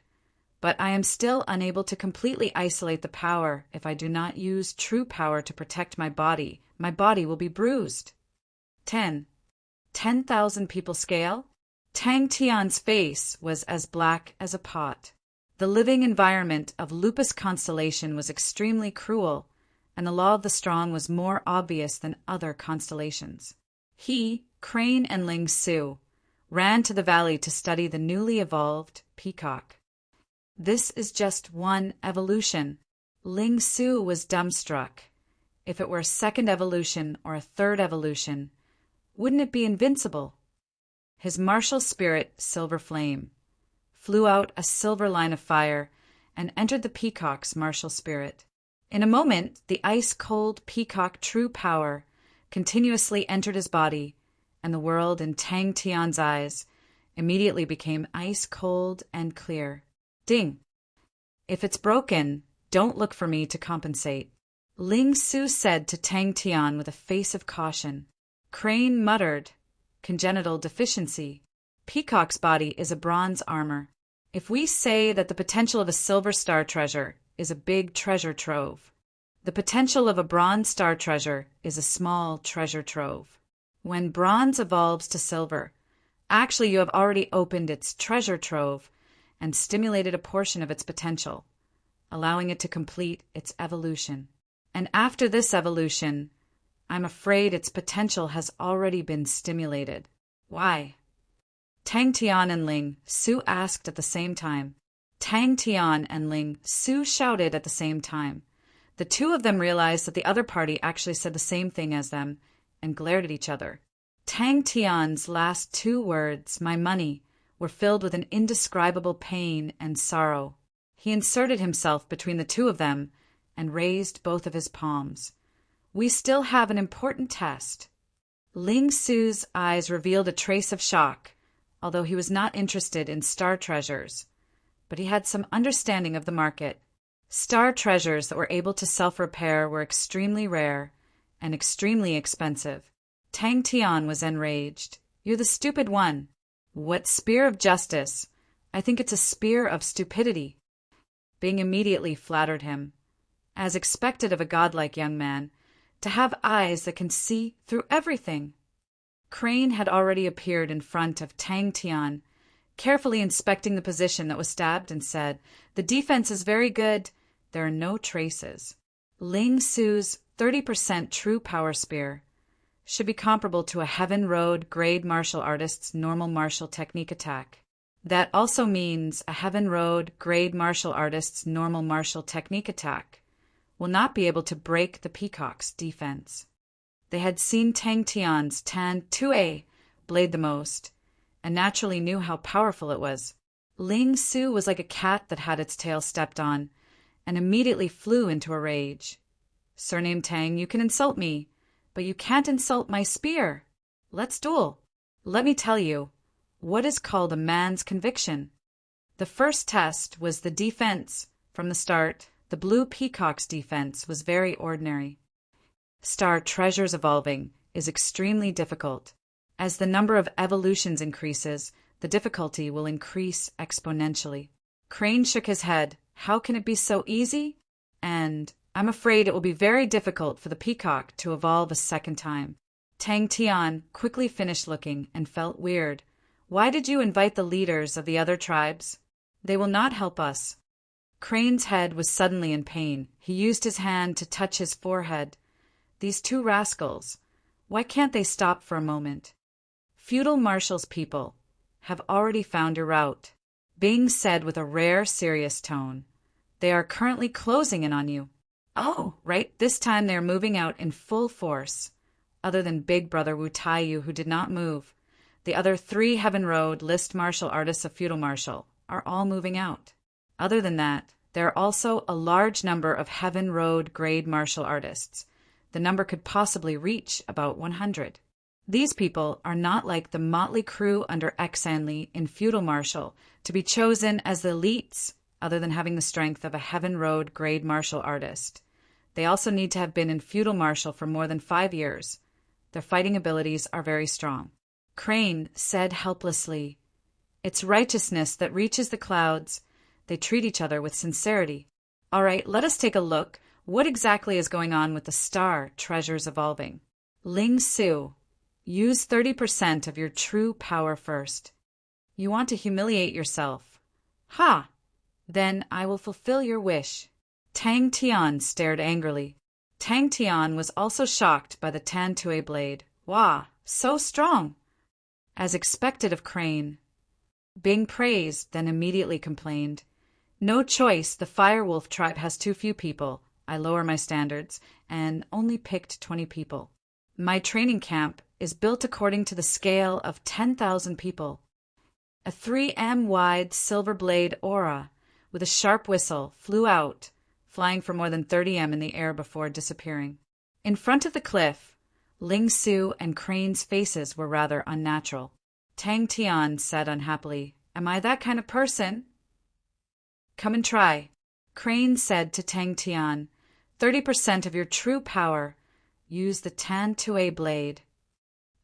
but I am still unable to completely isolate the power. If I do not use true power to protect my body will be bruised. 10,000 people scale? Tang Tian's face was as black as a pot. The living environment of Lupus Constellation was extremely cruel, and the law of the strong was more obvious than other constellations. He, Crane, and Ling Su ran to the valley to study the newly evolved peacock. This is just one evolution. Ling Su was dumbstruck. If it were a second evolution or a third evolution, wouldn't it be invincible? His martial spirit, Silver Flame, flew out a silver line of fire and entered the peacock's martial spirit. In a moment, the ice-cold peacock true power continuously entered his body, and the world in Tang Tian's eyes immediately became ice-cold and clear. Ding! If it's broken, don't look for me to compensate. Ling Su said to Tang Tian with a face of caution. Crane muttered, congenital deficiency. Peacock's body is a bronze armor. If we say that the potential of a silver star treasure is a big treasure trove, the potential of a bronze star treasure is a small treasure trove. When bronze evolves to silver, actually you have already opened its treasure trove and stimulated a portion of its potential, allowing it to complete its evolution. And after this evolution, I'm afraid its potential has already been stimulated. Why? Tang Tian and Ling Su asked at the same time. Tang Tian and Ling Su shouted at the same time. The two of them realized that the other party actually said the same thing as them and glared at each other. Tang Tian's last 2 words, my money, were filled with an indescribable pain and sorrow. He inserted himself between the two of them and raised both of his palms. We still have an important test. Ling Su's eyes revealed a trace of shock, although he was not interested in star treasures, but he had some understanding of the market. Star treasures that were able to self-repair were extremely rare and extremely expensive. Tang Tian was enraged. You're the stupid one. What spear of justice? I think it's a spear of stupidity. Bing immediately flattered him, as expected of a godlike young man, to have eyes that can see through everything. Crane had already appeared in front of Tang Tian, carefully inspecting the position that was stabbed, and said, the defense is very good. There are no traces. Ling Su's 30% true power spear should be comparable to a Heaven Road grade martial artist's normal martial technique attack. That also means a Heaven Road grade martial artist's normal martial technique attack will not be able to break the peacock's defense. They had seen Tang Tian's Tan Tue blade the most, and naturally knew how powerful it was. Ling Su was like a cat that had its tail stepped on, and immediately flew into a rage. Surname Tang, you can insult me, but you can't insult my spear. Let's duel. Let me tell you, what is called a man's conviction. The first test was the defense. From the start, The blue peacock's defense was very ordinary. Star Treasures Evolving is extremely difficult. As the number of evolutions increases, the difficulty will increase exponentially. Crane shook his head. How can it be so easy? And I'm afraid it will be very difficult for the peacock to evolve a second time. Tang Tian quickly finished looking and felt weird. Why did you invite the leaders of the other tribes? They will not help us. Crane's head was suddenly in pain. He used his hand to touch his forehead. These two rascals, why can't they stop for a moment? Feudal Marshal's people have already found your route, Bing said with a rare, serious tone. They are currently closing in on you. Oh, right, this time they are moving out in full force. Other than Big Brother Wu Taiyu, who did not move, the other 3 Heaven Road list martial artists of Feudal Marshal are all moving out. Other than that, there are also a large number of Heaven Road grade martial artists. The number could possibly reach about 100. These people are not like the motley crew under Xanli in Feudal Martial to be chosen as the elites, other than having the strength of a Heaven Road grade martial artist. They also need to have been in Feudal Martial for more than 5 years. Their fighting abilities are very strong. Crane said helplessly, "It's righteousness that reaches the clouds. They treat each other with sincerity. All right, let us take a look. What exactly is going on with the Star Treasures Evolving? Ling Su, use 30% of your true power first. You want to humiliate yourself. Ha! Then I will fulfill your wish." Tang Tian stared angrily. Tang Tian was also shocked by the Tantue blade. Wah, so strong! As expected of Crane. Bing praised, then immediately complained. No choice, the Firewolf tribe has too few people. I lower my standards, and only picked 20 people. My training camp is built according to the scale of 10,000 people. A 3M wide silver blade aura, with a sharp whistle, flew out, flying for more than 30 m in the air before disappearing. In front of the cliff, Ling Su and Crane's faces were rather unnatural. Tang Tian said unhappily, "Am I that kind of person?" "Come and try." Crane said to Tang Tian, 30% of your true power. Use the Tantue blade."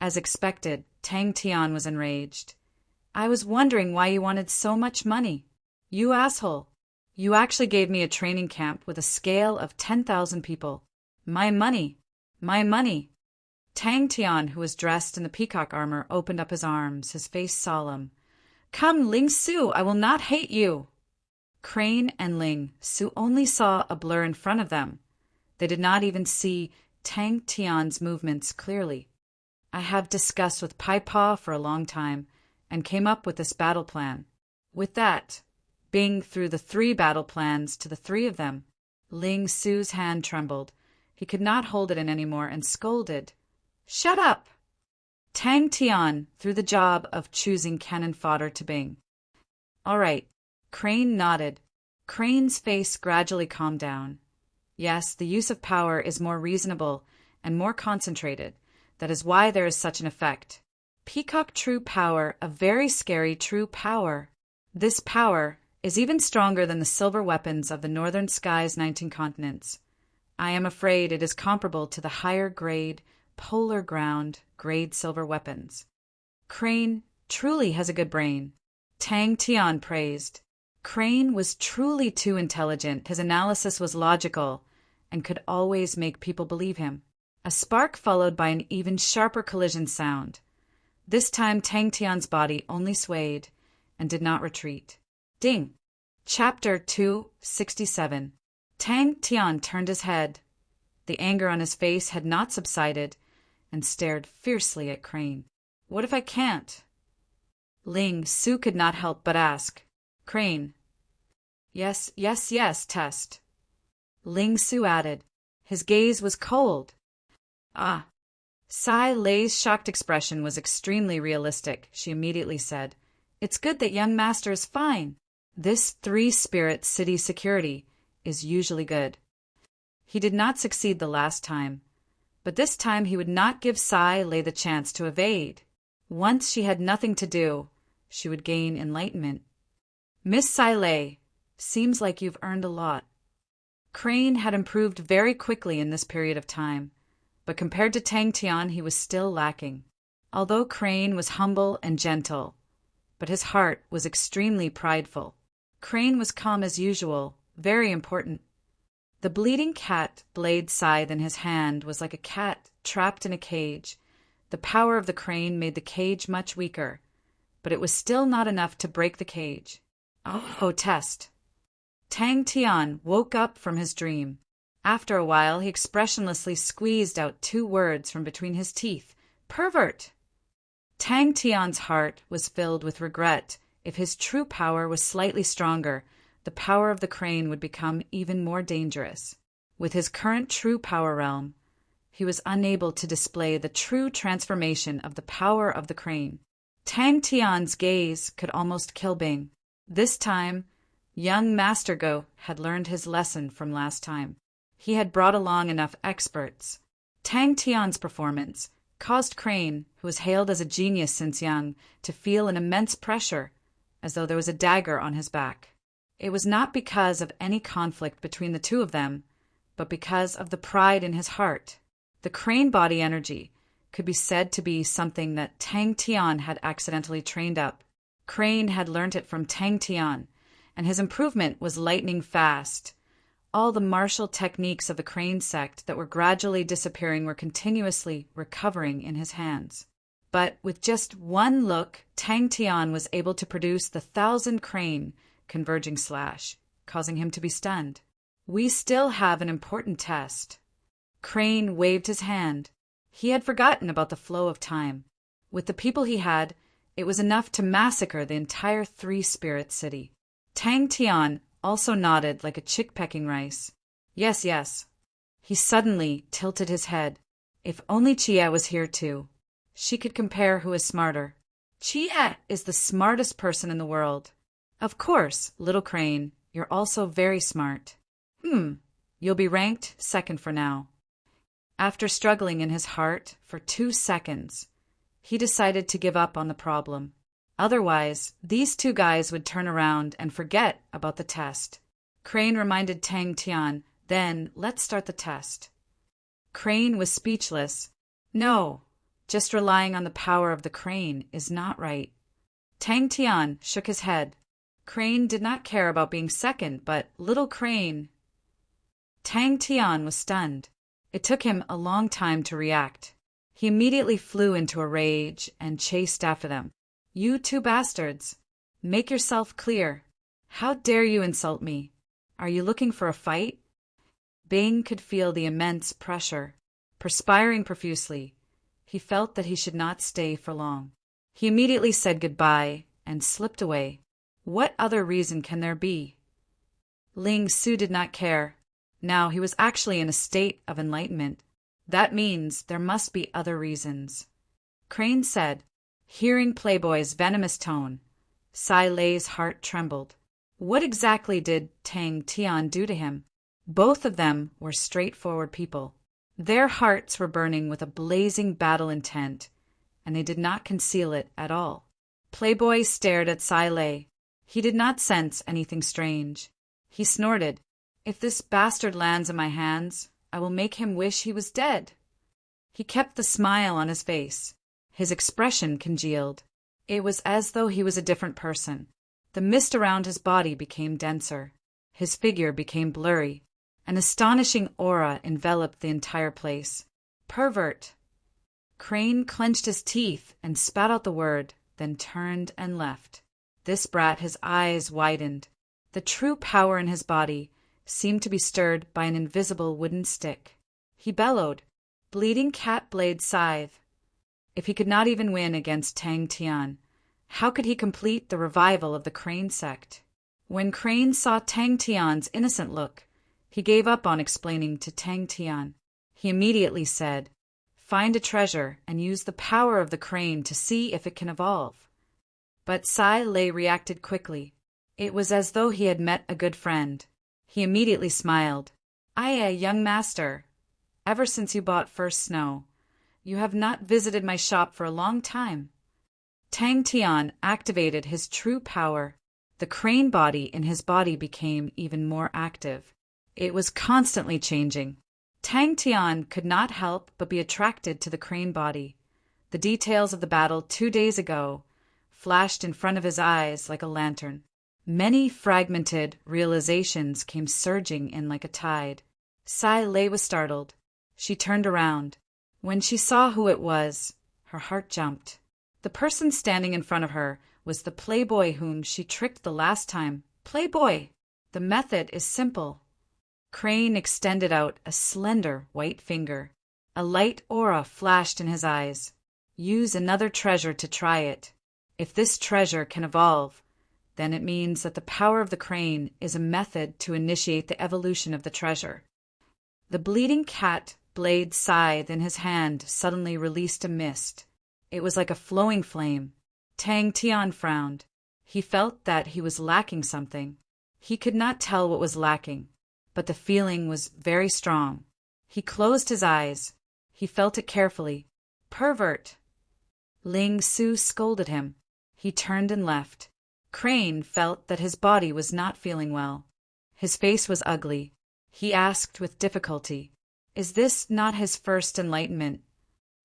As expected, Tang Tian was enraged. "I was wondering why you wanted so much money. You asshole. You actually gave me a training camp with a scale of 10,000 people. My money. My money." Tang Tian, who was dressed in the peacock armor, opened up his arms, his face solemn. "Come, Ling Su, I will not hate you." Crane and Ling Su only saw a blur in front of them. They did not even see Tang Tian's movements clearly. "I have discussed with Pai Pa for a long time, and came up with this battle plan." With that, Bing threw the 3 battle plans to the 3 of them. Ling Su's hand trembled. He could not hold it in anymore and scolded. "Shut up!" Tang Tian threw the job of choosing cannon fodder to Bing. "All right." Crane nodded. Crane's face gradually calmed down. Yes, the use of power is more reasonable and more concentrated. That is why there is such an effect. Peacock true power, a very scary true power. This power is even stronger than the silver weapons of the Northern Sky's 19 continents. I am afraid it is comparable to the higher grade, polar ground grade silver weapons. Crane truly has a good brain. Tang Tian praised. Crane was truly too intelligent. His analysis was logical and could always make people believe him. A spark followed by an even sharper collision sound. This time Tang Tian's body only swayed and did not retreat. Ding! Chapter 267. Tang Tian turned his head. The anger on his face had not subsided and stared fiercely at Crane. "What if I can't?" Ling Su could not help but ask. Crane. Yes, test." Ling Su added. His gaze was cold. "Ah." Sai Lei's shocked expression was extremely realistic. She immediately said, "It's good that young master is fine. This 3-spirit city security is usually good." He did not succeed the last time, but this time he would not give Sai Lei the chance to evade. Once she had nothing to do, she would gain enlightenment. "Miss Sai Lei, seems like you've earned a lot." Crane had improved very quickly in this period of time, but compared to Tang Tian he was still lacking. Although Crane was humble and gentle, but his heart was extremely prideful. Crane was calm as usual, very important. The bleeding cat blade scythe in his hand was like a cat trapped in a cage. The power of the crane made the cage much weaker, but it was still not enough to break the cage. Oh, test. Tang Tian woke up from his dream. After a while, he expressionlessly squeezed out 2 words from between his teeth. Pervert! Tang Tian's heart was filled with regret. If his true power was slightly stronger, the power of the crane would become even more dangerous. With his current true power realm, he was unable to display the true transformation of the power of the crane. Tang Tian's gaze could almost kill Bing. This time, young Master Go had learned his lesson from last time. He had brought along enough experts. Tang Tian's performance caused Crane, who was hailed as a genius since young, to feel an immense pressure, as though there was a dagger on his back. It was not because of any conflict between the two of them, but because of the pride in his heart. The crane body energy could be said to be something that Tang Tian had accidentally trained up. Crane had learnt it from Tang Tian, and his improvement was lightning fast. All the martial techniques of the crane sect that were gradually disappearing were continuously recovering in his hands. But with just one look, Tang Tian was able to produce the 1,000 crane converging slash, causing him to be stunned. We still have an important test. Crane waved his hand. He had forgotten about the flow of time. With the people he had, it was enough to massacre the entire 3-spirit city. Tang Tian also nodded like a chick pecking rice. Yes, yes. He suddenly tilted his head. If only Chia was here too. She could compare who is smarter. Chia is the smartest person in the world. Of course, little crane, you're also very smart. You'll be ranked second for now. After struggling in his heart for 2 seconds, he decided to give up on the problem. Otherwise, these 2 guys would turn around and forget about the test. Crane reminded Tang Tian, then let's start the test. Crane was speechless. No, just relying on the power of the crane is not right. Tang Tian shook his head. Crane did not care about being second, but little Crane. Tang Tian was stunned. It took him a long time to react. He immediately flew into a rage and chased after them. You 2 bastards! Make yourself clear. How dare you insult me? Are you looking for a fight? Bing could feel the immense pressure. Perspiring profusely, he felt that he should not stay for long. He immediately said goodbye and slipped away. What other reason can there be? Ling Su did not care. Now he was actually in a state of enlightenment. That means there must be other reasons. Crane said, hearing Playboy's venomous tone. Sai Lei's heart trembled. What exactly did Tang Tian do to him? Both of them were straightforward people. Their hearts were burning with a blazing battle intent, and they did not conceal it at all. Playboy stared at Sai Lei. He did not sense anything strange. He snorted, if this bastard lands in my hands, I will make him wish he was dead. He kept the smile on his face. His expression congealed. It was as though he was a different person. The mist around his body became denser. His figure became blurry. An astonishing aura enveloped the entire place. Pervert! Crane clenched his teeth and spat out the word, then turned and left. This brat, his eyes widened. The true power in his body seemed to be stirred by an invisible wooden stick. He bellowed, bleeding cat blade scythe. If he could not even win against Tang Tian, how could he complete the revival of the Crane sect? When Crane saw Tang Tian's innocent look, he gave up on explaining to Tang Tian. He immediately said, find a treasure and use the power of the crane to see if it can evolve. But Sai Lei reacted quickly. It was as though he had met a good friend. He immediately smiled. Young master. Ever since you bought first snow, you have not visited my shop for a long time. Tang Tian activated his true power. The crane body in his body became even more active. It was constantly changing. Tang Tian could not help but be attracted to the crane body. The details of the battle 2 days ago flashed in front of his eyes like a lantern. Many fragmented realizations came surging in like a tide. Sai Lei was startled. She turned around. When she saw who it was, her heart jumped. The person standing in front of her was the playboy whom she tricked the last time. Playboy! The method is simple. Crane extended out a slender white finger. A light aura flashed in his eyes. Use another treasure to try it. If this treasure can evolve, then it means that the power of the crane is a method to initiate the evolution of the treasure. The bleeding cat blade scythe in his hand suddenly released a mist. It was like a flowing flame. Tang Tian frowned. He felt that he was lacking something. He could not tell what was lacking, but the feeling was very strong. He closed his eyes. He felt it carefully. Pervert! Ling Su scolded him. He turned and left. Crane felt that his body was not feeling well. His face was ugly. He asked with difficulty, "Is this not his first enlightenment?"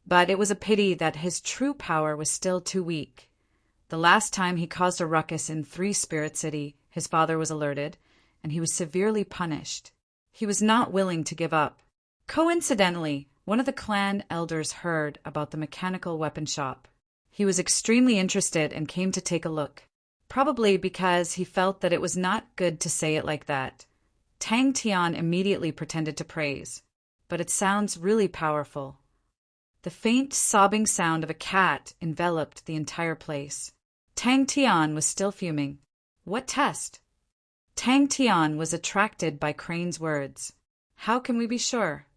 But it was a pity that his true power was still too weak. The last time he caused a ruckus in Three Spirit City, his father was alerted, and he was severely punished. He was not willing to give up. Coincidentally, one of the clan elders heard about the mechanical weapon shop. He was extremely interested and came to take a look, probably because he felt that it was not good to say it like that. Tang Tian immediately pretended to praise, but it sounds really powerful. The faint sobbing sound of a cat enveloped the entire place. Tang Tian was still fuming. What test? Tang Tian was attracted by Crane's words. How can we be sure?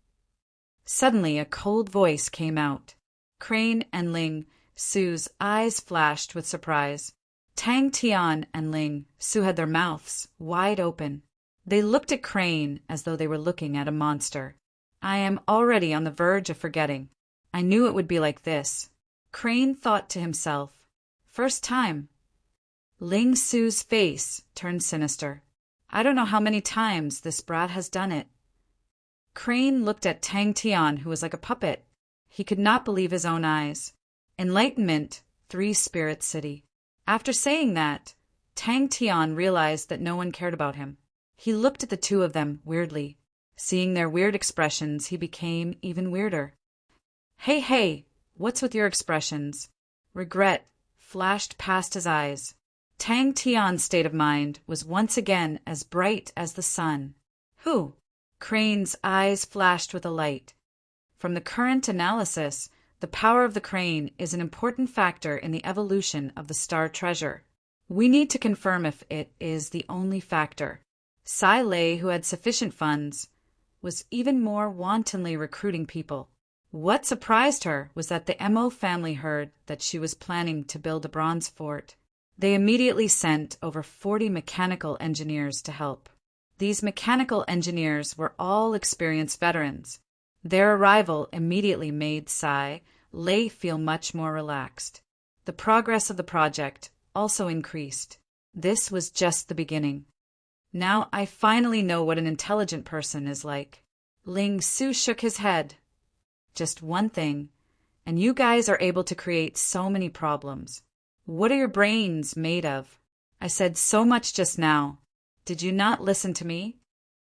Suddenly a cold voice came out. Crane and Ling Su's eyes flashed with surprise. Tang Tian and Ling Su had their mouths wide open. They looked at Crane as though they were looking at a monster. I am already on the verge of forgetting. I knew it would be like this. Crane thought to himself. First time. Ling Su's face turned sinister. I don't know how many times this brat has done it. Crane looked at Tang Tian, who was like a puppet. He could not believe his own eyes. Enlightenment, Three Spirit City. After saying that, Tang Tian realized that no one cared about him. He looked at the two of them weirdly. Seeing their weird expressions, he became even weirder. Hey, what's with your expressions? Regret flashed past his eyes. Tang Tian's state of mind was once again as bright as the sun. Who? Crane's eyes flashed with a light. From the current analysis, the power of the crane is an important factor in the evolution of the star treasure. We need to confirm if it is the only factor. Sai Lei, who had sufficient funds, was even more wantonly recruiting people. What surprised her was that the Mo family heard that she was planning to build a bronze fort. They immediately sent over 40 mechanical engineers to help. These mechanical engineers were all experienced veterans. Their arrival immediately made Sai Lei feel much more relaxed. The progress of the project also increased. This was just the beginning. Now I finally know what an intelligent person is like. Ling Su shook his head. Just one thing, and you guys are able to create so many problems. What are your brains made of? I said so much just now. Did you not listen to me?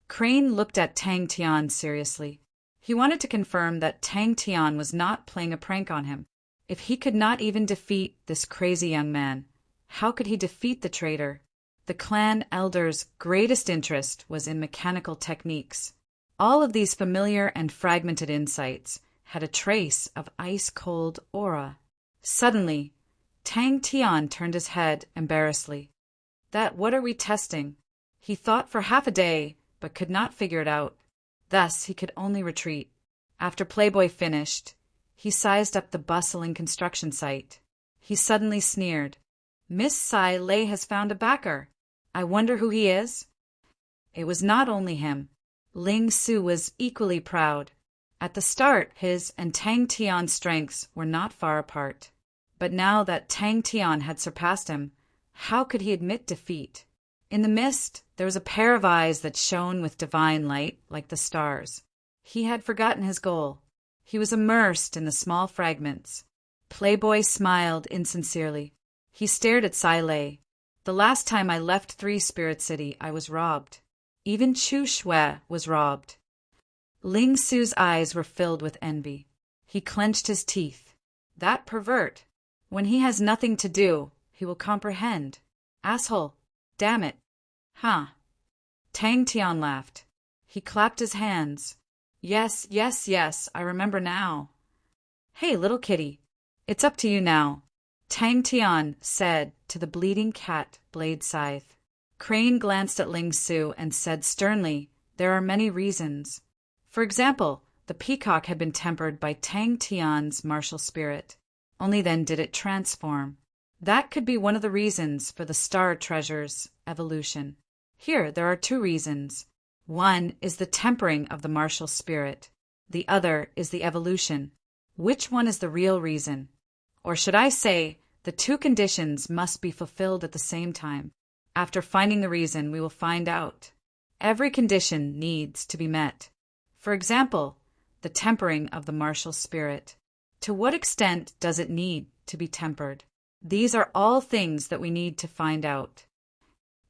Crane looked at Tang Tian seriously. He wanted to confirm that Tang Tian was not playing a prank on him. If he could not even defeat this crazy young man, how could he defeat the traitor? The clan elder's greatest interest was in mechanical techniques. All of these familiar and fragmented insights had a trace of ice-cold aura. Suddenly, Tang Tian turned his head embarrassedly. What are we testing? He thought for half a day, but could not figure it out. Thus, he could only retreat. After Playboy finished, he sized up the bustling construction site. He suddenly sneered. Miss Sai Lei has found a backer. I wonder who he is? It was not only him. Ling Su was equally proud. At the start, his and Tang Tian's strengths were not far apart. But now that Tang Tian had surpassed him, how could he admit defeat? In the mist, There was a pair of eyes that shone with divine light like the stars. He had forgotten his goal. He was immersed in the small fragments. Playboy smiled insincerely. He stared at Sai Lei. The last time I left Three Spirit City, I was robbed. Even Chu Shui was robbed. Ling Su's eyes were filled with envy. He clenched his teeth. That pervert. When he has nothing to do, he will comprehend. Asshole. Damn it. Huh. Tang Tian laughed. He clapped his hands. Yes, yes, yes, I remember now. Hey, little kitty. It's up to you now, Tang Tian said to the bleeding cat blade scythe. Crane glanced at Ling Su and said sternly, there are many reasons. For example, the peacock had been tempered by Tang Tian's martial spirit. Only then did it transform. That could be one of the reasons for the star treasure's evolution. Here, there are two reasons. One is the tempering of the martial spirit. The other is the evolution. Which one is the real reason? Or should I say, the two conditions must be fulfilled at the same time. After finding the reason, we will find out. Every condition needs to be met. For example, the tempering of the martial spirit. To what extent does it need to be tempered? These are all things that we need to find out.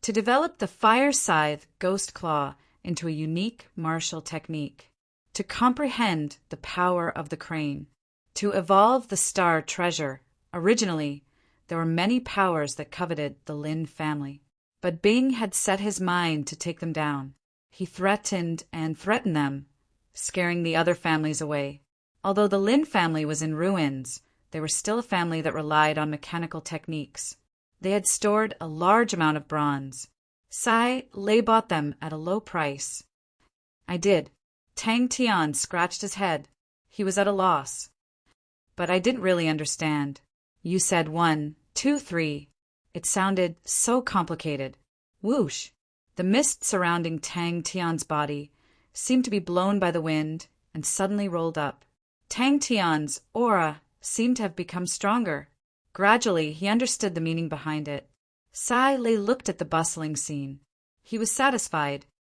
To develop the fire scythe ghost claw into a unique martial technique. To comprehend the power of the crane. To evolve the star treasure. Originally, there were many powers that coveted the Lin family. But Bing had set his mind to take them down. He threatened and threatened them, scaring the other families away. Although the Lin family was in ruins, they were still a family that relied on mechanical techniques. They had stored a large amount of bronze. Sai Lei bought them at a low price. I did. Tang Tian scratched his head. He was at a loss. But I didn't really understand. You said 1, 2, 3. It sounded so complicated. Whoosh! The mist surrounding Tang Tian's body seemed to be blown by the wind and suddenly rolled up. Tang Tian's aura seemed to have become stronger. Gradually, he understood the meaning behind it. Sai Lei looked at the bustling scene. He was satisfied.